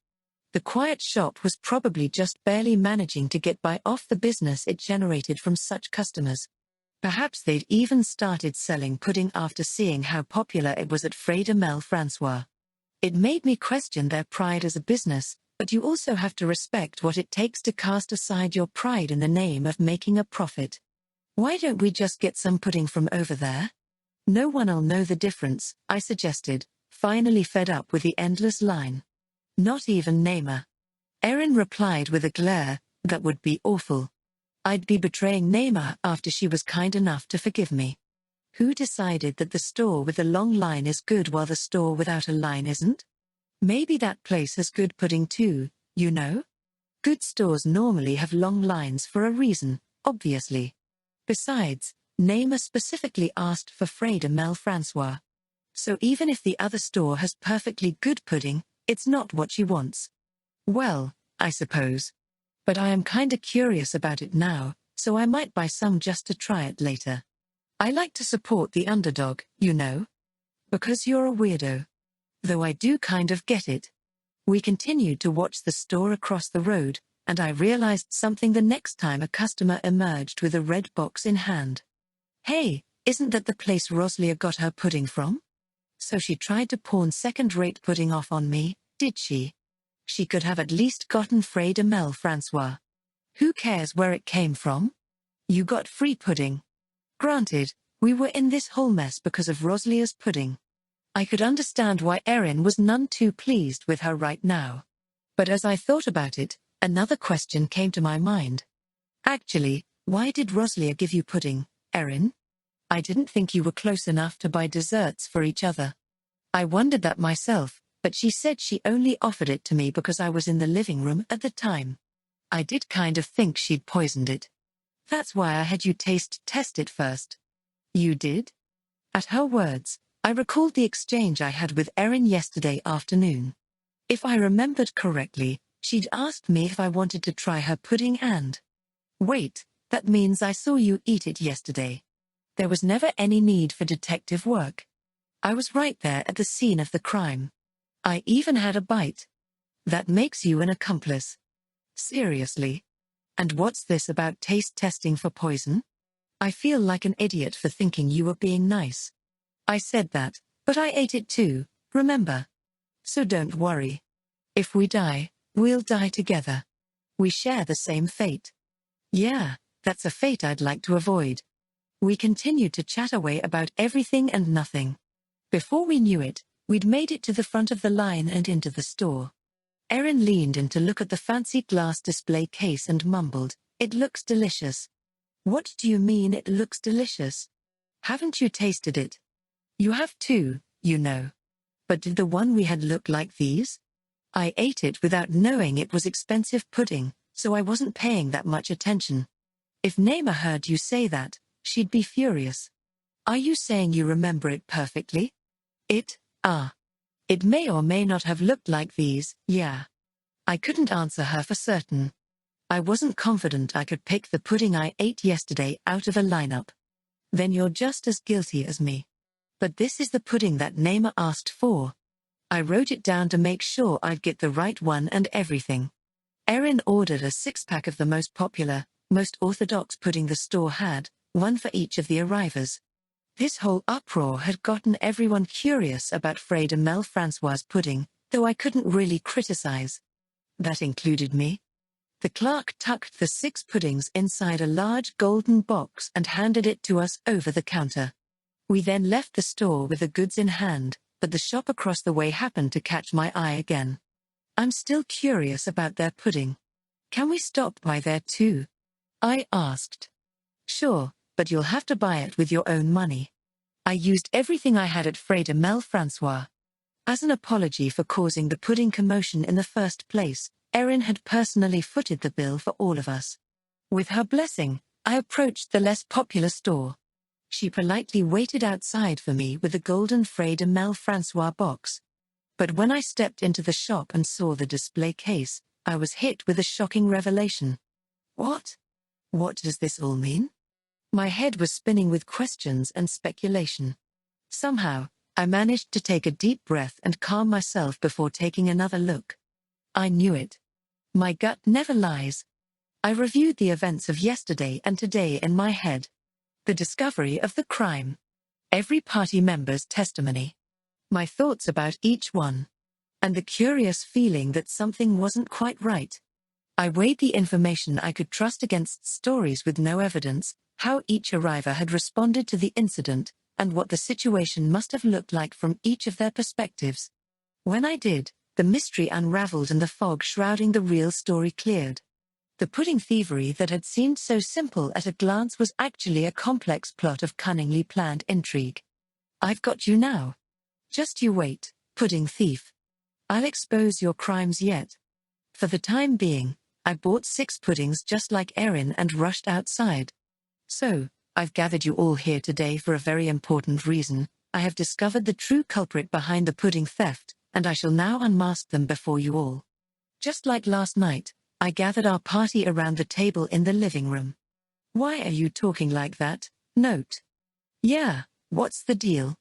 The quiet shop was probably just barely managing to get by off the business it generated from such customers. Perhaps they'd even started selling pudding after seeing how popular it was at Frey de Mel Francois. It made me question their pride as a business, but you also have to respect what it takes to cast aside your pride in the name of making a profit. Why don't we just get some pudding from over there? No one'll know the difference, I suggested, finally fed up with the endless line. Not even Naima. Erin replied with a glare, "That would be awful. I'd be betraying Naima after she was kind enough to forgive me. Who decided that the store with the long line is good while the store without a line isn't? Maybe that place has good pudding too, you know? Good stores normally have long lines for a reason, obviously. Besides, Naima specifically asked for Frey de Mel Francois. So even if the other store has perfectly good pudding, it's not what she wants. Well, I suppose. But I am kinda curious about it now, so I might buy some just to try it later." I like to support the underdog, you know. Because you're a weirdo. Though I do kind of get it. We continued to watch the store across the road, and I realized something the next time a customer emerged with a red box in hand. Hey, isn't that the place Rosalia got her pudding from? So she tried to pawn second-rate pudding off on me, did she? She could have at least gotten Frey de Mel Francois. Who cares where it came from? You got free pudding. Granted, we were in this whole mess because of Rosalia's pudding. I could understand why Erin was none too pleased with her right now. But as I thought about it, another question came to my mind. Actually, why did Rosalia give you pudding, Erin? I didn't think you were close enough to buy desserts for each other. I wondered that myself, but she said she only offered it to me because I was in the living room at the time. I did kind of think she'd poisoned it. That's why I had you test it first. You did? At her words, I recalled the exchange I had with Erin yesterday afternoon. If I remembered correctly, she'd asked me if I wanted to try her pudding and... Wait, that means I saw you eat it yesterday. There was never any need for detective work. I was right there at the scene of the crime. I even had a bite. That makes you an accomplice. Seriously? And what's this about taste testing for poison? I feel like an idiot for thinking you were being nice. I said that, but I ate it too, remember? So don't worry. If we die, we'll die together. We share the same fate. Yeah, that's a fate I'd like to avoid. We continued to chat away about everything and nothing. Before we knew it, we'd made it to the front of the line and into the store. Erin leaned in to look at the fancy glass display case and mumbled, "It looks delicious." What do you mean it looks delicious? Haven't you tasted it? You have too, you know. But did the one we had look like these? I ate it without knowing it was expensive pudding, so I wasn't paying that much attention. If Naima heard you say that, she'd be furious. Are you saying you remember it perfectly? It may or may not have looked like these, yeah. I couldn't answer her for certain. I wasn't confident I could pick the pudding I ate yesterday out of a lineup. Then you're just as guilty as me. But this is the pudding that Naima asked for. I wrote it down to make sure I'd get the right one and everything. Erin ordered a 6-pack of the most popular, most orthodox pudding the store had, one for each of the arrivers. This whole uproar had gotten everyone curious about Frey de Mel Francois' pudding, though I couldn't really criticize. That included me. The clerk tucked the 6 puddings inside a large golden box and handed it to us over the counter. We then left the store with the goods in hand, but the shop across the way happened to catch my eye again. I'm still curious about their pudding. Can we stop by there too? I asked. Sure, but you'll have to buy it with your own money. I used everything I had at Frey de Mel Francois. As an apology for causing the pudding commotion in the first place, Erin had personally footed the bill for all of us. With her blessing, I approached the less popular store. She politely waited outside for me with the golden Frey de Mel Francois box. But when I stepped into the shop and saw the display case, I was hit with a shocking revelation. What? What does this all mean? My head was spinning with questions and speculation. Somehow, I managed to take a deep breath and calm myself before taking another look. I knew it. My gut never lies. I reviewed the events of yesterday and today in my head. The discovery of the crime. Every party member's testimony. My thoughts about each one. And the curious feeling that something wasn't quite right. I weighed the information I could trust against stories with no evidence, how each arriver had responded to the incident, and what the situation must have looked like from each of their perspectives. When I did, the mystery unraveled and the fog shrouding the real story cleared. The pudding thievery that had seemed so simple at a glance was actually a complex plot of cunningly planned intrigue. I've got you now. Just you wait, pudding thief. I'll expose your crimes yet. For the time being, I bought 6 puddings just like Erin and rushed outside. So, I've gathered you all here today for a very important reason. I have discovered the true culprit behind the pudding theft, and I shall now unmask them before you all. Just like last night, I gathered our party around the table in the living room. Why are you talking like that? Note. Yeah, what's the deal?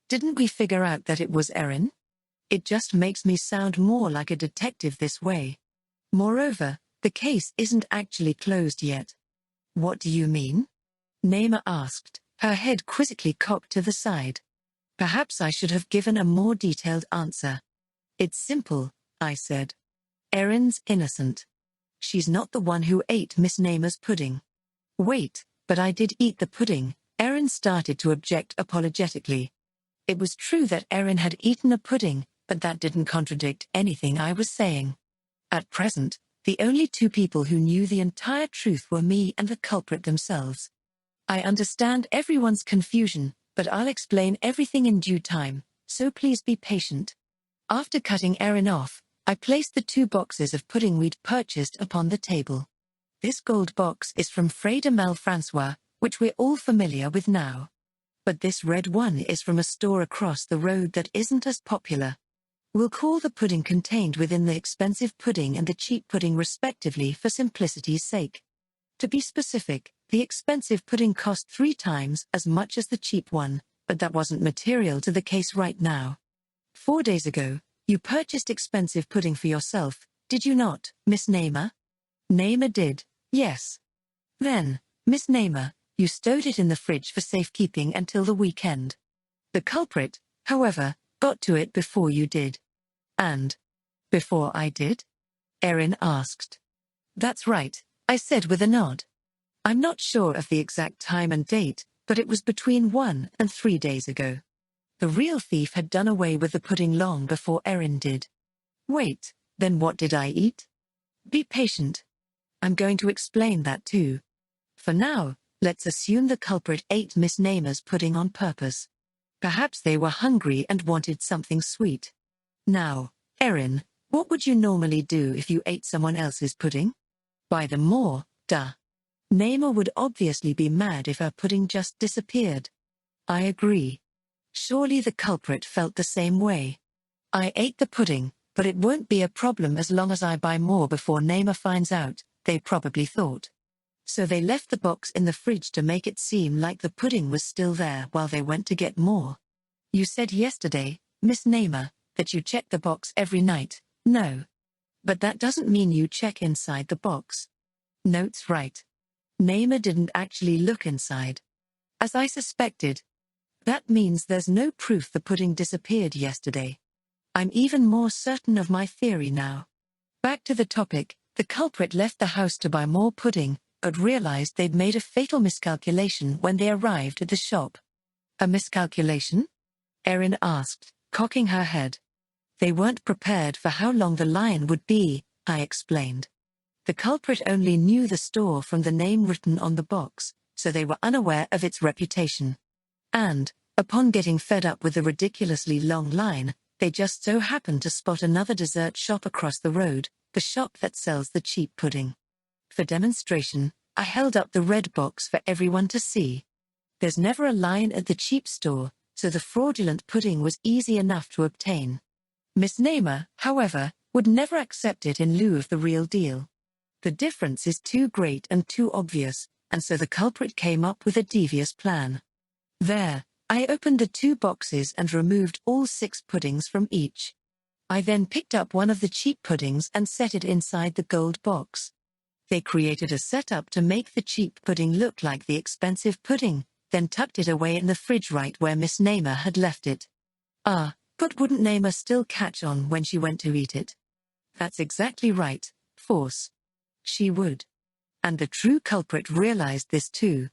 Didn't we figure out that it was Erin? It just makes me sound more like a detective this way. Moreover, the case isn't actually closed yet. What do you mean? Naima asked, her head quizzically cocked to the side. Perhaps I should have given a more detailed answer. It's simple, I said. Erin's innocent. She's not the one who ate Miss Naima's pudding. Wait, but I did eat the pudding, Erin started to object apologetically. It was true that Erin had eaten a pudding, but that didn't contradict anything I was saying. At present, the only two people who knew the entire truth were me and the culprit themselves. I understand everyone's confusion, but I'll explain everything in due time, so please be patient. After cutting Erin off, I placed the 2 boxes of pudding we'd purchased upon the table. This gold box is from Frey de Mel Francois, which we're all familiar with now. But this red one is from a store across the road that isn't as popular. We'll call the pudding contained within the expensive pudding and the cheap pudding respectively for simplicity's sake. To be specific, the expensive pudding cost 3 times as much as the cheap one, but that wasn't material to the case right now. 4 days ago, you purchased expensive pudding for yourself, did you not, Miss Naima? Naima did, yes. Then, Miss Naima, you stowed it in the fridge for safekeeping until the weekend. The culprit, however, got to it before you did. And before I did? Erin asked. That's right, I said with a nod. I'm not sure of the exact time and date, but it was between 1 and 3 days ago. The real thief had done away with the pudding long before Erin did. Wait, then what did I eat? Be patient. I'm going to explain that too. For now, let's assume the culprit ate Miss Naima's pudding on purpose. Perhaps they were hungry and wanted something sweet. Now, Erin, what would you normally do if you ate someone else's pudding? Buy them more, duh. Naima would obviously be mad if her pudding just disappeared. I agree. Surely the culprit felt the same way. I ate the pudding, but it won't be a problem as long as I buy more before Naima finds out, they probably thought. So they left the box in the fridge to make it seem like the pudding was still there while they went to get more. You said yesterday, Miss Naima, that you check the box every night, no. But that doesn't mean you check inside the box. Notes right. Naima didn't actually look inside. As I suspected. That means there's no proof the pudding disappeared yesterday. I'm even more certain of my theory now. Back to the topic, the culprit left the house to buy more pudding, but realized they'd made a fatal miscalculation when they arrived at the shop. A miscalculation? Erin asked, cocking her head. They weren't prepared for how long the line would be, I explained. The culprit only knew the store from the name written on the box, so they were unaware of its reputation. And, upon getting fed up with the ridiculously long line, they just so happened to spot another dessert shop across the road, the shop that sells the cheap pudding. For demonstration, I held up the red box for everyone to see. There's never a line at the cheap store, so the fraudulent pudding was easy enough to obtain. Miss Naima, however, would never accept it in lieu of the real deal. The difference is too great and too obvious, and so the culprit came up with a devious plan. There, I opened the 2 boxes and removed all 6 puddings from each. I then picked up one of the cheap puddings and set it inside the gold box. They created a setup to make the cheap pudding look like the expensive pudding, then tucked it away in the fridge right where Miss Naima had left it. But wouldn't Naima still catch on when she went to eat it? That's exactly right, Force. She would. And the true culprit realized this too.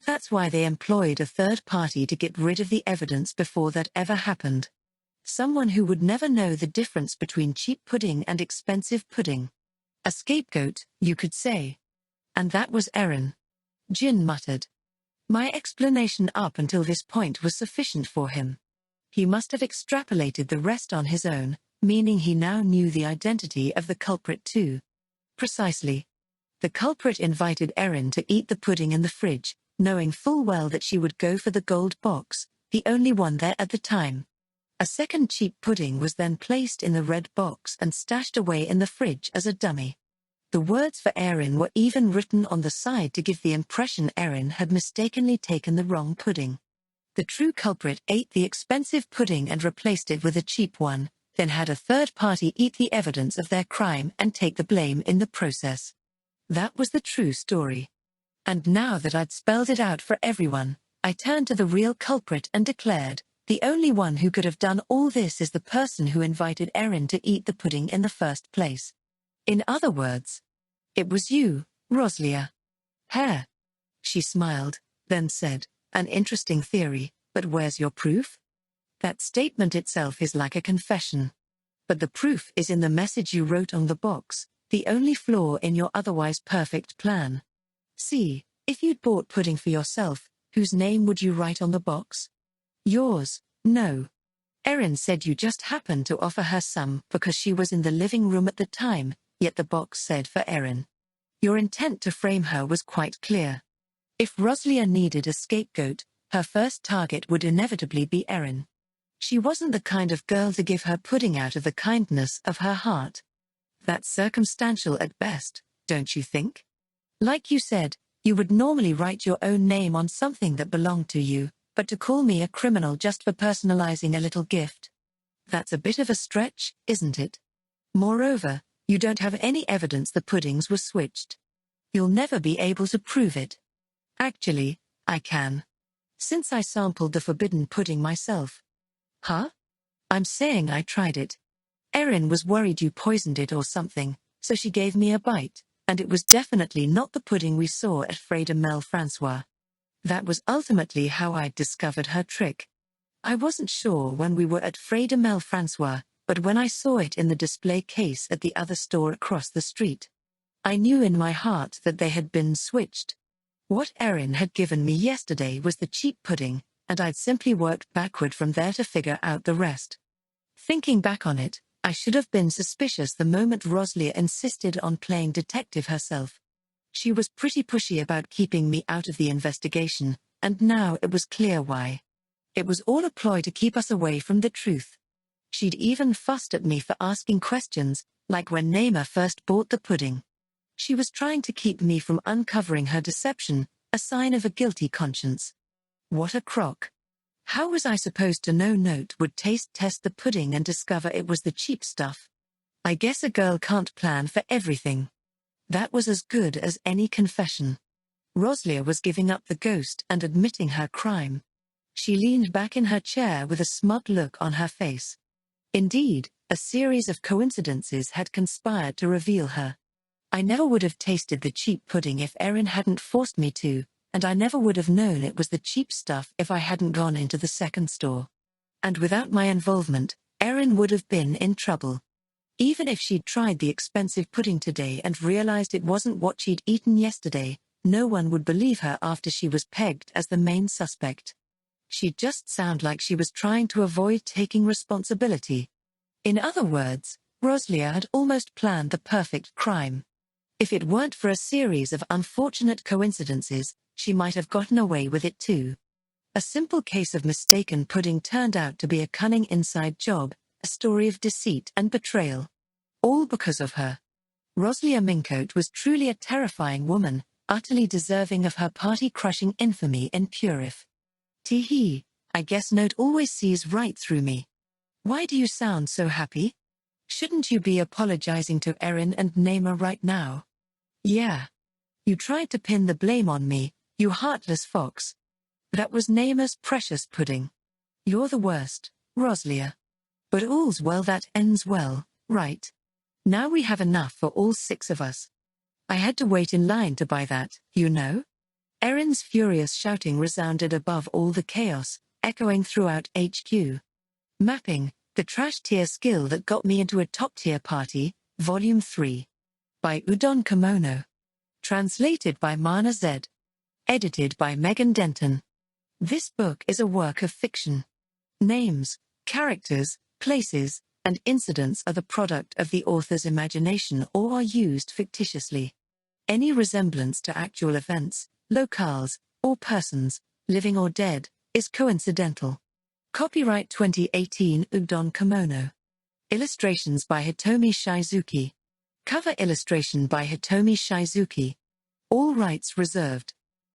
That's why they employed a third party to get rid of the evidence before that ever happened. Someone who would never know the difference between cheap pudding and expensive pudding. A scapegoat, you could say. And that was Erin. Jin muttered. My explanation up until this point was sufficient for him. He must have extrapolated the rest on his own, meaning he now knew the identity of the culprit too. Precisely. The culprit invited Erin to eat the pudding in the fridge, knowing full well that she would go for the gold box, the only one there at the time. A second cheap pudding was then placed in the red box and stashed away in the fridge as a dummy. The words for Erin were even written on the side to give the impression Erin had mistakenly taken the wrong pudding. The true culprit ate the expensive pudding and replaced it with a cheap one, then had a third party eat the evidence of their crime and take the blame in the process. That was the true story. And now that I'd spelled it out for everyone, I turned to the real culprit and declared, the only one who could have done all this is the person who invited Erin to eat the pudding in the first place. In other words, it was you, Roslia. Hair. She smiled, then said, an interesting theory, but where's your proof? That statement itself is like a confession. But the proof is in the message you wrote on the box, the only flaw in your otherwise perfect plan. See, if you'd bought pudding for yourself, whose name would you write on the box? Yours, no. Erin said you just happened to offer her some because she was in the living room at the time, yet the box said for Erin. Your intent to frame her was quite clear. If Roslia needed a scapegoat, her first target would inevitably be Erin. She wasn't the kind of girl to give her pudding out of the kindness of her heart. That's circumstantial at best, don't you think? Like you said, you would normally write your own name on something that belonged to you, but to call me a criminal just for personalizing a little gift? That's a bit of a stretch, isn't it? Moreover, you don't have any evidence the puddings were switched. You'll never be able to prove it. Actually, I can. Since I sampled the forbidden pudding myself. Huh? I'm saying I tried it. Erin was worried you poisoned it or something, so she gave me a bite, and it was definitely not the pudding we saw at Frey de Mel Francois. That was ultimately how I discovered her trick. I wasn't sure when we were at Frey de Mel Francois, but when I saw it in the display case at the other store across the street, I knew in my heart that they had been switched. What Erin had given me yesterday was the cheap pudding, and I'd simply worked backward from there to figure out the rest. Thinking back on it, I should have been suspicious the moment Roslia insisted on playing detective herself. She was pretty pushy about keeping me out of the investigation, and now it was clear why. It was all a ploy to keep us away from the truth. She'd even fussed at me for asking questions, like when Naima first bought the pudding. She was trying to keep me from uncovering her deception, a sign of a guilty conscience. What a crock. How was I supposed to know Note would taste test the pudding and discover it was the cheap stuff? I guess a girl can't plan for everything. That was as good as any confession. Roslia was giving up the ghost and admitting her crime. She leaned back in her chair with a smug look on her face. Indeed, a series of coincidences had conspired to reveal her. I never would have tasted the cheap pudding if Erin hadn't forced me to, and I never would have known it was the cheap stuff if I hadn't gone into the second store. And without my involvement, Erin would have been in trouble. Even if she'd tried the expensive pudding today and realized it wasn't what she'd eaten yesterday, no one would believe her after she was pegged as the main suspect. She'd just sound like she was trying to avoid taking responsibility. In other words, Roslia had almost planned the perfect crime. If it weren't for a series of unfortunate coincidences, she might have gotten away with it too. A simple case of mistaken pudding turned out to be a cunning inside job, a story of deceit and betrayal. All because of her. Roslia Mincote was truly a terrifying woman, utterly deserving of her party-crushing infamy in Purif. Tee-hee, I guess Note always sees right through me. Why do you sound so happy? Shouldn't you be apologizing to Erin and Naima right now? Yeah. You tried to pin the blame on me, you heartless fox. That was Naima's precious pudding. You're the worst, Roslia. But all's well that ends well, right? Now we have enough for all 6 of us. I had to wait in line to buy that, you know? Erin's furious shouting resounded above all the chaos, echoing throughout HQ. Mapping, the trash tier skill that got me into a top-tier party, Volume 3. By Udon Kamono. Translated by Mana Z. Edited by Megan Denton. This book is a work of fiction. Names, characters, places, and incidents are the product of the author's imagination or are used fictitiously. Any resemblance to actual events, locales, or persons, living or dead, is coincidental. Copyright 2018 Udon Kamono. Illustrations by Hitomi Shizuki. Cover illustration by Hitomi Shizuki. All rights reserved.